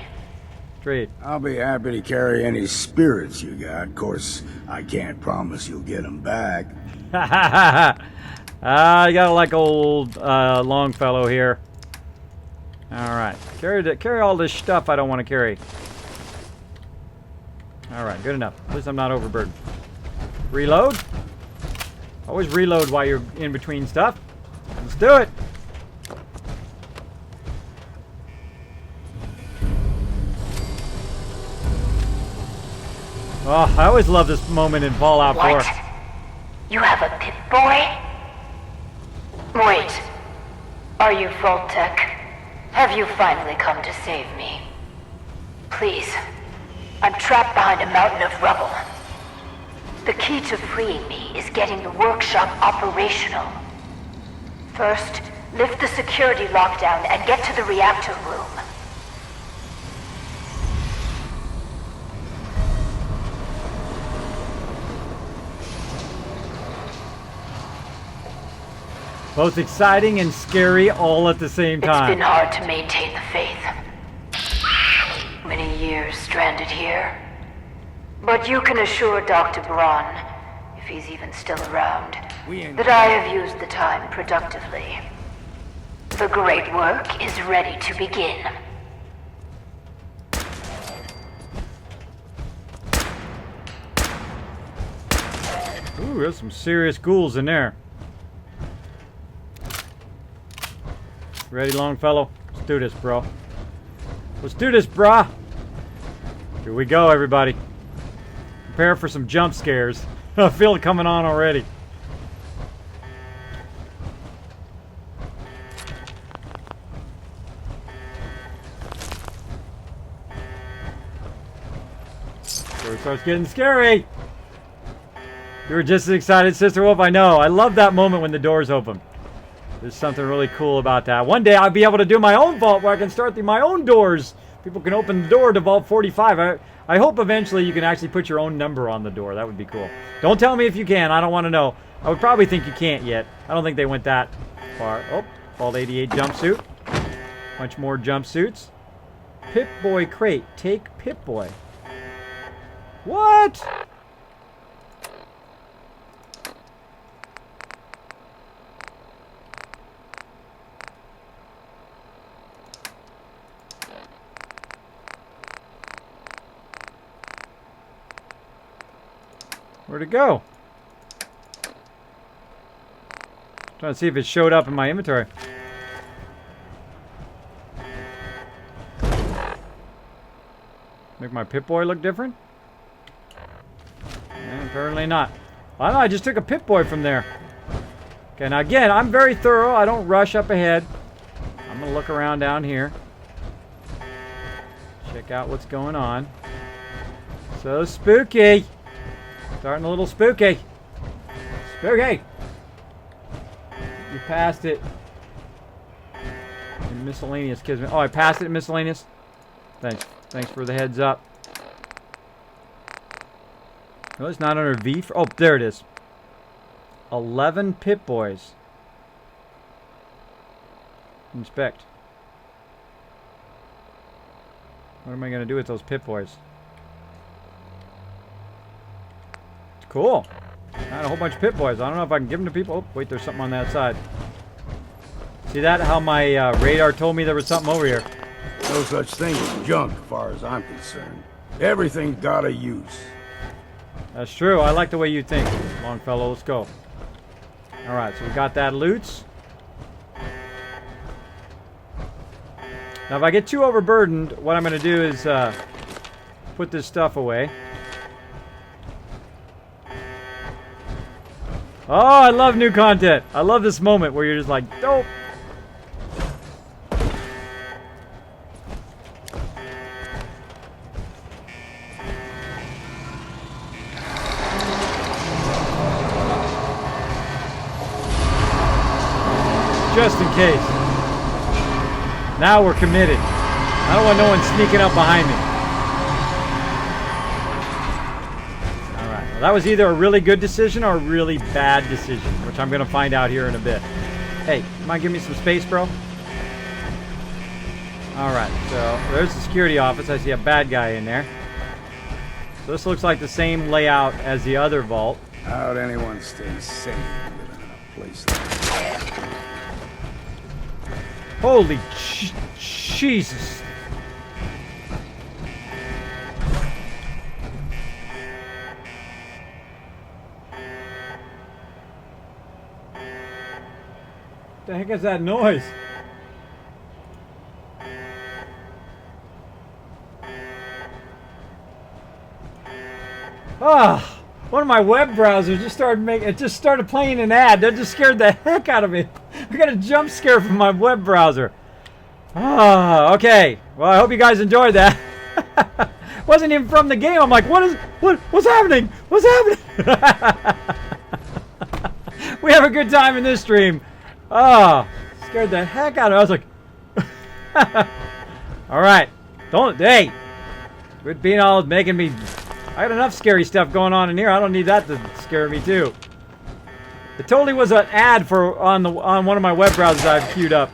Straight. I'll be happy to carry any spirits you got. Of course, I can't promise you'll get them back. I got like old Longfellow here. All right, carry all this stuff I don't want to carry. All right, good enough. At least I'm not overburdened. Reload. Always reload while you're in between stuff. Let's do it. Oh, I always love this moment in Fallout 4. What? You have a Pip-Boy? Wait. Are you vault-tec? Have you finally come to save me? Please. I'm trapped behind a mountain of rubble. The key to freeing me is getting the workshop operational. First, lift the security lockdown and get to the reactor room. Both exciting and scary all at the same time. It's been hard to maintain the faith. Many years stranded here. But you can assure Dr. Braun, if he's even still around, that I have used the time productively. The great work is ready to begin. Ooh, there's some serious ghouls in there. Ready, Longfellow? Let's do this, bro. Let's do this, brah. Here we go, everybody. Prepare for some jump scares. I feel it coming on already. So it starts getting scary. You were just as excited, Sister Wolf. I know. I love that moment when the doors open. There's something really cool about that. One day I'll be able to do my own vault where I can start my own doors. People can open the door to Vault 45. I hope eventually you can actually put your own number on the door. That would be cool. Don't tell me if you can. I don't want to know. I would probably think you can't yet. I don't think they went that far. Oh, Vault 88 jumpsuit. Bunch more jumpsuits. Pip-Boy crate. Take Pip-Boy. What? Where'd it go? Trying to see if it showed up in my inventory. Make my Pip-Boy look different? Apparently not. I know, I just took a Pip-Boy from there. Okay, now again, I'm very thorough. I don't rush up ahead. I'm gonna look around down here. Check out what's going on. So spooky. Starting a little spooky. Spooky! You passed it. In miscellaneous, Kismet. Oh, I passed it in miscellaneous? Thanks. Thanks for the heads up. No, it's not under V. Oh, there it is. 11 Pip-Boys. Inspect. What am I going to do with those Pip-Boys? Cool. Got a whole bunch of Pit Boys. I don't know if I can give them to people. Oh, wait, there's something on that side. See that? How my radar told me there was something over here. No such thing as junk, as far as I'm concerned. Everything's got a use. That's true. I like the way you think, Longfellow. Let's go. Alright, so we got that loot. Now, if I get too overburdened, what I'm going to do is put this stuff away. Oh, I love new content. I love this moment where you're just like, dope. Just in case. Now we're committed. I don't want no one sneaking up behind me. Alright, well, that was either a really good decision or a really bad decision, which I'm going to find out here in a bit. Hey, mind give me some space, bro? Alright, so there's the security office. I see a bad guy in there. So this looks like the same layout as the other vault. How'd anyone stay sane living in a place like that? Holy Jesus. The heck is that noise? Ah, one of my web browsers just started playing an ad. That just scared the heck out of me. I got a jump scare from my web browser. Ah, okay. Well, I hope you guys enjoyed that. Wasn't even from the game. I'm like, what's happening? What's happening? We have a good time in this stream. Ah, scared the heck out of me. I was like, all right. Hey, quit being all making me. I got enough scary stuff going on in here. I don't need that to scare me too. It totally was an ad for on one of my web browsers I've queued up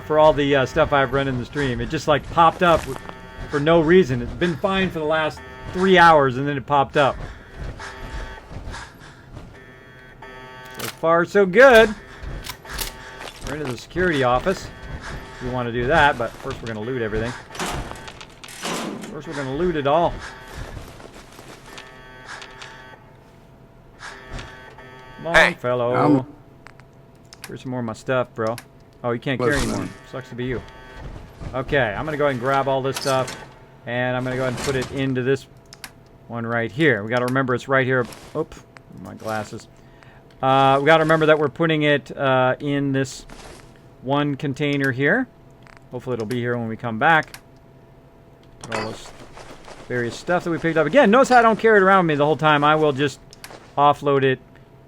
for all the stuff I've run in the stream. It just like popped up for no reason. It's been fine for the last 3 hours and then it popped up. So far so good. We're into the security office. We want to do that, but first we're going to loot everything. First we're going to loot it all. Longfellow. Here's some more of my stuff, bro. Oh, you can't carry anymore. Sucks to be you. Okay, I'm going to go ahead and grab all this stuff. And I'm going to go ahead and put it into this one right here. We got to remember it's right here. Oop, my glasses. We got to remember that we're putting it in this one container here. Hopefully it'll be here when we come back. All this various stuff that we picked up. Again, notice how I don't carry it around with me the whole time. I will just offload it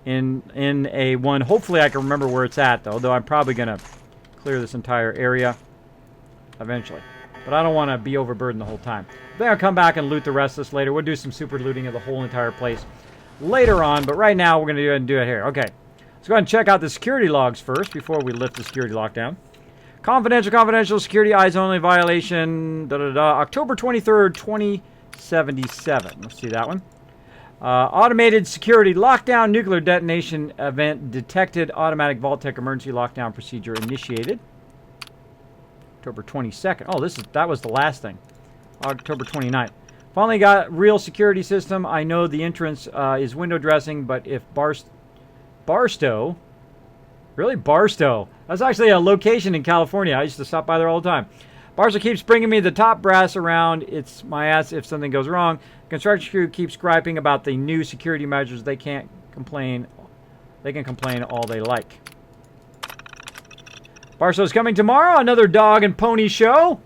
in a one. Hopefully I can remember where it's at, though I'm probably going to clear this entire area eventually. But I don't want to be overburdened the whole time. Then I'll come back and loot the rest of this later. We'll do some super looting of the whole entire place later on, but right now we're going to go ahead and do it here. Okay, let's go ahead and check out the security logs first before we lift the security lockdown. Confidential, security eyes only violation, October 23rd, 2077. Let's see that one. Automated security lockdown, nuclear detonation event detected, automatic vault-tec emergency lockdown procedure initiated. October 22nd. Oh, that was the last thing. October 29th. Finally got real security system. I know the entrance is window dressing, but if Barstow, really Barstow? That's actually a location in California. I used to stop by there all the time. Barstow keeps bringing me the top brass around. It's my ass if something goes wrong. Construction crew keeps griping about the new security measures. They can't complain. They can complain all they like. Barstow's coming tomorrow. Another dog and pony show.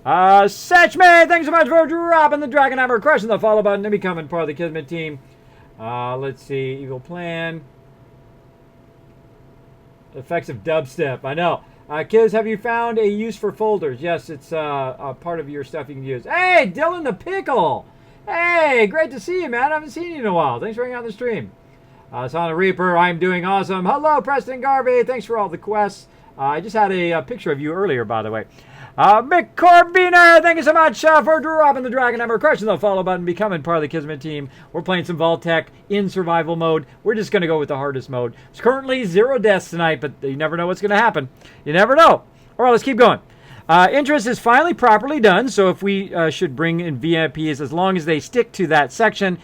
Satchme, thanks so much for dropping the Dragon Hammer, crushing the follow button, and becoming part of the Kismet team. Let's see. Evil Plan. Effects of dubstep. I know. Kids, have you found a use for folders? Yes, it's a part of your stuff you can use. Hey, Dylan the Pickle. Hey, great to see you, man. I haven't seen you in a while. Thanks for hanging out on the stream. Sonic Reaper, I'm doing awesome. Hello, Preston Garvey. Thanks for all the quests. I just had a picture of you earlier, by the way. Mick Corbiner, thank you so much for dropping the Dragon Ember, crushing the follow button, becoming part of the Kismet team. We're playing some vault-tec in survival mode. We're just going to go with the hardest mode. It's currently 0 deaths tonight, but you never know what's going to happen. You never know. All right, let's keep going. Interest is finally properly done, so if we should bring in VIPs, as long as they stick to that section,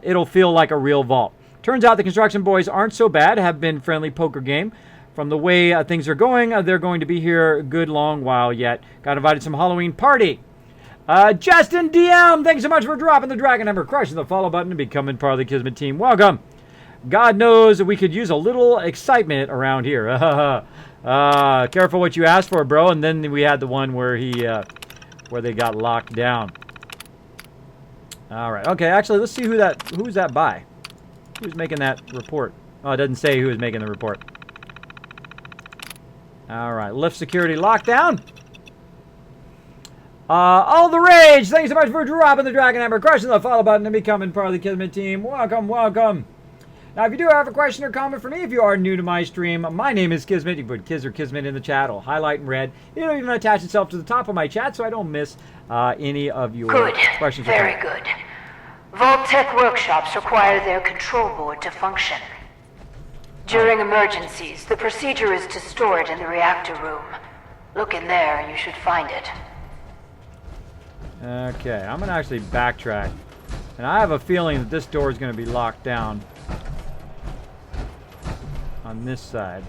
it'll feel like a real vault. Turns out the construction boys aren't so bad, have been friendly poker game. From the way things are going, they're going to be here a good long while yet. Got invited to some Halloween party. Justin DM, thanks so much for dropping the Dragon Ember, crushing the follow button, and becoming part of the Kismet team. Welcome. God knows we could use a little excitement around here. Careful what you ask for, bro. And then we had the one where where they got locked down. All right. Okay. Actually, let's see who's that by. Who's making that report? Oh, it doesn't say who is making the report. All right, lift security lockdown. All the rage. Thanks so much for dropping the Dragon Ember, crushing the follow button, and becoming part of the Kismet team. Welcome, welcome. Now, if you do have a question or comment for me, if you are new to my stream, my name is Kismet. You can put Kiz or Kismet in the chat. I'll highlight in red. It'll even attach itself to the top of my chat, so I don't miss any of your questions. Very good. Vault-tec workshops require their control board to function. During emergencies, the procedure is to store it in the reactor room. Look in there, you should find it. Okay, I'm going to actually backtrack. And I have a feeling that this door is going to be locked down on this side.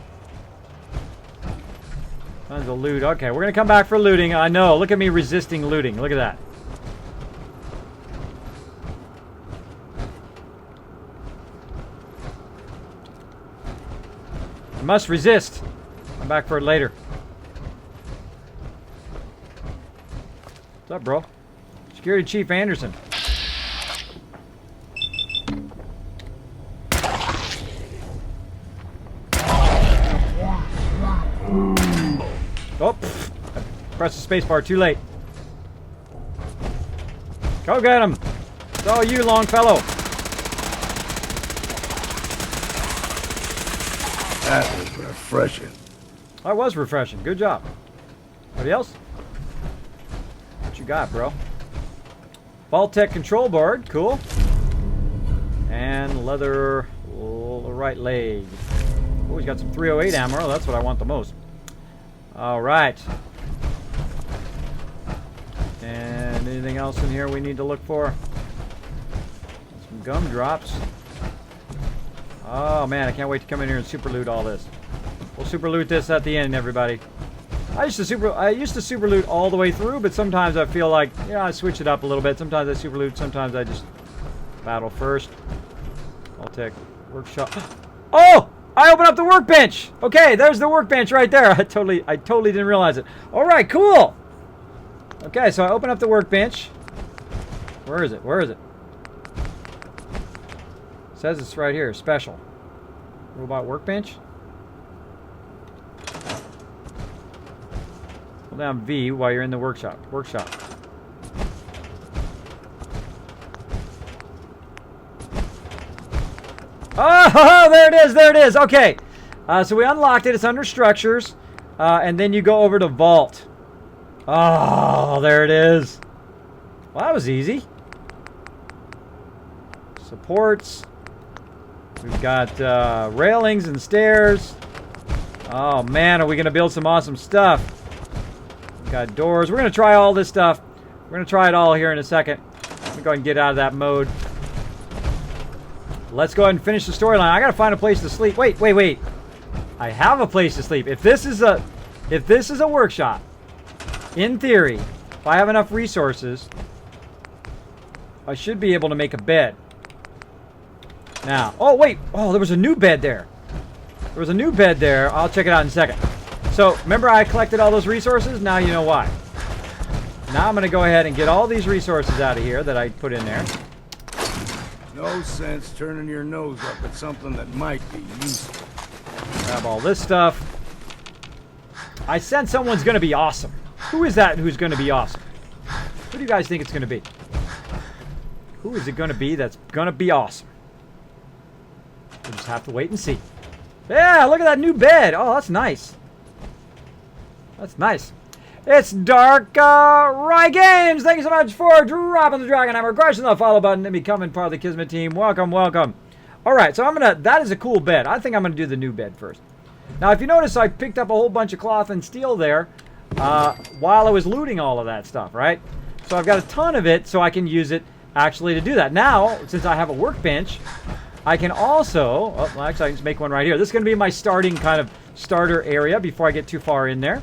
Tons of loot. Okay, we're going to come back for looting. I know, look at me resisting looting. Look at that. I must resist. Come back for it later. What's up, bro? Security Chief Anderson. Oh, I pressed the spacebar too late. Go get him. It's all you, Longfellow. That was refreshing. That was refreshing. Good job. Anybody else? What you got, bro? Vault-tec control board. Cool. And leather right leg. Oh, he's got some 308 ammo. That's what I want the most. All right. And anything else in here we need to look for? Some gumdrops. Oh man, I can't wait to come in here and super loot all this. We'll super loot this at the end, everybody. I used to super loot all the way through, but sometimes I feel like, I switch it up a little bit. Sometimes I super loot, sometimes I just battle first. Vault-tec workshop. Oh! I opened up the workbench! Okay, there's the workbench right there. I totally didn't realize it. Alright, cool! Okay, so I open up the workbench. Where is it? Where is it? It says it's right here, special. Robot workbench. Hold down V while you're in the workshop. Oh, there it is. Okay. So we unlocked it. It's under structures. And then you go over to vault. Oh, there it is. Well, that was easy. Supports. We've got railings and stairs. Oh man, are we going to build some awesome stuff. We've got doors. We're going to try all this stuff. We're going to try it all here in a second. Let me go ahead and get out of that mode. Let's go ahead and finish the storyline. I got to find a place to sleep. Wait. I have a place to sleep. If this is a workshop, in theory, if I have enough resources, I should be able to make a bed. Now, oh wait, oh there was a new bed there. There was a new bed there. I'll check it out in a second. So, remember I collected all those resources? Now you know why. Now I'm going to go ahead and get all these resources out of here that I put in there. No sense turning your nose up at something that might be useful. Grab all this stuff. I sense someone's going to be awesome. Who is that who's going to be awesome? Who do you guys think it's going to be? Who is it going to be that's going to be awesome? We'll just have to wait and see. Yeah, look at that new bed. Oh, that's nice. That's nice. It's Dark Rye Games. Thank you so much for dropping the Dragon Hammer, crushing the follow button, and becoming part of the Kismet team. Welcome, welcome. All right, so that is a cool bed. I think I'm gonna do the new bed first. Now, if you notice, I picked up a whole bunch of cloth and steel there while I was looting all of that stuff, right? So I've got a ton of it, so I can use it actually to do that. Now, since I have a workbench, I can also, well, actually I can just make one right here. This is going to be my starting kind of starter area before I get too far in there.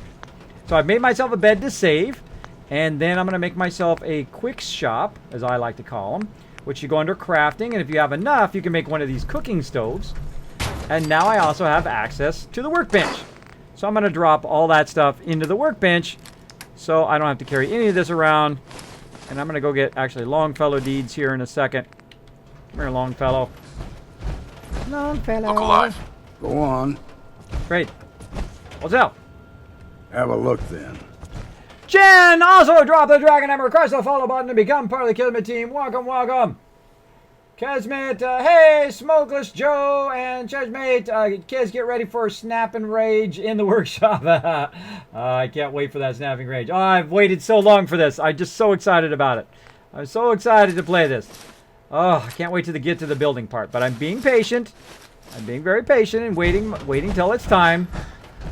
So I've made myself a bed to save, and then I'm going to make myself a quick shop, as I like to call them, which you go under crafting, and if you have enough, you can make one of these cooking stoves. And now I also have access to the workbench. So I'm going to drop all that stuff into the workbench so I don't have to carry any of this around. And I'm going to go get actually Longfellow deeds here in a second. Come here, Longfellow. Longfellow. Look alive. Go on. Great. What's up? Have a look then. Jen also dropped the Dragon Hammer, crush the follow button, and become part of the Kismet team. Welcome, welcome. Kismet, hey, Smokeless Joe and Judgemate, kids, get ready for Snap and Rage in the workshop. I can't wait for that snapping rage. Oh, I've waited so long for this. I'm just so excited about it. I'm so excited to play this. Oh, I can't wait to get to the building part, but I'm being patient. I'm being very patient and waiting till it's time.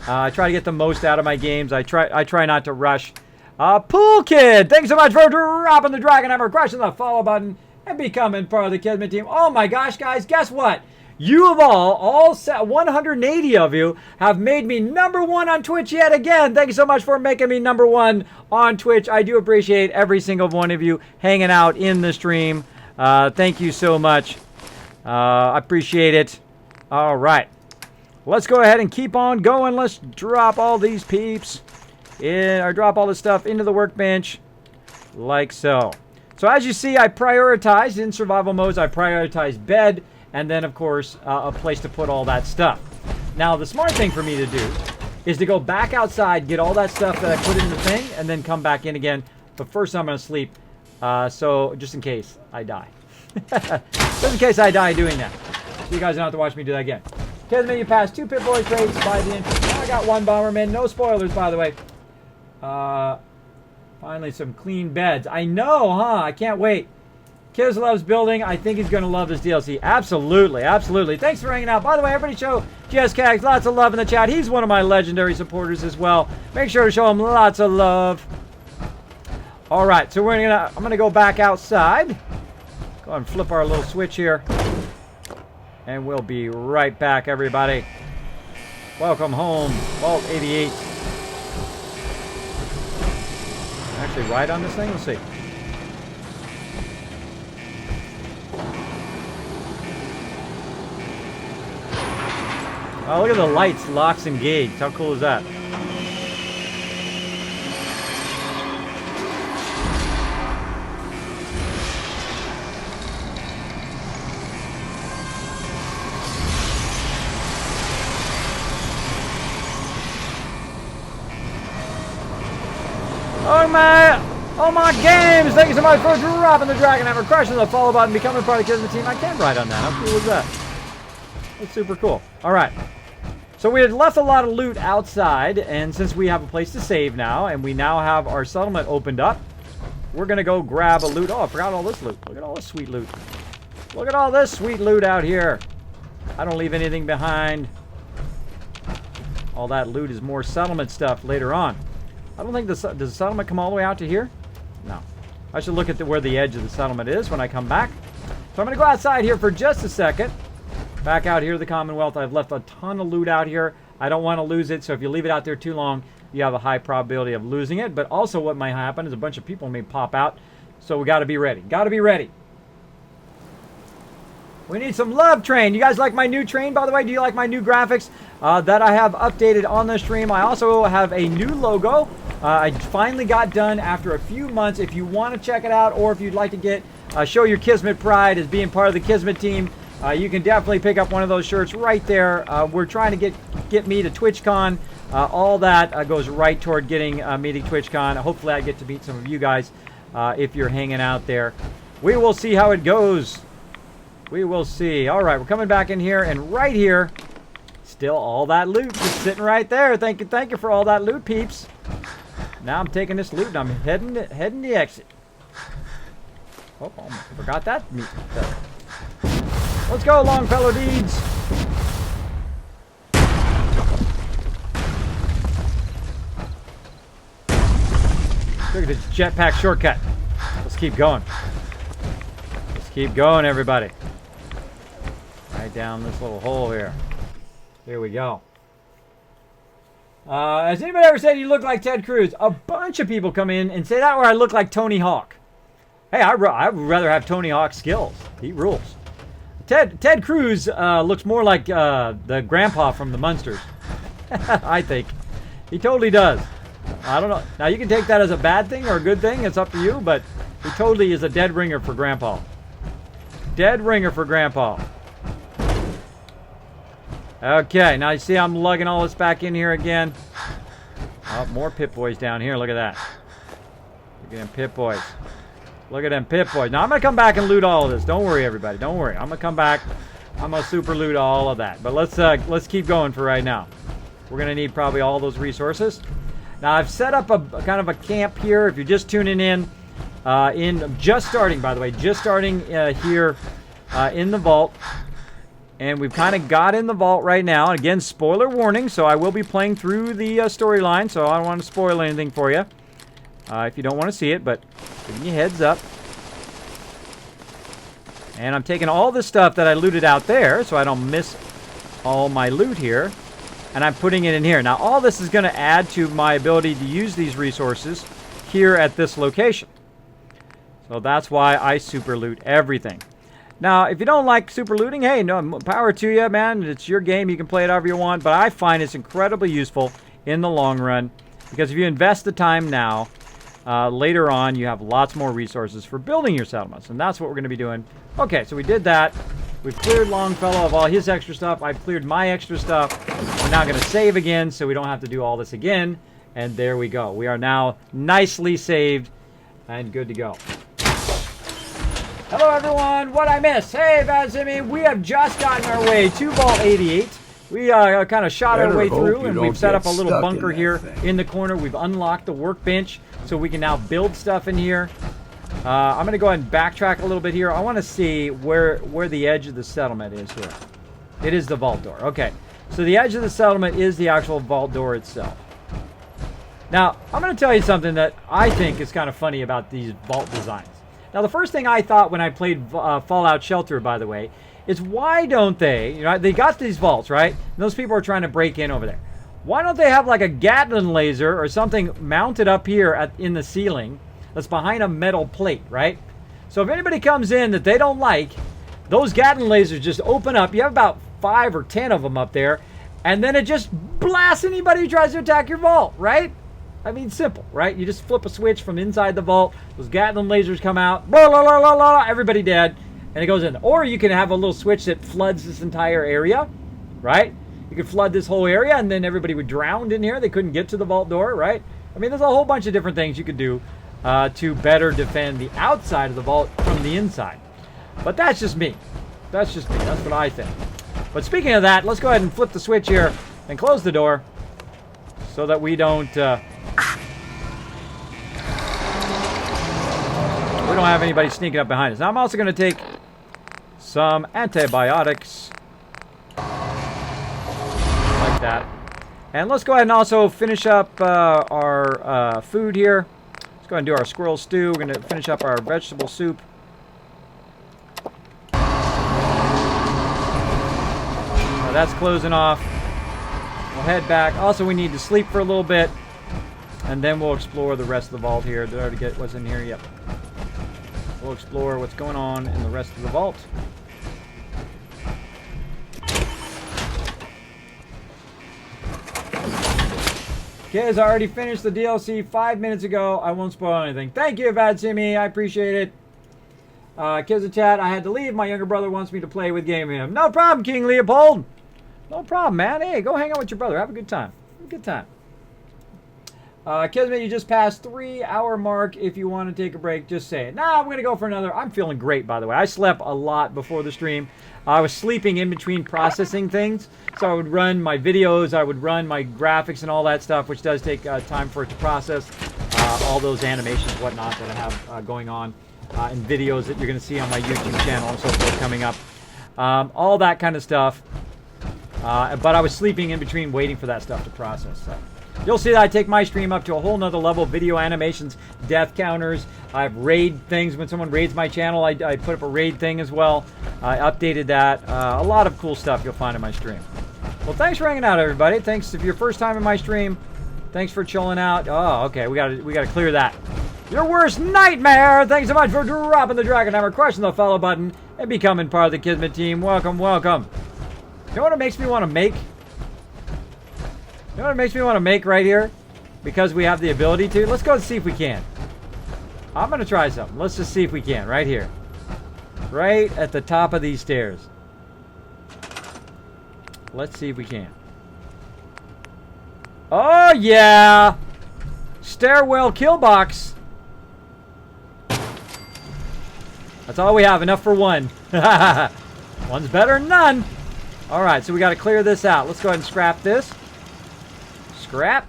I try to get the most out of my games. I try not to rush. Pool Kid, thanks so much for dropping the Dragon Hammer, crushing the follow button, and becoming part of the Kismet team. Oh my gosh, guys, guess what? You of all 180 of you, have made me #1 on Twitch yet again. Thank you so much for making me #1 on Twitch. I do appreciate every single one of you hanging out in the stream. Thank you so much. I appreciate it. All right. Let's go ahead and keep on going. Let's drop all these peeps in, or drop all this stuff into the workbench like so. So as you see, I prioritized in survival modes. I prioritized bed, and then of course a place to put all that stuff. Now the smart thing for me to do is to go back outside, get all that stuff that I put in the thing, and then come back in again. But first I'm going to sleep, so just in case I die. Just in case I die doing that. So you guys don't have to watch me do that again. Kismet, you passed 2 Pit-Boy crates by the entrance. Now I got 1 Bomberman. No spoilers, by the way. Finally, some clean beds. I know, huh? I can't wait. Kiz loves building. I think he's going to love this DLC. Absolutely, absolutely. Thanks for hanging out. By the way, everybody show GSCags lots of love in the chat. He's one of my legendary supporters as well. Make sure to show him lots of love. All right, so I'm gonna go back outside. Go ahead and flip our little switch here. And we'll be right back, everybody. Welcome home, Vault 88. Actually, ride on this thing? Let's see. Oh, look at the lights, locks, and gates. How cool is that? Oh my games! Thank you so much for dropping the Dragon Hammer, crushing the follow button, becoming part of the Kismet team. I can ride on that. How cool is that? That's super cool. Alright. So we had left a lot of loot outside, and since we have a place to save now, and we now have our settlement opened up, we're going to go grab a loot. Oh, I forgot all this loot. Look at all this sweet loot. Look at all this sweet loot out here. I don't leave anything behind. All that loot is more settlement stuff later on. I don't think does the settlement come all the way out to here? No. I should look at where the edge of the settlement is when I come back. So I'm going to go outside here for just a second. Back out here to the Commonwealth. I've left a ton of loot out here. I don't want to lose it, so if you leave it out there too long, you have a high probability of losing it. But also what might happen is a bunch of people may pop out. So we got to be ready. Got to be ready. We need some love train. You guys like my new train, by the way? Do you like my new graphics that I have updated on the stream? I also have a new logo. I finally got done after a few months. If you want to check it out, or if you'd like to get show your Kismet pride as being part of the Kismet team, you can definitely pick up one of those shirts right there. We're trying to get me to TwitchCon. All that goes right toward getting me to TwitchCon. Hopefully I get to meet some of you guys if you're hanging out there. We will see how it goes. We will see. All right, we're coming back in here, and right here, still all that loot just sitting right there. Thank you for all that loot, peeps. Now I'm taking this loot and I'm heading the exit. Oh, I forgot that. Let's go, Longfellow Deeds. Look at this jetpack shortcut. Let's keep going. Let's keep going, everybody. Right down this little hole here. Here we go. Has anybody ever said you look like Ted Cruz? A bunch of people come in and say that, or I look like Tony Hawk. Hey, I would rather have Tony Hawk's skills. He rules. Ted Cruz looks more like the grandpa from the Munsters. I think. He totally does. I don't know. Now, you can take that as a bad thing or a good thing. It's up to you, but he totally is a dead ringer for grandpa. Dead ringer for grandpa. Okay, now you see I'm lugging all this back in here again. Oh, more Pip-Boys down here. Look at that. Look at them Pip-Boys. Look at them Pip-Boys. Now, I'm going to come back and loot all of this. Don't worry, everybody. Don't worry. I'm going to come back. I'm going to super loot all of that. But let's keep going for right now. We're going to need probably all those resources. Now, I've set up a kind of a camp here. If you're just tuning in just starting, by the way, just starting here in the vault. And we've kind of got in the vault right now. Again, spoiler warning, so I will be playing through the storyline, so I don't want to spoil anything for you if you don't want to see it, but giving you heads up. And I'm taking all the stuff that I looted out there, so I don't miss all my loot here, and I'm putting it in here. Now, all this is going to add to my ability to use these resources here at this location. So that's why I super loot everything. Now, if you don't like super looting, hey, no power to you, man. It's your game. You can play it however you want. But I find it's incredibly useful in the long run. Because if you invest the time now, later on, you have lots more resources for building your settlements. And that's what we're going to be doing. Okay, so we did that. We've cleared Longfellow of all his extra stuff. I've cleared my extra stuff. We're now going to save again so we don't have to do all this again. And there we go. We are now nicely saved and good to go. Hello everyone, what I missed? Hey Vazimi, we have just gotten our way to Vault 88. We kind of shot our way through and we've set up a little bunker here in the corner. We've unlocked the workbench so we can now build stuff in here. I'm going to go ahead and backtrack a little bit here. I want to see where the edge of the settlement is here. It is the vault door. Okay, so the edge of the settlement is the actual vault door itself. Now, I'm going to tell you something that I think is kind of funny about these vault designs. Now, the first thing I thought when I played Fallout Shelter, by the way, is why don't they, they got these vaults, right? And those people are trying to break in over there. Why don't they have like a Gatling laser or something mounted up here in the ceiling that's behind a metal plate, right? So if anybody comes in that they don't like, those Gatling lasers just open up. You have about 5 or 10 of them up there, and then it just blasts anybody who tries to attack your vault, right? I mean, simple, right? You just flip a switch from inside the vault. Those Gatling lasers come out. Blah, blah, blah, blah, blah, everybody dead. And it goes in. Or you can have a little switch that floods this entire area, right? You could flood this whole area, and then everybody would drown in here. They couldn't get to the vault door, right? I mean, there's a whole bunch of different things you could do to better defend the outside of the vault from the inside. But that's just me. That's just me. That's what I think. But speaking of that, let's go ahead and flip the switch here and close the door so that we don't... we don't have anybody sneaking up behind us. Now, I'm also going to take some antibiotics. Like that. And let's go ahead and also finish up our food here. Let's go ahead and do our squirrel stew. We're going to finish up our vegetable soup. Now that's closing off. We'll head back. Also, we need to sleep for a little bit. And then we'll explore the rest of the vault here. Did I already get what's in here? Yep. We'll explore what's going on in the rest of the vault. Kids, I already finished the DLC 5 minutes ago. I won't spoil anything. Thank you, Vadsimi. I appreciate it. Kids in chat, I had to leave. My younger brother wants me to play with game with him. No problem, King Leopold. No problem, man. Hey, go hang out with your brother. Have a good time. Have a good time. Kismet, you just passed 3-hour mark. If you want to take a break, just say it. Nah, I'm going to go for another. I'm feeling great, by the way. I slept a lot before the stream. I was sleeping in between processing things. So I would run my videos, I would run my graphics and all that stuff, which does take time for it to process. All those animations, whatnot, that I have going on. And videos that you're going to see on my YouTube channel and so forth coming up. All that kind of stuff. But I was sleeping in between waiting for that stuff to process. So you'll see that I take my stream up to a whole nother level. Video animations, death counters. I have raid things. When someone raids my channel, I put up a raid thing as well. I updated that. A lot of cool stuff you'll find in my stream. Well, thanks for hanging out, everybody. Thanks if your first time in my stream. Thanks for chilling out. Oh, okay. We gotta clear that. Your worst nightmare! Thanks so much for dropping the Dragon Hammer, crushing the follow button, and becoming part of the Kismet team. Welcome, welcome. You know what it makes me want to make? You know what it makes me want to make right here? Because we have the ability to? Let's go and see if we can. I'm going to try something. Let's just see if we can. Right here. Right at the top of these stairs. Let's see if we can. Oh, yeah! Stairwell kill box. That's all we have. Enough for one. One's better than none. Alright, so we got to clear this out. Let's go ahead and scrap this. Scrap.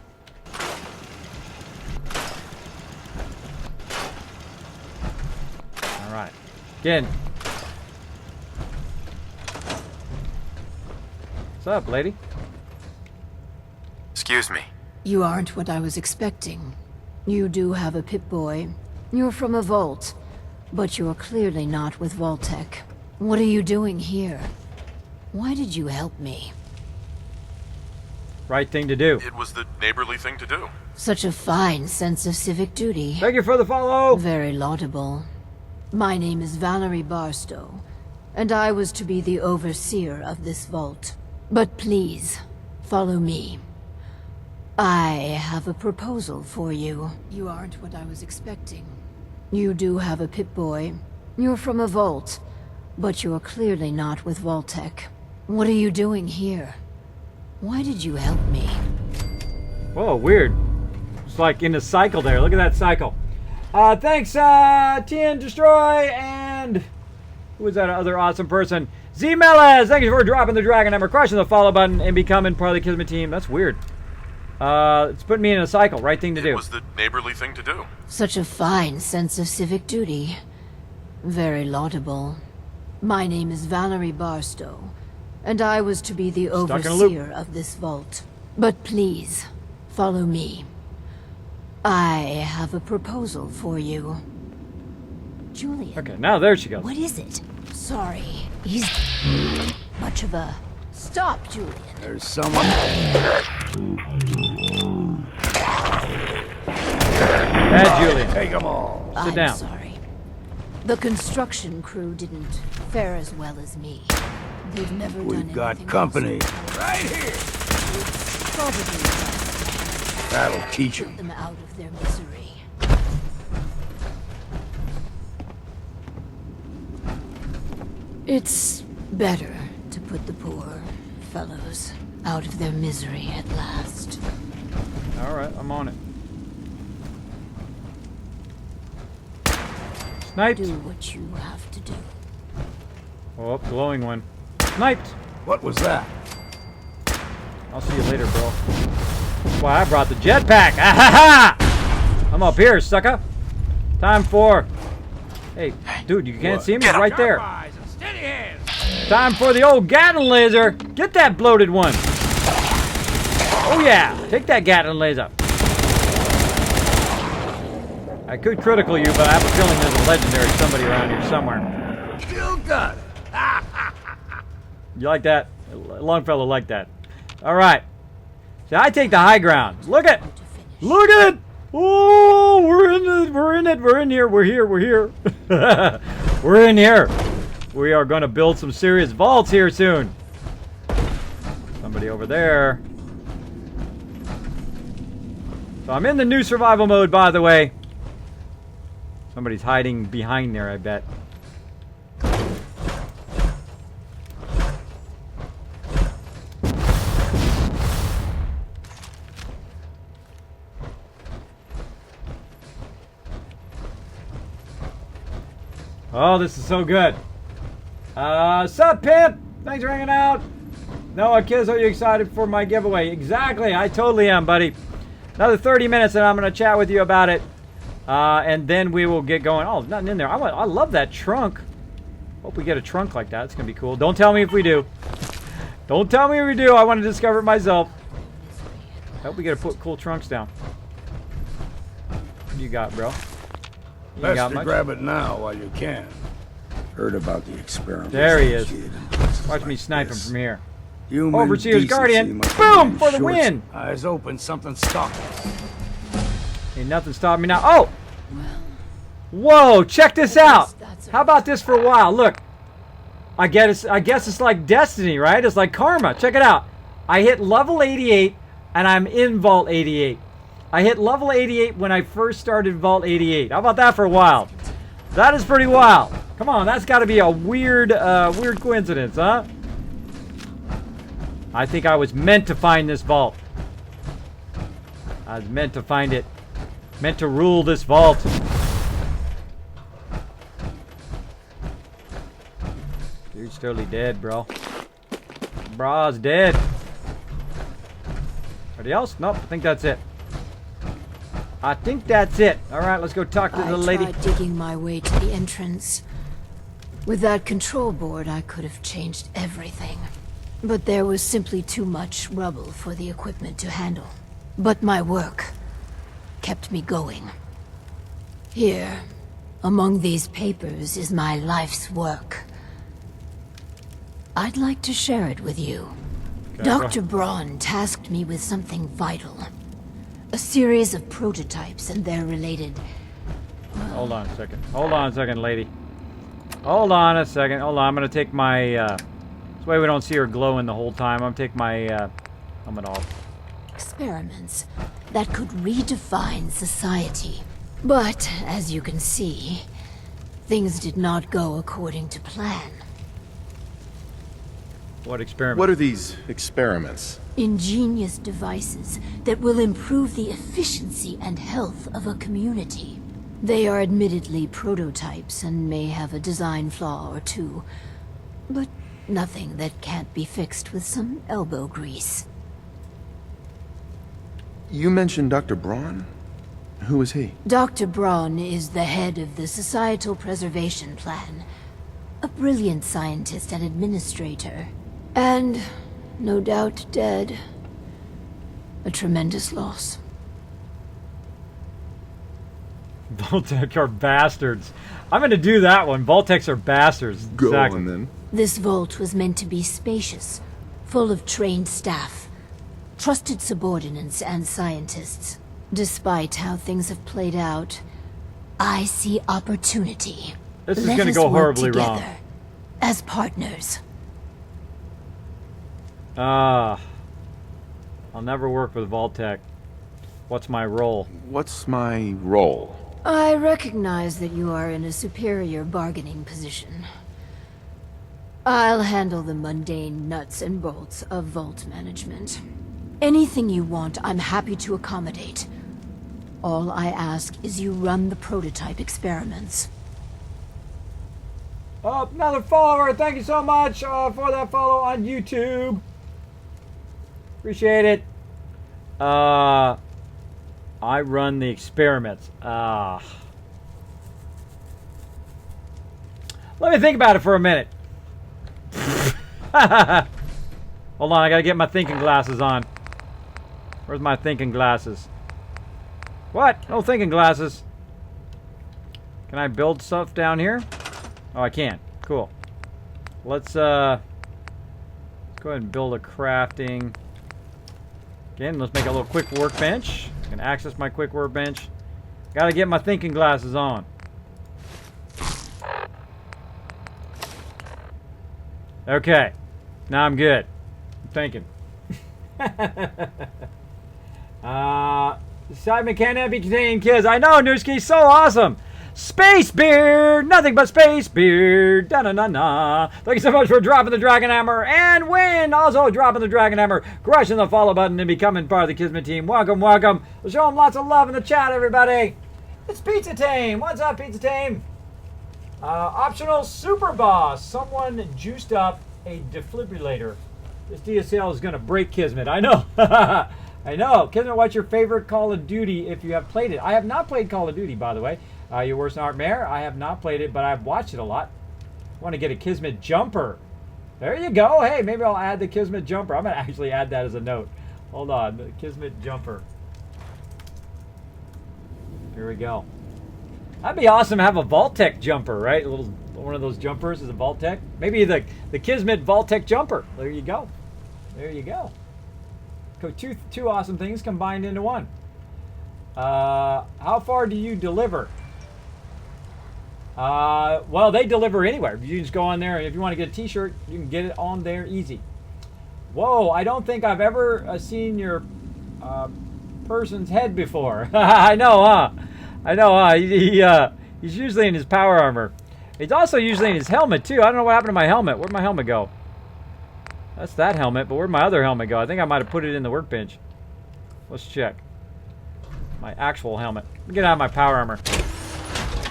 Alright. Again. What's up, lady? Excuse me. You aren't what I was expecting. You do have a Pip-Boy. You're from a vault. But you're clearly not with vault-tec. What are you doing here? Why did you help me? Right thing to do. It was the neighborly thing to do. Such a fine sense of civic duty. Thank you for the follow. Very laudable. My name is Valerie Barstow, and I was to be the overseer of this vault. But please, follow me. I have a proposal for you. You aren't what I was expecting. You do have a Pip-Boy. You're from a vault, but you're clearly not with vault-tec. What are you doing here? Why did you help me? Whoa, weird. It's like in a cycle there. Look at that cycle. Thanks, TN Destroy, and who was that other awesome person? Z Melez, thank you for dropping the Dragon Hammer, crushing the follow button, and becoming part of the Kismet team. That's weird. It's putting me in a cycle. Right thing to do. It was the neighborly thing to do. Such a fine sense of civic duty. Very laudable. My name is Valerie Barstow, and I was to be the overseer of this vault. But please, follow me. I have a proposal for you. Julian. Okay, now there she goes. What is it? Sorry, he's much of a... Stop, Julian. There's someone... Bad Julian. Take them all. Sit down. I'm sorry. The construction crew didn't fare as well as me. They've never done anything. We've got company. Right here. It's probably best That'll teach to them. get them out of their misery. It's better to put the poor fellows out of their misery at last. Alright, I'm on it. Sniped. Do what you have to do. Oh, glowing one. Sniped. What was that? I'll see you later, bro. That's why I brought the jetpack. Ah-ha-ha! I'm up here, sucker. Time for... Hey, dude, you can't see me? It's right there. Time for the old Gatling laser. Get that bloated one. Oh, yeah. Take that Gatling laser. I could critical you, but I have a feeling there's a legendary somebody around here somewhere. Still got it. You like that? Longfellow liked that. All right. See, I take the high ground. Look at it. Oh, we're in here. We're here. We're in here. We are going to build some serious vaults here soon. Somebody over there. So I'm in the new survival mode, by the way. Somebody's hiding behind there, I bet. Oh, this is so good. Sup, Pimp? Thanks for hanging out. Noah, Kiz, are you excited for my giveaway? Exactly. I totally am, buddy. Another 30 minutes and I'm going to chat with you about it. And then we will get going. Oh, there's nothing in there. I love that trunk. Hope we get a trunk like that. It's going to be cool. Don't tell me if we do. Don't tell me if we do. I want to discover it myself. I hope we get to put cool trunks down. What do you got, bro? You Best got to much? grab it now while you can. Heard about the experiment. There he is. Watch me snipe him from here. Human Overseer's decency Guardian. must Boom! be For the short. win! Eyes open, something stopped us. Ain't nothing stopping me now. Oh! Whoa! Check this out. How about this for a while? Look. I guess it's like destiny, right? It's like karma. Check it out. I hit level 88 and I'm in Vault 88. I hit level 88 when I first started Vault 88. How about that for a while? That is pretty wild. Come on, that's got to be a weird coincidence, huh? I think I was meant to find this vault. I was meant to find it. Meant to rule this vault. Dude's totally dead, bro. Bra's dead. Anybody else? Nope, I think that's it. I think that's it. Alright, let's go talk to the lady. I tried digging my way to the entrance. With that control board, I could have changed everything. But there was simply too much rubble for the equipment to handle. But my work kept me going. Here, among these papers, is my life's work. I'd like to share it with you. Okay, Dr. Braun tasked me with something vital. A series of prototypes and their related... Hold on a second. Hold on a second, lady. Hold on a second. Hold on, I'm gonna take my, this way we don't see her glowing the whole time. I'm gonna take my, helmet off. Experiments that could redefine society. But, as you can see, things did not go according to plan. What experiment? What are these experiments? Ingenious devices that will improve the efficiency and health of a community. They are admittedly prototypes and may have a design flaw or two, but nothing that can't be fixed with some elbow grease. You mentioned Dr. Braun? Who is he? Dr. Braun is the head of the Societal Preservation Plan. A brilliant scientist and administrator. And, no doubt, dead. A tremendous loss. Vault-tec are bastards. I'm gonna do that one. Vault-tecs are bastards. Go exactly. on then. This vault was meant to be spacious, full of trained staff, trusted subordinates and scientists. Despite how things have played out, I see opportunity. This is gonna go horribly wrong. Let us work together, as partners. I'll never work with Vault-tec. What's my role? What's my role? I recognize that you are in a superior bargaining position. I'll handle the mundane nuts and bolts of vault management. Anything you want, I'm happy to accommodate. All I ask is you run the prototype experiments. Another follower. Thank you so much for that follow on YouTube. Appreciate it. I run the experiments. Let me think about it for a minute. Hold on, I gotta get my thinking glasses on. Where's my thinking glasses? What? No thinking glasses. Can I build stuff down here? Oh, I can. Cool. Let's go ahead and build a crafting. Again, let's make a little quick workbench. I can access my quick workbench. Gotta get my thinking glasses on. Okay. Now I'm good. I'm thinking. Simon can't be contained, kids. I know, Newski, so awesome. Space beer, nothing but space beer. Da na na na. Thank you so much for dropping the Dragon Hammer and Win. Also dropping the Dragon Hammer, crushing the follow button, and becoming part of the Kismet team. Welcome, welcome. We'll show them lots of love in the chat, everybody. It's Pizza Tame. What's up, Pizza Tame? Optional super boss. Someone juiced up a defibrillator. This DSL is going to break Kismet. I know. I know. Kismet, what's your favorite Call of Duty if you have played it? I have not played Call of Duty, by the way. Your worst nightmare? I have not played it, but I've watched it a lot. I want to get a Kismet jumper. There you go. Hey, maybe I'll add the Kismet jumper. I'm going to actually add that as a note. Hold on. The Kismet jumper. Here we go. That'd be awesome to have a vault-tec jumper, right? A little one of those jumpers is a vault-tec. Maybe the Kismet vault-tec jumper. There you go. There you go. Two awesome things combined into one. How far do you deliver? Well, they deliver anywhere. You just go on there, and if you want to get a t-shirt, you can get it on there easy. Whoa, I don't think I've ever seen your person's head before. I know, huh? I know, huh? He's usually in his power armor. He's also usually in his helmet, too. I don't know what happened to my helmet. Where'd my helmet go? That's that helmet, but where'd my other helmet go? I think I might have put it in the workbench. Let's check. My actual helmet. Let me get out of my power armor.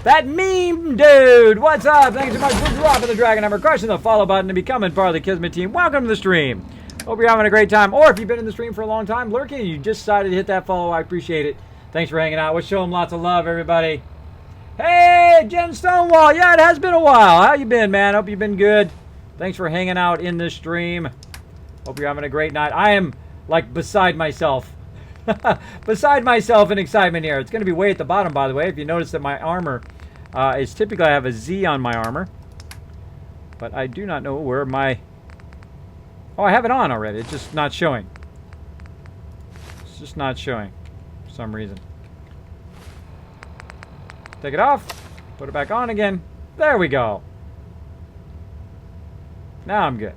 That meme dude! What's up? Thanks so much for dropping the dragon hammer, crushing the follow button, and becoming part of the Kismet team. Welcome to the stream. Hope you're having a great time. Or if you've been in the stream for a long time, lurking, and you just decided to hit that follow, I appreciate it. Thanks for hanging out. Let's show them lots of love, everybody. Hey, Jen Stonewall. Yeah, it has been a while. How you been, man? Hope you've been good. Thanks for hanging out in this stream. Hope you're having a great night. I am, like, beside myself. Beside myself in excitement here. It's going to be way at the bottom, by the way. If you notice that my armor is typically I have a Z on my armor. But I do not know where my... Oh, I have it on already. It's just not showing. It's just not showing for some reason. Take it off. Put it back on again. There we go. Now I'm good.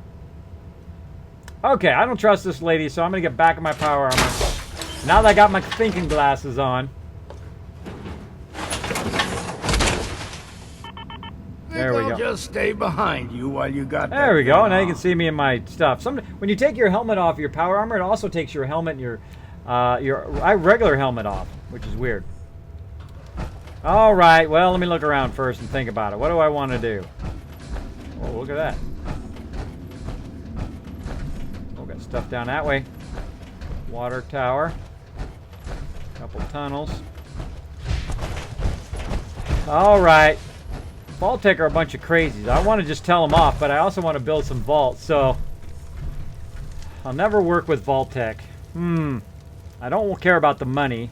Okay, I don't trust this lady, so I'm going to get back in my power armor. Now that I got my thinking glasses on. There we go. Just stay behind you while you got There we go. Now you can see me in my stuff. When you take your helmet off your power armor, it also takes your helmet and your regular helmet off, which is weird. All right. Well, let me look around first and think about it. What do I want to do? Oh, look at that. Oh, got stuff down that way. Water tower. Couple tunnels. All right. Vault-tec are a bunch of crazies. I want to just tell them off, but I also want to build some vaults, so I'll never work with vault-tec. I don't care about the money.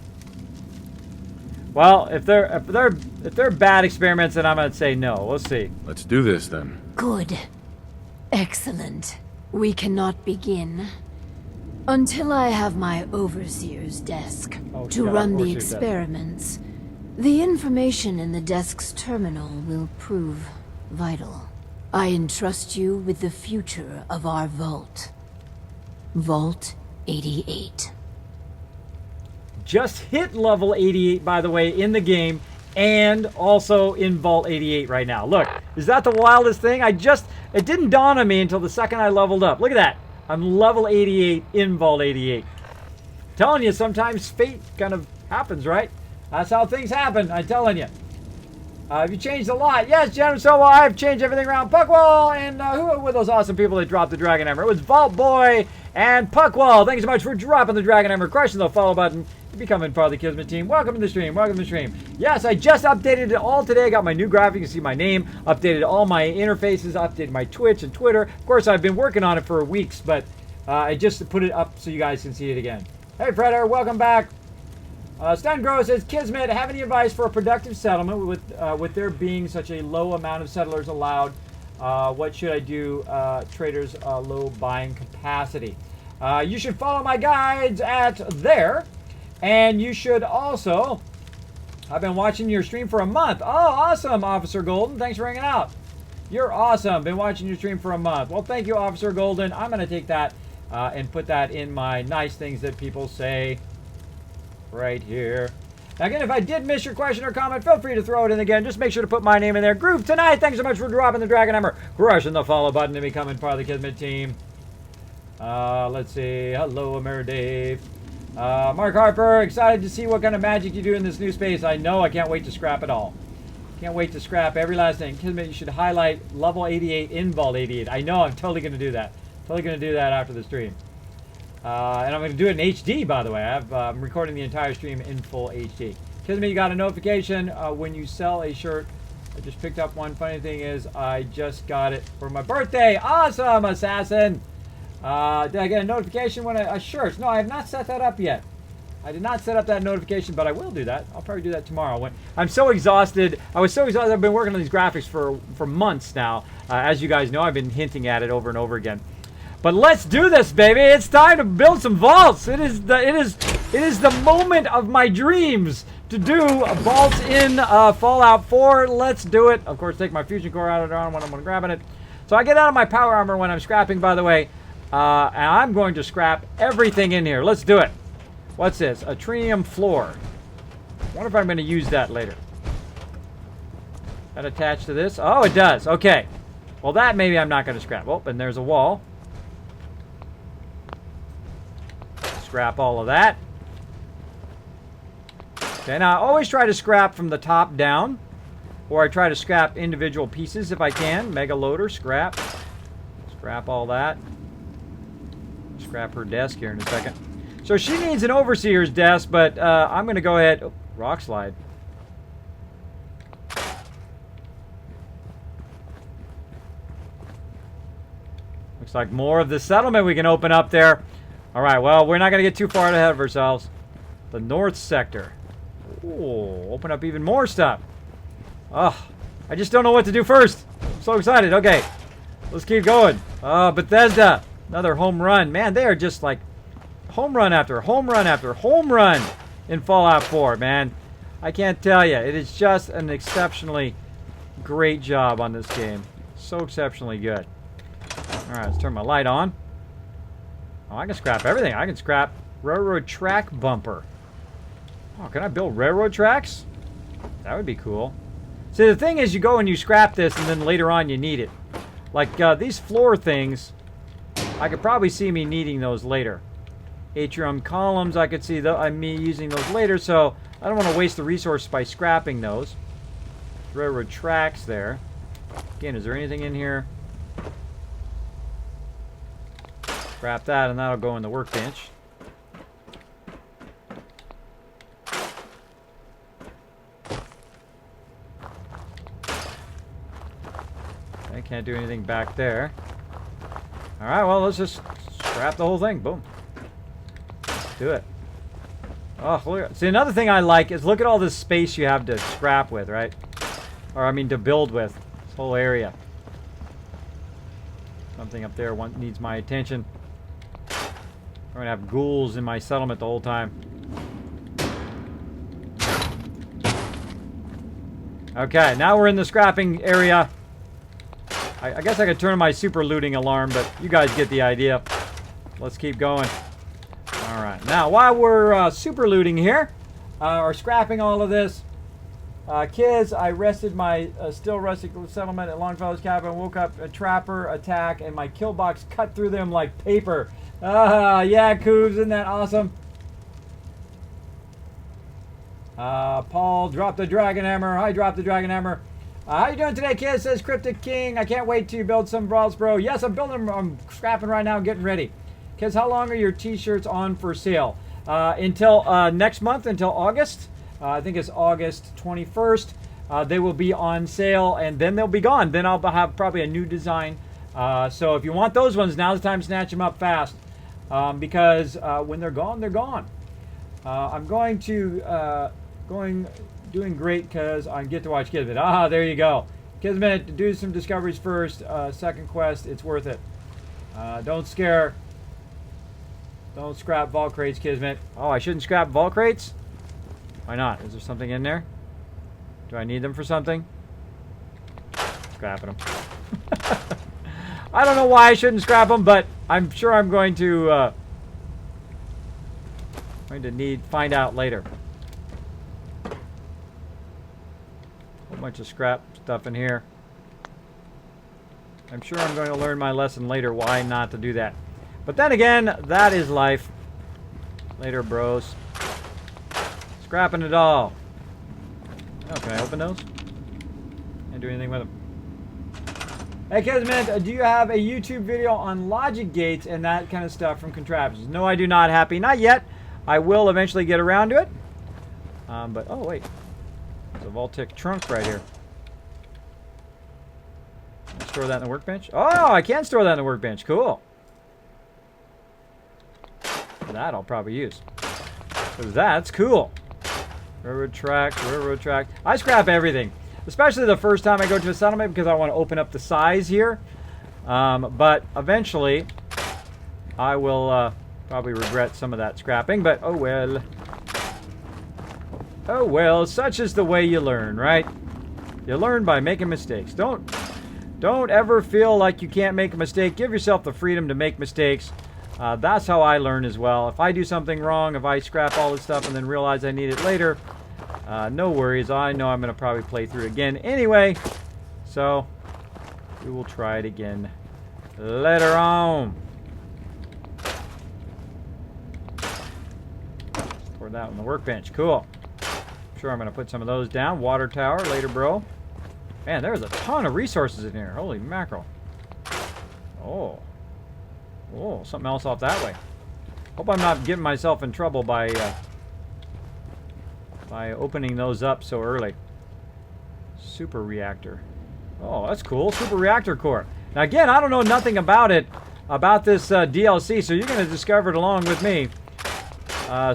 Well, if they're bad experiments, then I'm going to say no. We'll see. Let's do this then. Good. Excellent. We cannot begin until I have my overseer's desk to run the experiments. The information in the desk's terminal will prove vital. I entrust you with the future of our vault. Vault 88. Just hit level 88, by the way, in the game, and also in Vault 88 right now. Look, is that the wildest thing? It didn't dawn on me until the second I leveled up. Look at that. I'm level 88 in Vault 88. Telling you, sometimes fate kind of happens, right? That's how things happen, I'm telling you. Have you changed a lot? Yes, Jen, so I've changed everything around Puckwall, and who were those awesome people that dropped the Dragon Hammer? It was Vault Boy and Puckwall. Thank you so much for dropping the Dragon Hammer, crushing the follow button, becoming part of the Kismet team. Welcome to the stream. Welcome to the stream. Yes, I just updated it all today. I got my new graphic. You can see my name. Updated all my interfaces. Updated my Twitch and Twitter. Of course, I've been working on it for weeks, but I just put it up so you guys can see it again. Hey, Predator, welcome back. Stan Grow says, Kismet, have any advice for a productive settlement with there being such a low amount of settlers allowed? What should I do? Traders low buying capacity. You should follow my guides at there. And you should also, I've been watching your stream for a month. Oh, awesome, Officer Golden. Thanks for hanging out. You're awesome. Been watching your stream for a month. Well, thank you, Officer Golden. I'm going to take that and put that in my nice things that people say right here. Now, again, if I did miss your question or comment, feel free to throw it in again. Just make sure to put my name in there. Groove tonight. Thanks so much for dropping the Dragon Hammer, crushing the follow button, and becoming part of the Kismet team. Let's see. Hello, Amir Dave. Mark Harper, excited to see what kind of magic you do in this new space. I know. I can't wait to scrap it all. Can't wait to scrap every last thing. Kismet, you should highlight level 88 in Vault 88. I know, I'm totally going to do that. Totally going to do that after the stream. And I'm going to do it in HD, by the way. I'm recording the entire stream in full HD. Kismet, you got a notification when you sell a shirt. I just picked up one. Funny thing is, I just got it for my birthday. Awesome, Assassin! Did I get a notification when a shirt? No, I have not set that up yet. I did not set up that notification, but I will do that. I'll probably do that tomorrow. When I'm so exhausted. I was so exhausted. I've been working on these graphics for months now. As you guys know, I've been hinting at it over and over again. But let's do this, baby. It's time to build some vaults. It is the moment of my dreams to do vaults in Fallout 4. Let's do it. Of course, take my fusion core out of there when I'm grabbing it. So I get out of my power armor when I'm scrapping, by the way. And I'm going to scrap everything in here. Let's do it. What's this? A trinium floor. I wonder if I'm going to use that later. That attached to this? Oh, it does. Okay. Well, that maybe I'm not going to scrap. Oh, and there's a wall. Scrap all of that. Okay, now I always try to scrap from the top down. Or I try to scrap individual pieces if I can. Mega loader, scrap. Scrap all that. Scrap her desk here in a second. So she needs an overseer's desk, but I'm going to go ahead... Oh, rock slide. Looks like more of the settlement we can open up there. All right, well, we're not going to get too far ahead of ourselves. The north sector. Ooh, open up even more stuff. Oh, I just don't know what to do first. I'm so excited. Okay, let's keep going. Bethesda. Another home run. Man, they are just like... home run after home run after home run in Fallout 4, man. I can't tell you. It is just an exceptionally great job on this game. So exceptionally good. Alright, let's turn my light on. Oh, I can scrap everything. I can scrap railroad track bumper. Oh, can I build railroad tracks? That would be cool. See, the thing is, you go and you scrap this, and then later on you need it. Like, these floor things, I could probably see me needing those later. Atrium columns, I could see me using those later, so I don't want to waste the resource by scrapping those. Railroad tracks there. Again, is there anything in here? Scrap that, and that'll go in the workbench. I can't do anything back there. Alright, well, let's just scrap the whole thing. Boom. Do it. Oh, look. See, another thing I like is look at all this space you have to scrap with, right? Or, I mean, to build with. This whole area. Something up there needs my attention. I'm going to have ghouls in my settlement the whole time. Okay, now we're in the scrapping area. I guess I could turn on my super looting alarm, but you guys get the idea. Let's keep going. Alright, now while we're super looting here, or scrapping all of this, kids, I rested my still rustic settlement at Longfellow's cabin, woke up a trapper attack, and my kill box cut through them like paper. Yeah, Coobs, isn't that awesome? Paul, drop the dragon hammer. I dropped the dragon hammer. How you doing today, kids? Says Cryptic King. I can't wait to build some vaults, bro. Yes, I'm building them. I'm scrapping right now, getting ready. Kids, how long are your t-shirts on for sale? Until next month, until August. I think it's August 21st. They will be on sale, and then they'll be gone. Then I'll have probably a new design. So if you want those ones, now's the time to snatch them up fast. Because when they're gone, they're gone. I'm going to... doing great because I get to watch Kismet. Ah, there you go. Kismet, do some discoveries first. Second quest, it's worth it. Don't scare. Don't scrap vault crates, Kismet. Oh, I shouldn't scrap vault crates? Why not? Is there something in there? Do I need them for something? Scrapping them. I don't know why I shouldn't scrap them, but I'm sure I'm going to find out later. A bunch of scrap stuff in here. I'm sure I'm going to learn my lesson later why not to do that. But then again, that is life. Later, bros. Scrapping it all. Oh, can I open those? Can't do anything with them. Hey, Kismet, do you have a YouTube video on logic gates and that kind of stuff from contraptions? No, I do not, Happy. Not yet. I will eventually get around to it. But, oh, wait. There's a vault-tec trunk right here. Can I store that in the workbench? Oh, I can store that in the workbench. Cool. That I'll probably use. Because that's cool. Railroad track, railroad track. I scrap everything. Especially the first time I go to a settlement because I want to open up the size here. But eventually, I will probably regret some of that scrapping. But oh well. Oh well, such is the way you learn, right? You learn by making mistakes. Don't ever feel like you can't make a mistake. Give yourself the freedom to make mistakes. That's how I learn as well. If I do something wrong, if I scrap all this stuff and then realize I need it later, no worries. I know I'm going to probably play through it again anyway. So, we will try it again later on. Pour that on the workbench. Cool. I'm sure I'm going to put some of those down. Water tower later, bro. Man, there's a ton of resources in here. Holy mackerel. Oh. Oh, something else off that way. Hope I'm not getting myself in trouble by opening those up so early. Super reactor. Oh, that's cool. Super reactor core. Now again, I don't know nothing about it, about this DLC, so you're going to discover it along with me.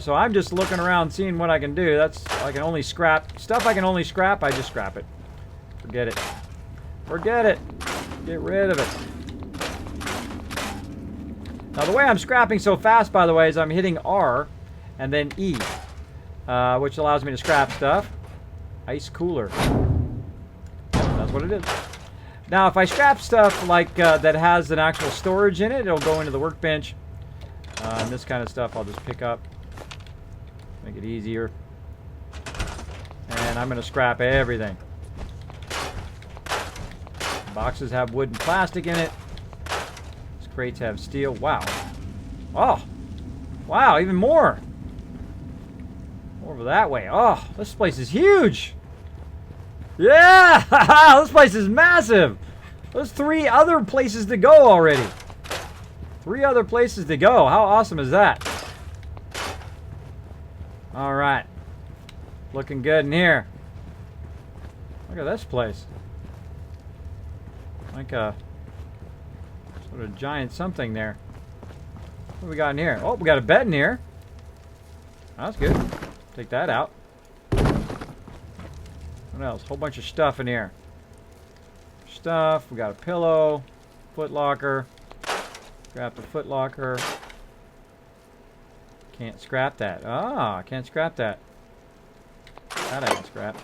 So I'm just looking around, seeing what I can do. That's, I can only scrap. Stuff I can only scrap, I just scrap it. Forget it. Forget it. Get rid of it. Now the way I'm scrapping so fast, by the way, is I'm hitting R and then E, which allows me to scrap stuff. Ice cooler. That's what it is. Now if I scrap stuff like that has an actual storage in it, it'll go into the workbench. And this kind of stuff I'll just pick up. Make it easier. And I'm going to scrap everything. Boxes have wood and plastic in it. Crates have steel. Wow. Oh. Wow, even more. Over that way. Oh, this place is huge. Yeah! This place is massive. There's 3 other places to go already. 3 other places to go. How awesome is that? Alright. Looking good in here. Look at this place. Like a sort of giant something there. What do we got in here? Oh, we got a bed in here. That's good. Take that out. What else? Whole bunch of stuff in here. Stuff. We got a pillow. Foot locker. Scrap the foot locker. Can't scrap that. Ah, can't scrap that. That I can scrap.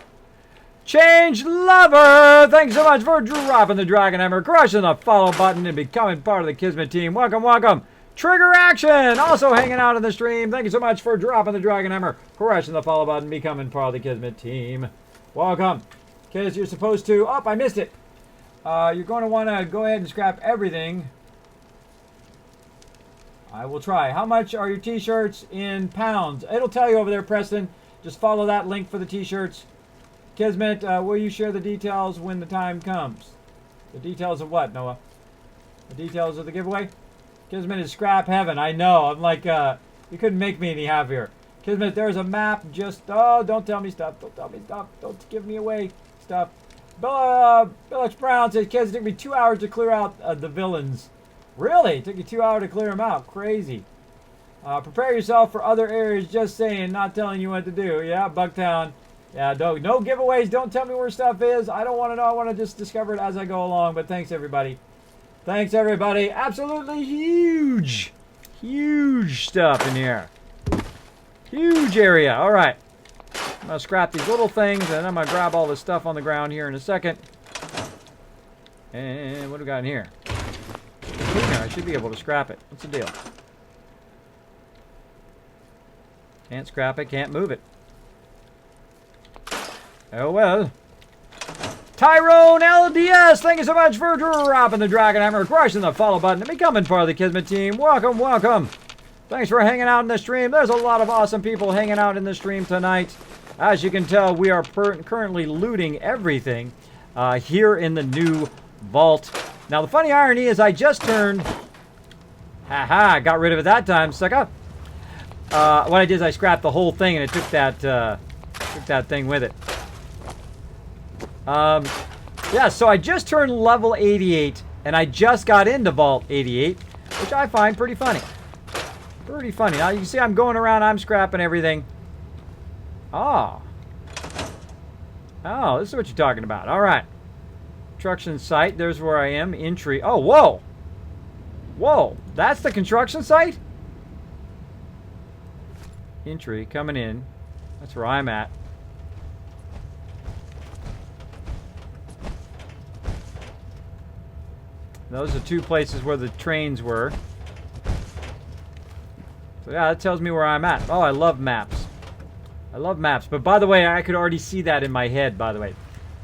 Change Lover! Thanks so much for dropping the Dragon Hammer, crushing the follow button, and becoming part of the Kismet team. Welcome, welcome. Trigger Action! Also hanging out in the stream. Thank you so much for dropping the Dragon Hammer, crushing the follow button, becoming part of the Kismet team. Welcome. Kiz, you're supposed to... Oh, I missed it. You're going to want to go ahead and scrap everything. I will try. How much are your t-shirts in pounds? It'll tell you over there, Preston. Just follow that link for the t-shirts. Kismet, will you share the details when the time comes? The details of what, Noah? The details of the giveaway? Kismet is scrap heaven. I know. I'm like, you couldn't make me any happier. Kismet, there's a map. Just, oh, don't tell me stuff. Don't tell me stuff. Don't give me away stuff. Billix Brown says, Kiz, it took me 2 hours to clear out the villains. Really? It took you 2 hours to clear them out. Crazy. Prepare yourself for other areas. Just saying, not telling you what to do. Yeah, Bucktown. Yeah, no giveaways. Don't tell me where stuff is. I don't want to know. I want to just discover it as I go along. But thanks, everybody. Thanks, everybody. Absolutely huge. Huge stuff in here. Huge area. All right. I'm going to scrap these little things, and I'm going to grab all the stuff on the ground here in a second. And what do we got in here? I should be able to scrap it. What's the deal? Can't scrap it. Can't move it. Oh well. Tyrone LDS, thank you so much for dropping the Dragon Hammer, crushing the follow button, and becoming part of the Kismet team. Welcome, welcome. Thanks for hanging out in the stream. There's a lot of awesome people hanging out in the stream tonight. As you can tell, we are currently looting everything. here in the new vault. Now, the funny irony is I just turned... Haha, got rid of it that time, sucker. What I did is I scrapped the whole thing and it took that thing with it. Yeah, so I just turned level 88 and I just got into Vault 88, which I find pretty funny. Pretty funny. Now you can see I'm going around, I'm scrapping everything. Oh. Oh, this is what you're talking about. All right. Construction site, there's where I am. Entry. Oh, whoa. Whoa, that's the construction site? Entry, coming in. That's where I'm at. Those are two places where the trains were. So yeah, that tells me where I'm at. Oh, I love maps. I love maps. But by the way, I could already see that in my head, by the way.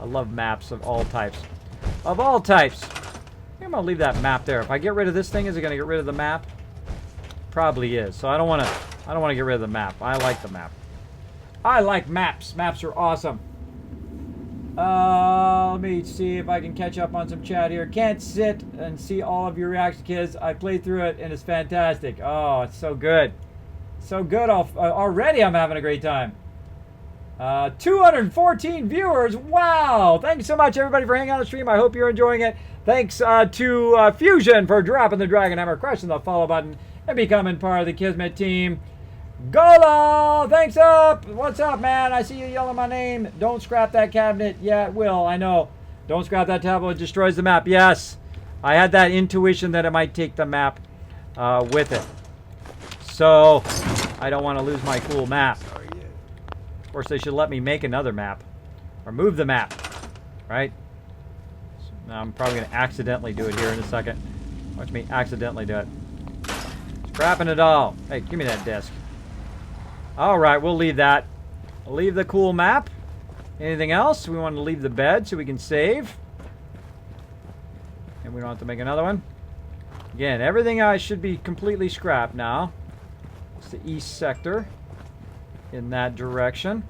I love maps of all types. Of all types. I'm gonna leave that map there. If I get rid of this thing, is it gonna get rid of the map? Probably is. So I don't wanna get rid of the map. I like the map. I like maps. Maps are awesome. Let me see if I can catch up on some chat here. Can't sit and see all of your reactions, kids. I played through it and it's fantastic. Oh, it's so good. So good. Already I'm having a great time. 214 viewers. Wow. Thank you so much, everybody, for hanging on the stream. I hope you're enjoying it. Thanks to Fusion for dropping the Dragon Hammer, crushing the follow button, and becoming part of the Kismet team. Golo, thanks up. What's up, man? I see you yelling my name. Don't scrap that cabinet. Yeah, it will. I know. Don't scrap that tablet. It destroys the map. Yes. I had that intuition that it might take the map with it. So, I don't want to lose my cool map. Of course, they should let me make another map. Or move the map. Right? Now, I'm probably going to accidentally do it here in a second. Watch me accidentally do it. Scrapping it all. Hey, give me that disc. Alright, we'll leave that. We'll leave the cool map. Anything else? We want to leave the bed so we can save. And we don't have to make another one. Again, everything should be completely scrapped now. It's the east sector. In that direction.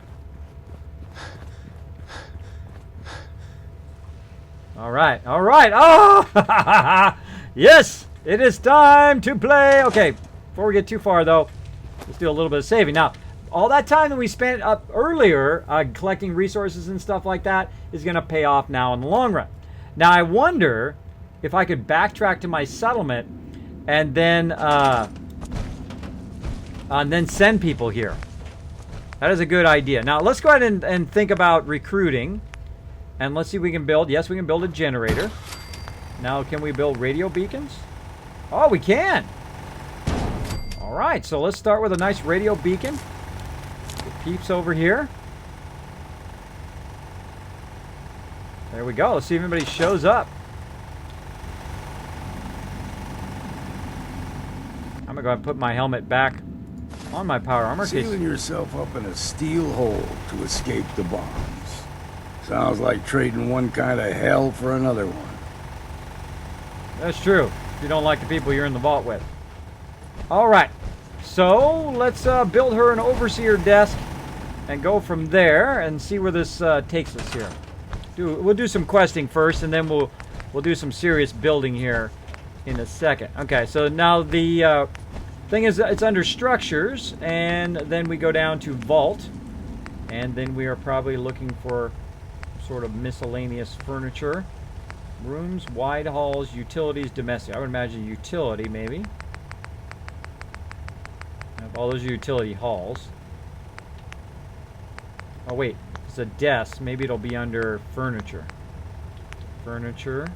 Alright, alright. Oh! Yes! It is time to play. Okay, before we get too far though, let's do a little bit of saving. Now, all that time that we spent up earlier collecting resources and stuff like that is going to pay off now in the long run. Now, I wonder if I could backtrack to my settlement and then send people here. That is a good idea. Now, let's go ahead and think about recruiting. And let's see if we can build. Yes, we can build a generator. Now, can we build radio beacons? Oh, we can. All right, so let's start with a nice radio beacon. Get peeps over here. There we go. Let's see if anybody shows up. I'm going to go ahead and put my helmet back on my power armor. Sealing yourself up in a steel hole to escape the bombs. Sounds like trading one kind of hell for another one. That's true. If you don't like the people you're in the vault with. Alright. So, let's build her an overseer desk and go from there and see where this takes us here. We'll do some questing first and then we'll do some serious building here in a second. Okay, so now the thing is it's under structures and then we go down to vault and then we are probably looking for sort of miscellaneous furniture. Rooms, wide halls, utilities, domestic. I would imagine utility, maybe. Have all those utility halls. Oh, wait. It's a desk. Maybe it'll be under furniture. Furniture.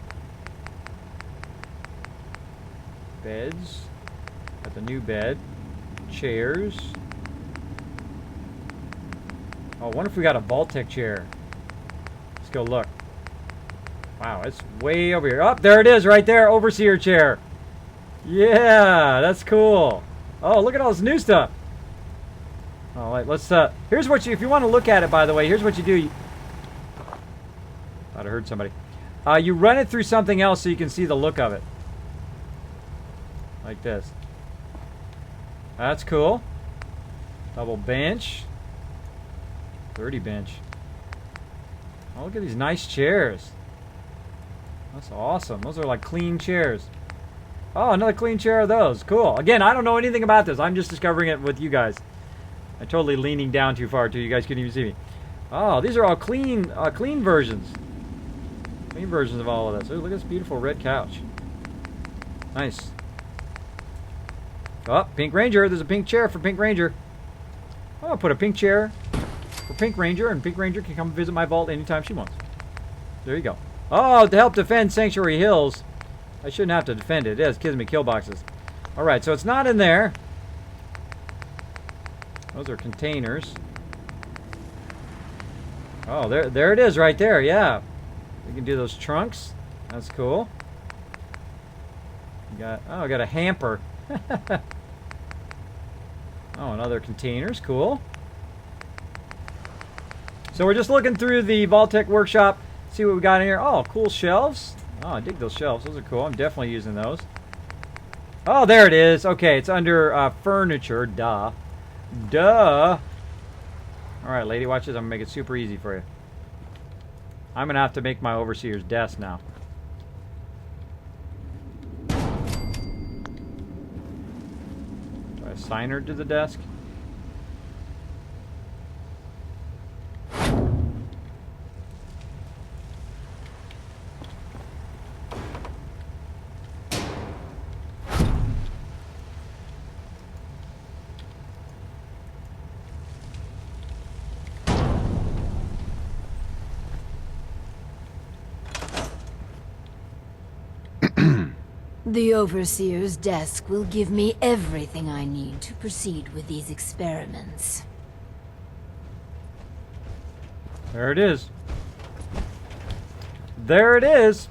Beds. Got the new bed. Chairs. Oh, I wonder if we got a vault-tec chair. Let's go look. Wow, it's way over here. Oh, there it is right there. Overseer chair. Yeah, that's cool. Oh, look at all this new stuff. All right, let's, here's what you, if you want to look at it, by the way, here's what you do. Thought I heard somebody. You run it through something else so you can see the look of it. Like this. That's cool. Double bench. 30 bench. Oh, look at these nice chairs. That's awesome. Those are like clean chairs. Oh, another clean chair of those. Cool. Again, I don't know anything about this. I'm just discovering it with you guys. I'm totally leaning down too far too. You guys couldn't even see me. Oh, these are all clean versions. Clean versions of all of this. Ooh, look at this beautiful red couch. Nice. Oh, Pink Ranger. There's a pink chair for Pink Ranger. Oh, I'll put a pink chair for Pink Ranger, and Pink Ranger can come visit my vault anytime she wants. There you go. Oh, to help defend Sanctuary Hills. I shouldn't have to defend it. It has Kismet kill boxes. Alright, so it's not in there. Those are containers. Oh, there it is right there, yeah. We can do those trunks. That's cool. I got a hamper. Oh, and other containers, cool. So we're just looking through the vault-tec workshop, see what we got in here. Oh, cool shelves. Oh, I dig those shelves. Those are cool. I'm definitely using those. Oh, there it is. Okay, it's under furniture. Duh. Duh. Alright, lady, watch this. I'm going to make it super easy for you. I'm going to have to make my overseer's desk now. Do I assign her to the desk? The Overseer's desk will give me everything I need to proceed with these experiments. There it is. There it is.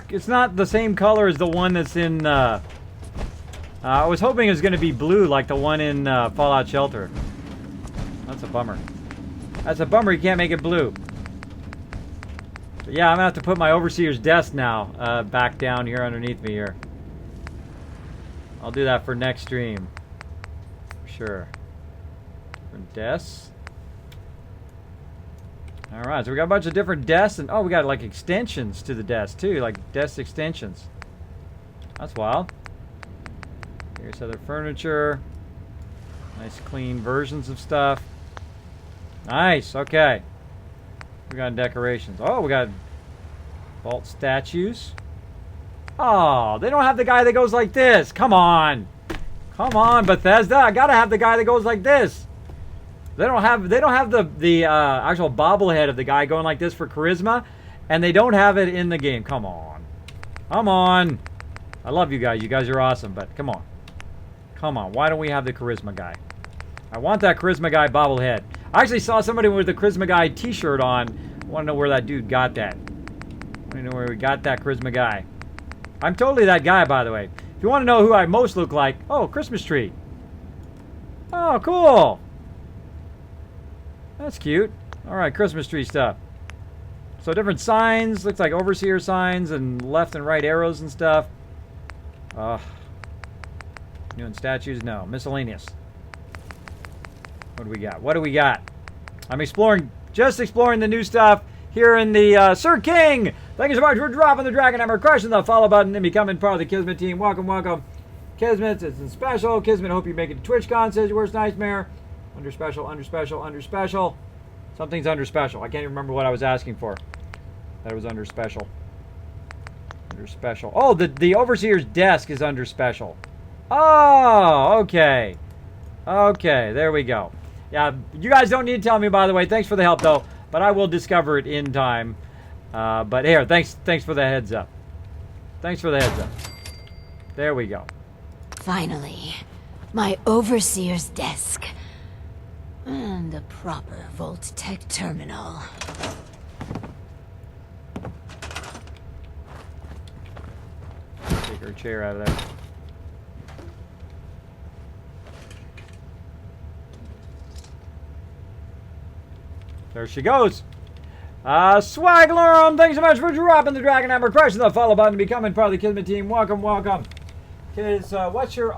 It's not the same color as the one that's in, I was hoping it was going to be blue like the one in Fallout Shelter. That's a bummer. That's a bummer you can't make it blue. But yeah, I'm going to have to put my Overseer's desk now back down here underneath me here. I'll do that for next stream. For sure. Different desks. Alright, so we got a bunch of different desks, and oh, we got like extensions to the desk too, like desk extensions. That's wild. Here's other furniture. Nice clean versions of stuff. Nice, okay. We got decorations. Oh, we got vault statues. Oh, they don't have the guy that goes like this. Come on. Come on, Bethesda. I gotta have the guy that goes like this. They don't have the actual bobblehead of the guy going like this for charisma, and they don't have it in the game. Come on. Come on. I love you guys. You guys are awesome, but come on. Come on. Why don't we have the charisma guy? I want that charisma guy bobblehead. I actually saw somebody with the charisma guy t-shirt on. I want to know where that dude got that. I want to know where we got that charisma guy. I'm totally that guy, by the way. If you want to know who I most look like, oh, Christmas tree. Oh, cool. That's cute. Alright, Christmas tree stuff. So different signs. Looks like overseer signs and left and right arrows and stuff. Doing statues? No. Miscellaneous. What do we got? What do we got? I'm just exploring the new stuff here in the Sir King. Thank you so much for dropping the Dragon Hammer, crushing the follow button, and becoming part of the Kismet team. Welcome, welcome. Kismet, it's special. Kismet, hope you make it to TwitchCon, says your worst nightmare. Under special, under special, under special. Something's under special. I can't even remember what I was asking for. That was under special. Under special. Oh, the overseer's desk is under special. Oh, okay. Okay, there we go. Yeah, you guys don't need to tell me, by the way. Thanks for the help, though. But I will discover it in time. But here, thanks for the heads up. Thanks for the heads up. There we go. Finally, my Overseer's desk. And a proper vault-tec terminal. Take her chair out of there. There she goes. Swaglerum, thanks so much for dropping the Dragon Hammer, crushing the follow button, becoming part of the Kismet team. Welcome, welcome. Kids, what's your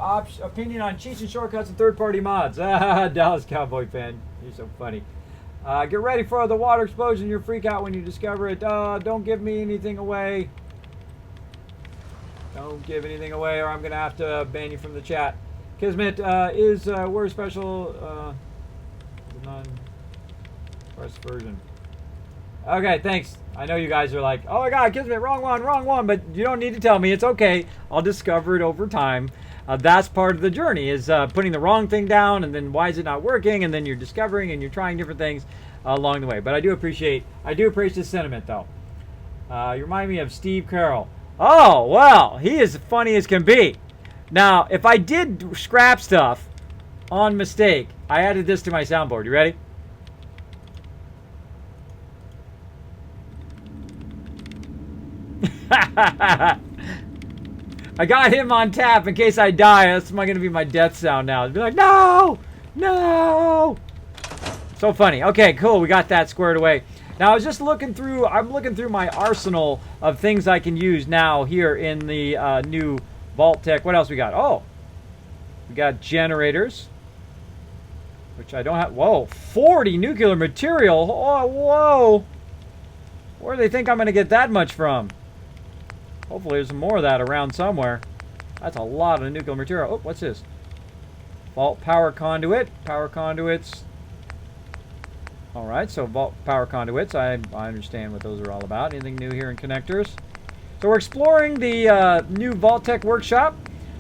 opinion on cheats and shortcuts and third-party mods? Dallas Cowboy fan. You're so funny. Get ready for the water explosion. You'll freak out when you discover it. Don't give me anything away. Don't give anything away or I'm going to have to ban you from the chat. Kismet is word special non-press version. Okay, thanks. I know you guys are like, oh my god, Kismet, wrong one, but you don't need to tell me. It's okay. I'll discover it over time. That's part of the journey, is putting the wrong thing down, and then why is it not working, and then you're discovering and you're trying different things along the way. But I do appreciate this sentiment, though. You remind me of Steve Carroll. Oh, well, he is funny as can be. Now, if I did scrap stuff on mistake, I added this to my soundboard. You ready? I got him on tap in case I die. That's going to be my death sound now. It'd be like, no! No! So funny. Okay, cool. We got that squared away. Now, I was just looking through, I'm looking through my arsenal of things I can use now here in the new vault-tec. What else we got? Oh, we got generators, which I don't have. Whoa, 40 nuclear material. Oh, whoa. Where do they think I'm going to get that much from? Hopefully there's more of that around somewhere. That's a lot of nuclear material. Oh, what's this? Vault power conduit. Power conduits. All right, so vault power conduits. I understand what those are all about. Anything new here in connectors? So we're exploring the new vault-tec workshop.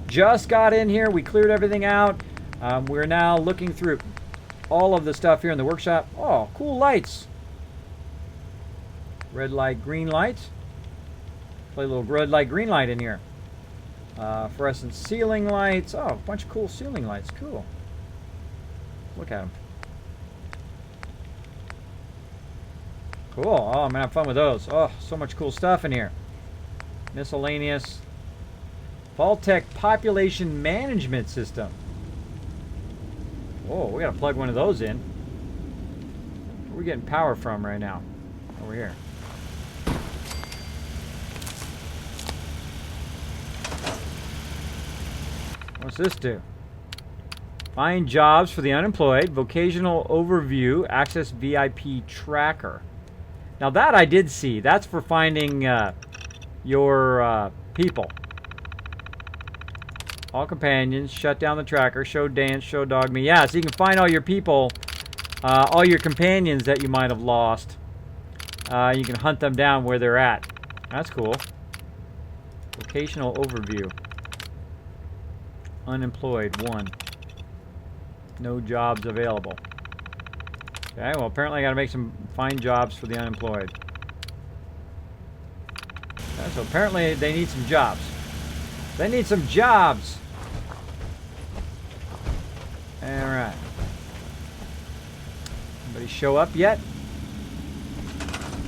Just got in here. We cleared everything out. We're now looking through all of the stuff here in the workshop. Oh, cool lights. Red light, green light. Play a little red light, green light in here. Fluorescent ceiling lights. Oh, a bunch of cool ceiling lights. Cool. Look at them. Cool. Oh, I'm going to have fun with those. Oh, so much cool stuff in here. Miscellaneous. vault-tec population management system. Whoa, we got to plug one of those in. Where are we getting power from right now? Over here. What's this do? Find jobs for the unemployed. Vocational overview. Access VIP tracker. Now that I did see. That's for finding your people. All companions. Shut down the tracker. Show dance. Show dog me. Yeah, so you can find all your people. All your companions that you might have lost. You can hunt them down where they're at. That's cool. Vocational overview. Unemployed, 1. No jobs available. Okay, well apparently I gotta make some find jobs for the unemployed. Okay, so apparently they need some jobs. They need some jobs! Alright. Anybody show up yet?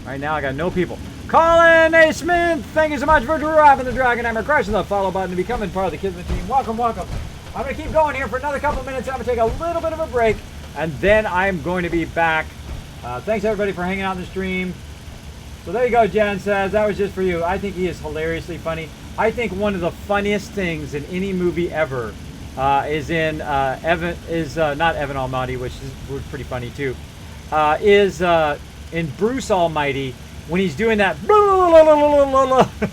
Right now I got no people. Colin A. Smith, thank you so much for dropping the Dragon Hammer, crushing the follow button, and becoming part of the Kismet team. Welcome, welcome. I'm going to keep going here for another couple of minutes. I'm going to take a little bit of a break, and then I'm going to be back. Thanks, everybody, for hanging out in the stream. So there you go, Jen says. That was just for you. I think he is hilariously funny. I think one of the funniest things in any movie ever is in not Evan Almighty, which was pretty funny, too, is in Bruce Almighty, when he's doing that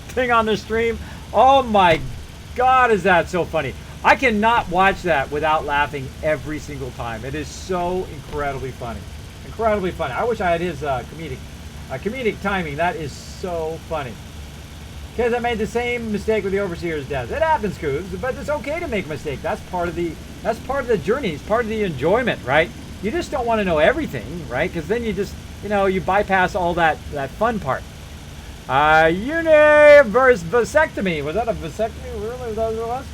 thing on the stream. Oh my God, is that so funny. I cannot watch that without laughing every single time. It is so incredibly funny. Incredibly funny. I wish I had his comedic timing. That is so funny. Because I made the same mistake with the Overseer's death. It happens, Coobs, but it's okay to make a mistake. That's part of the journey. It's part of the enjoyment, right? You just don't want to know everything, right? Because then you just, you bypass all that fun part. Universe vasectomy. Was that a vasectomy? Really? Was that what it was?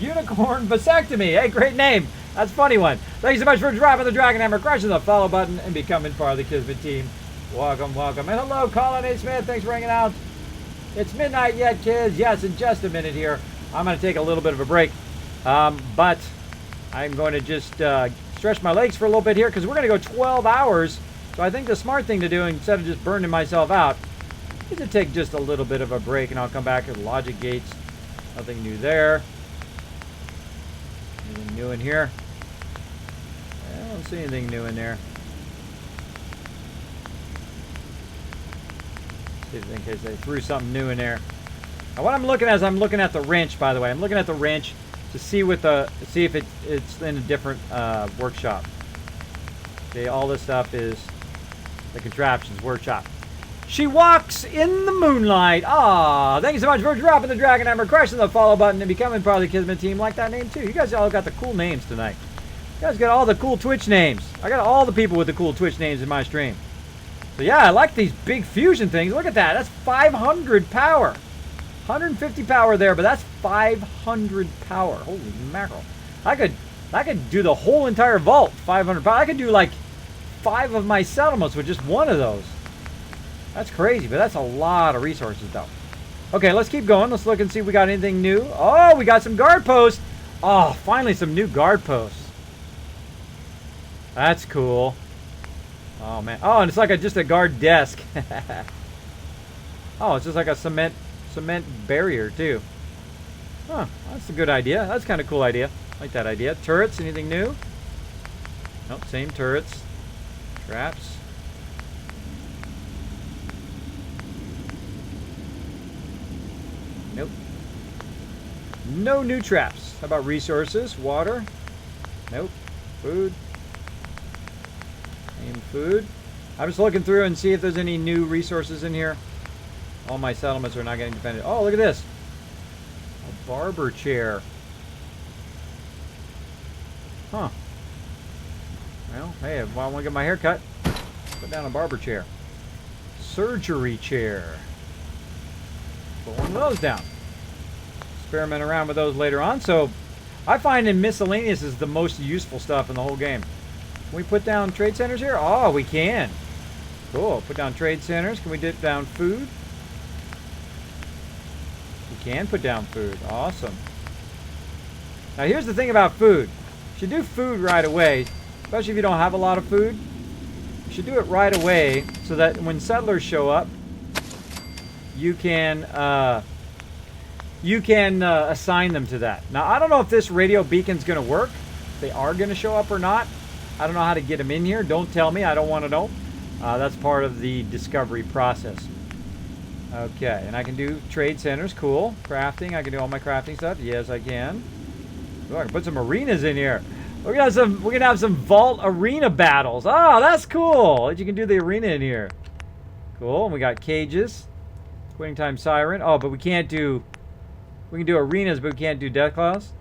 Unicorn vasectomy. Hey, great name. That's a funny one. Thank you so much for dropping the Dragon Hammer, crushing the follow button, and becoming part of the Kismet team. Welcome, welcome. And hello, Colin A. Smith. Thanks for hanging out. It's midnight yet, kids. Yes, in just a minute here. I'm going to take a little bit of a break. But I'm going to just stretch my legs for a little bit here because we're going to go 12 hours. So I think the smart thing to do, instead of just burning myself out, is to take just a little bit of a break, and I'll come back with logic gates. Nothing new there. Anything new in here? I don't see anything new in there. In case they threw something new in there. Now what I'm looking at is I'm looking at the wrench, by the way. I'm looking at the wrench to see if it's in a different workshop. Okay, all this stuff is the contraptions workshop. She walks in the moonlight. Ah, thank you so much for dropping the dragon hammer, crushing the follow button, and becoming part of the Kismet team. Like that name too. You guys all got the cool names tonight. You guys got all the cool Twitch names. I got all the people with the cool Twitch names in my stream. So yeah, I like these big fusion things. Look at that. That's 500 power. 150 power there, but that's 500 power. Holy mackerel. I could do the whole entire vault, 500 power. I could do like 5 of my settlements with just one of those. That's crazy, but that's a lot of resources though. Okay, let's keep going. Let's look and see if we got anything new. Oh, we got some guard posts. Oh, finally some new guard posts. That's cool. Oh man. Oh, and it's like just a guard desk. Oh, it's just like a cement barrier too. Huh, that's a good idea. That's kind of cool idea. I like that idea. Turrets, anything new? Nope, same turrets. Traps. Nope. No new traps. How about resources? Water? Nope. Food? Same food. I'm just looking through and see if there's any new resources in here. All my settlements are not getting defended. Oh, look at this. A barber chair. Huh. Well, hey, if I want to get my hair cut, put down a barber chair. Surgery chair. Put one of those down. Experiment around with those later on. So, I find in miscellaneous is the most useful stuff in the whole game. Can we put down trade centers here? Oh, we can. Cool. Put down trade centers. Can we dip down food? We can put down food. Awesome. Now here's the thing about food. You should do food right away, especially if you don't have a lot of food. You should do it right away so that when settlers show up, you can assign them to that. Now I don't know if this radio beacon's going to work. If they are going to show up or not. I don't know how to get them in here. Don't tell me. I don't want to know. That's part of the discovery process. Okay, and I can do trade centers. Cool. Crafting. I can do all my crafting stuff. Yes, I can. Ooh, I can put some arenas in here. We're gonna have some vault arena battles. Oh, that's cool. You can do the arena in here. Cool. And we got cages. Quitting time siren. Oh, but we can't do. We can do arenas, but we can't do death claws.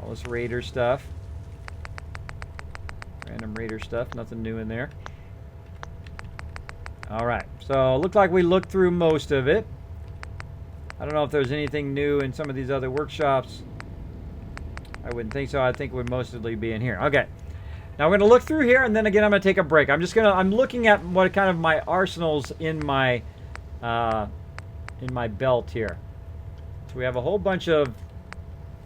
All this raider stuff. Random raider stuff. Nothing new in there. Alright, so looked like we looked through most of it. I don't know if there's anything new in some of these other workshops. I wouldn't think so. I think it would mostly be in here. Okay. Now we're going to look through here, and then again I'm going to take a break. I'm looking at what kind of my arsenals in my belt here. So we have a whole bunch of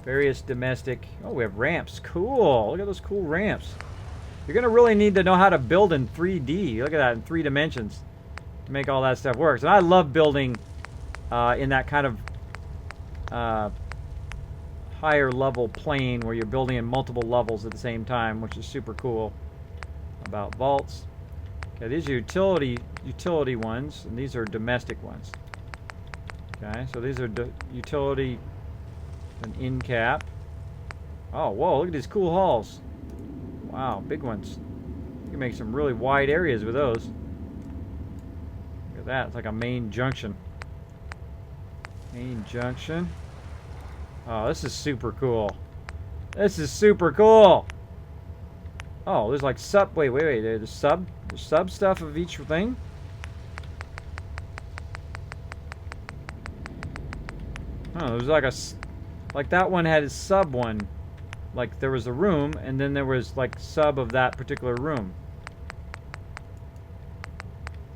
various domestic... Oh, we have ramps. Cool. Look at those cool ramps. You're going to really need to know how to build in 3D. Look at that, in 3 dimensions. To make all that stuff work. And I love building in that kind of higher level plane where you're building in multiple levels at the same time, which is super cool about vaults. Okay, these are utility ones, and these are domestic ones. Okay, so these are utility and in cap. Oh, whoa, look at these cool halls. Wow, big ones. You can make some really wide areas with those. Look at that, it's like a main junction. Main junction. Oh, this is super cool. This is super cool. Oh, there's like sub. Wait. There's sub stuff of each thing. Oh, there's like that one had a sub one. Like there was a room, and then there was like sub of that particular room.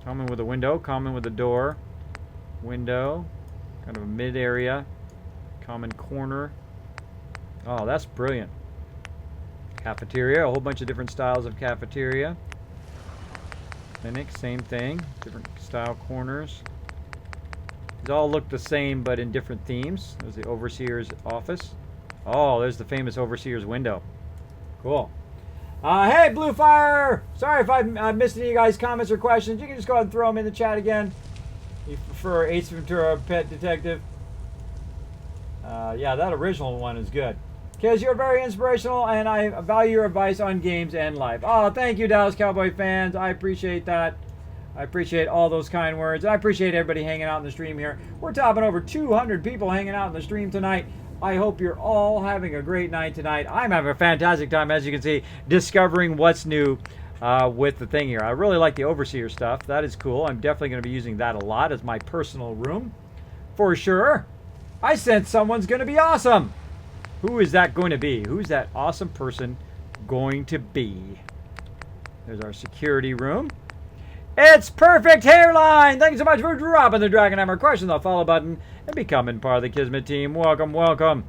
Common with a window, common with a door. Window, kind of a mid area. Common corner. Oh, that's brilliant. Cafeteria, a whole bunch of different styles of cafeteria. Clinic, same thing. Different style corners. These all look the same, but in different themes. There's the Overseer's office. Oh, there's the famous Overseer's window. Cool. Hey, Bluefire! Sorry if I missed any of you guys' comments or questions. You can just go ahead and throw them in the chat again. You prefer Ace Ventura Pet Detective? Yeah, that original one is good. Kez, you're very inspirational, and I value your advice on games and life. Oh, thank you, Dallas Cowboy fans. I appreciate that. I appreciate all those kind words. I appreciate everybody hanging out in the stream here. We're topping over 200 people hanging out in the stream tonight. I hope you're all having a great night tonight. I'm having a fantastic time, as you can see, discovering what's new with the thing here. I really like the Overseer stuff. That is cool. I'm definitely going to be using that a lot as my personal room. For sure. I sense someone's going to be awesome. Who is that going to be? Who's that awesome person going to be? There's our security room. It's Perfect Hairline! Thanks so much for dropping the Dragon Hammer, crushing the follow button, and becoming part of the Kismet team. Welcome, welcome.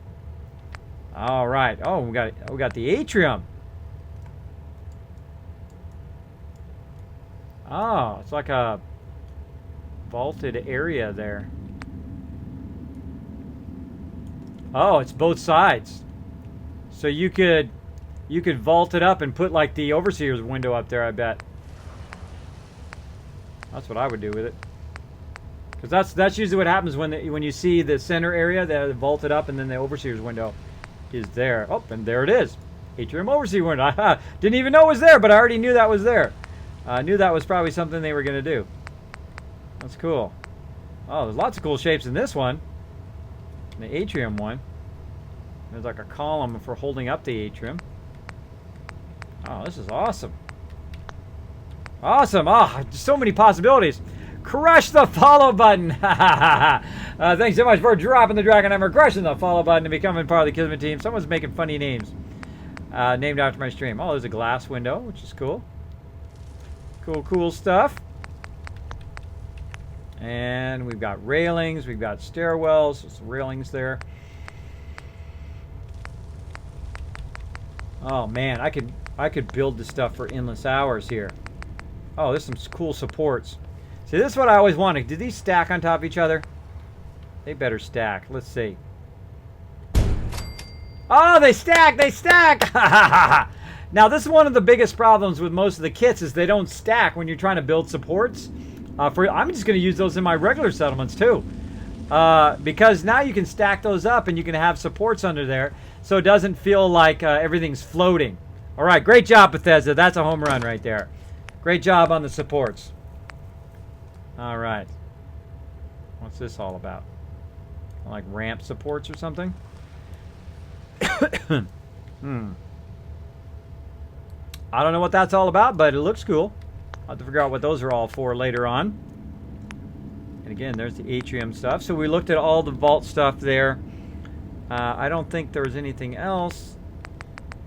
All right. Oh, we got the atrium. Oh, it's like a vaulted area there. Oh, it's both sides. So you could vault it up and put like the Overseer's window up there, I bet. That's what I would do with it. Because that's usually what happens when you see the center area, they vault it up, and then the Overseer's window is there. Oh, and there it is. Atrium Overseer window. I didn't even know it was there, but I already knew that was there. I knew that was probably something they were going to do. That's cool. Oh, there's lots of cool shapes in this one. The atrium one. There's like a column for holding up the atrium. Oh, this is awesome. Awesome. Oh, so many possibilities. Crush the follow button. Thanks so much for dropping the Dragon Hammer, crushing the follow button, and becoming part of the Kismet team. Someone's making funny names. Named after my stream. Oh, there's a glass window, which is cool. Cool stuff. And we've got railings. We've got stairwells. There's railings there. Oh, man. I could build this stuff for endless hours here. Oh, there's some cool supports. See, this is what I always wanted. Do these stack on top of each other? They better stack. Let's see. Oh, they stack! They stack! Now, this is one of the biggest problems with most of the kits is they don't stack when you're trying to build supports. I'm just going to use those in my regular settlements, too. Because now you can stack those up and you can have supports under there so it doesn't feel like everything's floating. All right, great job, Bethesda. That's a home run right there. Great job on the supports. All right. What's this all about? Like ramp supports or something? I don't know what that's all about, but it looks cool. I'll have to figure out what those are all for later on. And again, there's the atrium stuff. So we looked at all the vault stuff there. I don't think there was anything else.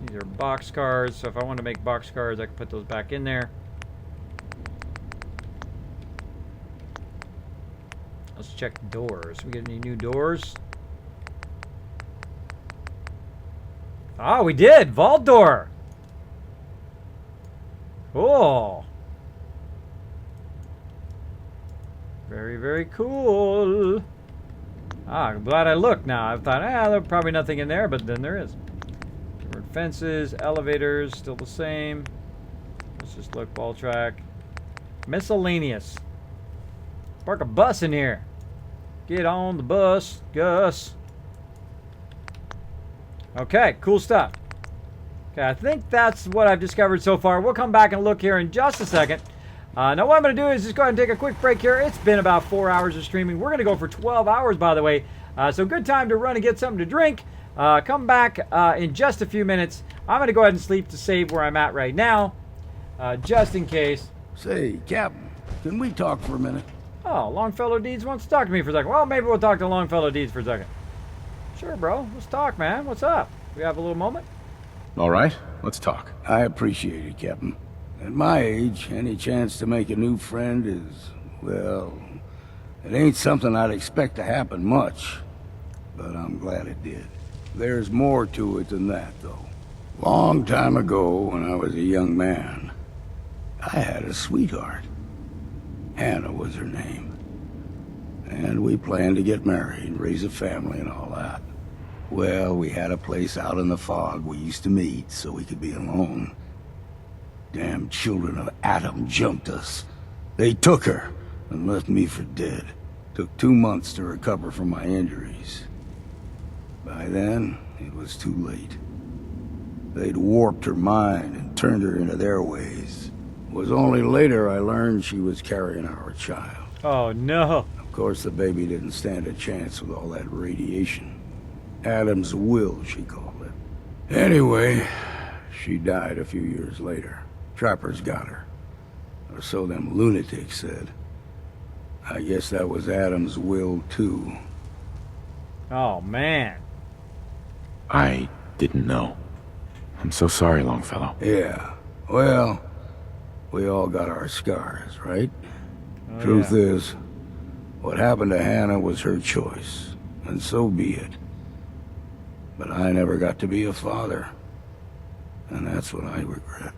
These are box cars. So if I want to make box cars, I can put those back in there. Let's check doors. We get any new doors? Oh, we did! Vault door! Cool. Very, very cool. Ah, I'm glad I looked now. I thought, there's probably nothing in there, but then there is. Different fences, elevators, still the same. Let's just look, ball track. Miscellaneous. Park a bus in here. Get on the bus, Gus. Okay, cool stuff. Okay, I think that's what I've discovered so far. We'll come back and look here in just a second. Now what I'm going to do is just go ahead and take a quick break here. It's been about 4 hours of streaming. We're going to go for 12 hours, by the way. So good time to run and get something to drink. Come back in just a few minutes. I'm going to go ahead and sleep to save where I'm at right now, just in case. Say, Captain, can we talk for a minute? Oh, Longfellow Deeds wants to talk to me for a second. Well, maybe we'll talk to Longfellow Deeds for a second. Sure, bro. Let's talk, man. What's up? We have a little moment? All right, let's talk. I appreciate it, Captain. At my age, any chance to make a new friend is, well, it ain't something I'd expect to happen much. But I'm glad it did. There's more to it than that, though. Long time ago, when I was a young man, I had a sweetheart. Hannah was her name. And we planned to get married and raise a family and all that. Well, we had a place out in the fog we used to meet so we could be alone. Damn children of Adam jumped us. They took her, and left me for dead. Took 2 months to recover from my injuries. By then, it was too late. They'd warped her mind and turned her into their ways. It was only later I learned she was carrying our child. Oh, no. Of course, the baby didn't stand a chance with all that radiation. Adam's will, she called it. Anyway, she died a few years later. Trappers got her. Or so them lunatics said. I guess that was Adam's will, too. Oh, man. I didn't know. I'm so sorry, Longfellow. Yeah. Well, we all got our scars, right? Oh, Truth is, what happened to Hannah was her choice, and so be it. But I never got to be a father, and that's what I regret.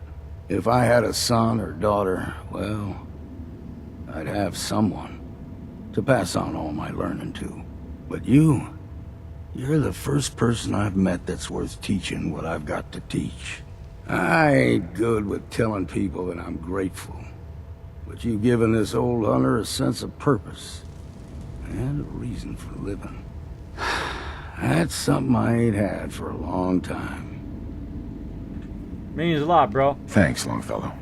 If I had a son or daughter, well, I'd have someone to pass on all my learning to. But you're the first person I've met that's worth teaching what I've got to teach. I ain't good with telling people that I'm grateful, but you've given this old hunter a sense of purpose and a reason for living. That's something I ain't had for a long time. Means a lot, bro. Thanks, Longfellow.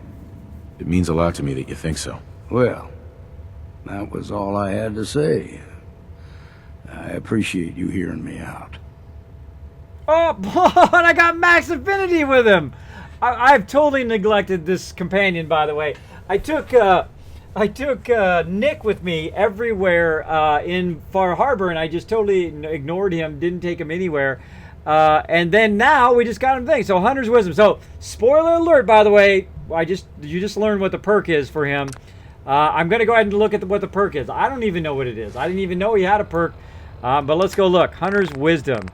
It means a lot to me that you think so. Well, that was all I had to say. I appreciate you hearing me out. Oh, and I got max affinity with him. I've totally neglected this companion, by the way. I took Nick with me everywhere in Far Harbor, and I just totally ignored him, didn't take him anywhere. And then now we just got him thing. So Hunter's Wisdom. So spoiler alert, by the way. You just learned what the perk is for him. I'm gonna go ahead and look at what the perk is. I don't even know what it is. I didn't even know he had a perk. But let's go look. Hunter's Wisdom.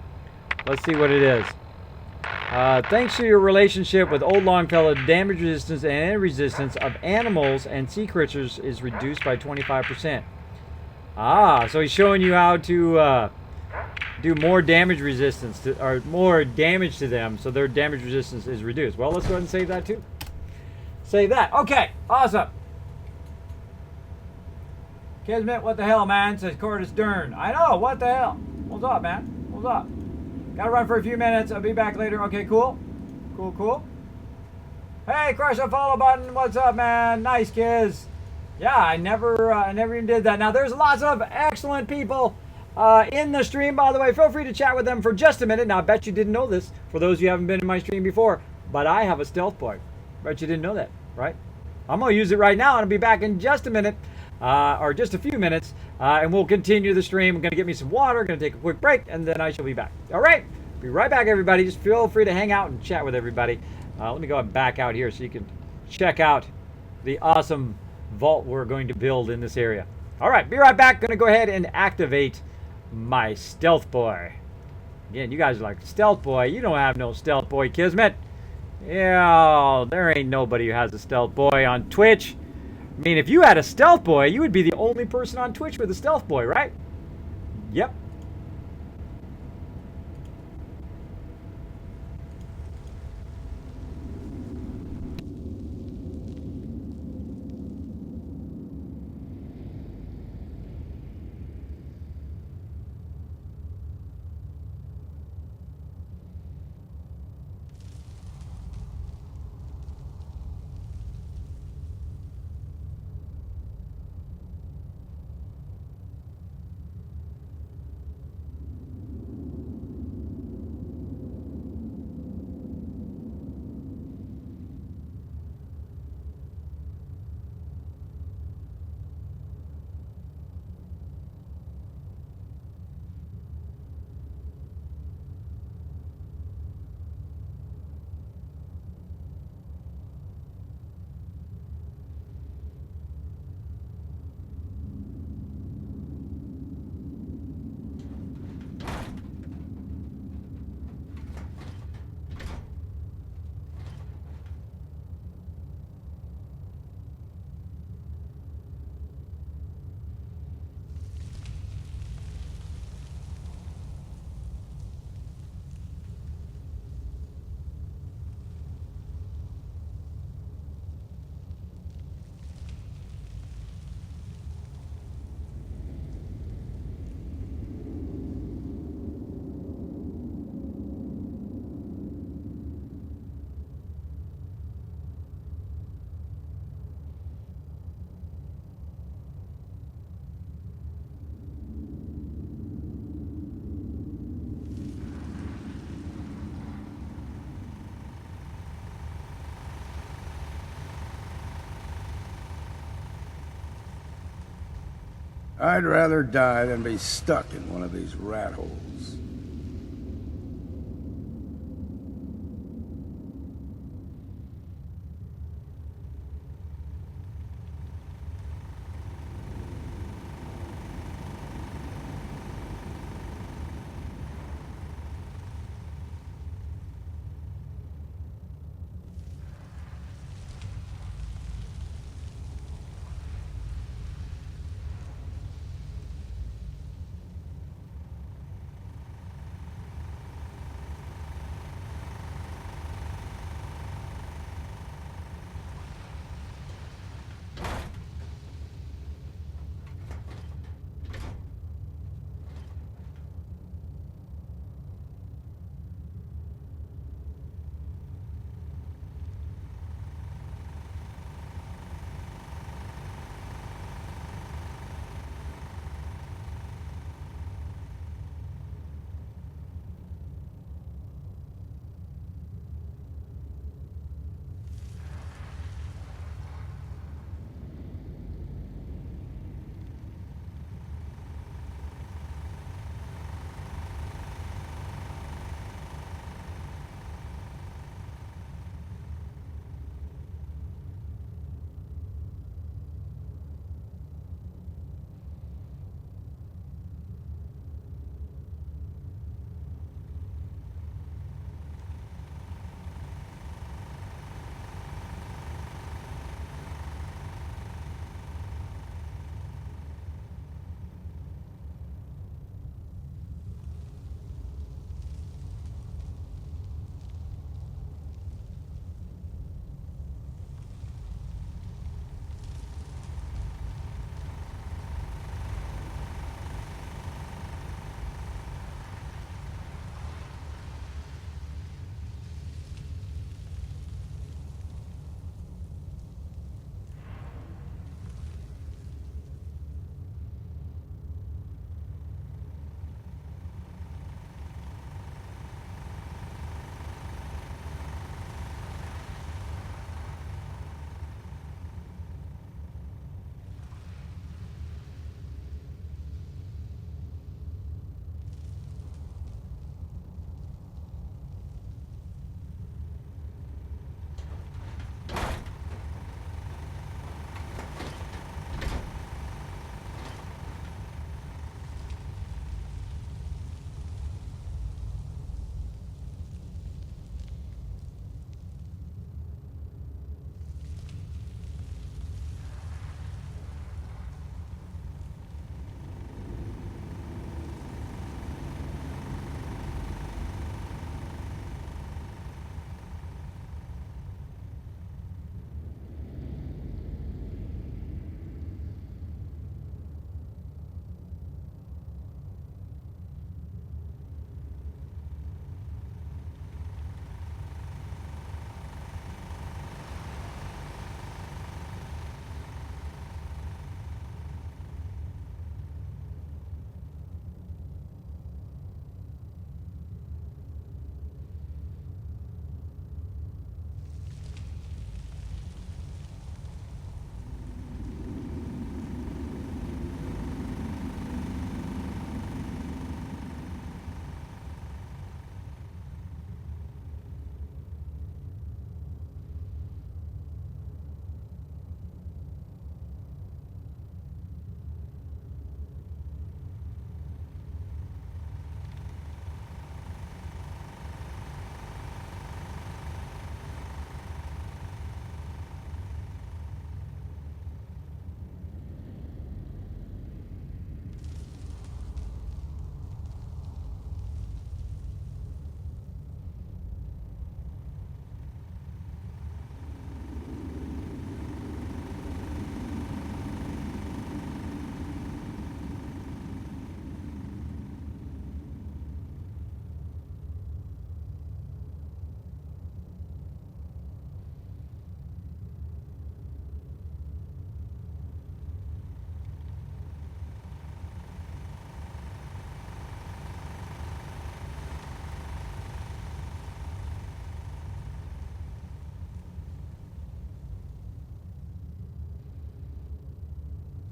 Let's see what it is. Thanks to your relationship with Old Longfellow, damage resistance and resistance of animals and sea creatures is reduced by 25%. So he's showing you how to do more damage resistance, or more damage to them, so their damage resistance is reduced. Well, let's go ahead and save that too. Save that. Okay, awesome. Kismet, what the hell, man? Says Curtis Dern. I know, what the hell? What's up, man? What's up? Gotta run for a few minutes. I'll be back later. Okay, cool. Cool. Hey, crush the follow button. What's up, man? Nice, kids. Yeah, I never even did that. Now, there's lots of excellent people in the stream, by the way. Feel free to chat with them for just a minute. Now, I bet you didn't know this, for those of you who haven't been in my stream before, but I have a stealth boy. Bet you didn't know that, right? I'm going to use it right now, and I'll be back in just a minute, or just a few minutes, and we'll continue the stream. I'm going to get me some water, going to take a quick break, and then I shall be back. All right? Be right back, everybody. Just feel free to hang out and chat with everybody. Let me go and back out here so you can check out the awesome vault we're going to build in this area. All right, be right back. Going to go ahead and activate my stealth boy. Again, you guys are like, stealth boy? You don't have no stealth boy, Kismet. Yeah, there ain't nobody who has a stealth boy on Twitch. I mean, if you had a stealth boy, you would be the only person on Twitch with a stealth boy, right? Yep. I'd rather die than be stuck in one of these rat holes.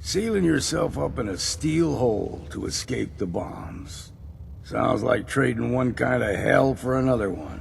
Sealing yourself up in a steel hole to escape the bombs. Sounds like trading one kind of hell for another one.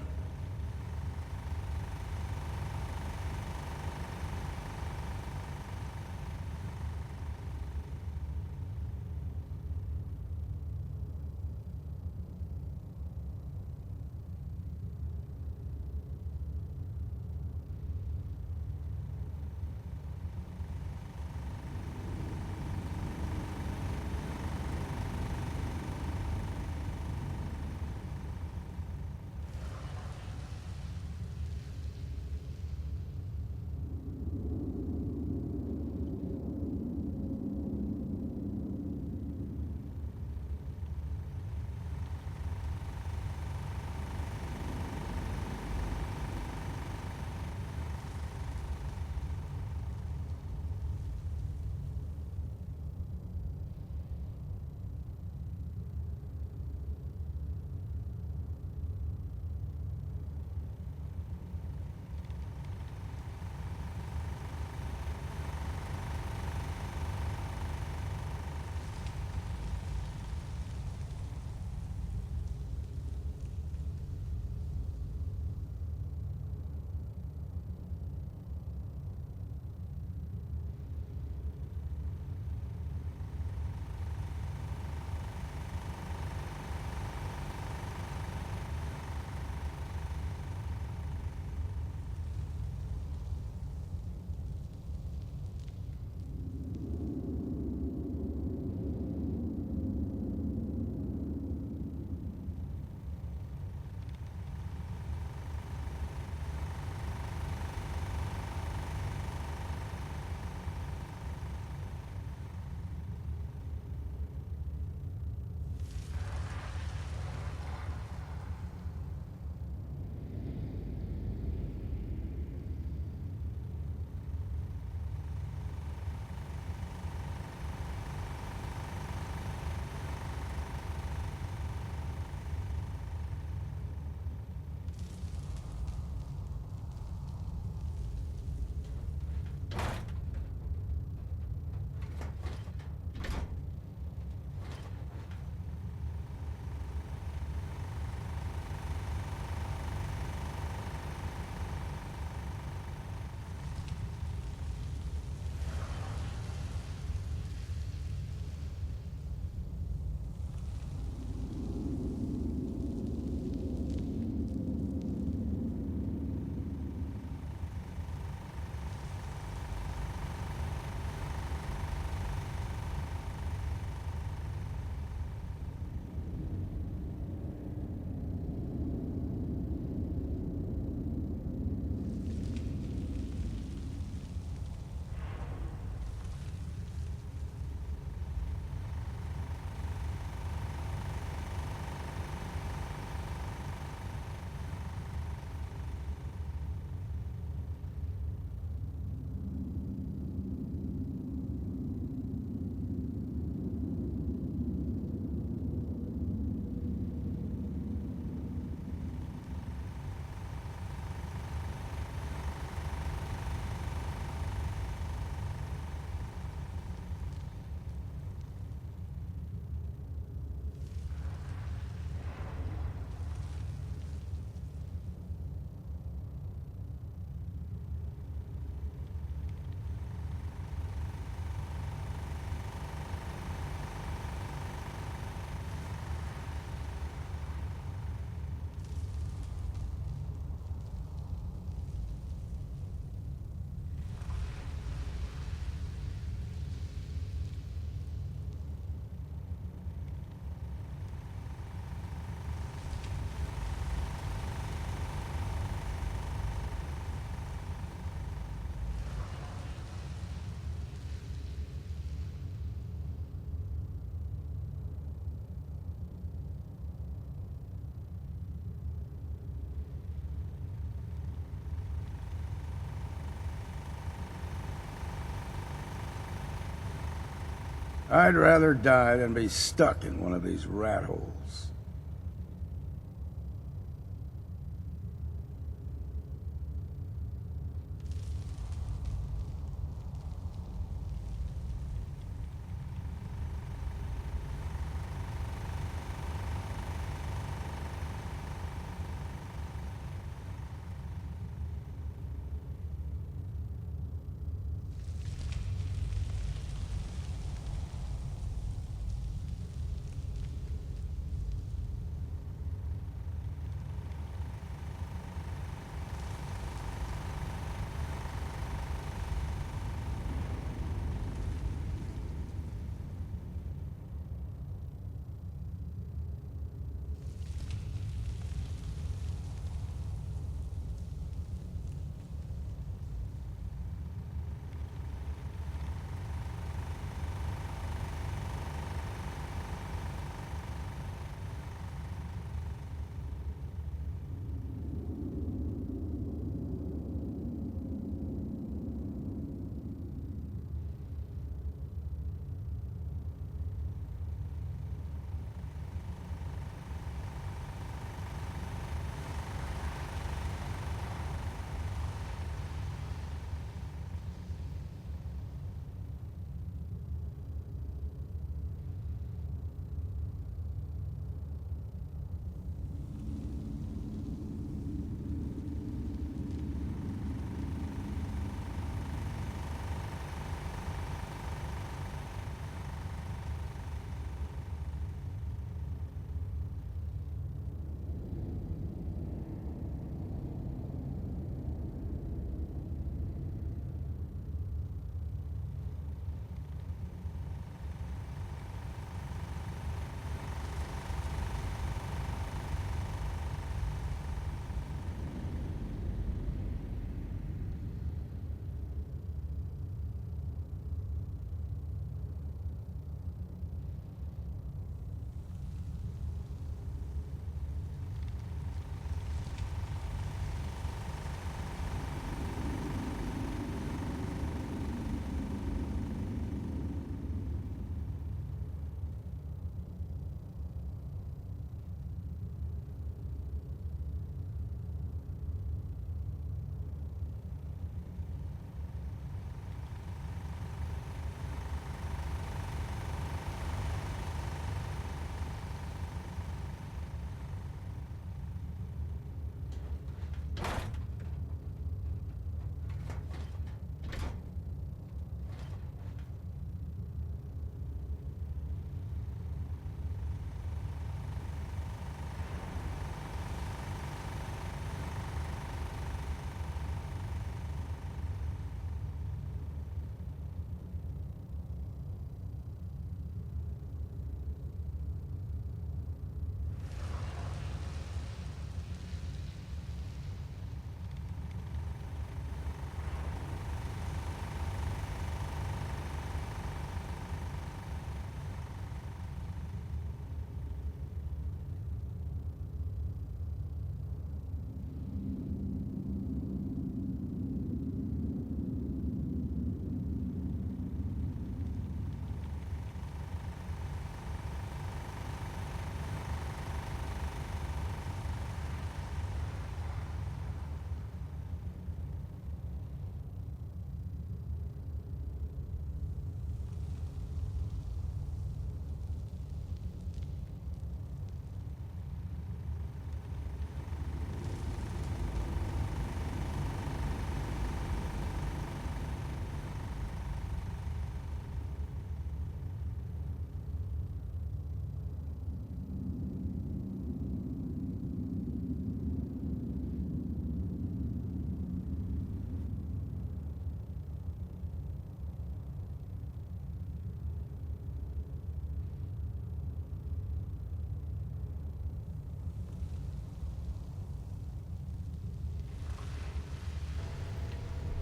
I'd rather die than be stuck in one of these rat holes.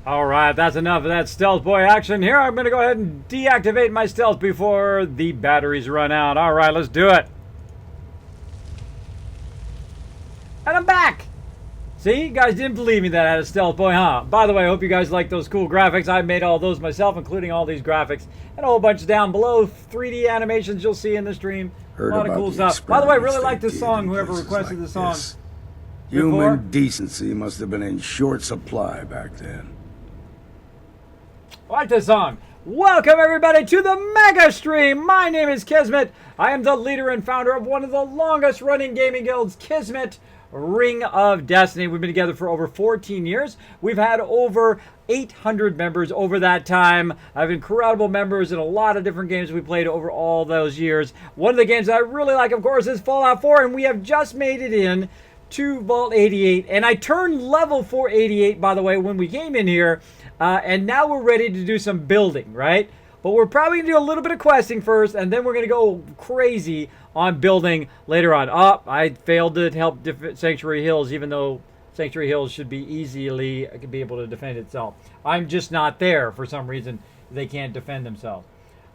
Alright, that's enough of that stealth boy action. Here, I'm going to go ahead and deactivate my stealth before the batteries run out. Alright, let's do it. And I'm back! See, you guys didn't believe me that I had a stealth boy, huh? By the way, I hope you guys like those cool graphics. I made all those myself, including all these graphics. And a whole bunch down below, 3D animations you'll see in the stream. Heard a lot of cool stuff. By the way, I really like this song, whoever requested the song. Human decency must have been in short supply back then. I like this song. Welcome everybody to the Mega Stream. My name is Kismet. I am the leader and founder of one of the longest running gaming guilds, Kismet Ring of Destiny. We've been together for over 14 years. We've had over 800 members over that time. I have incredible members in a lot of different games we played over all those years. One of the games that I really like, of course, is Fallout 4, and we have just made it in to Vault 88. And I turned level 488, by the way, when we came in here. And now we're ready to do some building, right? But we're probably going to do a little bit of questing first, and then we're going to go crazy on building later on. Oh, I failed to help Sanctuary Hills, even though Sanctuary Hills should be easily be able to defend itself. I'm just not there for some reason. They can't defend themselves.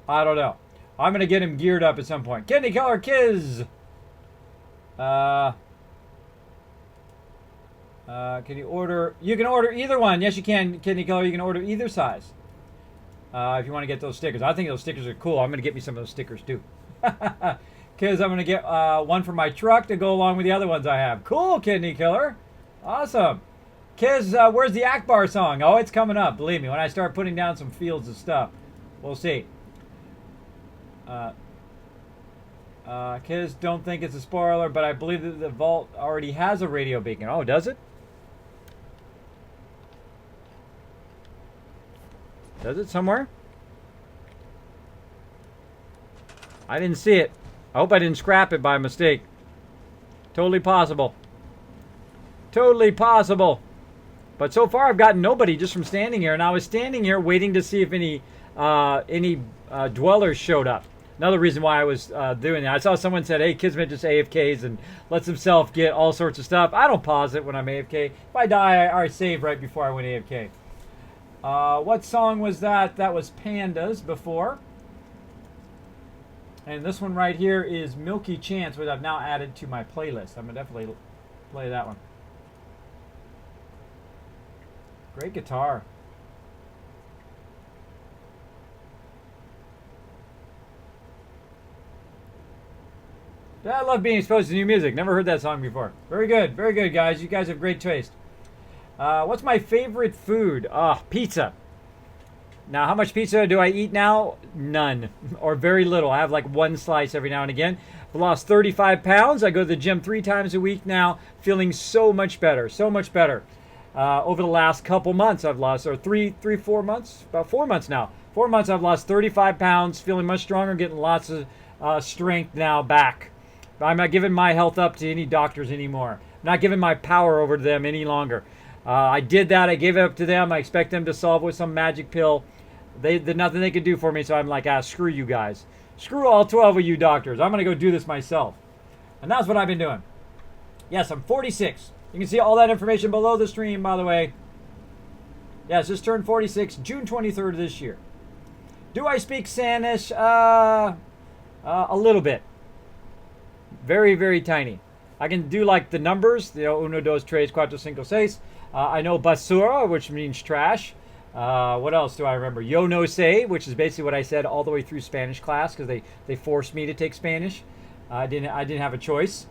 I don't know. I'm going to get him geared up at some point. Kidney Color Kiz! Can you order? You can order either one. Yes, you can, Kidney Color. You can order either size. If you want to get those stickers. I think those stickers are cool. I'm going to get me some of those stickers, too. Because I'm going to get one for my truck to go along with the other ones I have. Cool, Kidney Killer. Awesome. Kiz, where's the Akbar song? Oh, it's coming up. Believe me, when I start putting down some fields of stuff. We'll see. Kiz, don't think it's a spoiler, but I believe that the vault already has a radio beacon. Oh, does it? Does it somewhere? I didn't see it. I hope I didn't scrap it by mistake. Totally possible. Totally possible. But so far I've gotten nobody just from standing here. And I was standing here waiting to see if any dwellers showed up. Another reason why I was doing that. I saw someone said, hey, Kismet just AFKs and lets himself get all sorts of stuff. I don't pause it when I'm AFK. If I die, I save right before I went AFK. What song was that? That was Pandas before. And this one right here is Milky Chance, which I've now added to my playlist. I'm going to definitely play that one. Great guitar. Yeah, I love being exposed to new music. Never heard that song before. Very good, guys. You guys have great taste. What's my favorite food? Pizza. Now, how much pizza do I eat now? None. Or very little. I have like one slice every now and again. I've lost 35 pounds. I go to the gym 3 times a week now. Feeling so much better. So much better. Over the last couple months, I've lost, or 4 months? About 4 months now. 4 months, I've lost 35 pounds. Feeling much stronger. Getting lots of strength now back. I'm not giving my health up to any doctors anymore. I'm not giving my power over to them any longer. I did that. I gave it up to them. I expect them to solve with some magic pill. There's nothing they could do for me, so I'm like, screw you guys. Screw all 12 of you doctors. I'm going to go do this myself. And that's what I've been doing. Yes, I'm 46. You can see all that information below the stream, by the way. Yes, just turned 46, June 23rd of this year. Do I speak Spanish? A little bit. Very, very tiny. I can do like the numbers, uno, dos, tres, cuatro, cinco, seis. I know basura, which means trash. What else do I remember? Yo no sé, which is basically what I said all the way through Spanish class because they forced me to take Spanish. I didn't have a choice.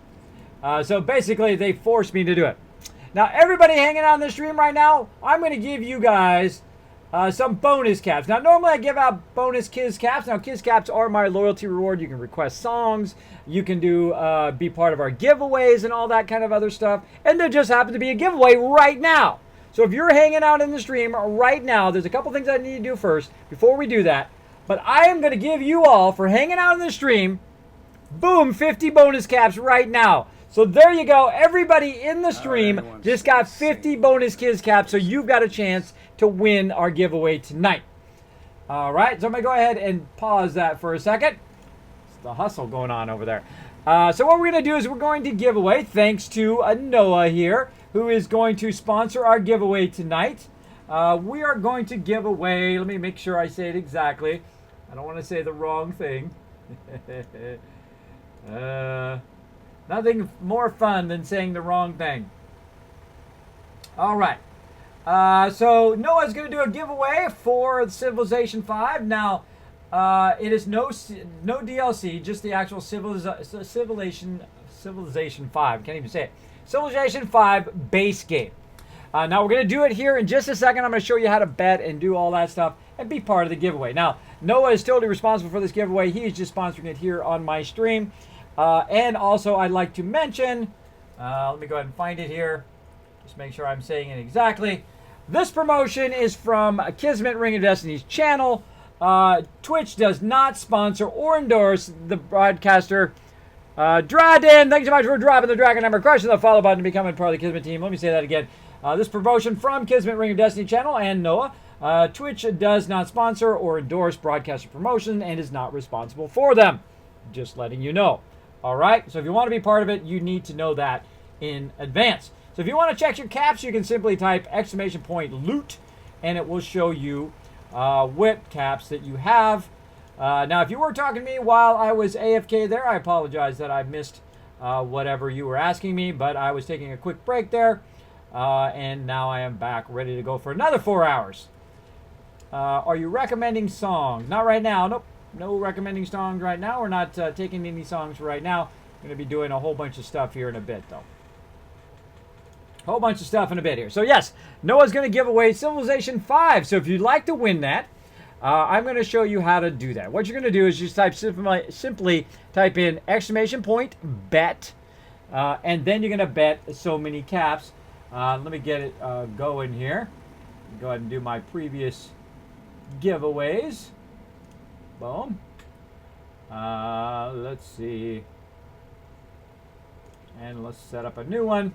So basically, they forced me to do it. Now, everybody hanging out on the stream right now, I'm going to give you guys some bonus caps. Now, normally I give out bonus Kiz caps. Now, Kiz caps are my loyalty reward. You can request songs. You can be part of our giveaways and all that kind of other stuff. And there just happens to be a giveaway right now. So if you're hanging out in the stream right now, there's a couple things I need to do first before we do that. But I am going to give you all, for hanging out in the stream, boom, 50 bonus caps right now. So there you go. Everybody in the stream just got 50 bonus Kiz caps, so you've got a chance to win our giveaway tonight. All right, so I'm going to go ahead and pause that for a second. It's the hustle going on over there. So what we're going to do is we're going to give away, thanks to Noah here, who is going to sponsor our giveaway tonight. we are going to give away, let me make sure I say it exactly. I don't want to say the wrong thing. Nothing more fun than saying the wrong thing. All right. So Noah's going to do a giveaway for Civilization 5. Now, it is no DLC, just the actual Civilization 5. Can't even say it. Civilization 5 base game. Now, we're going to do it here in just a second. I'm going to show you how to bet and do all that stuff and be part of the giveaway. Now, Noah is totally responsible for this giveaway. He is just sponsoring it here on my stream. And also, I'd like to mention, let me go ahead and find it here. Just make sure I'm saying it exactly. This promotion is from Kismet Ring of Destiny's channel. Twitch does not sponsor or endorse the broadcaster. Dryden, thanks so much for dropping the dragon number, crushing the follow button, and becoming part of the Kismet team. Let me say that again. This promotion from Kismet Ring of Destiny channel and Noah. Twitch does not sponsor or endorse broadcaster promotion and is not responsible for them. Just letting you know. All right? So if you want to be part of it, you need to know that in advance. So if you want to check your caps, you can simply type !loot and it will show you what caps that you have. Now, if you were talking to me while I was AFK there, I apologize that I missed whatever you were asking me, but I was taking a quick break there. And now I am back ready to go for another 4 hours. Are you recommending songs? Not right now. Nope. No recommending songs right now. We're not taking any songs right now. I'm going to be doing a whole bunch of stuff here in a bit, though. Whole bunch of stuff in a bit here. So, yes, Noah's going to give away Civilization 5. So, if you'd like to win that, I'm going to show you how to do that. What you're going to do is just simply type in !bet, and then you're going to bet so many caps. Let me get it going here. Go ahead and do my previous giveaways. Boom. Let's see. And let's set up a new one.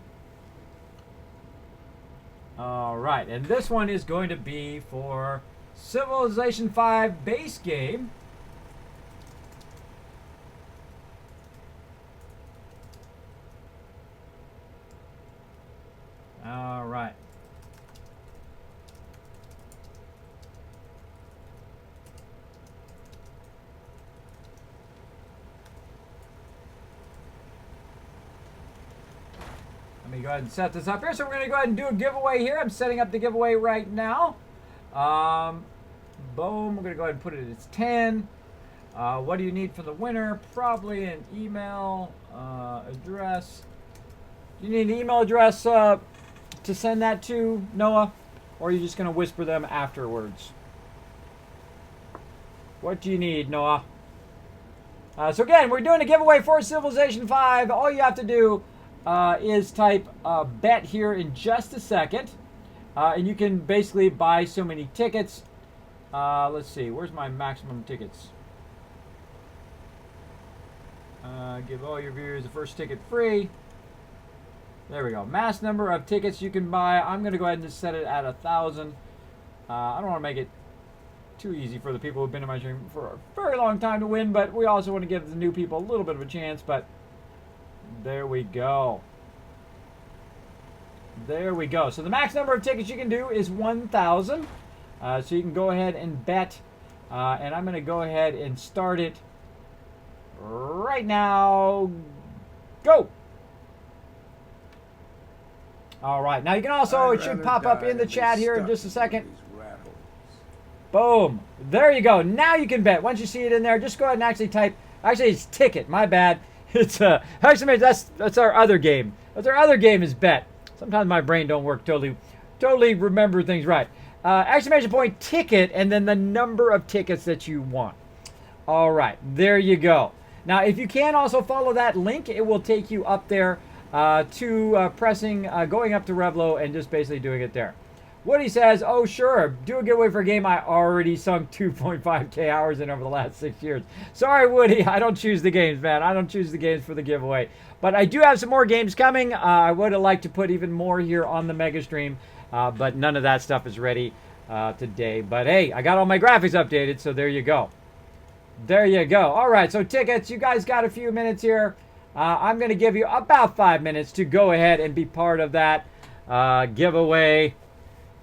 All right. And this one is going to be for Civilization 5 base game. All right. Let me go ahead and set this up here. So we're going to go ahead and do a giveaway here. I'm setting up the giveaway right now. Boom. We're going to go ahead and put it at 10. What do you need for the winner? Probably an email address. You need an email address to send that to, Noah? Or are you just going to whisper them afterwards? What do you need, Noah? So again, we're doing a giveaway for Civilization 5. All you have to do is type bet here in just a second. And you can basically buy so many tickets. Let's see. Where's my maximum tickets? Give all your viewers the first ticket free. There we go. Mass number of tickets you can buy. I'm going to go ahead and just set it at 1,000. I don't want to make it too easy for the people who've been in my stream for a very long time to win, but we also want to give the new people a little bit of a chance, but there we go. There we go. So the max number of tickets you can do is 1,000. So you can go ahead and bet. And I'm going to go ahead and start it right now. Go! All right. Now you can also, it should pop up in the chat here in just a second. Boom. There you go. Now you can bet. Once you see it in there, just go ahead and actually type, actually it's ticket, my bad. It's actually that's our other game. That's our other game is bet. Sometimes my brain don't work totally remember things right. Exclamation point ticket and then the number of tickets that you want. All right, there you go. Now, if you can also follow that link, it will take you up there to pressing, going up to Revlo and just basically doing it there. Woody says, oh, sure, do a giveaway for a game I already sunk 2.5k hours in over the last 6 years. Sorry, Woody, I don't choose the games, man. I don't choose the games for the giveaway. But I do have some more games coming. I would have liked to put even more here on the Mega Stream, but none of that stuff is ready today. But hey, I got all my graphics updated, so there you go. There you go. All right, so tickets, you guys got a few minutes here. I'm going to give you about 5 minutes to go ahead and be part of that giveaway.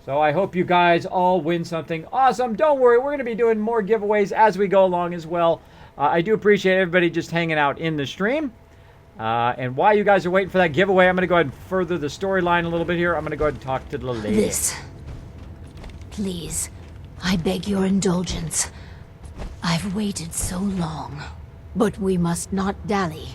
So I hope you guys all win something awesome. Don't worry, we're going to be doing more giveaways as we go along as well. I do appreciate everybody just hanging out in the stream. And while you guys are waiting for that giveaway, I'm going to go ahead and further the storyline a little bit here. I'm going to go ahead and talk to the lady. This. Please, I beg your indulgence. I've waited so long. But we must not dally.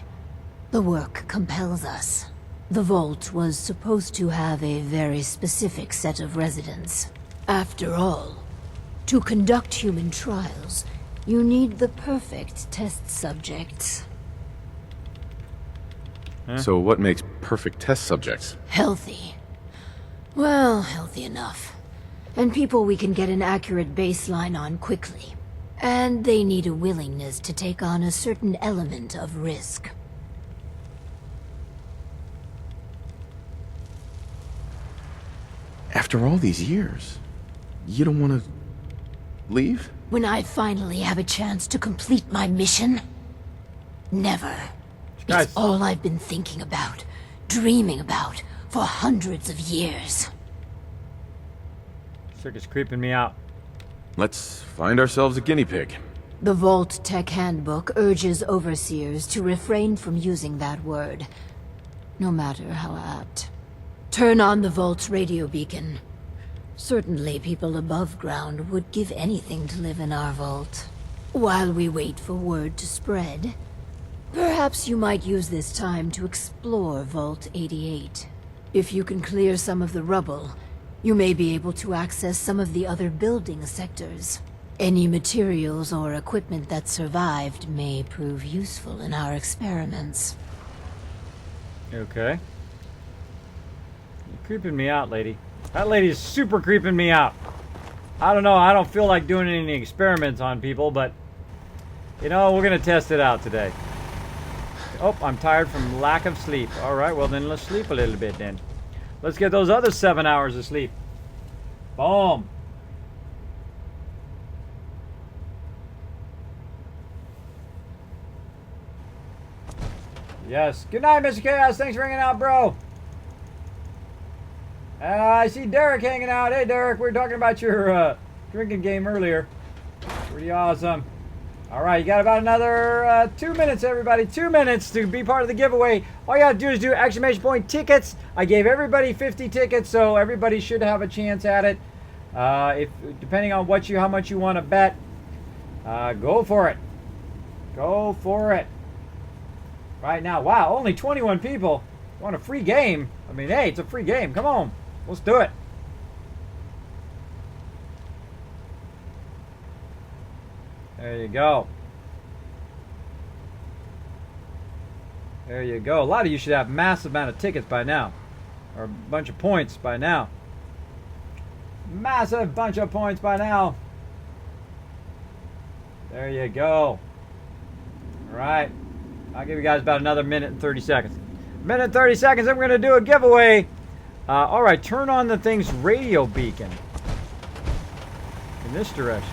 The work compels us. The vault was supposed to have a very specific set of residents. After all, to conduct human trials, you need the perfect test subjects. So what makes perfect test subjects? Healthy. Well, healthy enough. And people we can get an accurate baseline on quickly. And they need a willingness to take on a certain element of risk. After all these years, you don't want to leave? When I finally have a chance to complete my mission? Never. Guys. It's all I've been thinking about, dreaming about, for hundreds of years. Circus creeping me out. Let's find ourselves a guinea pig. The vault-tec handbook urges overseers to refrain from using that word, no matter how apt. Turn on the vault's radio beacon. Certainly people above ground would give anything to live in our vault. While we wait for word to spread, perhaps you might use this time to explore Vault 88. If you can clear some of the rubble, you may be able to access some of the other building sectors. Any materials or equipment that survived may prove useful in our experiments. Okay. You're creeping me out, lady. That lady is super creeping me out. I don't know. I don't feel like doing any experiments on people, but you know, we're going to test it out today. Oh, I'm tired from lack of sleep. All right, well then let's sleep a little bit then. Let's get those other 7 hours of sleep. Boom. Yes. Good night, Mr. Chaos. Thanks for hanging out, bro. I see Derek hanging out. Hey, Derek, we were talking about your drinking game earlier. Pretty awesome. All right, you got about another 2 minutes, everybody. 2 minutes to be part of the giveaway. All you got to do is do exclamation point tickets. I gave everybody 50 tickets, so everybody should have a chance at it. If depending on how much you want to bet, go for it. Go for it. Right now, wow, only 21 people want a free game. I mean, hey, it's a free game. Come on, let's do it. There you go. There you go. A lot of you should have a massive amount of tickets by now. Or a bunch of points by now. Massive bunch of points by now. There you go. Alright. I'll give you guys about another minute and 30 seconds. Minute and 30 seconds, and we're going to do a giveaway. Alright, turn on the thing's radio beacon. In this direction.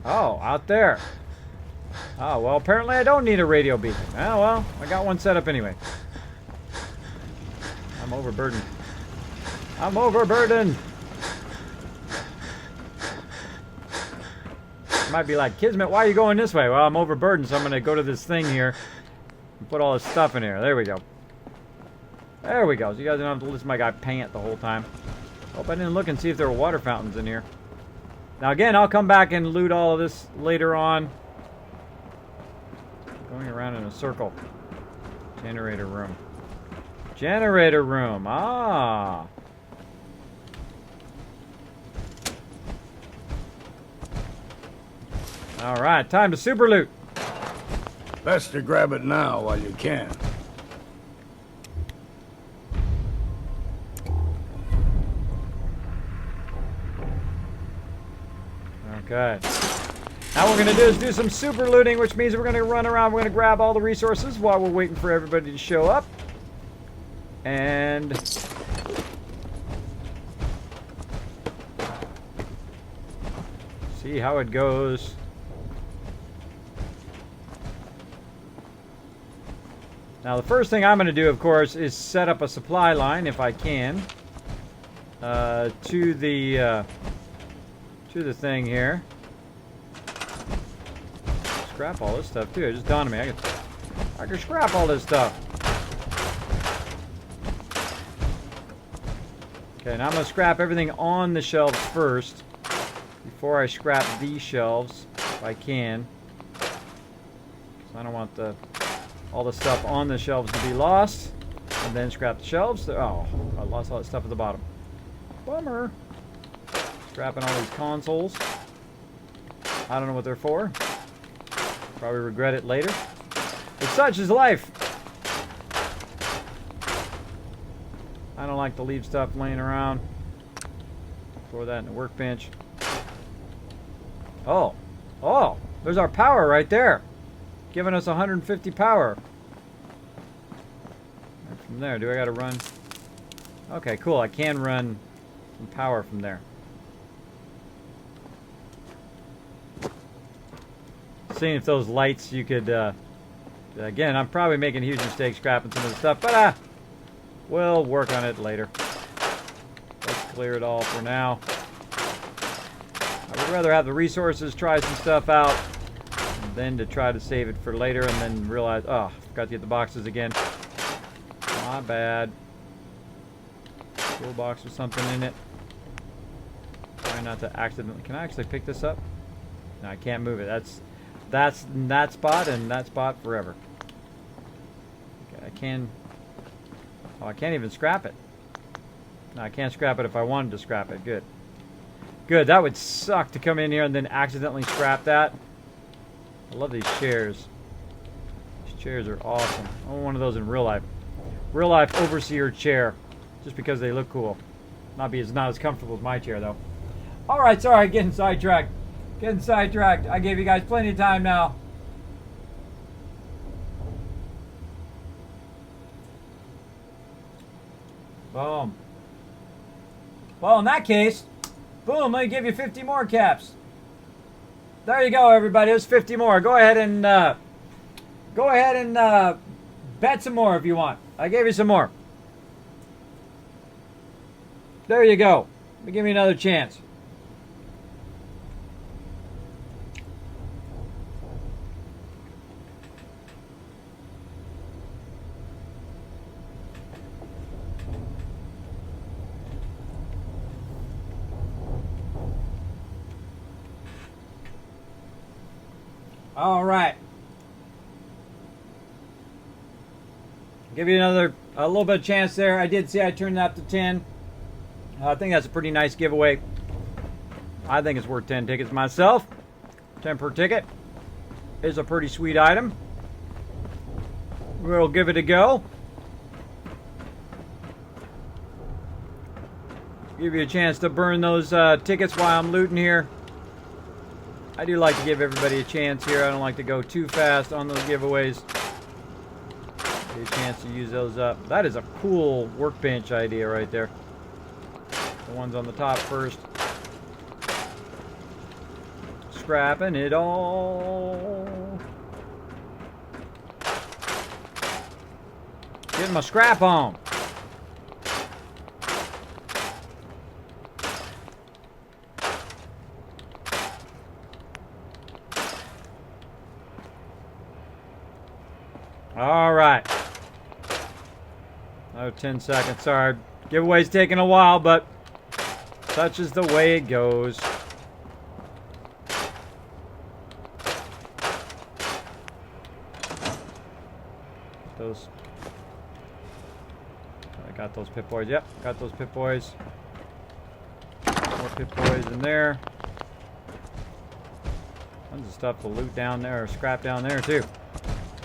Oh, out there. Oh, well, apparently I don't need a radio beacon. Oh, well, I got one set up anyway. I'm overburdened. I'm overburdened. Might be like, Kismet, why are you going this way? Well, I'm overburdened, so I'm going to go to this thing here and put all this stuff in here. There we go. There we go. So you guys don't have to listen to my guy pant the whole time. Hope I didn't look and see if there were water fountains in here. Now again, I'll come back and loot all of this later on. Going around in a circle. Generator room. Generator room. Ah. Alright, time to super loot. Best to grab it now while you can. Okay. Now what we're going to do is do some super looting, which means we're going to run around. We're going to grab all the resources while we're waiting for everybody to show up. And see how it goes. Now, the first thing I'm going to do, of course, is set up a supply line, if I can, to the thing here. Scrap all this stuff, too. It just dawned on me. I can scrap all this stuff. Okay, now I'm going to scrap everything on the shelves first, before I scrap these shelves, if I can. Because I don't want all the stuff on the shelves to be lost, and then scrap the shelves. Oh, I lost all that stuff at the bottom. Bummer. Scrapping all these consoles. I don't know what they're for. Probably regret it later. But such is life. I don't like to leave stuff laying around. Throw that in the workbench. Oh. Oh, there's our power right there. Giving us 150 power. And from there, do I gotta run? Okay, cool. I can run some power from there. Seeing if those lights you could, again, I'm probably making a huge mistake scrapping some of the stuff, but we'll work on it later. Let's clear it all for now. I would rather have the resources, try some stuff out, than to try to save it for later and then realize, oh, forgot to get the boxes again. My bad. Toolbox with something in it. Try not to accidentally. Can I actually pick this up? No, I can't move it. That's in that spot and that spot forever. Okay, I can. Oh, I can't even scrap it. No, I can't scrap it if I wanted to scrap it. Good. Good. That would suck to come in here and then accidentally scrap that. I love these chairs. These chairs are awesome. I want one of those in real life. Real life overseer chair. Just because they look cool. Not as comfortable as my chair though. Alright, sorry, getting sidetracked. Getting sidetracked. I gave you guys plenty of time now. Boom. Well, in that case, boom, let me give you 50 more caps. There you go, everybody. There's 50 more. Go ahead and bet some more if you want. I gave you some more. There you go. Let me give me another chance. All right. Give you a little bit of chance there. I did see I turned that up to 10. I think that's a pretty nice giveaway. I think it's worth 10 tickets myself. 10 per ticket is a pretty sweet item. We'll give it a go. Give you a chance to burn those tickets while I'm looting here. I do like to give everybody a chance here. I don't like to go too fast on those giveaways. Give you a chance to use those up. That is a cool workbench idea right there. The ones on the top first. Scrapping it all. Getting my scrap on. All right. Oh, 10 seconds. Sorry. Giveaway's taking a while, but such is the way it goes. Those. I got those Pip-Boys. Yep, got those Pip-Boys. More Pip-Boys in there. Tons of stuff to loot down there, or scrap down there too.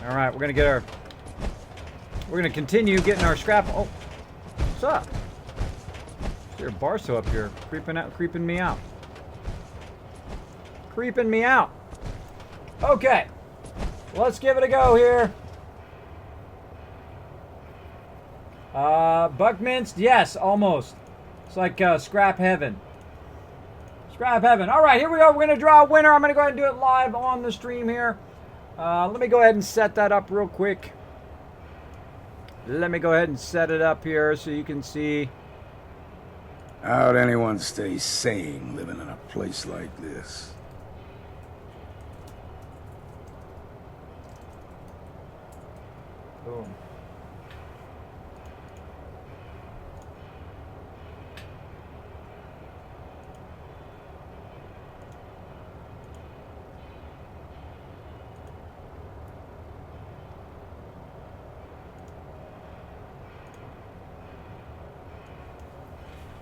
All right, we're gonna continue getting our scrap. Oh, what's up? There's a Barso up here, creeping me out. Creeping me out. Okay, let's give it a go here. Buckminced, yes, almost. It's like scrap heaven. Scrap heaven. All right, here we go. We're gonna draw a winner. I'm gonna go ahead and do it live on the stream here. Let me go ahead and set that up real quick. Let me go ahead and set it up here so you can see. How'd anyone stay sane living in a place like this? Boom.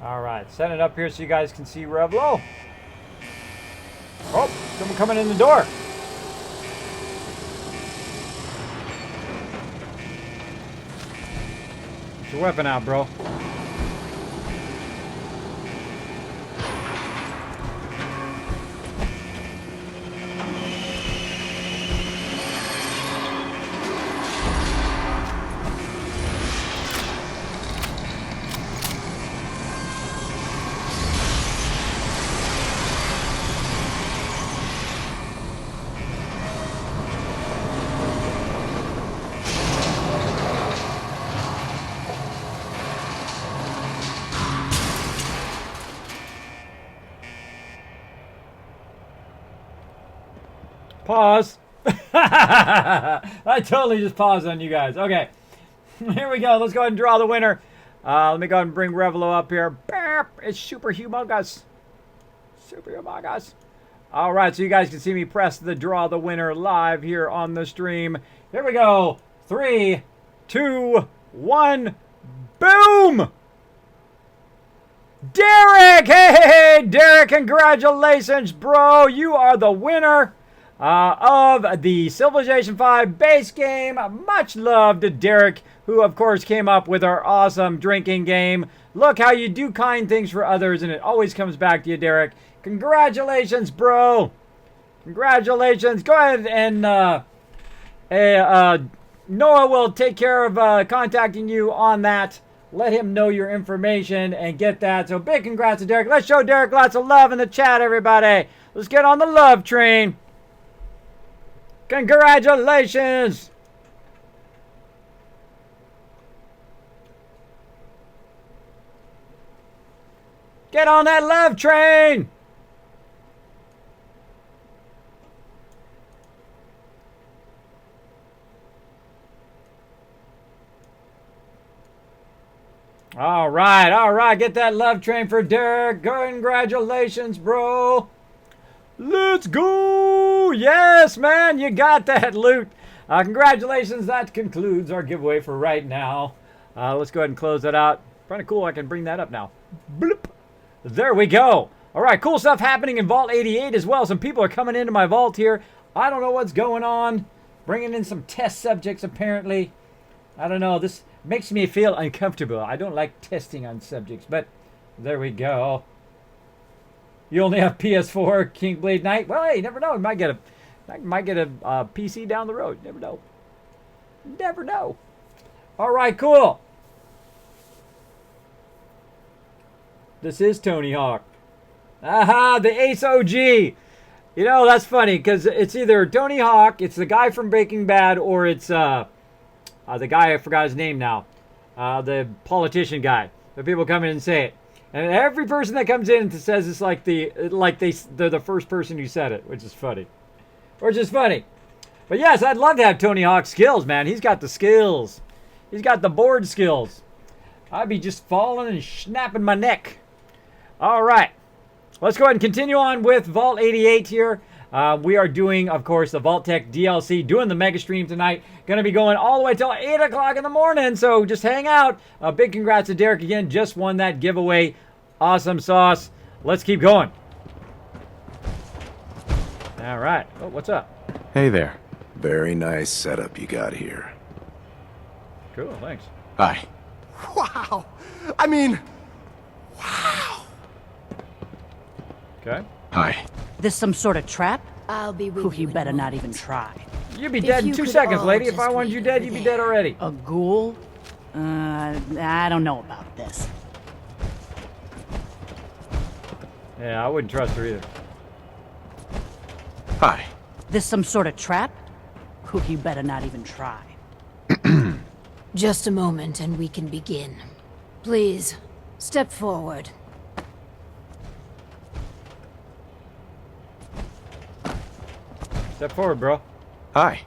Alright, set it up here so you guys can see Revlo. Oh, someone coming in the door. Get your weapon out, bro. Pause. I totally just paused on you guys. Okay. Here we go. Let's go ahead and draw the winner. Let me go ahead and bring Revlo up here. It's super humongous. Super humongous. All right, so you guys can see me press the draw the winner live here on the stream. Here we go. 3, 2, 1. Boom! Derek! Hey, Derek, congratulations, bro. You are the winner of the Civilization 5 base game. Much love to Derek, who of course came up with our awesome drinking game. Look how you do kind things for others, and it always comes back to you, Derek. Congratulations, bro. Congratulations. Go ahead and Noah will take care of contacting you on that. Let him know your information and get that. So big congrats to Derek. Let's show Derek lots of love in the chat, everybody. Let's get on the love train. Congratulations! Get on that love train! All right, get that love train for Derek. Congratulations, bro. Let's go! Yes, man, you got that loot. Congratulations, that concludes our giveaway for right now. Let's go ahead and close that out. Kind of cool, I can bring that up now. Bloop. There we go. All right, cool stuff happening in Vault 88 as well. Some people are coming into my vault here. I don't know what's going on. Bringing in some test subjects, apparently. I don't know, this makes me feel uncomfortable. I don't like testing on subjects, but there we go. You only have PS4, Kingblade Knight. Well, hey, you never know. I might get a PC down the road. Never know. Never know. All right, cool. This is Tony Hawk. Aha, the Ace OG. You know, that's funny because it's either Tony Hawk, it's the guy from Breaking Bad, or it's the guy, I forgot his name now, the politician guy. The people come in and say it. And every person that comes in says it's like they're the first person who said it, which is funny. But yes, I'd love to have Tony Hawk's skills, man. He's got the skills. He's got the board skills. I'd be just falling and snapping my neck. All right. Let's go ahead and continue on with Vault 88 here. We are doing, of course, the vault-tec DLC, doing the mega stream tonight. Going to be going all the way till 8 o'clock in the morning, so just hang out. Big congrats to Derek again. Just won that giveaway. Awesome sauce. Let's keep going. All right. Oh, what's up? Hey there. Very nice setup you got here. Cool, thanks. Hi. Wow. I mean, wow. Okay. Hi. This some sort of trap? I'll be with you better not even try. You'd be dead in 2 seconds, lady. If I wanted you dead, you'd be dead already. A ghoul? I don't know about this. Yeah, I wouldn't trust her either. Hi. This some sort of trap? You better not even try. Just a moment and we can begin. Please, step forward. Step forward, bro. Hi.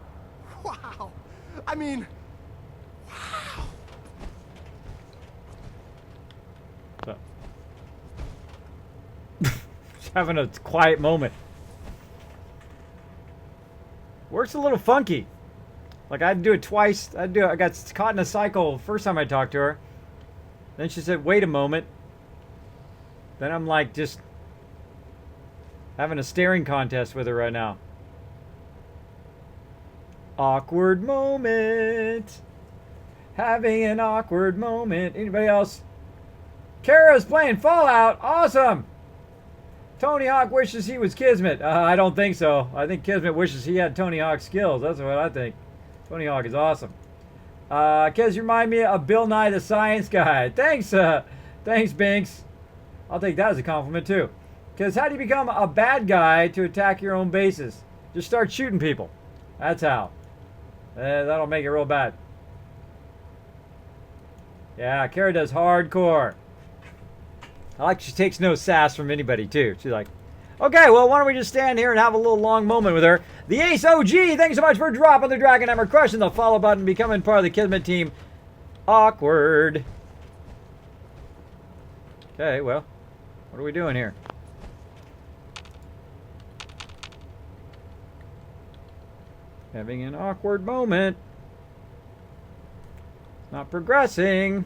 Wow. I mean, wow. Just having a quiet moment. Works a little funky. Like, I had to do it twice. I got caught in a cycle first time I talked to her. Then she said, wait a moment. Then I'm like just having a staring contest with her right now. Awkward moment. Having an awkward moment. Anybody else? Kara's playing Fallout. Awesome. Tony Hawk wishes he was Kismet. I don't think so. I think Kismet wishes he had Tony Hawk's skills. That's what I think. Tony Hawk is awesome. Kez, you remind me of Bill Nye the Science Guy. Thanks, thanks, Binks. I'll take that as a compliment, too. Kez, how do you become a bad guy to attack your own bases? Just start shooting people. That's how. That'll make it real bad. Yeah, Kara does hardcore. I like she takes no sass from anybody, too. She's like, okay, well, why don't we just stand here and have a little long moment with her. The Ace OG, thanks so much for dropping the Dragon Hammer, crushing the follow button, becoming part of the Kismet team. Awkward. Okay, well, what are we doing here? Having an awkward moment. Not progressing.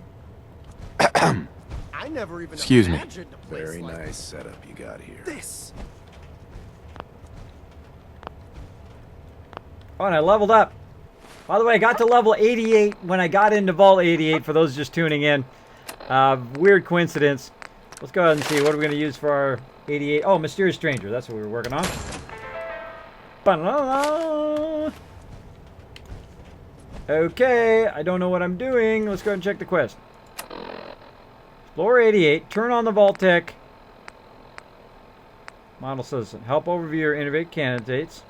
I never even Excuse me. imagined a place Very like nice setup you got here. this. Oh, and I leveled up. By the way, I got to level 88 when I got into Vault 88, for those just tuning in. Weird coincidence. Let's go ahead and see. What are we going to use for our 88? Oh, Mysterious Stranger. That's what we were working on. Ba-la-la. Okay, I don't know what I'm doing. Let's go ahead and check the quest. Explore 88. Turn on the vault-tec. Model says, help overview or innovate candidates.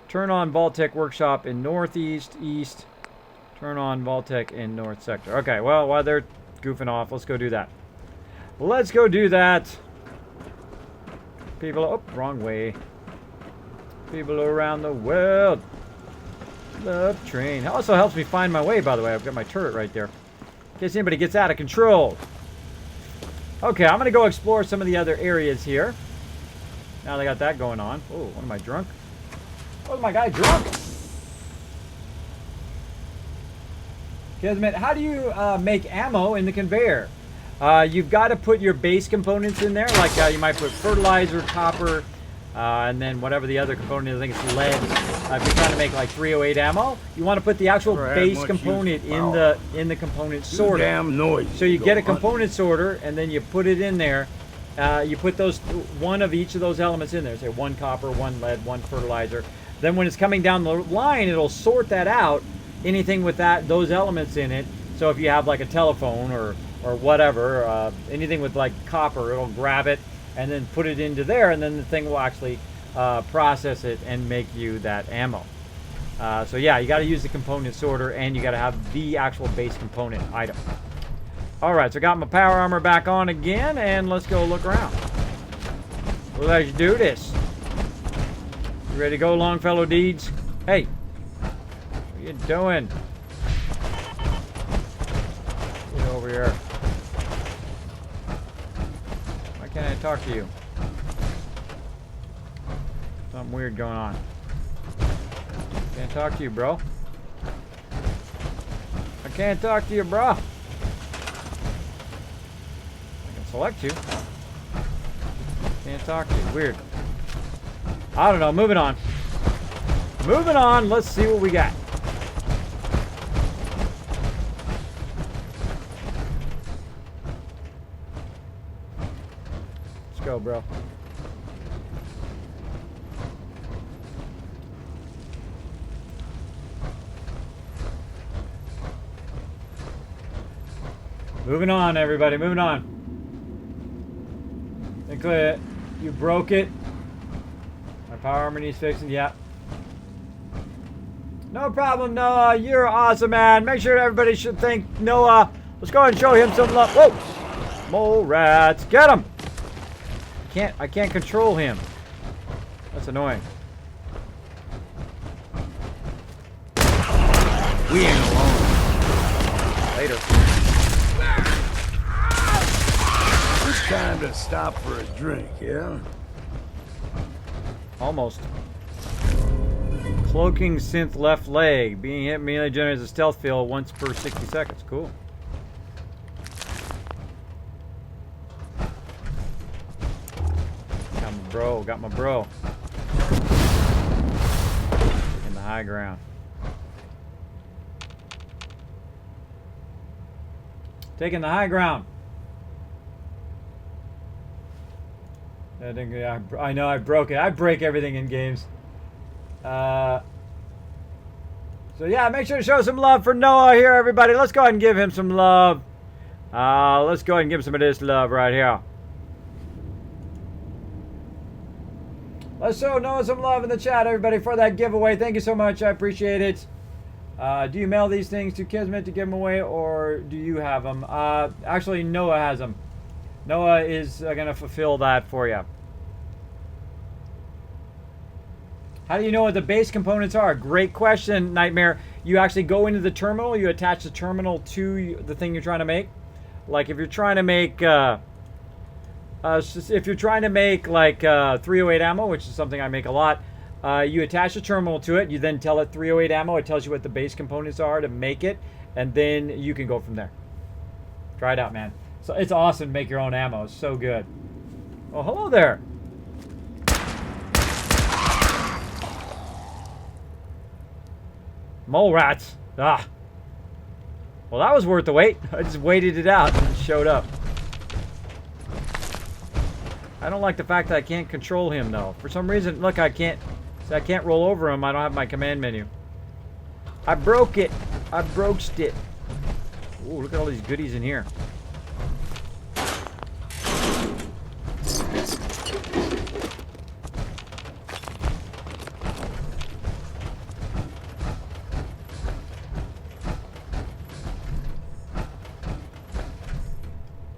Turn on vault-tec workshop in northeast, east. Turn on vault-tec in north sector. Okay, well, while they're goofing off, let's go do that. Let's go do that. People, oh, wrong way. People around the world. Love train. It also helps me find my way, by the way. I've got my turret right there. In case anybody gets out of control. Okay, I'm going to go explore some of the other areas here. Now they got that going on. Oh, what am I, drunk? Was my guy drunk? Kismet, how do you make ammo in the conveyor? You've got to put your base components in there. Like you might put fertilizer, copper, and then whatever the other component is. I think it's lead. If you're trying to make like 308 ammo, you want to put the actual base component in the component sorter. Damn noise. So you get a component sorter, and then you put it in there. You put one of each of those elements in there. Say one copper, one lead, one fertilizer. Then when it's coming down the line, it'll sort that out. Anything with those elements in it. So if you have like a telephone or whatever, anything with like copper, it'll grab it and then put it into there, and then the thing will actually process it and make you that ammo. So yeah, you got to use the component sorter, and you got to have the actual base component item. All right, so I got my power armor back on again, and let's go look around. Let's do this. You ready to go, Longfellow Deeds? Hey, what are you doing? Get over here. Why can't I talk to you? Something weird going on. Can't talk to you, bro. I can't talk to you, bro. I can select you. Can't talk to you. Weird. I don't know. Moving on. Moving on. Let's see what we got. Let's go, bro. Moving on, everybody. Moving on. Think you broke it. My power armor needs fixing. Yeah. No problem, Noah. You're awesome, man. Make sure everybody should thank Noah. Let's go ahead and show him some love. Whoa! Mole rats. Get him! I can't control him. That's annoying. We ain't alone. Later. It's time to stop for a drink, yeah? Almost. Cloaking synth left leg. Being hit melee generates a stealth field once per 60 seconds. Cool. Got my bro. Got my bro. In the high ground. Taking the high ground. I know I broke it. I break everything in games. So yeah, make sure to show some love for Noah here, everybody. Let's go ahead and give him some love. Let's go ahead and give him some of this love right here. Let's show Noah some love in the chat, everybody, for that giveaway. Thank you so much. I appreciate it. Do you mail these things to Kismet to give them away, or do you have them? Actually, Noah has them. Noah is going to fulfill that for you. How do you know what the base components are? Great question, Nightmare. You actually go into the terminal. You attach the terminal to the thing you're trying to make. Like if you're trying to make, like 308 ammo, which is something I make a lot, you attach the terminal to it. You then tell it 308 ammo. It tells you what the base components are to make it, and then you can go from there. Try it out, man. So it's awesome to make your own ammo. It's so good. Oh, hello there. Mole rats. Ah. Well, that was worth the wait. I just waited it out and it showed up. I don't like the fact that I can't control him, though. For some reason, look, I can't roll over him. I don't have my command menu. I broke it. I broached it. Ooh, look at all these goodies in here.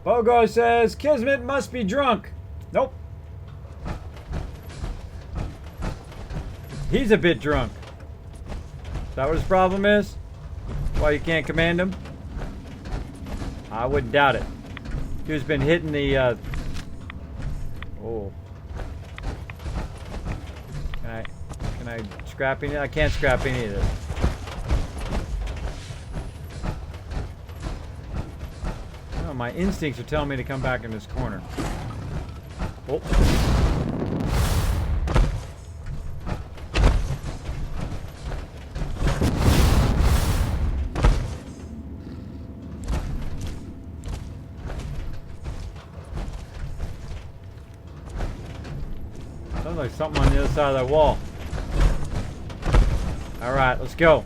Bogo says, Kismet must be drunk. Nope. He's a bit drunk. Is that what his problem is? Why you can't command him? I wouldn't doubt it. He's been hitting the, oh. Can I scrap any? I can't scrap any of this. Oh, my instincts are telling me to come back in this corner. Oh. Sounds like something on the other side of that wall. All right, let's go.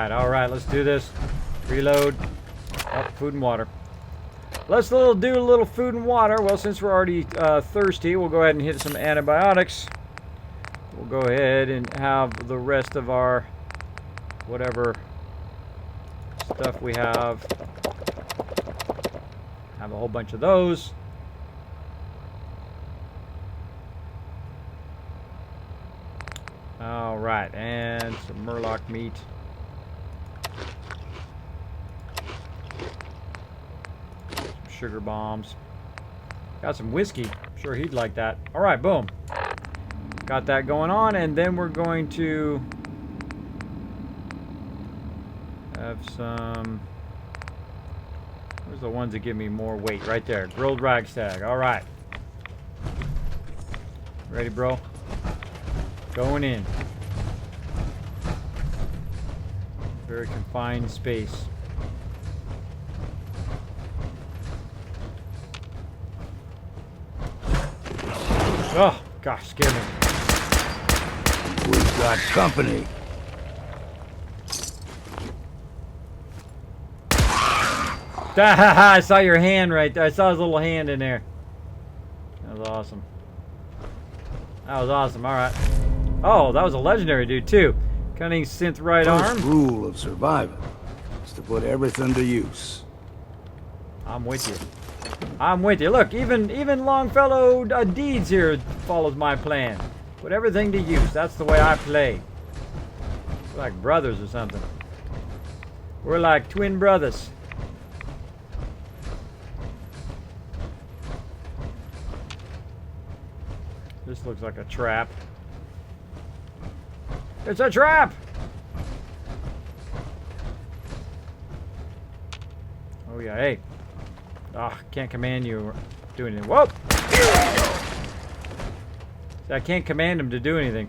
All right, let's do this. Reload. Oh, food and water. Let's do a little food and water. Well, since we're already thirsty, we'll go ahead and hit some antibiotics. We'll go ahead and have the rest of our whatever stuff we have. Have a whole bunch of those. All right, and some Murloc meat. Some sugar bombs. Got some whiskey. I'm sure he'd like that. All right, boom. Got that going on, and then we're going to have some. Where's the ones that give me more weight? Right there. Grilled ragstag. All right. Ready, bro? Going in. Very confined space. Oh, gosh, scared me. We've got company. I saw your hand right there. I saw his little hand in there. That was awesome. That was awesome. All right. Oh, that was a legendary dude too. Cunning synth right arm. First rule of surviving is to put everything to use. I'm with you. I'm with you. Look, even Longfellow Deeds here follows my plan. Put everything to use. That's the way I play. We're like brothers or something. We're like twin brothers. This looks like a trap. It's a trap! Oh yeah, hey. Ah, can't command you or do anything. Whoa! See, I can't command him to do anything.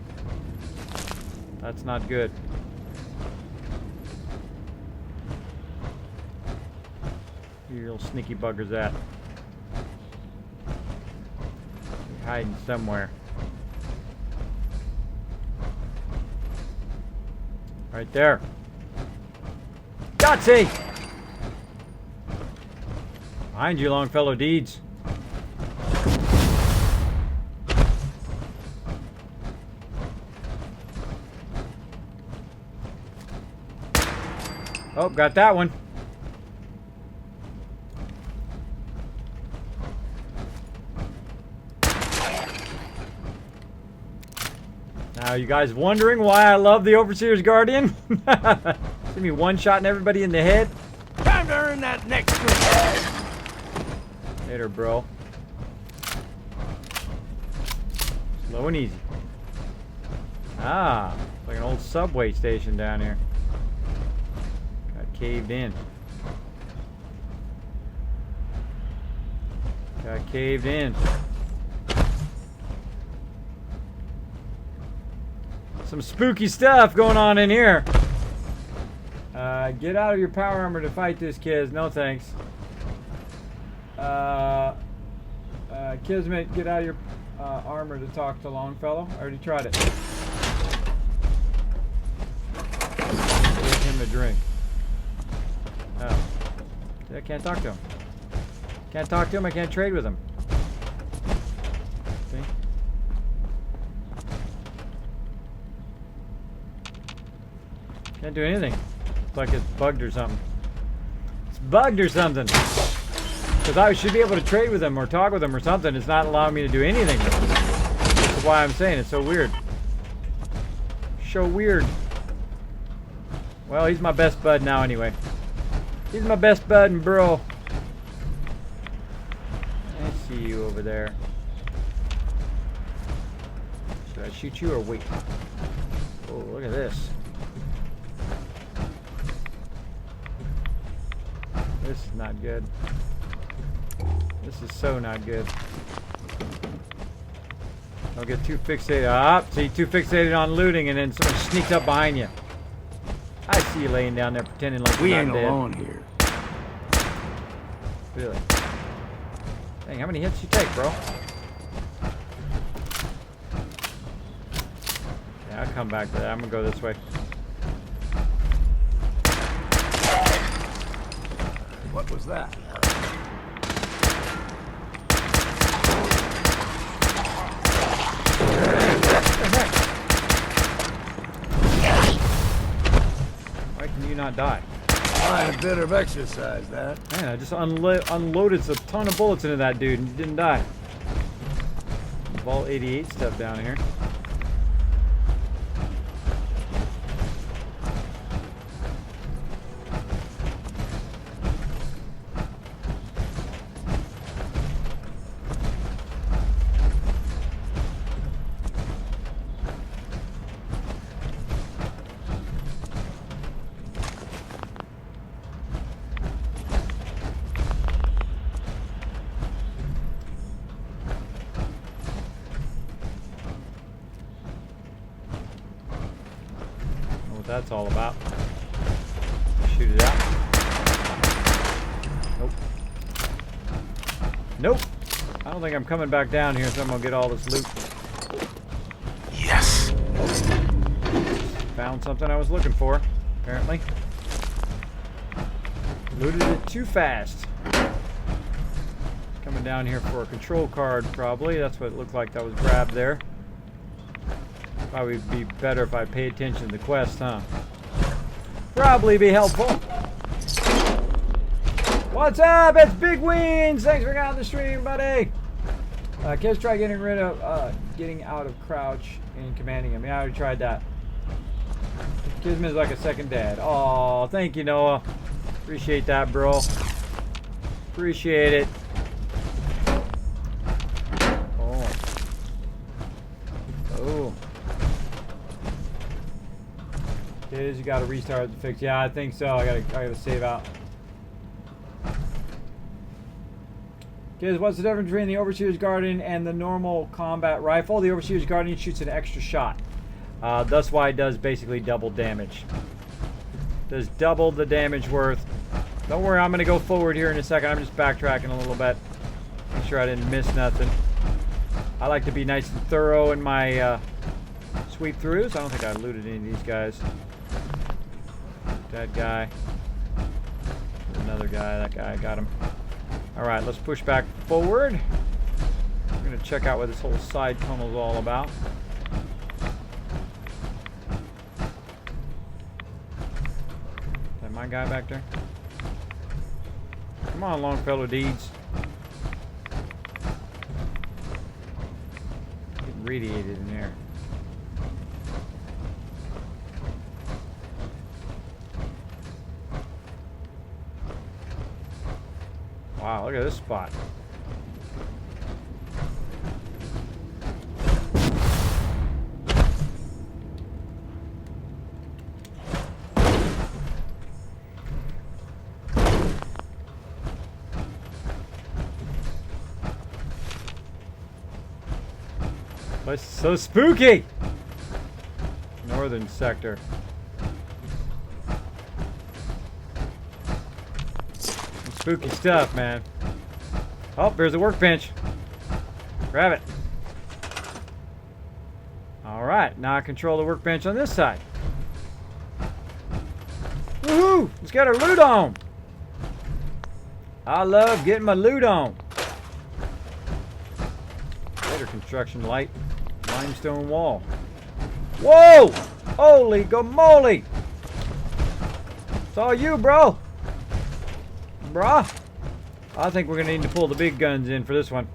That's not good. Where your little sneaky buggers at? You're hiding somewhere. Right there. Gutsy! Behind you, Longfellow Deeds. Oh, got that one. Now, you guys wondering why I love the Overseer's Guardian? See me one-shotting everybody in the head? Time to earn that next one. Later, bro. Slow and easy. Ah, like an old subway station down here. Got caved in. Got caved in. Some spooky stuff going on in here. Get out of your power armor to fight this, kids. No thanks. Kismet, get out of your armor to talk to Longfellow. I already tried it. Give him a drink. Oh. See, I can't talk to him. Can't talk to him, I can't trade with him. See? Can't do anything. It's like it's bugged or something. It's bugged or something. Because I should be able to trade with him or talk with him or something. It's not allowing me to do anything with him. That's why I'm saying it's so weird. So weird. Well, he's my best bud now anyway. He's my best bud and bro. I see you over there. Should I shoot you or wait? Oh, look at this. This is not good. This is so not good. Don't get too fixated. Ah, see, too fixated on looting, and then someone sneaks up behind you. I see you laying down there pretending like we you're ain't not dead. alone here. Really? Dang, how many hits you take, bro? Yeah, I'll come back to that. I'm gonna go this way. What was that? Why can you not die? I had a bit of exercise, that. Man, I just unloaded a ton of bullets into that dude and he didn't die. Vault 88 stuff down here. That's all about. Shoot it out. Nope. Nope. I don't think I'm coming back down here, so I'm gonna get all this loot. Yes. Found something I was looking for, apparently. Looted it too fast. Coming down here for a control card, probably. That's what it looked like that was grabbed there. Probably be better if I pay attention to the quest, huh? Probably be helpful. What's up? It's Big Wings. Thanks for getting on the stream, buddy. Kids try getting out of crouch and commanding him. Yeah, I already tried that. Kismet's like a second dad. Oh, thank you, Noah. Appreciate that, bro. Appreciate it. Oh. Oh. Kids, you gotta restart the fix. Yeah, I think so. I gotta save out. Kids, what's the difference between the Overseer's Guardian and the normal combat rifle? The Overseer's Guardian shoots an extra shot. That's why it does basically double damage. Does double the damage worth. Don't worry, I'm going to go forward here in a second. I'm just backtracking a little bit. Make sure I didn't miss nothing. I like to be nice and thorough in my sweep throughs. I don't think I looted any of these guys. That guy. Another guy. That guy. Got him. Alright, let's push back forward. We're going to check out what this whole side tunnel is all about. Is that my guy back there? Come on, Longfellow Deeds. Getting radiated in here. Wow, look at this spot. Place is so spooky! Northern sector. Spooky stuff, man. Oh, there's a workbench. Grab it. Alright, now I control the workbench on this side. Woohoo! Let's get our loot on! I love getting my loot on. Better construction light. Limestone wall. Whoa! Holy gamoly! It's all you, bro! Bruh. I think we're going to need to pull the big guns in for this one.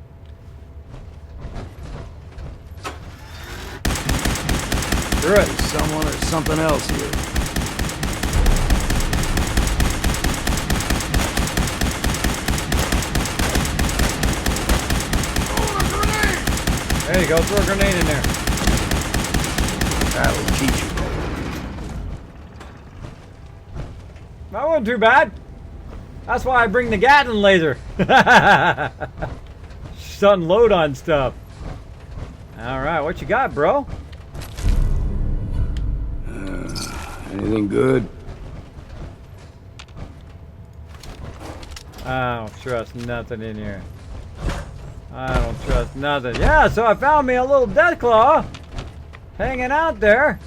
Screw it. There's someone or something else here. There you go. Throw a grenade in there. That'll teach you. That wasn't too bad. That's why I bring the Gatling laser. Just unload on stuff. Alright, what you got, bro? Anything good? I don't trust nothing in here. I don't trust nothing. Yeah, so I found me a little deathclaw hanging out there.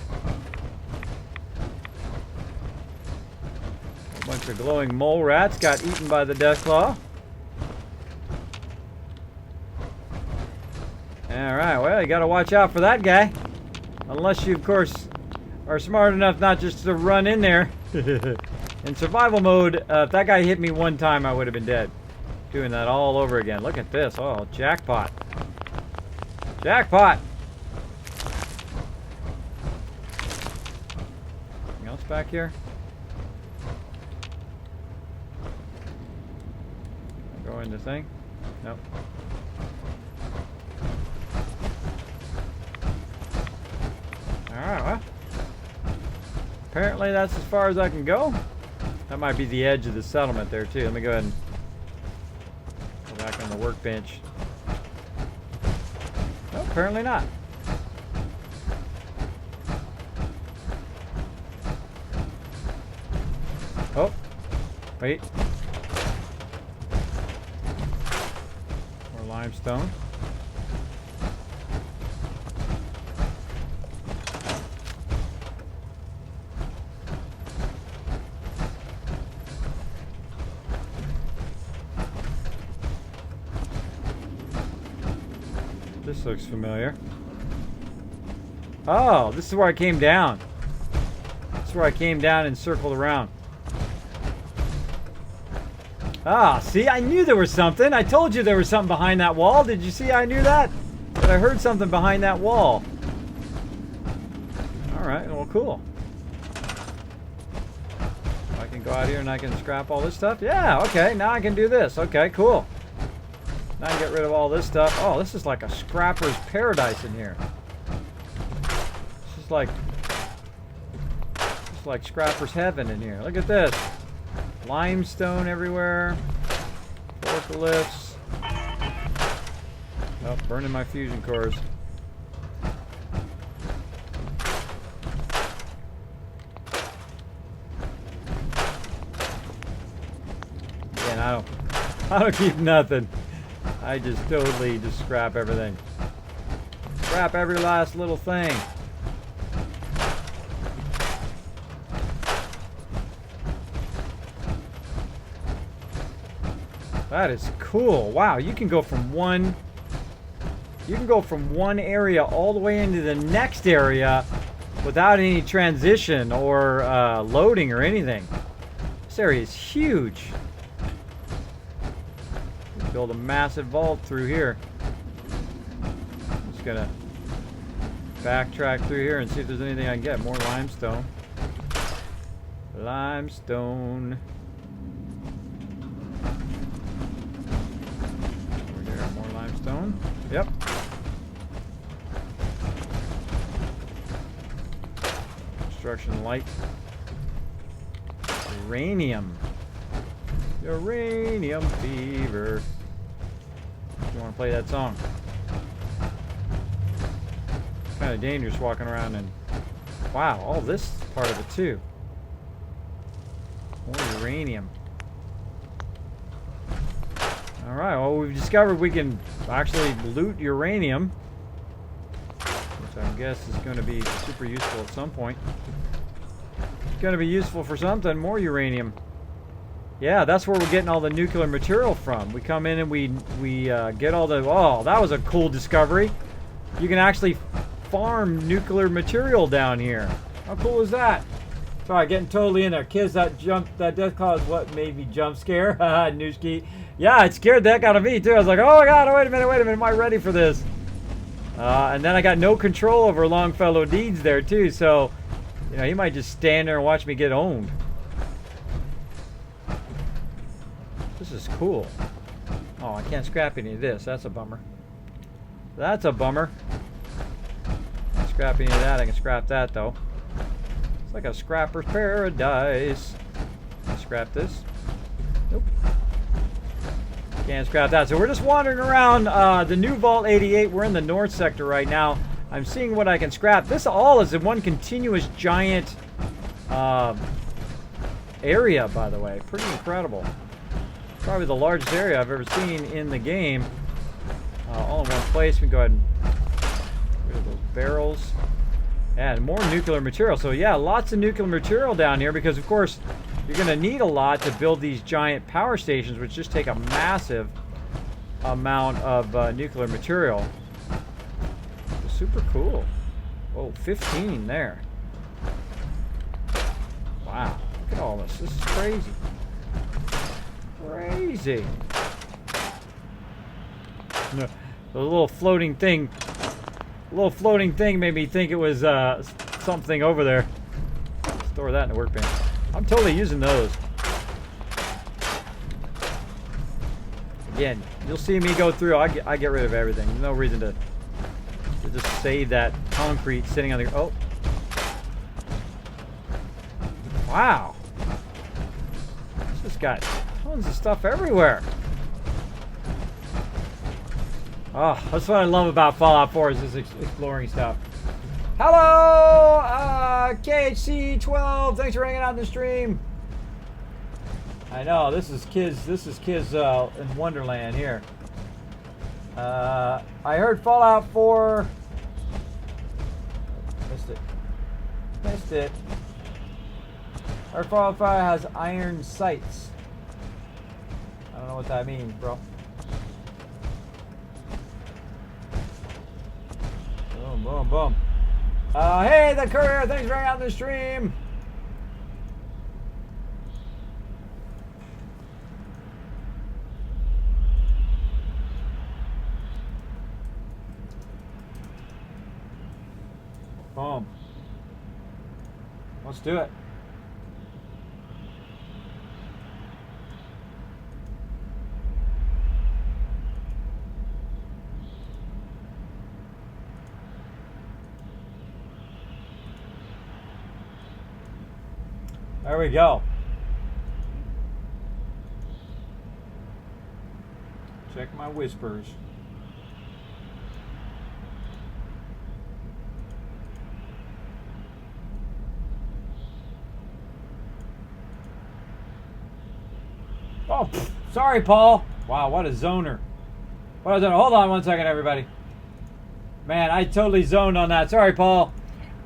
A bunch of glowing mole rats got eaten by the deathclaw. Alright, well, you gotta watch out for that guy. Unless you, of course, are smart enough not just to run in there. In survival mode, if that guy hit me one time, I would have been dead. Doing that all over again. Look at this. Oh, jackpot. Jackpot! Anything else back here? Go in the thing? Nope. Alright, well. Apparently that's as far as I can go. That might be the edge of the settlement there too. Let me go ahead and go back on the workbench. No, apparently not. Oh, wait. More limestone. This looks familiar. Oh, this is where I came down. This is where I came down and circled around. Ah, see, I knew there was something. I told you there was something behind that wall. Did you see I knew that? But I heard something behind that wall. Alright, well, cool. I can go out here and I can scrap all this stuff. Yeah, okay, now I can do this. Okay, cool. Now I can get rid of all this stuff. Oh, this is like a scrapper's paradise in here. This is like scrapper's heaven in here. Look at this. Limestone everywhere. Forklifts. Oh, burning my fusion cores. Again, I don't keep nothing. I just totally just scrap everything. Scrap every last little thing. That is cool. Wow, you can go from one area all the way into the next area without any transition or loading or anything. This area is huge. Build a massive vault through here. Just gonna backtrack through here and see if there's anything I can get. More limestone. Limestone. Over here, more limestone. Yep. Construction light. Uranium. Uranium fever. You want to play that song? It's kind of dangerous walking around and... Wow, all this is part of it too. More uranium. Alright, well we've discovered we can actually loot uranium. Which I guess is going to be super useful at some point. It's going to be useful for something. More uranium. Yeah, that's where we're getting all the nuclear material from. We come in and we get all the... Oh, that was a cool discovery. You can actually farm nuclear material down here. How cool is that? Sorry, getting totally in there. Kids, that death call is what made me jump scare. Haha, Nooshki. Yeah, it scared the heck out of me, too. I was like, oh my god, wait a minute, am I ready for this? And then I got no control over Longfellow Deeds there, too, so... You know, he might just stand there and watch me get owned. This is cool. Oh, I can't scrap any of this. That's a bummer. That's a bummer. Can't scrap any of that. I can scrap that, though. It's like a scrapper's paradise. Can I scrap this? Nope. Can't scrap that. So we're just wandering around the new Vault 88. We're in the north sector right now. I'm seeing what I can scrap. This all is in one continuous giant area, by the way. Pretty incredible. Probably the largest area I've ever seen in the game. All in one place. We can go ahead and get rid of those barrels. And more nuclear material. So yeah, lots of nuclear material down here because, of course, you're going to need a lot to build these giant power stations, which just take a massive amount of nuclear material. Super cool. Oh, 15 there. Wow. Look at all this. This is crazy. Crazy. The little floating thing made me think it was something over there. Store that in the workbench. I'm totally using those. Again, you'll see me go through. I get rid of everything. There's no reason to just save that concrete sitting on the... Oh. Wow. It's just got tons of stuff everywhere. Oh, that's what I love about Fallout 4 is this exploring stuff. Hello, KHC12. Thanks for hanging out in the stream. I know this is kids in Wonderland here. I heard Fallout 4. Missed it. I heard Fallout 5 has iron sights. I don't know what that means, bro. Boom, boom, boom. Hey, the courier, thanks for hanging out in the stream. Boom. Let's do it. There we go. Check my whispers. Oh, sorry, Paul. Wow, what a zoner. What a zoner. Hold on one second, everybody. Man, I totally zoned on that. Sorry, Paul.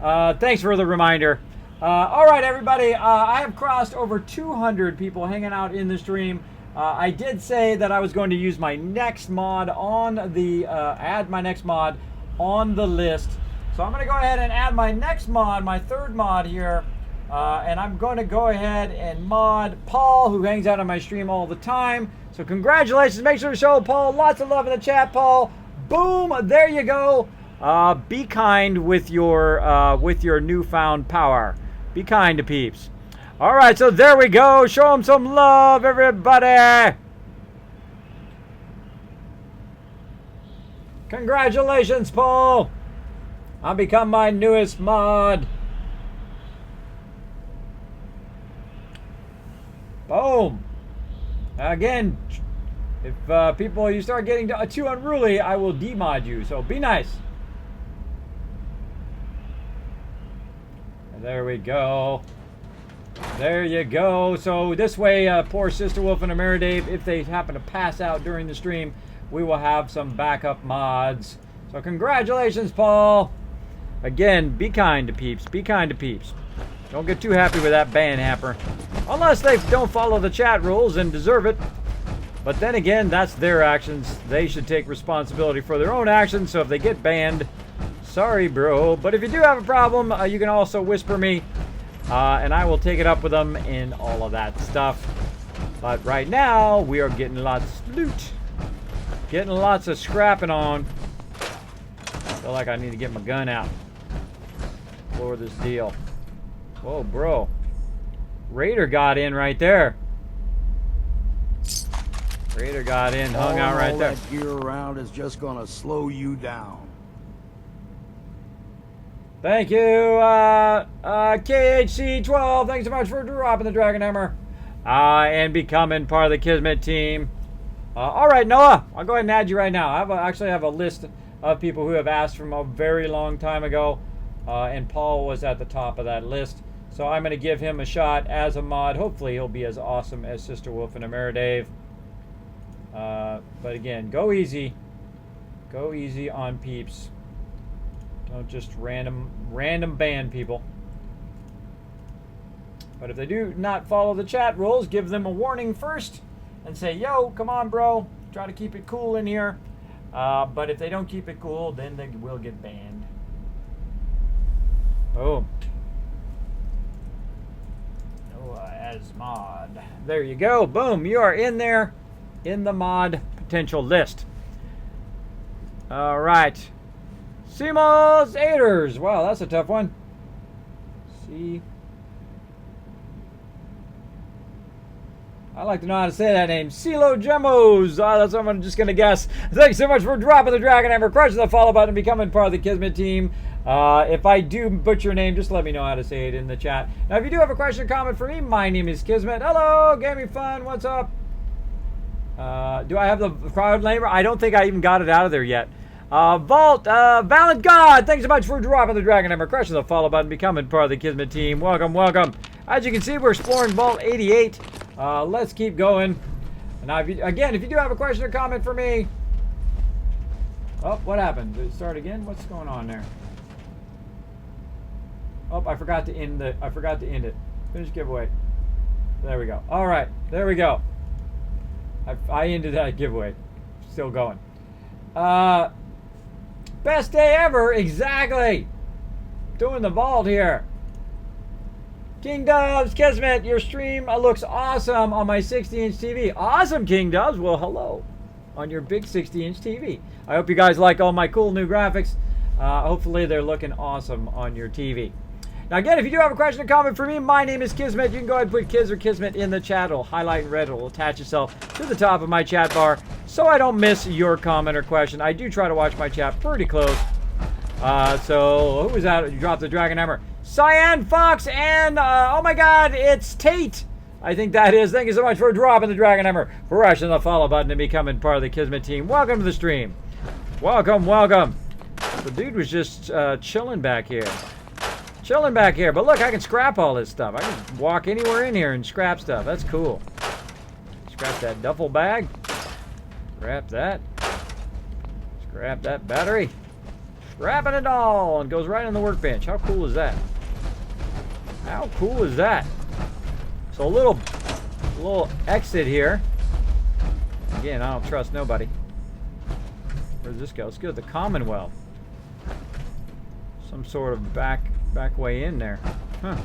Thanks for the reminder. All right, everybody. I have crossed over 200 people hanging out in the stream. I did say that I was going to use my next mod on the, add my next mod on the list. So I'm going to go ahead and add my next mod, my third mod here. And I'm going to go ahead and mod Paul, who hangs out on my stream all the time. So congratulations. Make sure to show Paul lots of love in the chat, Paul. Boom. There you go. Be kind with your newfound power. Be kind to peeps. All right, so there we go. Show them some love, everybody. Congratulations, Paul. I've become my newest mod. Boom. Again, if you start getting too unruly, I will demod you. So be nice. There we go. There you go. So this way, poor Sister Wolf and Ameridave, if they happen to pass out during the stream, we will have some backup mods. So congratulations, Paul. Again, be kind to peeps. Be kind to peeps. Don't get too happy with that ban hamper. Unless they don't follow the chat rules and deserve it. But then again, that's their actions. They should take responsibility for their own actions. So if they get banned, sorry, bro. But if you do have a problem, you can also whisper me. And I will take it up with them in all of that stuff. But right now, we are getting lots of loot. Getting lots of scrapping on. I feel like I need to get my gun out for this deal. Whoa, bro. Raider got in right there. Raider got in, hung out right there. All that gear around is just gonna slow you down. Thank you, KHC12. Thanks so much for dropping the Dragon Hammer and becoming part of the Kismet team. All right, Noah, I'll go ahead and add you right now. I actually have a list of people who have asked from a very long time ago, and Paul was at the top of that list. So I'm going to give him a shot as a mod. Hopefully he'll be as awesome as Sister Wolf and Ameridave. But again, go easy. Go easy on peeps. Don't just random ban people. But if they do not follow the chat rules, give them a warning first and say, yo, come on, bro. Try to keep it cool in here. But if they don't keep it cool, then they will get banned. Boom. Noah as mod. There you go. Boom. You are in there in the mod potential list. All right. Seamo's Aiders. Wow, that's a tough one. See. I like to know how to say that name. CeeLo Gemos. That's what I'm just going to guess. Thanks so much for dropping the Dragon Hammer, crushing the follow button, and becoming part of the Kismet team. If I do butcher your name, just let me know how to say it in the chat. Now, if you do have a question or comment for me, my name is Kismet. Hello, Gaming Fun. What's up? Do I have the crowd labor? I don't think I even got it out of there yet. Valiant God, thanks so much for dropping the Dragon Hammer, crushing the follow button, becoming part of the Kismet team. Welcome, welcome. As you can see, we're exploring Vault 88. Let's keep going. Now, again, if you do have a question or comment for me. Oh, what happened? Did it start again? What's going on there? Oh, I forgot to end it. Finish giveaway. There we go. All right, there we go. I ended that giveaway. Still going. Best day ever, exactly. doing the vault here. King Doves, Kismet, your stream looks awesome on my 60-inch TV. Awesome, King Doves. Well, hello on your big 60-inch TV. I hope you guys like all my cool new graphics. Hopefully they're looking awesome on your TV. Now again, if you do have a question or comment for me, my name is Kismet. You can go ahead and put Kiz or Kismet in the chat. It'll highlight in red. It'll attach itself to the top of my chat bar so I don't miss your comment or question. I do try to watch my chat pretty close. So who was that? You dropped the Dragon Hammer. Cyan Fox and, oh my god, it's Tate. I think that is. Thank you so much for dropping the Dragon Hammer, for rushing the follow button and becoming part of the Kismet team. Welcome to the stream. Welcome, welcome. The dude was just chilling back here. Chilling back here. But look, I can scrap all this stuff. I can walk anywhere in here and scrap stuff. That's cool. Scrap that duffel bag. Scrap that. Scrap that battery. Scrapping it all. And goes right on the workbench. How cool is that? How cool is that? So a little exit here. Again, I don't trust nobody. Where does this go? Let's go to the Commonwealth. Some sort of back way in there. Huh.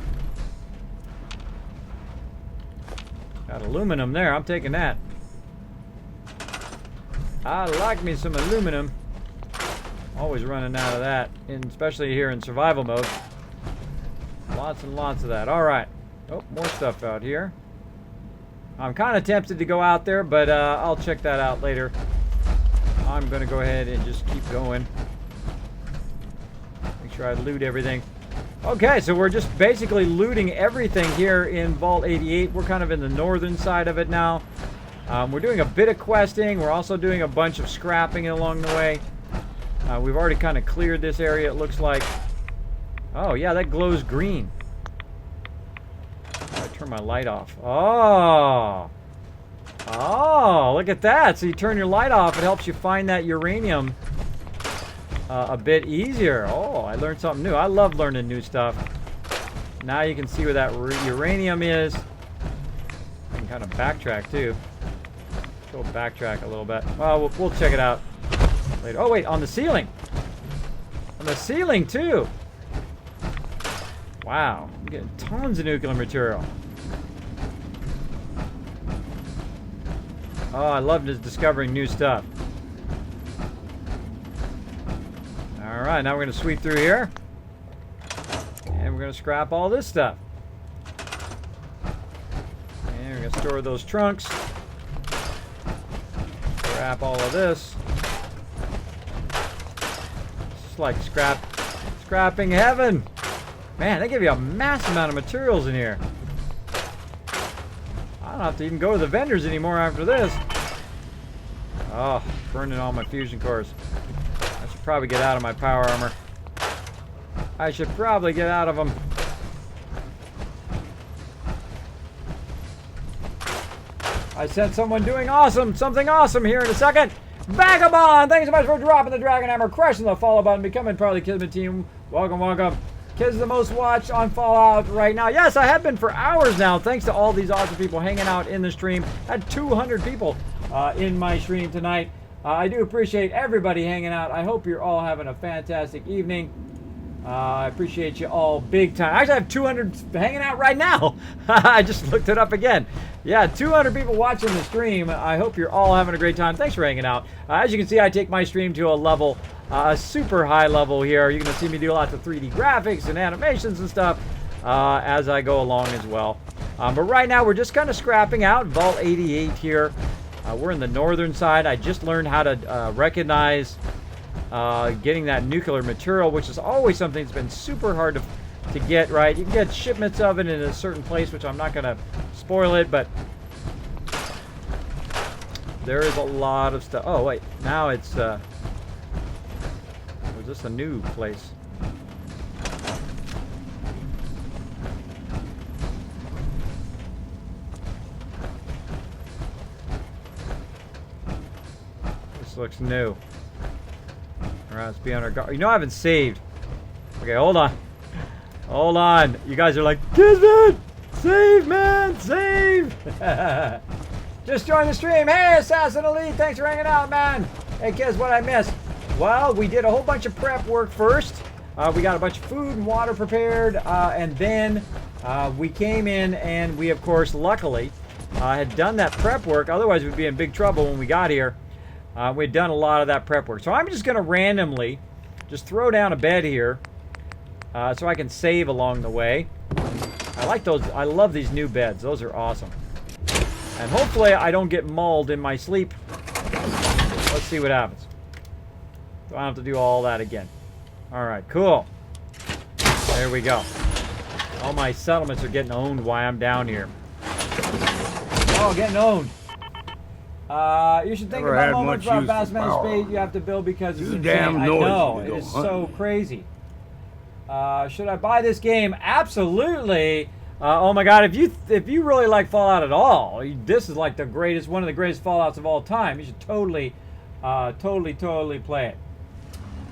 Got aluminum there. I'm taking that. I like me some aluminum. Always running out of that, especially here in survival mode. Lots and lots of that. All right. Oh, more stuff out here. I'm kind of tempted to go out there, but I'll check that out later. I'm going to go ahead and just keep going. Make sure I loot everything. Okay, so we're just basically looting everything here in Vault 88. We're kind of in the northern side of it now. We're doing a bit of questing. We're also doing a bunch of scrapping along the way. We've already kind of cleared this area, it looks like. Oh, yeah, that glows green. I turn my light off. Oh! Oh, look at that. So you turn your light off, it helps you find that uranium a bit easier. Oh, I learned something new. I love learning new stuff. Now you can see where that uranium is. You can kind of backtrack, too. Go backtrack a little bit. Well, we'll check it out later. Oh, wait, on the ceiling. On the ceiling, too. Wow, I'm getting tons of nuclear material. Oh, I love just discovering new stuff. Alright, now we're going to sweep through here. And we're going to scrap all this stuff. And we're going to store those trunks. Scrap all of this. It's like scrapping heaven. Man, they give you a massive amount of materials in here. I don't have to even go to the vendors anymore after this. Oh, burning all my fusion cores. I should probably get out of my power armor. I should probably get out of them. I sent someone doing something awesome here in a second. Vagabond, thanks so much for dropping the Dragon Hammer, crushing the follow button, becoming part of the Kismet team. Welcome, welcome. Kiz is the most watched on Fallout right now. Yes, I have been for hours now, thanks to all these awesome people hanging out in the stream. Had 200 people in my stream tonight. I do appreciate everybody hanging out. I hope you're all having a fantastic evening. I appreciate you all big time. Actually, I have 200 hanging out right now. I just looked it up again. Yeah, 200 people watching the stream. I hope you're all having a great time. Thanks for hanging out. As you can see, I take my stream to a level, a super high level here. You're going to see me do lots of 3D graphics and animations and stuff as I go along as well. But right now, we're just kind of scrapping out Vault 88 here. We're in the northern side. I just learned how to recognize getting that nuclear material, which is always something that's been super hard to get, right? You can get shipments of it in a certain place, which I'm not going to spoil it, but there is a lot of stuff. Oh, wait. Now it's, was this a new place? This looks new. Alright, let's be on our guard. You know I haven't saved. Okay, hold on. Hold on. You guys are like, Kismet! Save, man! Save! Just joined the stream. Hey, Assassin Elite! Thanks for hanging out, man! Hey, Kiz, what I missed? Well, we did a whole bunch of prep work first. We got a bunch of food and water prepared, and then we came in and we, of course, luckily, had done that prep work. Otherwise, we'd be in big trouble when we got here. We'd done a lot of that prep work. So I'm just going to randomly just throw down a bed here so I can save along the way. I like those. I love these new beds. Those are awesome. And hopefully I don't get mauled in my sleep. Let's see what happens. So I don't have to do all that again. All right, cool. There we go. All my settlements are getting owned while I'm down here. Oh, getting owned. You should think Never about had moments much about use vast for amount of power. space you have to build because it's Too insane. damn I noisy know, to it go is so hunting. crazy. Should I buy this game? Absolutely. Oh my God! If you really like Fallout at all, this is like one of the greatest Fallouts of all time. You should totally play it.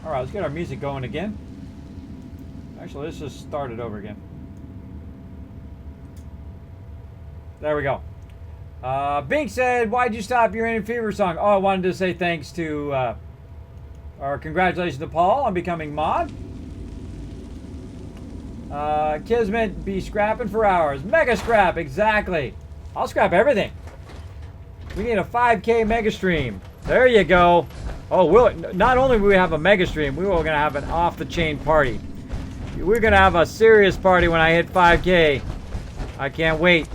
All right, let's get our music going again. Actually, let's just start it over again. There we go. Bink said, "Why'd you stop your Indian Fever song?" Oh, I wanted to say thanks to, or congratulations to Paul on becoming mod. Kismet be scrapping for hours. Mega scrap, exactly. I'll scrap everything. We need a 5K mega stream. There you go. Oh, not only will we have a mega stream, we're going to have an off-the-chain party. We're going to have a serious party when I hit 5K. I can't wait.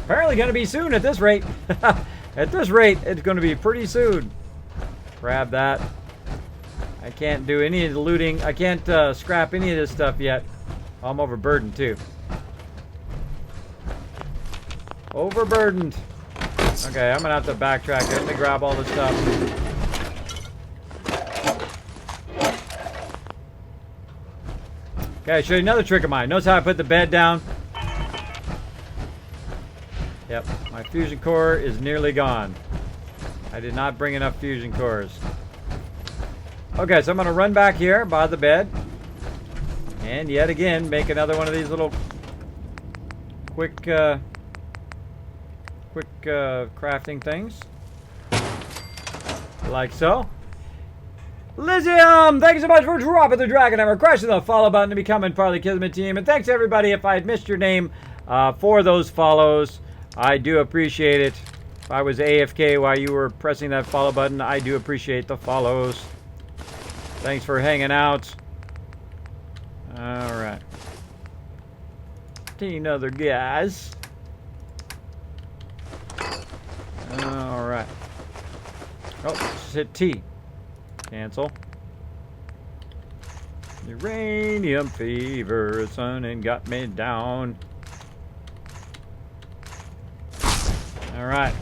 Apparently going to be soon at this rate. At this rate, it's going to be pretty soon. Grab that. I can't do any of the looting. I can't scrap any of this stuff yet. I'm overburdened too. Overburdened. Okay, I'm gonna have to backtrack here. Let me grab all this stuff. Okay, I'll show you another trick of mine. Notice how I put the bed down? Yep, my fusion core is nearly gone. I did not bring enough fusion cores. Okay, so I'm gonna run back here by the bed. And yet again, make another one of these little quick crafting things. Like so. Lysium, thank you so much for dropping the dragon hammer, crushing the follow button to becoming part of the Kismet team. And thanks everybody if I had missed your name for those follows. I do appreciate it. If I was AFK while you were pressing that follow button, I do appreciate the follows. Thanks for hanging out. Alright. 15 other guys. Alright. Oh, just hit T. Cancel. Uranium fever, son, and got me down. Alright.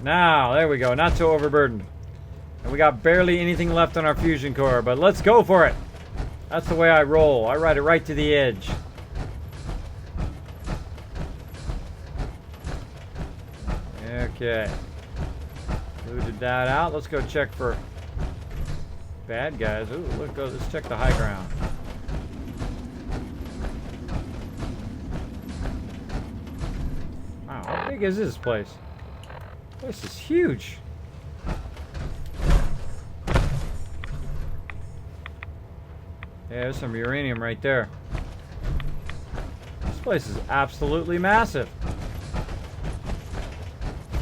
Now, there we go. Not so overburdened. And we got barely anything left on our fusion core, but let's go for it. That's the way I roll. I ride it right to the edge. Okay. Looted that out. Let's go check for bad guys. Ooh, let's check the high ground. Wow, how big is this place? This is huge. Yeah, there's some uranium right there. This place is absolutely massive.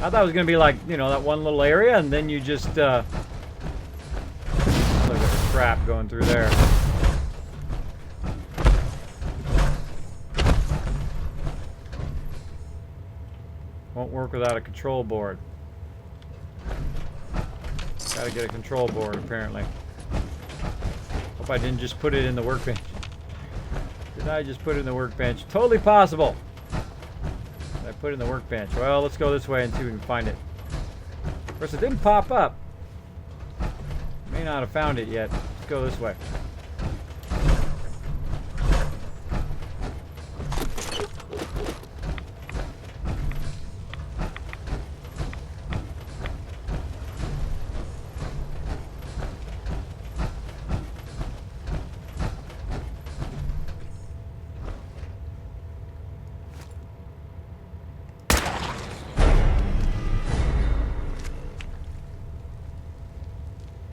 I thought it was going to be like, you know, that one little area, and then you just, look at the crap going through there. Won't work without a control board. Gotta get a control board, apparently. Hope I didn't just put it in the workbench. Did I just put it in the workbench? Totally possible. I put it in the workbench. Well, let's go this way and see if we can find it. Of course, it didn't pop up. May not have found it yet. Let's go this way.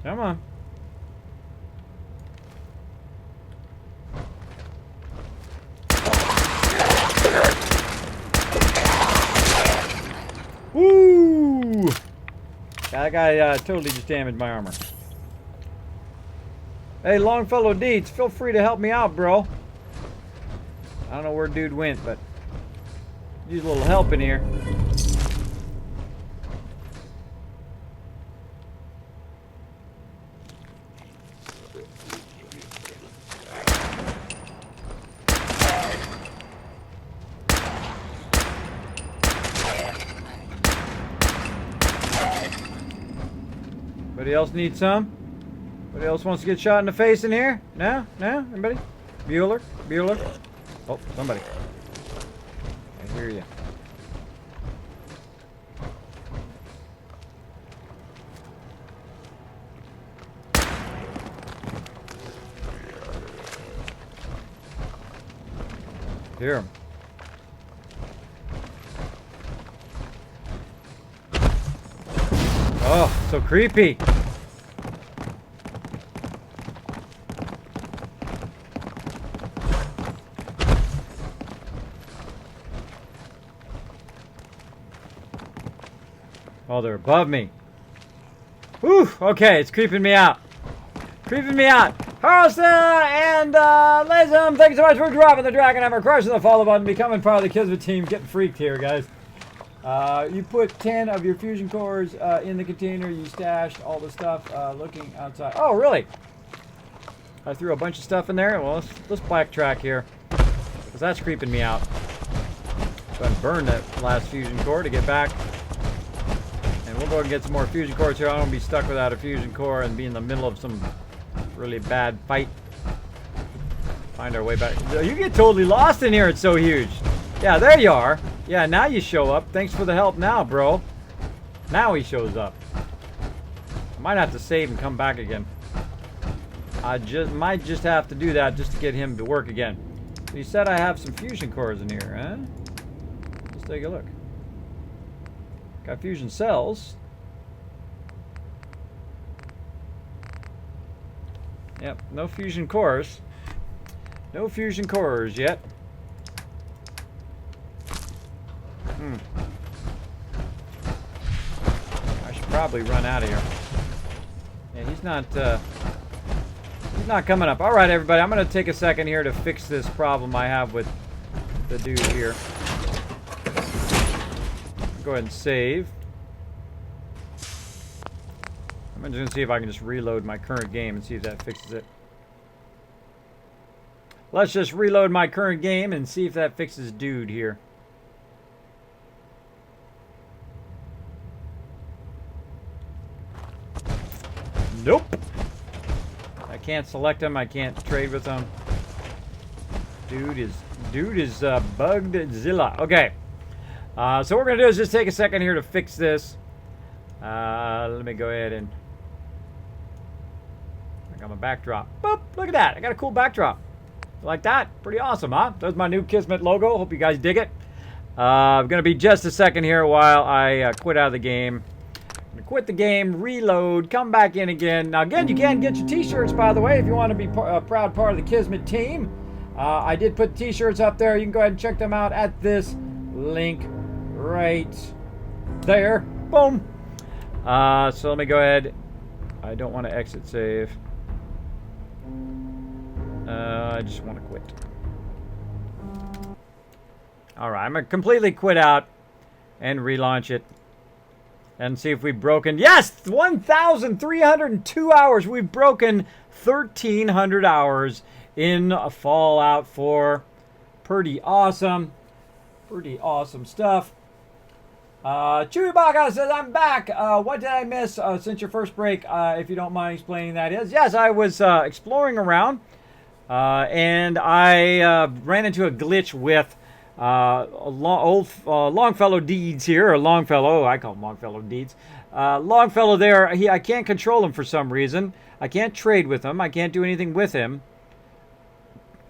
Come on. That guy totally just damaged my armor. Hey, Longfellow Deeds, feel free to help me out, bro. I don't know where dude went, but use a little help in here. Anybody else need some? Anybody else wants to get shot in the face in here? No? No? Anybody? Bueller? Bueller? Oh, somebody. I hear you. Hear him. Oh, so creepy. Oh, they're above me. Whew, okay, it's creeping me out. Creeping me out. Harrelson and Lazum, thank you so much for dropping the Dragon Hammer, crushing the follow button, becoming part of the Kismet team. Getting freaked here, guys. You put 10 of your fusion cores in the container. You stashed all the stuff looking outside. Oh, really? I threw a bunch of stuff in there. Well, let's backtrack here, because that's creeping me out. Go ahead and burn that last fusion core to get back. And we'll go and get some more fusion cores here. I don't want to be stuck without a fusion core and be in the middle of some really bad fight. Find our way back. You get totally lost in here. It's so huge. Yeah, there you are. Yeah, now you show up. Thanks for the help now, bro. Now he shows up. I might have to save and come back again. I might just have to do that just to get him to work again. He said I have some fusion cores in here, huh? Let's take a look. Got fusion cells. Yep, no fusion cores. No fusion cores yet. I should probably run out of here. Yeah, he's not coming up. All right, everybody, I'm going to take a second here to fix this problem I have with the dude here. Go ahead and save. I'm just going to see if I can just reload my current game and see if that fixes it. Let's just reload my current game and see if that fixes dude here. Nope. I can't select him. I can't trade with him. Dude is bugged Zilla. Okay. So what we're gonna do is just take a second here to fix this. Let me go ahead and I got my backdrop. Boop! Look at that. I got a cool backdrop. Like that? Pretty awesome, huh? There's my new Kismet logo. Hope you guys dig it. I'm gonna be just a second here while I quit out of the game. Quit the game, reload, come back in again. Now again, you can get your t-shirts, by the way, if you want to be a proud part of the Kismet team. I did put t-shirts up there. You can go ahead and check them out at this link right there. Boom. So let me go ahead. I don't want to exit save. I just want to quit. Alright, I'm going to completely quit out and relaunch it. And see if we've broken... Yes! 1,302 hours! We've broken 1,300 hours in Fallout 4. Pretty awesome. Pretty awesome stuff. Chewbacca says, I'm back. What did I miss since your first break? If you don't mind explaining that is. Yes, I was exploring around. And I ran into a glitch with... Longfellow Deeds here, or Longfellow, I call him Longfellow Deeds. Longfellow there, I can't control him for some reason. I can't trade with him. I can't do anything with him.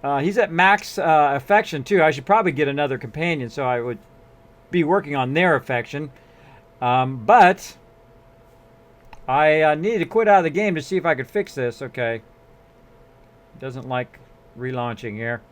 He's at max affection too. I should probably get another companion so I would be working on their affection. But I needed to quit out of the game to see if I could fix this. Okay. Doesn't like relaunching here.